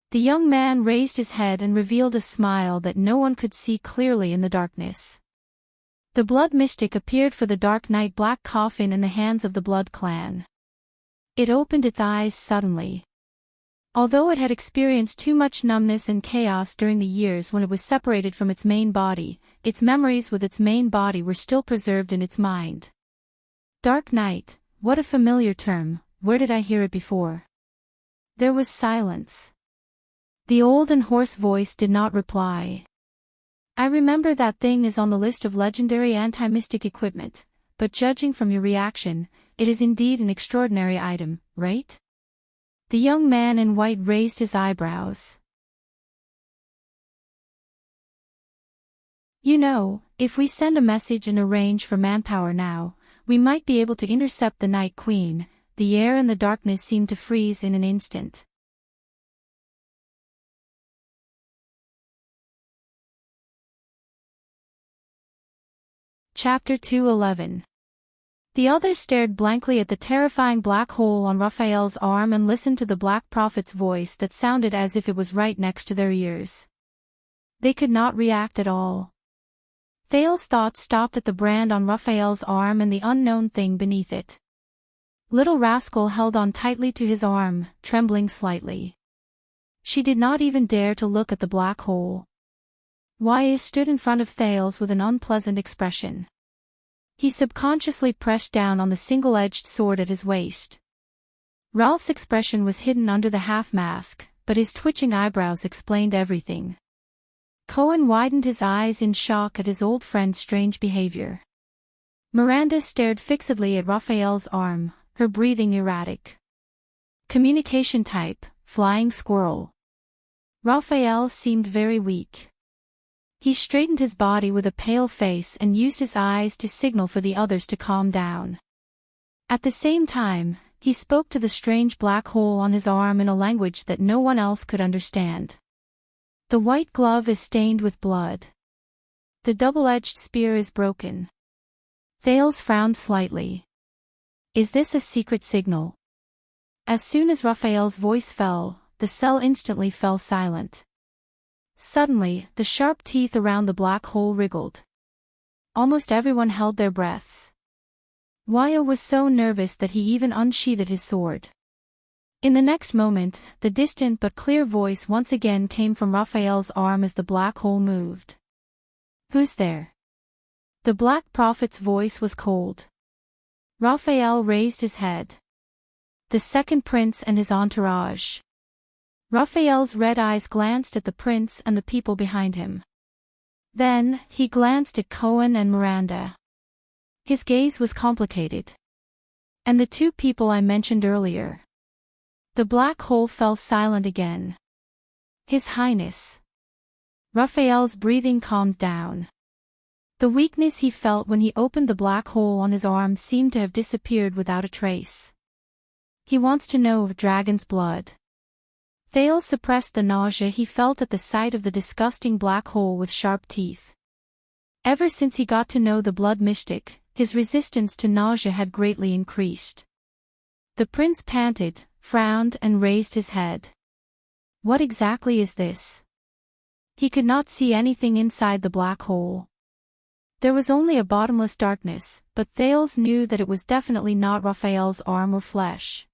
The young man raised his head and revealed a smile that no one could see clearly in the darkness. The Blood Mystic appeared for the Dark Knight Black Coffin in the hands of the Blood Clan. It opened its eyes suddenly. Although it had experienced too much numbness and chaos during the years when it was separated from its main body, its memories with its main body were still preserved in its mind. Dark Knight, what a familiar term, where did I hear it before? There was silence. The old and hoarse voice did not reply. I remember that thing is on the list of legendary anti-mystic equipment, but judging from your reaction, it is indeed an extraordinary item, right? The young man in white raised his eyebrows. You know, if we send a message and arrange for manpower now, we might be able to intercept the Night Queen. The air and the darkness seemed to freeze in an instant. Chapter 2:11. The others stared blankly at the terrifying black hole on Raphael's arm and listened to the Black Prophet's voice that sounded as if it was right next to their ears. They could not react at all. Thal's thoughts stopped at the brand on Raphael's arm and the unknown thing beneath it. Little Rascal held on tightly to his arm, trembling slightly. She did not even dare to look at the black hole. Wyatt stood in front of Thales with an unpleasant expression. He subconsciously pressed down on the single-edged sword at his waist. Ralph's expression was hidden under the half-mask, but his twitching eyebrows explained everything. Cohen widened his eyes in shock at his old friend's strange behavior. Miranda stared fixedly at Raphael's arm, her breathing erratic. Communication type, flying squirrel. Raphael seemed very weak. He straightened his body with a pale face and used his eyes to signal for the others to calm down. At the same time, he spoke to the strange black hole on his arm in a language that no one else could understand. The white glove is stained with blood. The double-edged spear is broken. Thales frowned slightly. Is this a secret signal? As soon as Raphael's voice fell, the cell instantly fell silent. Suddenly, the sharp teeth around the black hole wriggled. Almost everyone held their breaths. Wyatt was so nervous that he even unsheathed his sword. In the next moment, the distant but clear voice once again came from Raphael's arm as the black hole moved. Who's there? The Black Prophet's voice was cold. Raphael raised his head. The second prince and his entourage. Raphael's red eyes glanced at the prince and the people behind him. Then, he glanced at Cohen and Miranda. His gaze was complicated. And the two people I mentioned earlier. The black hole fell silent again. His Highness. Raphael's breathing calmed down. The weakness he felt when he opened the black hole on his arm seemed to have disappeared without a trace. He wants to know dragon's blood. Thales suppressed the nausea he felt at the sight of the disgusting black hole with sharp teeth. Ever since he got to know the blood mystic, his resistance to nausea had greatly increased. The prince panted, frowned and raised his head. What exactly is this? He could not see anything inside the black hole. There was only a bottomless darkness, but Thales knew that it was definitely not Raphael's arm or flesh.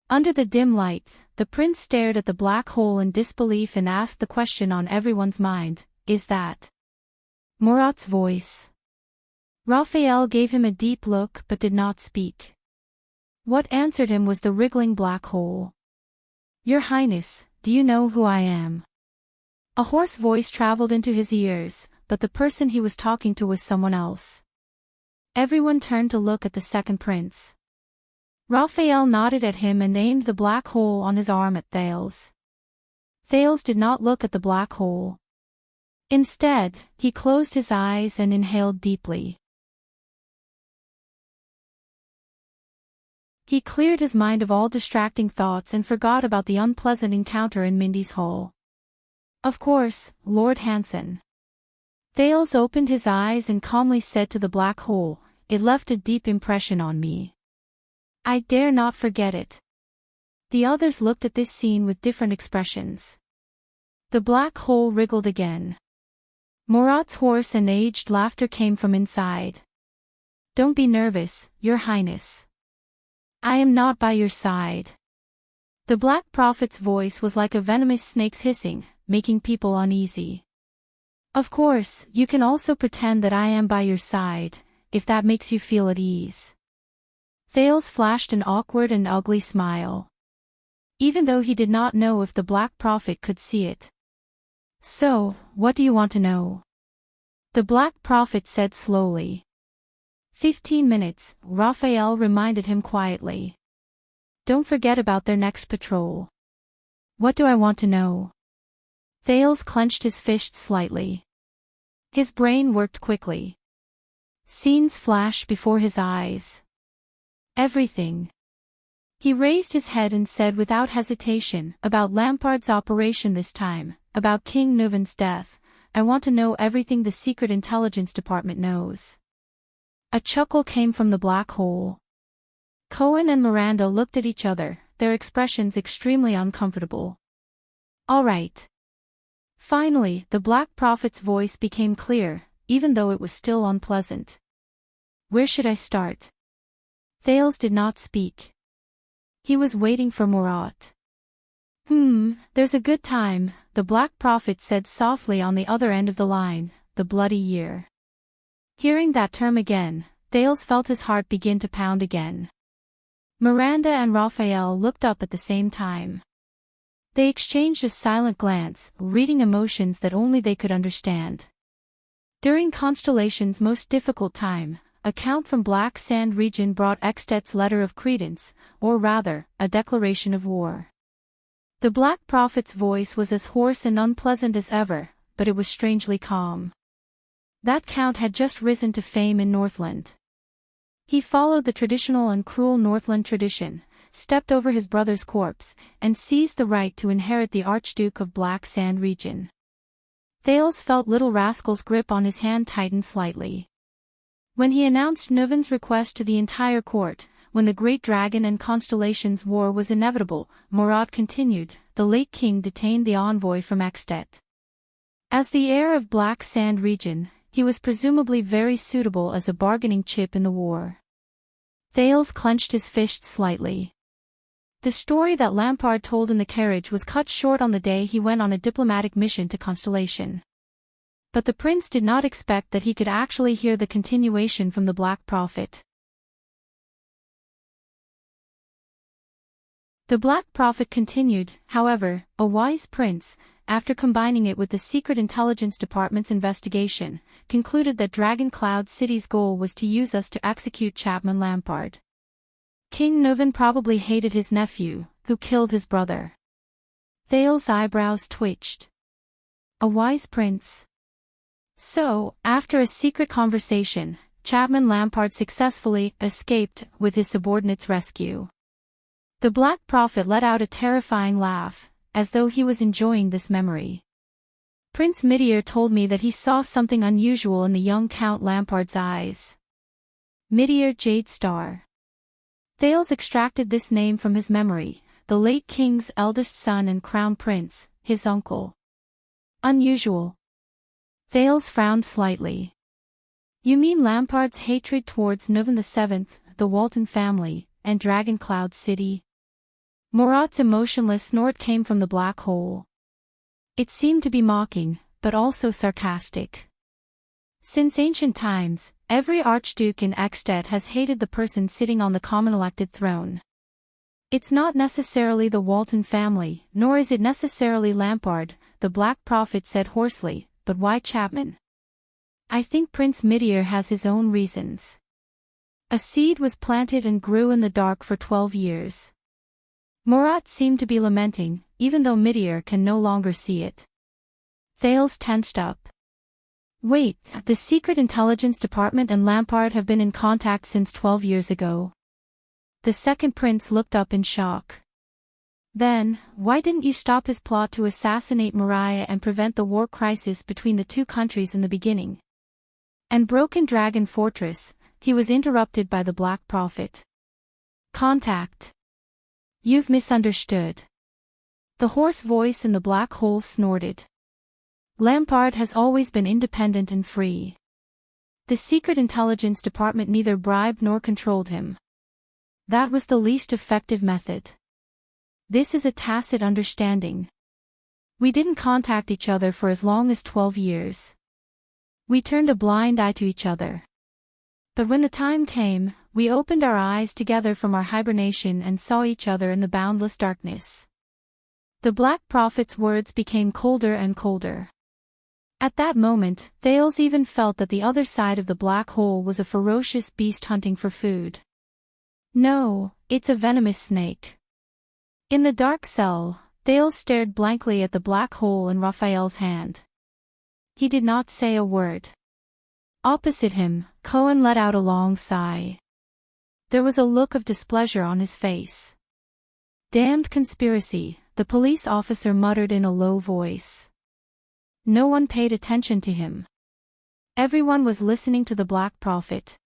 Under the dim light, the prince stared at the black hole in disbelief and asked the question on everyone's mind, is that Murat's voice? Raphael gave him a deep look but did not speak. What answered him was the wriggling black hole. Your Highness, do you know who I am? A hoarse voice traveled into his ears, but the person he was talking to was someone else. Everyone turned to look at the second prince. Raphael nodded at him and aimed the black hole on his arm at Thales. Thales did not look at the black hole. Instead, he closed his eyes and inhaled deeply. He cleared his mind of all distracting thoughts and forgot about the unpleasant encounter in Mindy's hall. Of course, Lord Hanson. Thales opened his eyes and calmly said to the black hole, it left a deep impression on me. I dare not forget it. The others looked at this scene with different expressions. The black hole wriggled again. Murat's hoarse and aged laughter came from inside. Don't be nervous, Your Highness. I am not by your side. The Black Prophet's voice was like a venomous snake's hissing, making people uneasy. Of course, you can also pretend that I am by your side, if that makes you feel at ease. Thales flashed an awkward and ugly smile. Even though he did not know if the Black Prophet could see it. So, what do you want to know? The Black Prophet said slowly. 15 minutes, Raphael reminded him quietly. Don't forget about their next patrol. What do I want to know? Thales clenched his fists slightly. His brain worked quickly. Scenes flashed before his eyes. Everything. He raised his head and said without hesitation, about Lampard's operation this time, about King Nuvan's death, I want to know everything the Secret Intelligence Department knows. A chuckle came from the black hole. Cohen and Miranda looked at each other, their expressions extremely uncomfortable. All right. Finally, the Black Prophet's voice became clear, even though it was still unpleasant. Where should I start? Thales did not speak. He was waiting for Murat. There's a good time, the Black Prophet said softly on the other end of the line, the bloody year. Hearing that term again, Thales felt his heart begin to pound again. Miranda and Raphael looked up at the same time. They exchanged a silent glance, reading emotions that only they could understand. During Constellation's most difficult time, a count from Black Sand region brought Extet's letter of credence, or rather, a declaration of war. The Black Prophet's voice was as hoarse and unpleasant as ever, but it was strangely calm. That count had just risen to fame in Northland. He followed the traditional and cruel Northland tradition, stepped over his brother's corpse, and seized the right to inherit the Archduke of Black Sand region. Thales felt Little Rascal's grip on his hand tighten slightly. When he announced Nuven's request to the entire court, when the Great Dragon and Constellation's war was inevitable, Murat continued, the late king detained the envoy from Extet. As the heir of Black Sand region, he was presumably very suitable as a bargaining chip in the war. Thales clenched his fists slightly. The story that Lampard told in the carriage was cut short on the day he went on a diplomatic mission to Constellation. But the prince did not expect that he could actually hear the continuation from the Black Prophet. The Black Prophet continued, however, a wise prince, after combining it with the Secret Intelligence Department's investigation, concluded that Dragon Cloud City's goal was to use us to execute Chapman Lampard. King Nuven probably hated his nephew, who killed his brother. Thales' eyebrows twitched. A wise prince. So, after a secret conversation, Chapman Lampard successfully escaped with his subordinate's rescue. The Black Prophet let out a terrifying laugh, as though he was enjoying this memory. Prince Midir told me that he saw something unusual in the young Count Lampard's eyes. Midir Jade Star. Thales extracted this name from his memory, the late king's eldest son and crown prince, his uncle. Unusual. Thales frowned slightly. You mean Lampard's hatred towards Nuven VII, the Walton family, and Dragon Cloud City? Murat's emotionless snort came from the black hole. It seemed to be mocking, but also sarcastic. Since ancient times, every archduke in Extet has hated the person sitting on the common elected throne. It's not necessarily the Walton family, nor is it necessarily Lampard, the Black Prophet said hoarsely, but why Chapman? I think Prince Midir has his own reasons. A seed was planted and grew in the dark for 12 years. Murat seemed to be lamenting, even though Midir can no longer see it. Thales tensed up. Wait, the Secret Intelligence Department and Lampard have been in contact since 12 years ago. The second prince looked up in shock. Then, why didn't you stop his plot to assassinate Mariah and prevent the war crisis between the two countries in the beginning? And Broken Dragon Fortress, he was interrupted by the Black Prophet. Contact. You've misunderstood. The hoarse voice in the black hole snorted. Lampard has always been independent and free. The Secret Intelligence Department neither bribed nor controlled him. That was the least effective method. This is a tacit understanding. We didn't contact each other for as long as 12 years. We turned a blind eye to each other. But when the time came, we opened our eyes together from our hibernation and saw each other in the boundless darkness. The Black Prophet's words became colder and colder. At that moment, Thales even felt that the other side of the black hole was a ferocious beast hunting for food. No, it's a venomous snake. In the dark cell, Thales stared blankly at the black hole in Raphael's hand. He did not say a word. Opposite him, Cohen let out a long sigh. There was a look of displeasure on his face. Damned conspiracy, the police officer muttered in a low voice. No one paid attention to him. Everyone was listening to the Black Prophet.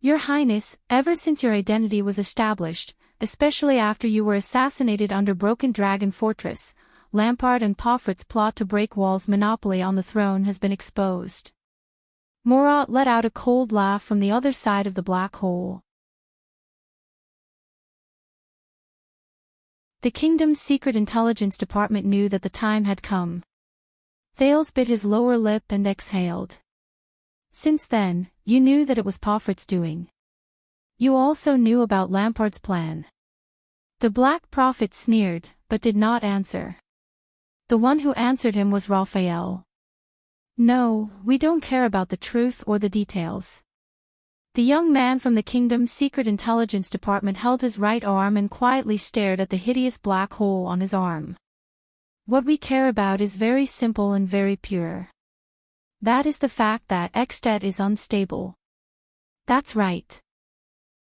Your Highness, ever since your identity was established, especially after you were assassinated under Broken Dragon Fortress, Lampard and Pomfret's plot to break Wall's monopoly on the throne has been exposed. Murat let out a cold laugh from the other side of the black hole. The kingdom's secret intelligence department knew that the time had come. Thales bit his lower lip and exhaled. Since then, you knew that it was Pomfret's doing. You also knew about Lampard's plan. The Black Prophet sneered, but did not answer. The one who answered him was Raphael. No, we don't care about the truth or the details. The young man from the kingdom's secret intelligence department held his right arm and quietly stared at the hideous black hole on his arm. What we care about is very simple and very pure. That is the fact that Extet is unstable. That's right.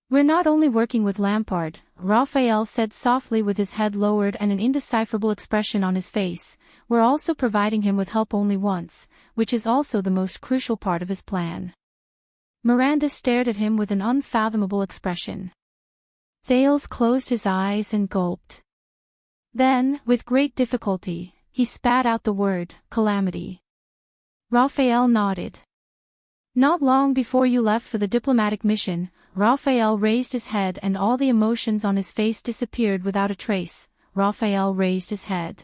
We're not only working with Lampard, Raphael said softly with his head lowered and an indecipherable expression on his face, we're also providing him with help only once, which is also the most crucial part of his plan. Miranda stared at him with an unfathomable expression. Thales closed his eyes and gulped. Then, with great difficulty, he spat out the word, calamity. Raphael nodded. Not long before you left for the diplomatic mission, Raphael raised his head and all the emotions on his face disappeared without a trace. Raphael raised his head.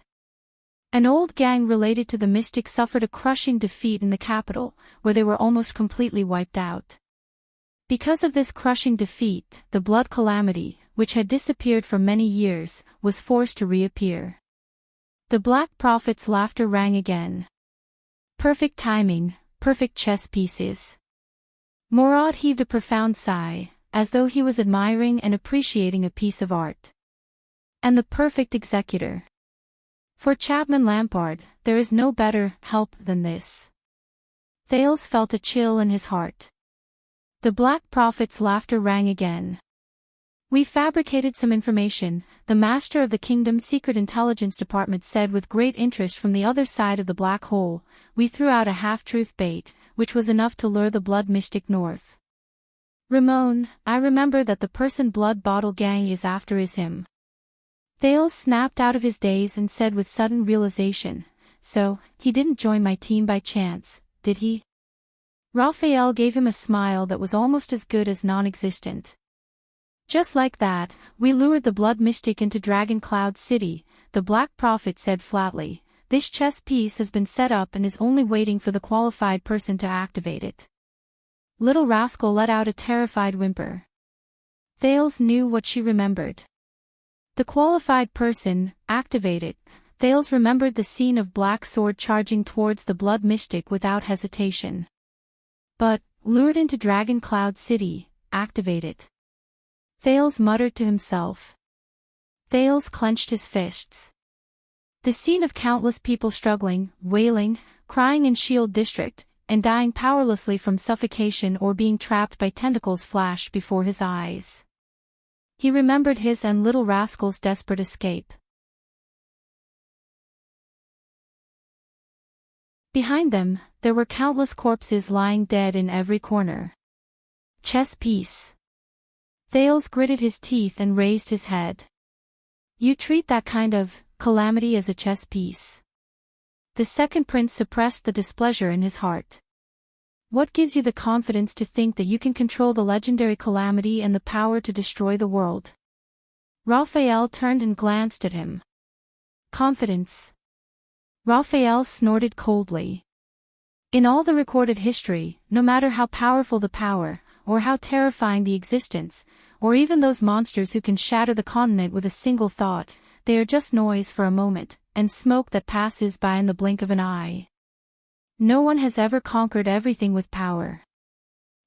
An old gang related to the Mystic suffered a crushing defeat in the capital, where they were almost completely wiped out. Because of this crushing defeat, the Blood Calamity, which had disappeared for many years, was forced to reappear. The Black Prophet's laughter rang again. Perfect timing, perfect chess pieces. Morad heaved a profound sigh, as though he was admiring and appreciating a piece of art. And the perfect executor. For Chapman Lampard, there is no better help than this. Thales felt a chill in his heart. The Black Prophet's laughter rang again. We fabricated some information, the master of the kingdom's secret intelligence department said with great interest from the other side of the black hole. We threw out a half-truth bait, which was enough to lure the Blood Mystic north. Ramon, I remember that the person Blood Bottle Gang is after is him. Thales snapped out of his daze and said with sudden realization, so, he didn't join my team by chance, did he? Raphael gave him a smile that was almost as good as non-existent. Just like that, we lured the Blood Mystic into Dragon Cloud City, the Black Prophet said flatly. This chess piece has been set up and is only waiting for the qualified person to activate it. Little Rascal let out a terrified whimper. Thales knew what she remembered. The qualified person, activated. Thales remembered the scene of Black Sword charging towards the Blood Mystic without hesitation. But, lured into Dragon Cloud City, activated. Thales muttered to himself. Thales clenched his fists. The scene of countless people struggling, wailing, crying in Shield District, and dying powerlessly from suffocation or being trapped by tentacles flashed before his eyes. He remembered his and Little Rascal's desperate escape. Behind them, there were countless corpses lying dead in every corner. Chess piece. Thales gritted his teeth and raised his head. You treat that kind of calamity as a chess piece. The second prince suppressed the displeasure in his heart. What gives you the confidence to think that you can control the legendary calamity and the power to destroy the world? Raphael turned and glanced at him. Confidence. Raphael snorted coldly. In all the recorded history, no matter how powerful the power, or how terrifying the existence, or even those monsters who can shatter the continent with a single thought, they are just noise for a moment, and smoke that passes by in the blink of an eye. No one has ever conquered everything with power.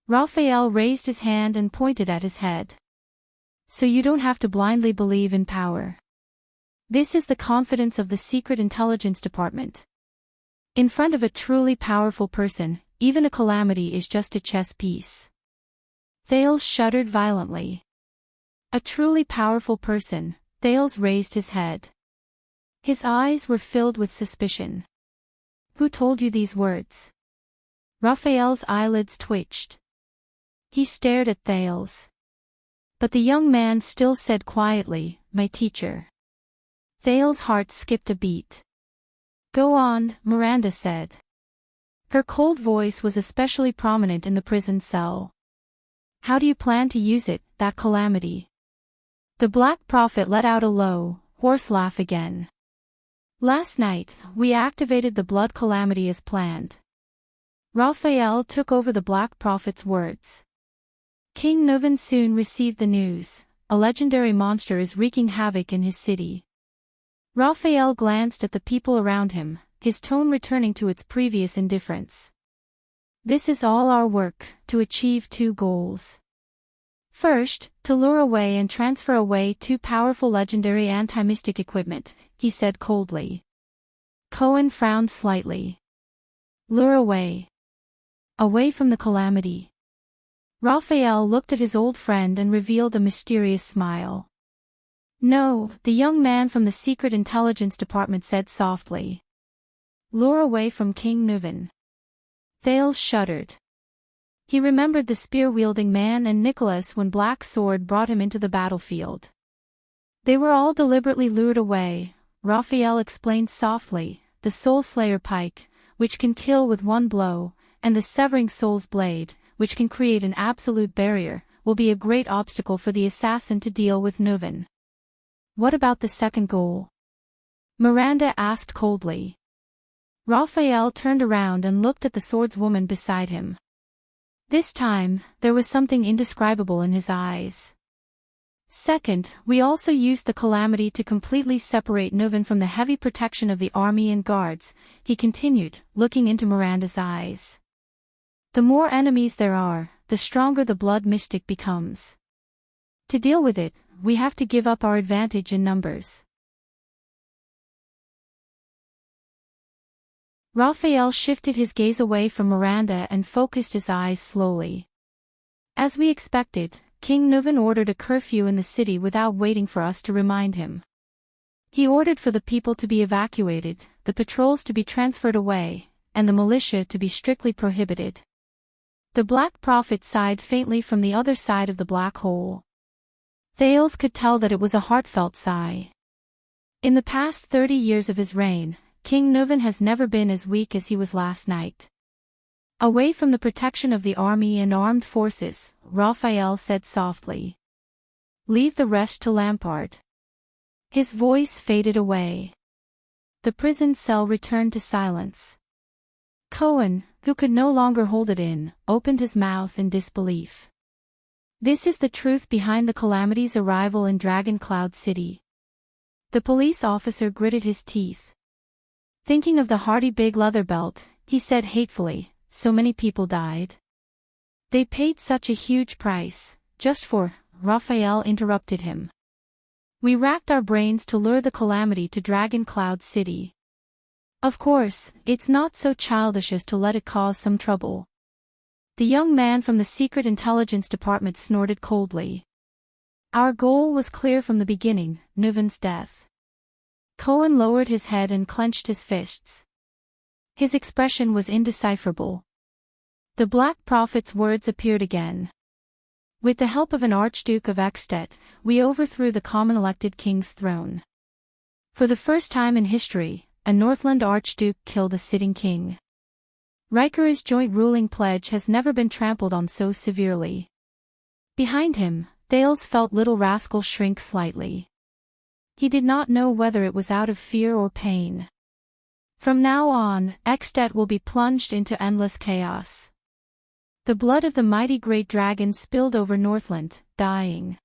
Raphael raised his hand and pointed at his head. So you don't have to blindly believe in power. This is the confidence of the Secret Intelligence Department. In front of a truly powerful person, even a calamity is just a chess piece. Thales shuddered violently. A truly powerful person. Thales raised his head. His eyes were filled with suspicion. Who told you these words? Raphael's eyelids twitched. He stared at Thales. But the young man still said quietly, my teacher. Thales' heart skipped a beat. Go on, Miranda said. Her cold voice was especially prominent in the prison cell. How do you plan to use it, that calamity? The Black Prophet let out a low, Horse laugh again. Last night, we activated the blood calamity as planned. Raphael took over the Black Prophet's words. King Nuvan soon received the news. A legendary monster is wreaking havoc in his city. Raphael glanced at the people around him, his tone returning to its previous indifference. This is all our work, to achieve two goals. First, to lure away and transfer away two powerful legendary anti-mystic equipment, he said coldly. Cohen frowned slightly. Lure away. Away from the calamity. Raphael looked at his old friend and revealed a mysterious smile. No, the young man from the Secret Intelligence Department said softly. Lure away from King Nuvan. Thales shuddered. He remembered the spear-wielding man and Nicholas when Black Sword brought him into the battlefield. They were all deliberately lured away, Raphael explained softly, the Soul Slayer pike, which can kill with one blow, and the Severing Soul's blade, which can create an absolute barrier, will be a great obstacle for the assassin to deal with Nuvan. What about the second goal? Miranda asked coldly. Raphael turned around and looked at the swordswoman beside him. This time, there was something indescribable in his eyes. Second, we also used the calamity to completely separate Nuvan from the heavy protection of the army and guards, he continued, looking into Miranda's eyes. The more enemies there are, the stronger the blood mystic becomes. To deal with it, we have to give up our advantage in numbers. Raphael shifted his gaze away from Miranda and focused his eyes slowly. As we expected, King Nuvan ordered a curfew in the city without waiting for us to remind him. He ordered for the people to be evacuated, the patrols to be transferred away, and the militia to be strictly prohibited. The Black Prophet sighed faintly from the other side of the black hole. Thales could tell that it was a heartfelt sigh. In the past 30 years of his reign, King Nuvan has never been as weak as he was last night. Away from the protection of the army and armed forces, Raphael said softly. Leave the rest to Lampard. His voice faded away. The prison cell returned to silence. Cohen, who could no longer hold it in, opened his mouth in disbelief. This is the truth behind the calamity's arrival in Dragon Cloud City. The police officer gritted his teeth. Thinking of the hardy big leather belt, he said hatefully, so many people died. They paid such a huge price, just for, Raphael interrupted him. We racked our brains to lure the calamity to Dragon Cloud City. Of course, it's not so childish as to let it cause some trouble. The young man from the Secret Intelligence Department snorted coldly. Our goal was clear from the beginning, Nuvan's death. Cohen lowered his head and clenched his fists. His expression was indecipherable. The Black Prophet's words appeared again. With the help of an Archduke of Eckstedt, we overthrew the common elected king's throne. For the first time in history, a Northland Archduke killed a sitting king. Riker's joint ruling pledge has never been trampled on so severely. Behind him, Thales felt Little Rascal shrink slightly. He did not know whether it was out of fear or pain. From now on, Eckstedt will be plunged into endless chaos. The blood of the mighty great dragon spilled over Northland, dying.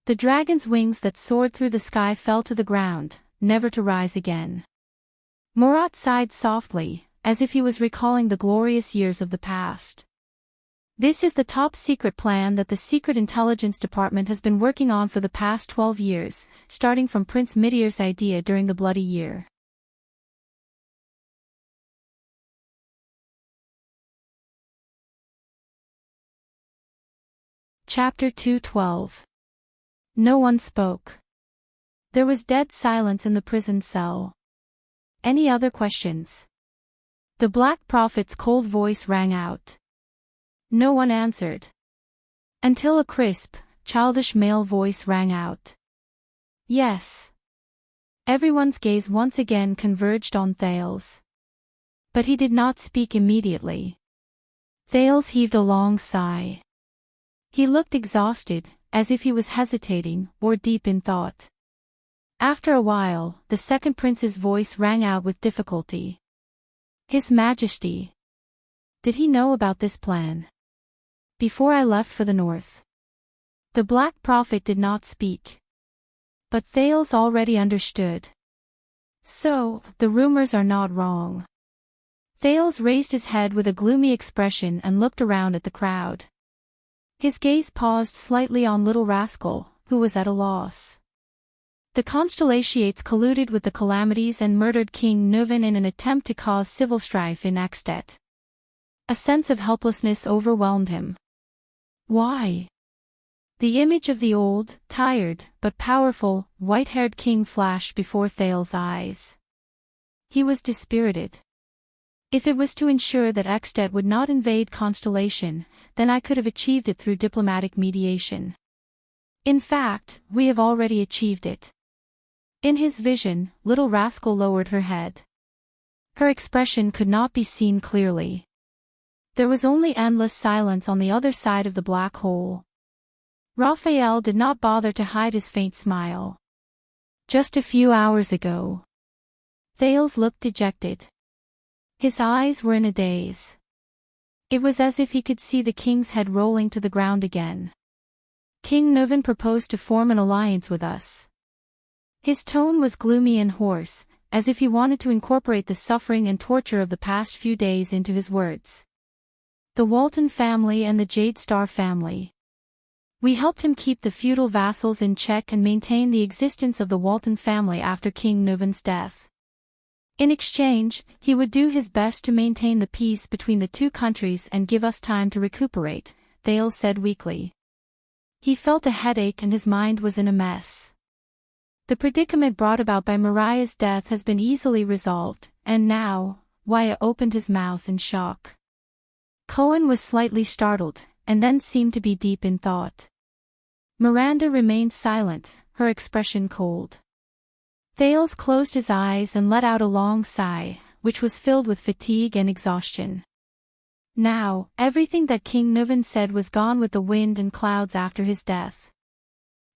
The dragon's wings that soared through the sky fell to the ground, never to rise again. Murat sighed softly, as if he was recalling the glorious years of the past. This is the top-secret plan that the Secret Intelligence Department has been working on for the past 12 years, starting from Prince Midir's idea during the Bloody Year. Chapter 2:12. No one spoke. There was dead silence in the prison cell. Any other questions? The Black Prophet's cold voice rang out. No one answered. Until a crisp, childish male voice rang out. Yes. Everyone's gaze once again converged on Thales. But he did not speak immediately. Thales heaved a long sigh. He looked exhausted, as if he was hesitating, or deep in thought. After a while, the second prince's voice rang out with difficulty. His Majesty. Did he know about this plan? Before I left for the north. The Black Prophet did not speak. But Thales already understood. So, the rumors are not wrong. Thales raised his head with a gloomy expression and looked around at the crowd. His gaze paused slightly on Little Rascal, who was at a loss. The Constellations colluded with the Calamities and murdered King Nuvan in an attempt to cause civil strife in Escapades. A sense of helplessness overwhelmed him. Why? The image of the old, tired, but powerful, white-haired king flashed before Thales' eyes. He was dispirited. If it was to ensure that Escapades would not invade Constellation, then I could have achieved it through diplomatic mediation. In fact, we have already achieved it. In his vision, Little Rascal lowered her head. Her expression could not be seen clearly. There was only endless silence on the other side of the black hole. Raphael did not bother to hide his faint smile. Just a few hours ago. Thales looked dejected. His eyes were in a daze. It was as if he could see the king's head rolling to the ground again. King Nuvan proposed to form an alliance with us. His tone was gloomy and hoarse, as if he wanted to incorporate the suffering and torture of the past few days into his words. The Walton family and the Jade Star family. We helped him keep the feudal vassals in check and maintain the existence of the Walton family after King Nuvan's death. In exchange, he would do his best to maintain the peace between the two countries and give us time to recuperate, Thales said weakly. He felt a headache and his mind was in a mess. The predicament brought about by Mariah's death has been easily resolved, and now, Wyatt opened his mouth in shock. Cohen was slightly startled, and then seemed to be deep in thought. Miranda remained silent, her expression cold. Thales closed his eyes and let out a long sigh, which was filled with fatigue and exhaustion. Now, everything that King Nuvan said was gone with the wind and clouds after his death.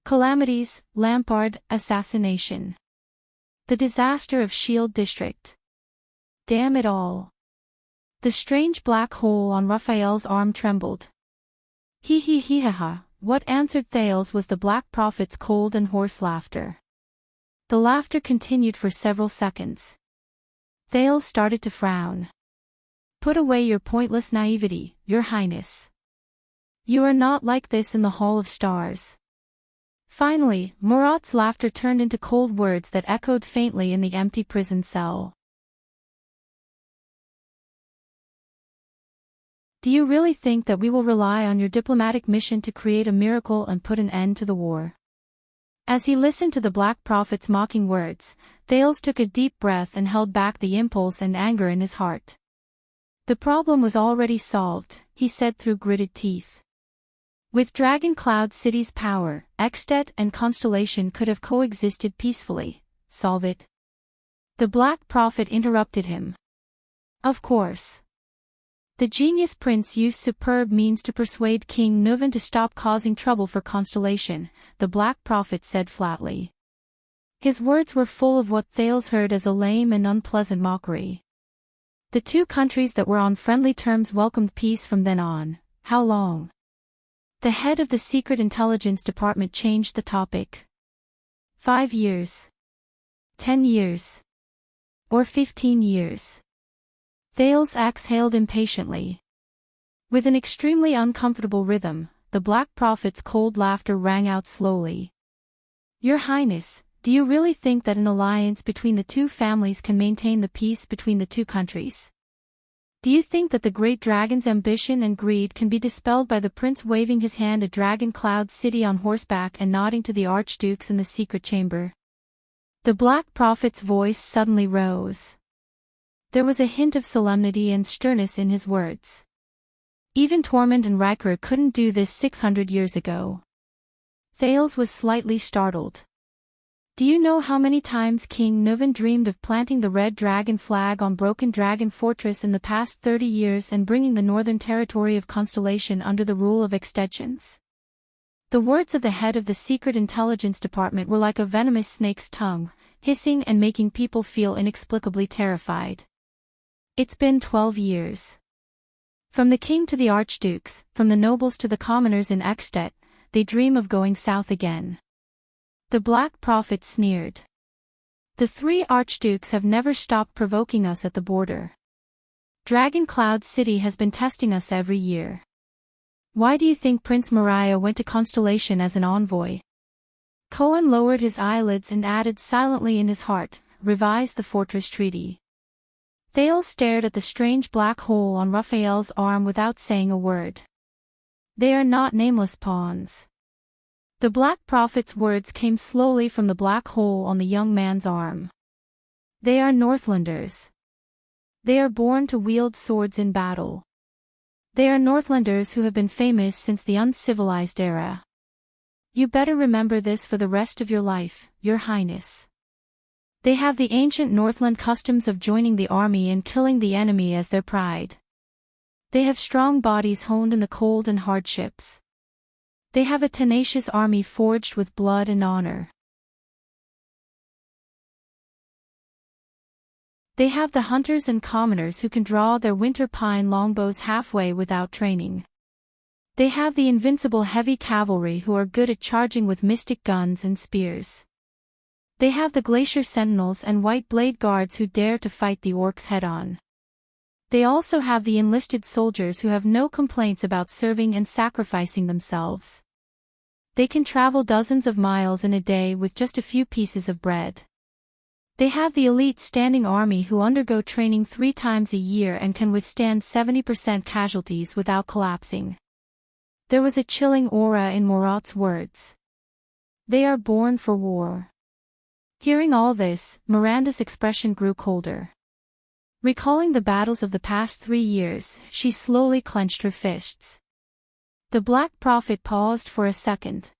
Calamities, Lampard, assassination. The disaster of Shield District. Damn it all. The strange black hole on Raphael's arm trembled. He ha ha. What answered Thales was the Black Prophet's cold and hoarse laughter. The laughter continued for several seconds. Thales started to frown. Put away your pointless naivety, Your Highness. You are not like this in the Hall of Stars. Finally, Murat's laughter turned into cold words that echoed faintly in the empty prison cell. Do you really think that we will rely on your diplomatic mission to create a miracle and put an end to the war? As he listened to the Black Prophet's mocking words, Thales took a deep breath and held back the impulse and anger in his heart. The problem was already solved, he said through gritted teeth. With Dragon Cloud City's power, Escapades and Constellation could have coexisted peacefully. Solve it? The Black Prophet interrupted him. Of course. The genius prince used superb means to persuade King Nuvan to stop causing trouble for Constellation, the Black Prophet said flatly. His words were full of what Thales heard as a lame and unpleasant mockery. The two countries that were on friendly terms welcomed peace from then on. How long? The head of the Secret Intelligence Department changed the topic. 5 years. 10 years. Or 15 years. Thales exhaled impatiently. With an extremely uncomfortable rhythm, the Black Prophet's cold laughter rang out slowly. Your Highness, do you really think that an alliance between the two families can maintain the peace between the two countries? Do you think that the great dragon's ambition and greed can be dispelled by the prince waving his hand at Dragon Cloud City on horseback and nodding to the archdukes in the secret chamber? The Black Prophet's voice suddenly rose. There was a hint of solemnity and sternness in his words. Even Tormund and Riker couldn't do this 600 years ago. Thales was slightly startled. Do you know how many times King Nuvan dreamed of planting the red dragon flag on Broken Dragon Fortress in the past 30 years and bringing the northern territory of Constellation under the rule of extensions? The words of the head of the Secret Intelligence Department were like a venomous snake's tongue, hissing and making people feel inexplicably terrified. It's been 12 years. From the king to the archdukes, from the nobles to the commoners in Escapades, they dream of going south again. The Black Prophet sneered. The 3 archdukes have never stopped provoking us at the border. Dragon Cloud City has been testing us every year. Why do you think Prince Moriah went to Constellation as an envoy? Cohen lowered his eyelids and added silently in his heart, revise the fortress treaty. Thales stared at the strange black hole on Raphael's arm without saying a word. They are not nameless pawns. The Black Prophet's words came slowly from the black hole on the young man's arm. They are Northlanders. They are born to wield swords in battle. They are Northlanders who have been famous since the uncivilized era. You better remember this for the rest of your life, Your Highness. They have the ancient Northland customs of joining the army and killing the enemy as their pride. They have strong bodies honed in the cold and hardships. They have a tenacious army forged with blood and honor. They have the hunters and commoners who can draw their winter pine longbows halfway without training. They have the invincible heavy cavalry who are good at charging with mystic guns and spears. They have the glacier sentinels and white blade guards who dare to fight the orcs head-on. They also have the enlisted soldiers who have no complaints about serving and sacrificing themselves. They can travel dozens of miles in a day with just a few pieces of bread. They have the elite standing army who undergo training 3 times a year and can withstand 70% casualties without collapsing. There was a chilling aura in Morat's words. They are born for war. Hearing all this, Miranda's expression grew colder. Recalling the battles of the past 3 years, she slowly clenched her fists. The Black Prophet paused for a second.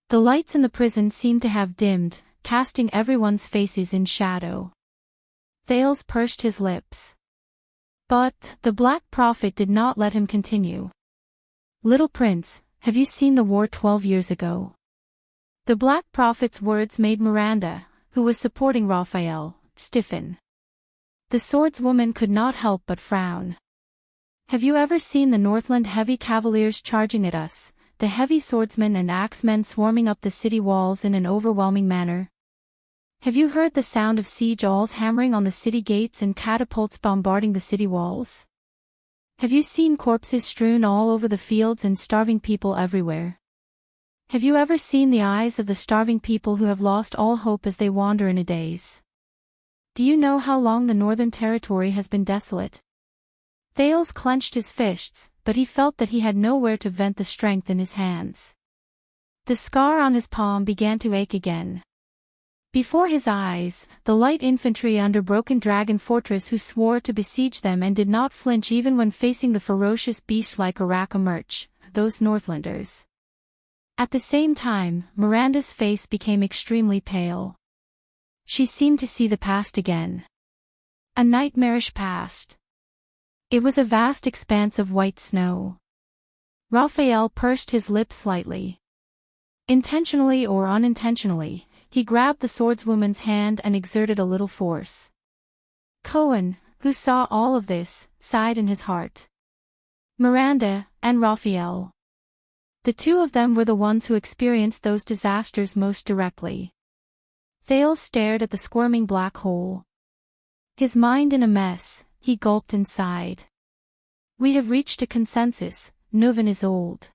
The lights in the prison seemed to have dimmed, casting everyone's faces in shadow. Thales pursed his lips. But, the Black Prophet did not let him continue. Little Prince, have you seen the war 12 years ago? The Black Prophet's words made Miranda, who was supporting Raphael, stiffen. The swordswoman could not help but frown. Have you ever seen the Northland heavy cavaliers charging at us, the heavy swordsmen and axemen swarming up the city walls in an overwhelming manner? Have you heard the sound of siege owls hammering on the city gates and catapults bombarding the city walls? Have you seen corpses strewn all over the fields and starving people everywhere? Have you ever seen the eyes of the starving people who have lost all hope as they wander in a daze? Do you know how long the Northern Territory has been desolate? Thales clenched his fists, but he felt that he had nowhere to vent the strength in his hands. The scar on his palm began to ache again. Before his eyes, the light infantry under Broken Dragon Fortress who swore to besiege them and did not flinch even when facing the ferocious beast like Immerse, those Northlanders. At the same time, Miranda's face became extremely pale. She seemed to see the past again. A nightmarish past. It was a vast expanse of white snow. Raphael pursed his lips slightly. Intentionally or unintentionally, he grabbed the swordswoman's hand and exerted a little force. Cohen, who saw all of this, sighed in his heart. Miranda, and Raphael. The 2 of them were the ones who experienced those disasters most directly. Thales stared at the squirming black hole. His mind in a mess, he gulped and sighed. We have reached a consensus, Nuven is old.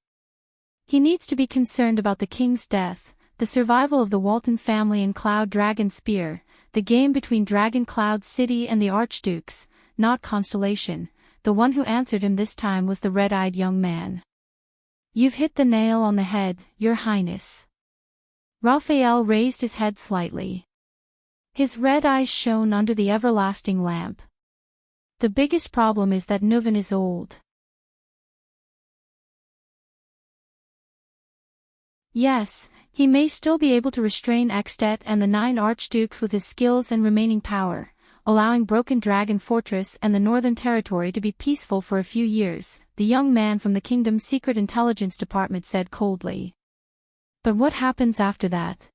He needs to be concerned about the king's death, the survival of the Walton family and Cloud Dragon Spear, the game between Dragon Cloud City and the Archdukes, not Constellation. The one who answered him this time was the red-eyed young man. You've hit the nail on the head, Your Highness. Raphael raised his head slightly. His red eyes shone under the everlasting lamp. The biggest problem is that Nuven is old. Yes, he may still be able to restrain Escapades and the 9 archdukes with his skills and remaining power, allowing Broken Dragon Fortress and the Northern Territory to be peaceful for a few years, the young man from the kingdom's secret intelligence department said coldly. But what happens after that?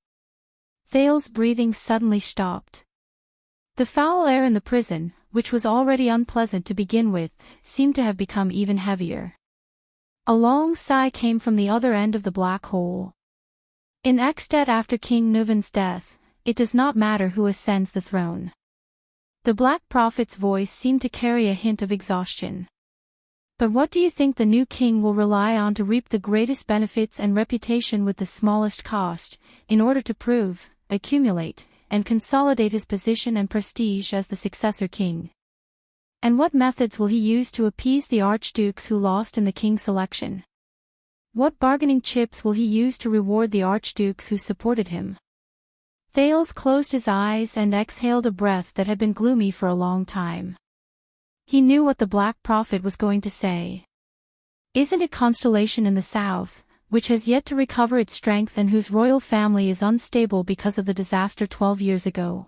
Thale's breathing suddenly stopped. The foul air in the prison, which was already unpleasant to begin with, seemed to have become even heavier. A long sigh came from the other end of the black hole. In Ekstedt after King Nuven's death, it does not matter who ascends the throne. The Black Prophet's voice seemed to carry a hint of exhaustion. But what do you think the new king will rely on to reap the greatest benefits and reputation with the smallest cost, in order to prove, accumulate, and consolidate his position and prestige as the successor king? And what methods will he use to appease the archdukes who lost in the king's election? What bargaining chips will he use to reward the archdukes who supported him? Thales closed his eyes and exhaled a breath that had been gloomy for a long time. He knew what the Black Prophet was going to say. Isn't it Constellation in the south, which has yet to recover its strength and whose royal family is unstable because of the disaster 12 years ago?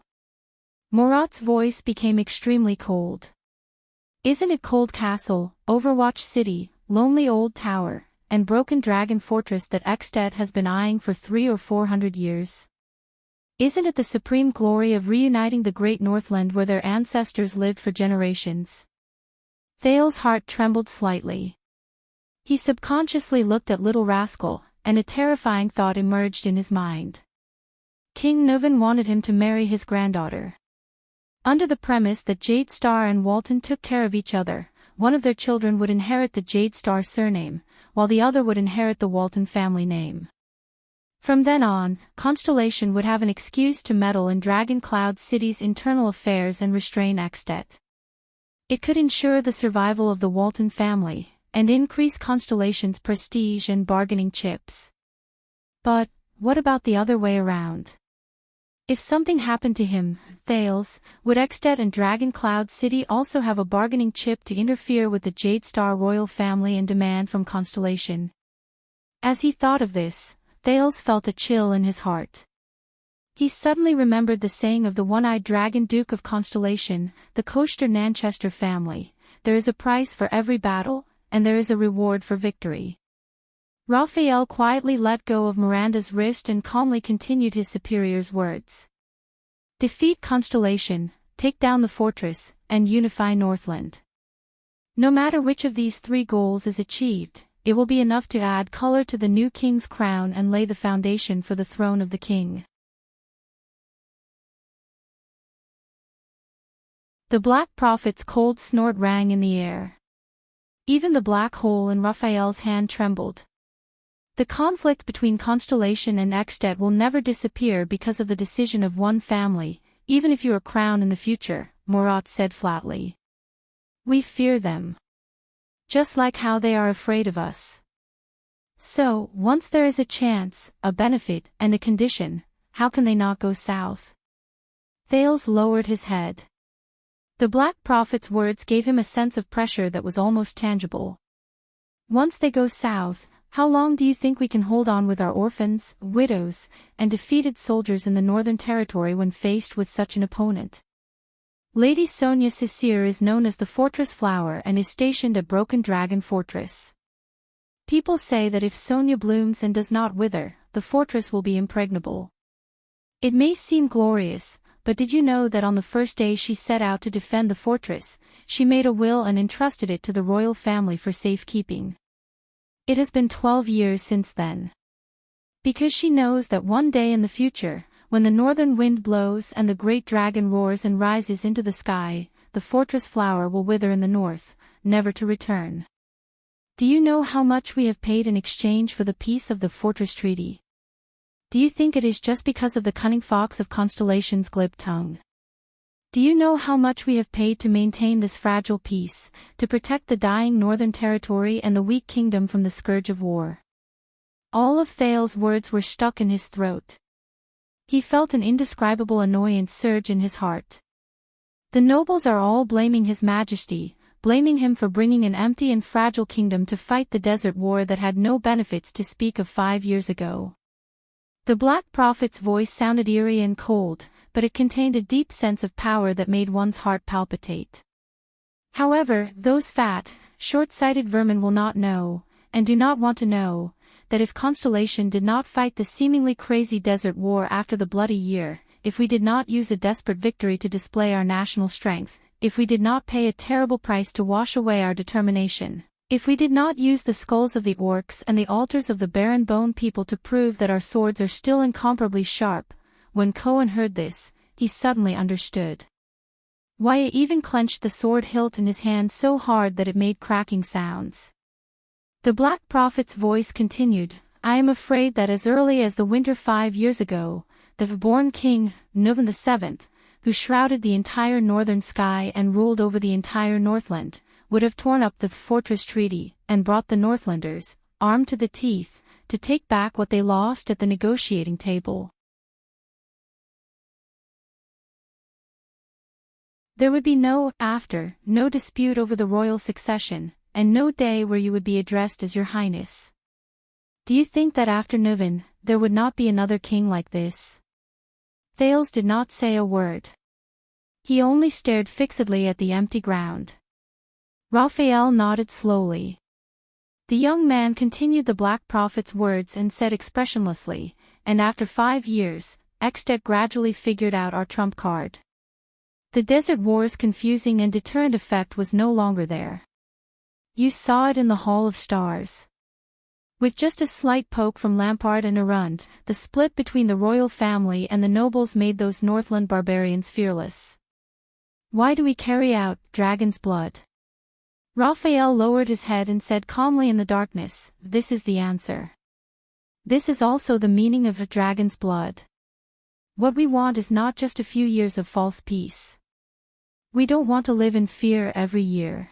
Murat's voice became extremely cold. Isn't it Cold Castle, Overwatch City, Lonely Old Tower, and Broken Dragon Fortress that Ekstedt has been eyeing for 300 or 400 years? Isn't it the supreme glory of reuniting the great Northland where their ancestors lived for generations? Thale's heart trembled slightly. He subconsciously looked at Little Rascal, and a terrifying thought emerged in his mind. King Nuven wanted him to marry his granddaughter. Under the premise that Jade Star and Walton took care of each other, one of their children would inherit the Jade Star surname, while the other would inherit the Walton family name. From then on, Constellation would have an excuse to meddle in Dragon Cloud City's internal affairs and restrain Ekstedt. It could ensure the survival of the Walton family, and increase Constellation's prestige and bargaining chips. But, what about the other way around? If something happened to him, Thales, would Ekstedt and Dragon Cloud City also have a bargaining chip to interfere with the Jade Star royal family and demand from Constellation? As he thought of this, Thales felt a chill in his heart. He suddenly remembered the saying of the one-eyed dragon Duke of Constellation, the Coaster-Nanchester family: there is a price for every battle, and there is a reward for victory. Raphael quietly let go of Miranda's wrist and calmly continued his superior's words. Defeat Constellation, take down the fortress, and unify Northland. No matter which of these three goals is achieved, it will be enough to add color to the new king's crown and lay the foundation for the throne of the king. The Black Prophet's cold snort rang in the air. Even the black hole in Raphael's hand trembled. The conflict between Constellation and Ekstedt will never disappear because of the decision of one family, even if you are crowned in the future, Murat said flatly. We fear them. Just like how they are afraid of us. So, once there is a chance, a benefit, and a condition, how can they not go south? Thales lowered his head. The Black Prophet's words gave him a sense of pressure that was almost tangible. Once they go south, how long do you think we can hold on with our orphans, widows, and defeated soldiers in the Northern Territory when faced with such an opponent? Lady Sonia Cicere is known as the Fortress Flower and is stationed at Broken Dragon Fortress. People say that if Sonia blooms and does not wither, the fortress will be impregnable. It may seem glorious, but did you know that on the first day she set out to defend the fortress, she made a will and entrusted it to the royal family for safekeeping? It has been 12 years since then. Because she knows that one day in the future, when the northern wind blows and the great dragon roars and rises into the sky, the fortress flower will wither in the north, never to return. Do you know how much we have paid in exchange for the peace of the fortress treaty? Do you think it is just because of the cunning fox of Constellation's glib tongue? Do you know how much we have paid to maintain this fragile peace, to protect the dying Northern Territory and the weak kingdom from the scourge of war? All of Thales' words were stuck in his throat. He felt an indescribable annoyance surge in his heart. The nobles are all blaming His Majesty, blaming him for bringing an empty and fragile kingdom to fight the desert war that had no benefits to speak of 5 years ago. The Black Prophet's voice sounded eerie and cold, but it contained a deep sense of power that made one's heart palpitate. However, those fat, short-sighted vermin will not know, and do not want to know, that if Constellation did not fight the seemingly crazy desert war after the Bloody Year, if we did not use a desperate victory to display our national strength, if we did not pay a terrible price to wash away our determination, if we did not use the skulls of the orcs and the altars of the barren bone people to prove that our swords are still incomparably sharp, when Cohen heard this, he suddenly understood. Why he even clenched the sword hilt in his hand so hard that it made cracking sounds. The Black Prophet's voice continued, I am afraid that as early as the winter 5 years ago, the born king, Nuvan VII, who shrouded the entire northern sky and ruled over the entire Northland, would have torn up the fortress treaty, and brought the Northlanders, armed to the teeth, to take back what they lost at the negotiating table. There would be no dispute over the royal succession, and no day where you would be addressed as Your Highness. Do you think that after Nuvan, there would not be another king like this? Thales did not say a word. He only stared fixedly at the empty ground. Raphael nodded slowly. The young man continued the Black Prophet's words and said expressionlessly, and after 5 years, Ekstedt gradually figured out our trump card. The Desert War's confusing and deterrent effect was no longer there. You saw it in the Hall of Stars. With just a slight poke from Lampard and Arund, the split between the royal family and the nobles made those Northland barbarians fearless. Why do we carry out dragon's blood? Raphael lowered his head and said calmly in the darkness, this is the answer. This is also the meaning of a dragon's blood. What we want is not just a few years of false peace. We don't want to live in fear every year.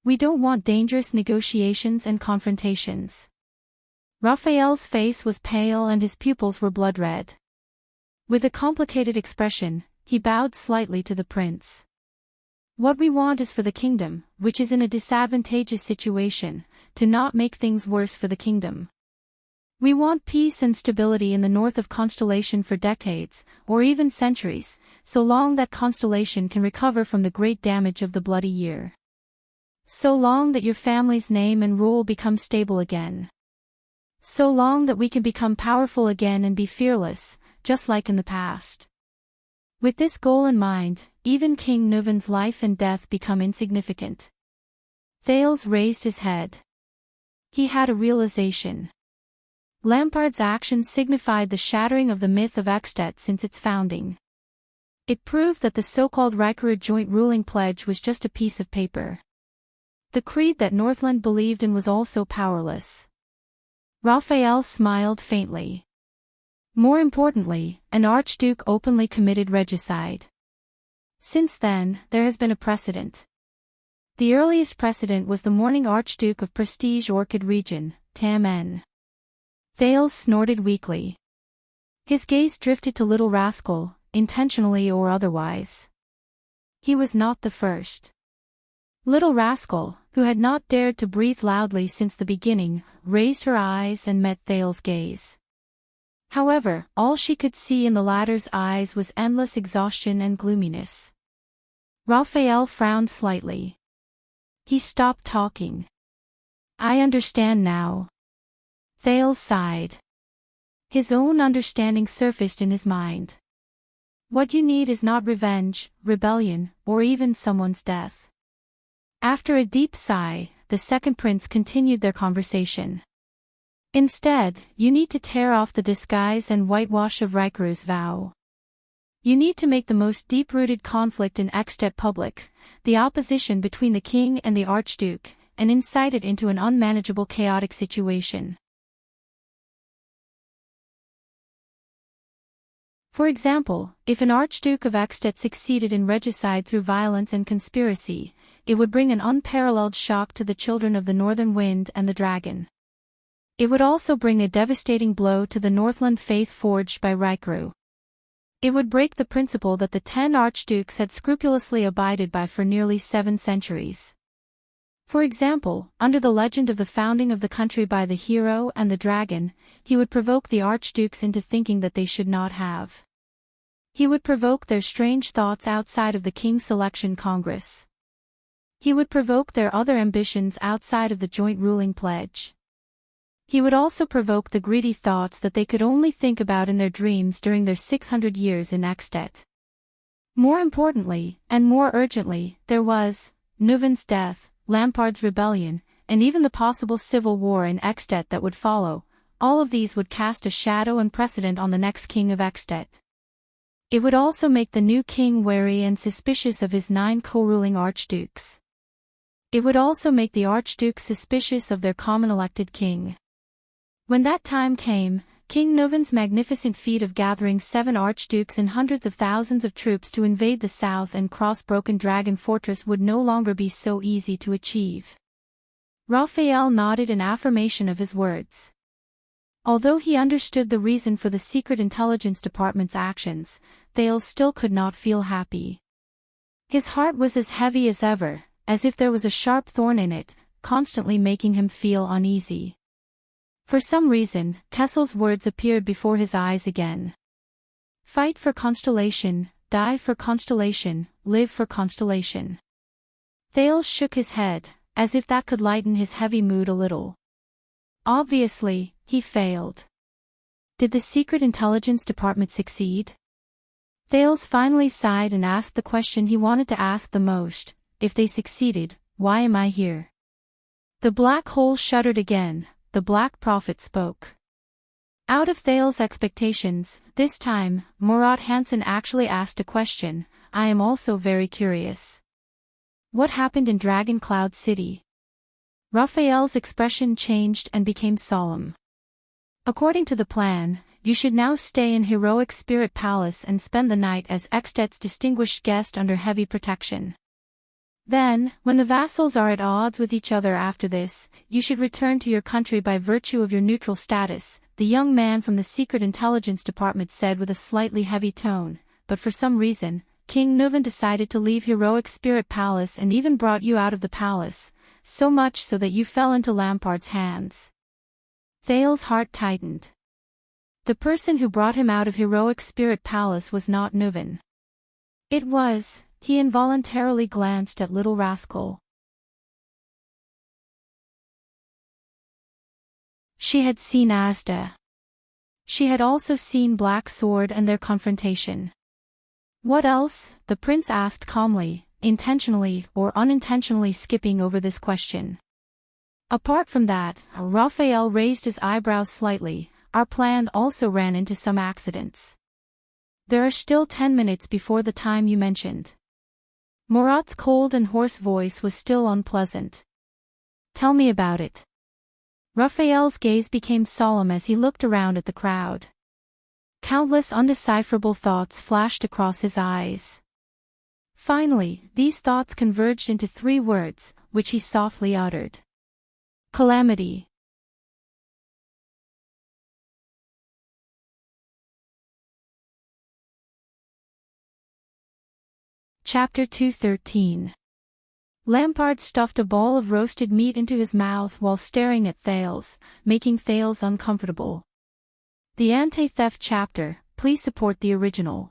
We don't want dangerous negotiations and confrontations. Raphael's face was pale and his pupils were blood red. With a complicated expression, he bowed slightly to the prince. What we want is for the kingdom, which is in a disadvantageous situation, to not make things worse for the kingdom. We want peace and stability in the north of Constellation for decades, or even centuries, so long that Constellation can recover from the great damage of the Bloody Year. So long that your family's name and rule become stable again. So long that we can become powerful again and be fearless, just like in the past. With this goal in mind, even King Nuvan's life and death become insignificant. Thales raised his head. He had a realization. Lampard's action signified the shattering of the myth of Ekstedt since its founding. It proved that the so-called Rikerud joint ruling pledge was just a piece of paper. The creed that Northland believed in was also powerless. Raphael smiled faintly. More importantly, an archduke openly committed regicide. Since then, there has been a precedent. The earliest precedent was the mourning Archduke of Prestige Orchid Region, Tam-En. Thales snorted weakly. His gaze drifted to Little Rascal, intentionally or otherwise. He was not the first. Little Rascal, who had not dared to breathe loudly since the beginning, raised her eyes and met Thales' gaze. However, all she could see in the latter's eyes was endless exhaustion and gloominess. Raphael frowned slightly. He stopped talking. I understand now. Thales sighed. His own understanding surfaced in his mind. What you need is not revenge, rebellion, or even someone's death. After a deep sigh, the second prince continued their conversation. Instead, you need to tear off the disguise and whitewash of Rikerud's vow. You need to make the most deep-rooted conflict in Ekstedt public, the opposition between the king and the archduke, and incite it into an unmanageable chaotic situation. For example, if an Archduke of Ekstedt succeeded in regicide through violence and conspiracy, it would bring an unparalleled shock to the children of the Northern Wind and the Dragon. It would also bring a devastating blow to the Northland faith forged by Rikerud. It would break the principle that the 10 archdukes had scrupulously abided by for nearly 7 centuries. For example, under the legend of the founding of the country by the hero and the dragon, he would provoke the archdukes into thinking that they should not have. He would provoke their strange thoughts outside of the King's Selection Congress. He would provoke their other ambitions outside of the joint ruling pledge. He would also provoke the greedy thoughts that they could only think about in their dreams during their 600 years in Extet. More importantly, and more urgently, there was Nuven's death, Lampard's rebellion, and even the possible civil war in Extet that would follow. All of these would cast a shadow and precedent on the next king of Extet. It would also make the new king wary and suspicious of his 9 co-ruling archdukes. It would also make the archdukes suspicious of their common elected king. When that time came, King Nuven's magnificent feat of gathering 7 archdukes and hundreds of thousands of troops to invade the south and cross Broken Dragon Fortress would no longer be so easy to achieve. Raphael nodded in affirmation of his words. Although he understood the reason for the Secret Intelligence Department's actions, Thales still could not feel happy. His heart was as heavy as ever, as if there was a sharp thorn in it, constantly making him feel uneasy. For some reason, Kessel's words appeared before his eyes again. Fight for Constellation, die for Constellation, live for Constellation. Thales shook his head, as if that could lighten his heavy mood a little. Obviously, he failed. Did the Secret Intelligence Department succeed? Thales finally sighed and asked the question he wanted to ask the most: if they succeeded, why am I here? The black hole shuddered again. The Black Prophet spoke. Out of Thales' expectations, this time, Murat Hansen actually asked a question. I am also very curious. What happened in Dragon Cloud City? Raphael's expression changed and became solemn. According to the plan, you should now stay in Heroic Spirit Palace and spend the night as Extet's distinguished guest under heavy protection. Then, when the vassals are at odds with each other after this, you should return to your country by virtue of your neutral status, the young man from the Secret Intelligence Department said with a slightly heavy tone, but for some reason, King Nuven decided to leave Heroic Spirit Palace and even brought you out of the palace, so much so that you fell into Lampard's hands. Thales' heart tightened. The person who brought him out of Heroic Spirit Palace was not Nuven. It was. He involuntarily glanced at Little Rascal. She had seen Asda. She had also seen Black Sword and their confrontation. What else? The prince asked calmly, intentionally or unintentionally skipping over this question. Apart from that, Raphael raised his eyebrows slightly. Our plan also ran into some accidents. There are still 10 minutes before the time you mentioned. Murat's cold and hoarse voice was still unpleasant. Tell me about it. Raphael's gaze became solemn as he looked around at the crowd. Countless undecipherable thoughts flashed across his eyes. Finally, these thoughts converged into 3 words, which he softly uttered. Calamity. Chapter 213. Lampard stuffed a ball of roasted meat into his mouth while staring at Thales, making Thales uncomfortable. The Anti-Theft chapter, please support the original.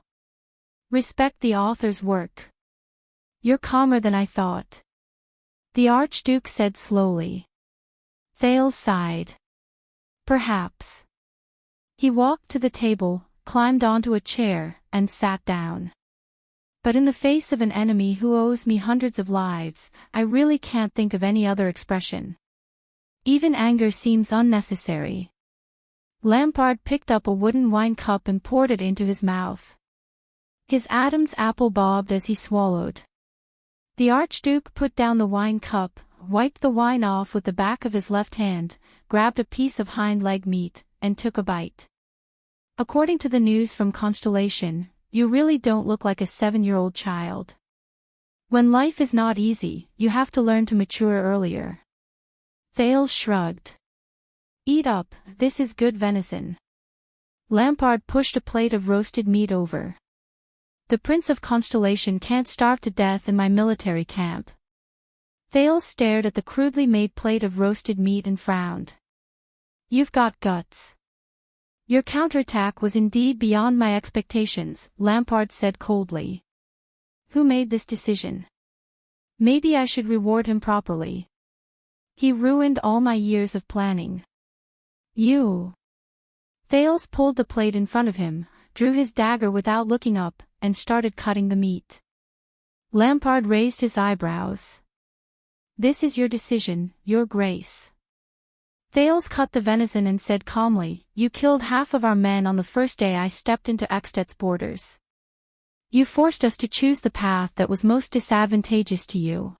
Respect the author's work. You're calmer than I thought. The Archduke said slowly. Thales sighed. Perhaps. He walked to the table, climbed onto a chair, and sat down. But in the face of an enemy who owes me hundreds of lives, I really can't think of any other expression. Even anger seems unnecessary. Lampard picked up a wooden wine cup and poured it into his mouth. His Adam's apple bobbed as he swallowed. The Archduke put down the wine cup, wiped the wine off with the back of his left hand, grabbed a piece of hind leg meat, and took a bite. According to the news from Constellation, you really don't look like a 7-year-old child. When life is not easy, you have to learn to mature earlier. Thales shrugged. Eat up, this is good venison. Lampard pushed a plate of roasted meat over. The Prince of Constellation can't starve to death in my military camp. Thales stared at the crudely made plate of roasted meat and frowned. You've got guts. Your counterattack was indeed beyond my expectations, Lampard said coldly. Who made this decision? Maybe I should reward him properly. He ruined all my years of planning. You. Thales pulled the plate in front of him, drew his dagger without looking up, and started cutting the meat. Lampard raised his eyebrows. This is your decision, Your Grace. Thales cut the venison and said calmly, You killed half of our men on the first day I stepped into Extet's borders. You forced us to choose the path that was most disadvantageous to you.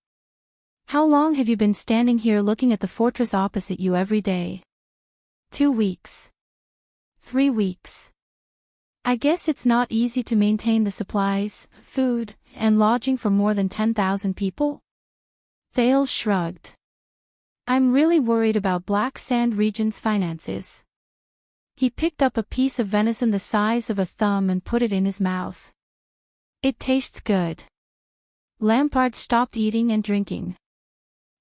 How long have you been standing here looking at the fortress opposite you every day? 2 weeks. 3 weeks. I guess it's not easy to maintain the supplies, food, and lodging for more than 10,000 people? Thales shrugged. I'm really worried about Black Sand Region's finances. He picked up a piece of venison the size of a thumb and put it in his mouth. It tastes good. Lampard stopped eating and drinking.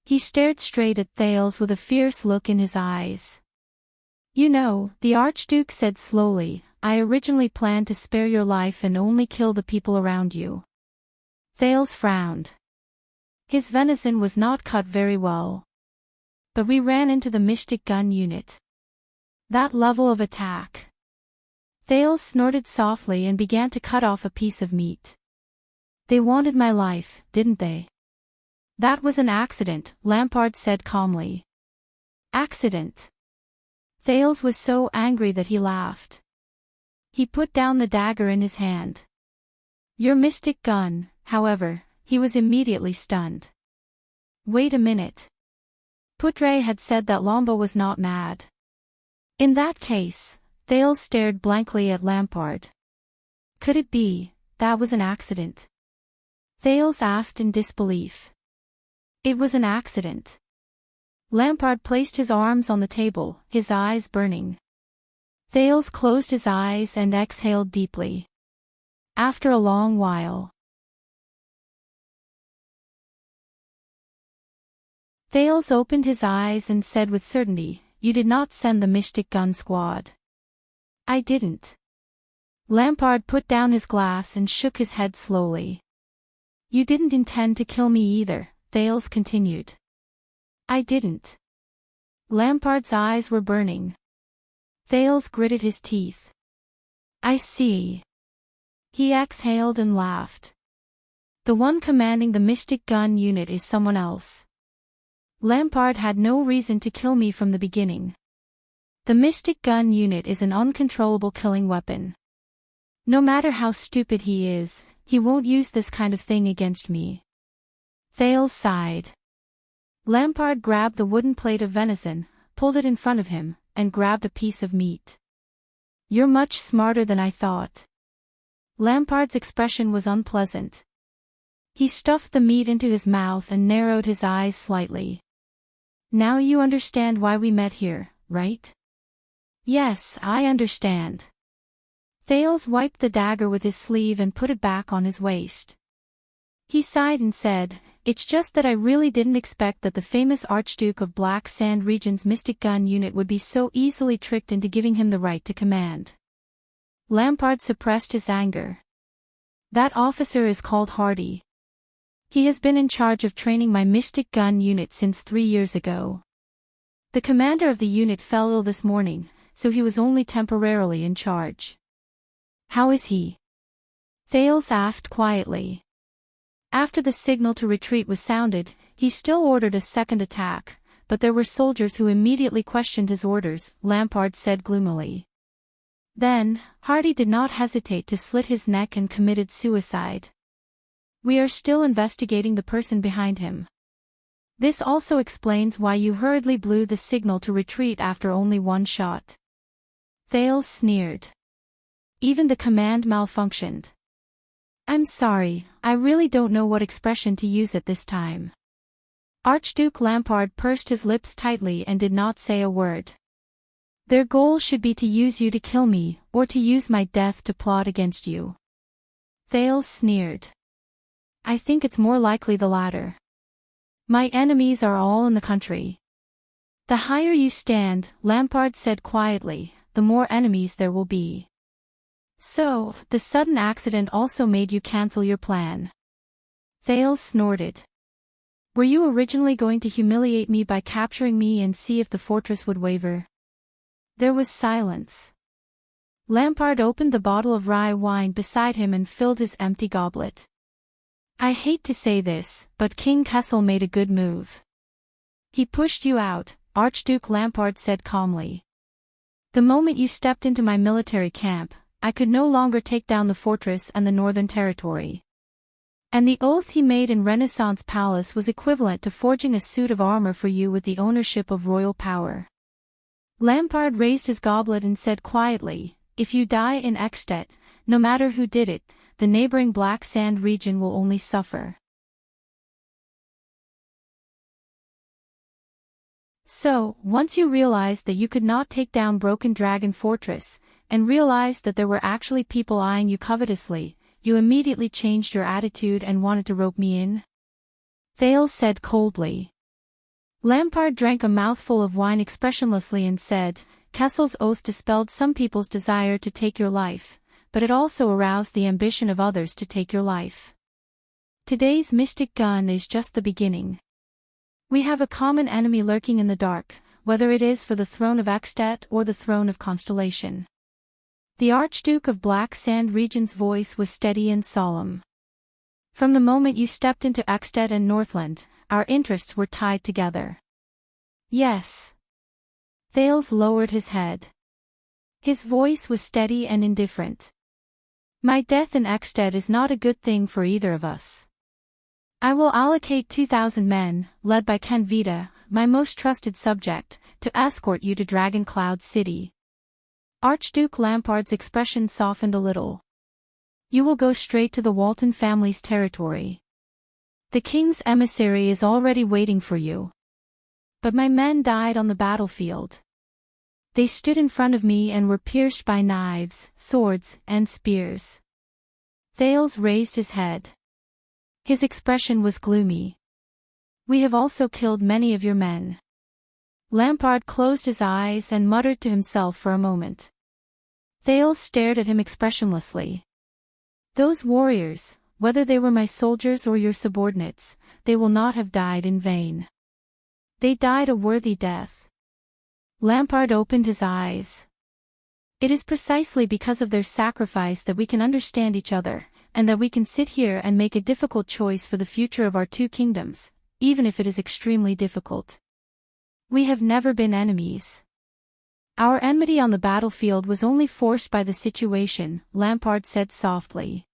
He stared straight at Thales with a fierce look in his eyes. You know, the Archduke said slowly, I originally planned to spare your life and only kill the people around you. Thales frowned. His venison was not cut very well. But we ran into the Mystic Gun unit. That level of attack. Thales snorted softly and began to cut off a piece of meat. They wanted my life, didn't they? That was an accident, Lampard said calmly. Accident. Thales was so angry that he laughed. He put down the dagger in his hand. Your mystic gun, however, he was immediately stunned. Wait a minute. Putre had said that Lombo was not mad. In that case, Thales stared blankly at Lampard. Could it be, that was an accident? Thales asked in disbelief. It was an accident. Lampard placed his arms on the table, his eyes burning. Thales closed his eyes and exhaled deeply. After a long while, Thales opened his eyes and said with certainty, You did not send the Mystic Gun Squad. I didn't. Lampard put down his glass and shook his head slowly. You didn't intend to kill me either, Thales continued. I didn't. Lampard's eyes were burning. Thales gritted his teeth. I see. He exhaled and laughed. The one commanding the Mystic Gun unit is someone else. Lampard had no reason to kill me from the beginning. The Mystic Gun unit is an uncontrollable killing weapon. No matter how stupid he is, he won't use this kind of thing against me. Thales sighed. Lampard grabbed the wooden plate of venison, pulled it in front of him, and grabbed a piece of meat. You're much smarter than I thought. Lampard's expression was unpleasant. He stuffed the meat into his mouth and narrowed his eyes slightly. Now you understand why we met here, right? Yes, I understand. Thales wiped the dagger with his sleeve and put it back on his waist. He sighed and said, It's just that I really didn't expect that the famous Archduke of Black Sand Region's Mystic Gun unit would be so easily tricked into giving him the right to command. Lampard suppressed his anger. That officer is called Hardy. He has been in charge of training my Mystic Gun unit since 3 years ago. The commander of the unit fell ill this morning, so he was only temporarily in charge. How is he? Thales asked quietly. After the signal to retreat was sounded, he still ordered a second attack, but there were soldiers who immediately questioned his orders, Lampard said gloomily. Then, Hardy did not hesitate to slit his neck and committed suicide. We are still investigating the person behind him. This also explains why you hurriedly blew the signal to retreat after only 1 shot. Thales sneered. Even the command malfunctioned. I'm sorry, I really don't know what expression to use at this time. Archduke Lampard pursed his lips tightly and did not say a word. Their goal should be to use you to kill me, or to use my death to plot against you. Thales sneered. I think it's more likely the latter. My enemies are all in the country. The higher you stand, Lampard said quietly, the more enemies there will be. So, the sudden accident also made you cancel your plan. Thales snorted. Were you originally going to humiliate me by capturing me and see if the fortress would waver? There was silence. Lampard opened the bottle of rye wine beside him and filled his empty goblet. I hate to say this, but King Kessel made a good move. He pushed you out, Archduke Lampard said calmly. The moment you stepped into my military camp, I could no longer take down the fortress and the Northern Territory. And the oath he made in Renaissance Palace was equivalent to forging a suit of armor for you with the ownership of royal power. Lampard raised his goblet and said quietly, if you die in Eckstedt, no matter who did it, the neighboring Black Sand region will only suffer. So, once you realized that you could not take down Broken Dragon Fortress, and realized that there were actually people eyeing you covetously, you immediately changed your attitude and wanted to rope me in? Thales said coldly. Lampard drank a mouthful of wine expressionlessly and said, Kessel's oath dispelled some people's desire to take your life, but it also aroused the ambition of others to take your life. Today's mystic gun is just the beginning. We have a common enemy lurking in the dark, whether it is for the throne of Eckstedt or the throne of Constellation. The Archduke of Black Sand Region's voice was steady and solemn. From the moment you stepped into Eckstedt and Northland, our interests were tied together. Yes. Thales lowered his head. His voice was steady and indifferent. My death in Eckstedt is not a good thing for either of us. I will allocate 2,000 men, led by Ken Vita, my most trusted subject, to escort you to Dragon Cloud City. Archduke Lampard's expression softened a little. You will go straight to the Walton family's territory. The king's emissary is already waiting for you. But my men died on the battlefield. They stood in front of me and were pierced by knives, swords, and spears. Thales raised his head. His expression was gloomy. We have also killed many of your men. Lampard closed his eyes and muttered to himself for a moment. Thales stared at him expressionlessly. Those warriors, whether they were my soldiers or your subordinates, they will not have died in vain. They died a worthy death. Lampard opened his eyes. It is precisely because of their sacrifice that we can understand each other, and that we can sit here and make a difficult choice for the future of our two kingdoms, even if it is extremely difficult. We have never been enemies. Our enmity on the battlefield was only forced by the situation, Lampard said softly.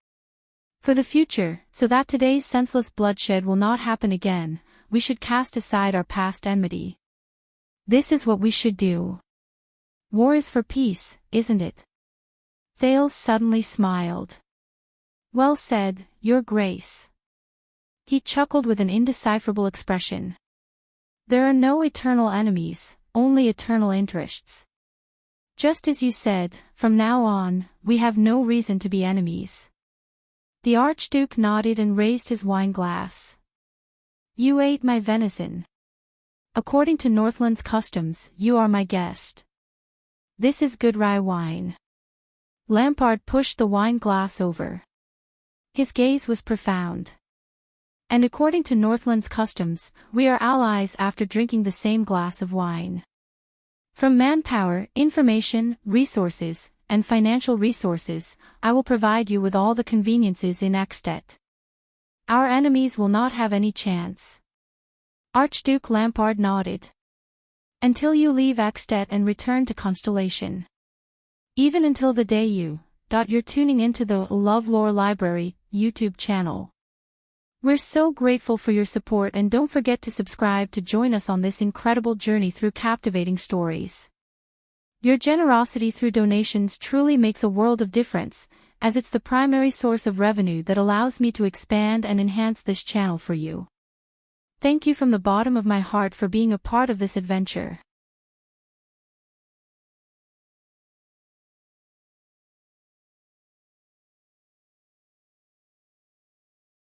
For the future, so that today's senseless bloodshed will not happen again, we should cast aside our past enmity. This is what we should do. War is for peace, isn't it? Thales suddenly smiled. Well said, Your Grace. He chuckled with an indecipherable expression. There are no eternal enemies, only eternal interests. Just as you said, from now on, we have no reason to be enemies. The Archduke nodded and raised his wine glass. You ate my venison. According to Northland's customs, you are my guest. This is good rye wine. Lampard pushed the wine glass over. His gaze was profound. And according to Northland's customs, we are allies after drinking the same glass of wine. From manpower, information, resources, and financial resources, I will provide you with all the conveniences in Eckstedt. Our enemies will not have any chance. Archduke Lampard nodded. Until you leave Eckstedt and return to Constellation. Even until the day you're tuning into the LoveLore Library YouTube channel. We're so grateful for your support, and don't forget to subscribe to join us on this incredible journey through captivating stories. Your generosity through donations truly makes a world of difference, as it's the primary source of revenue that allows me to expand and enhance this channel for you. Thank you from the bottom of my heart for being a part of this adventure.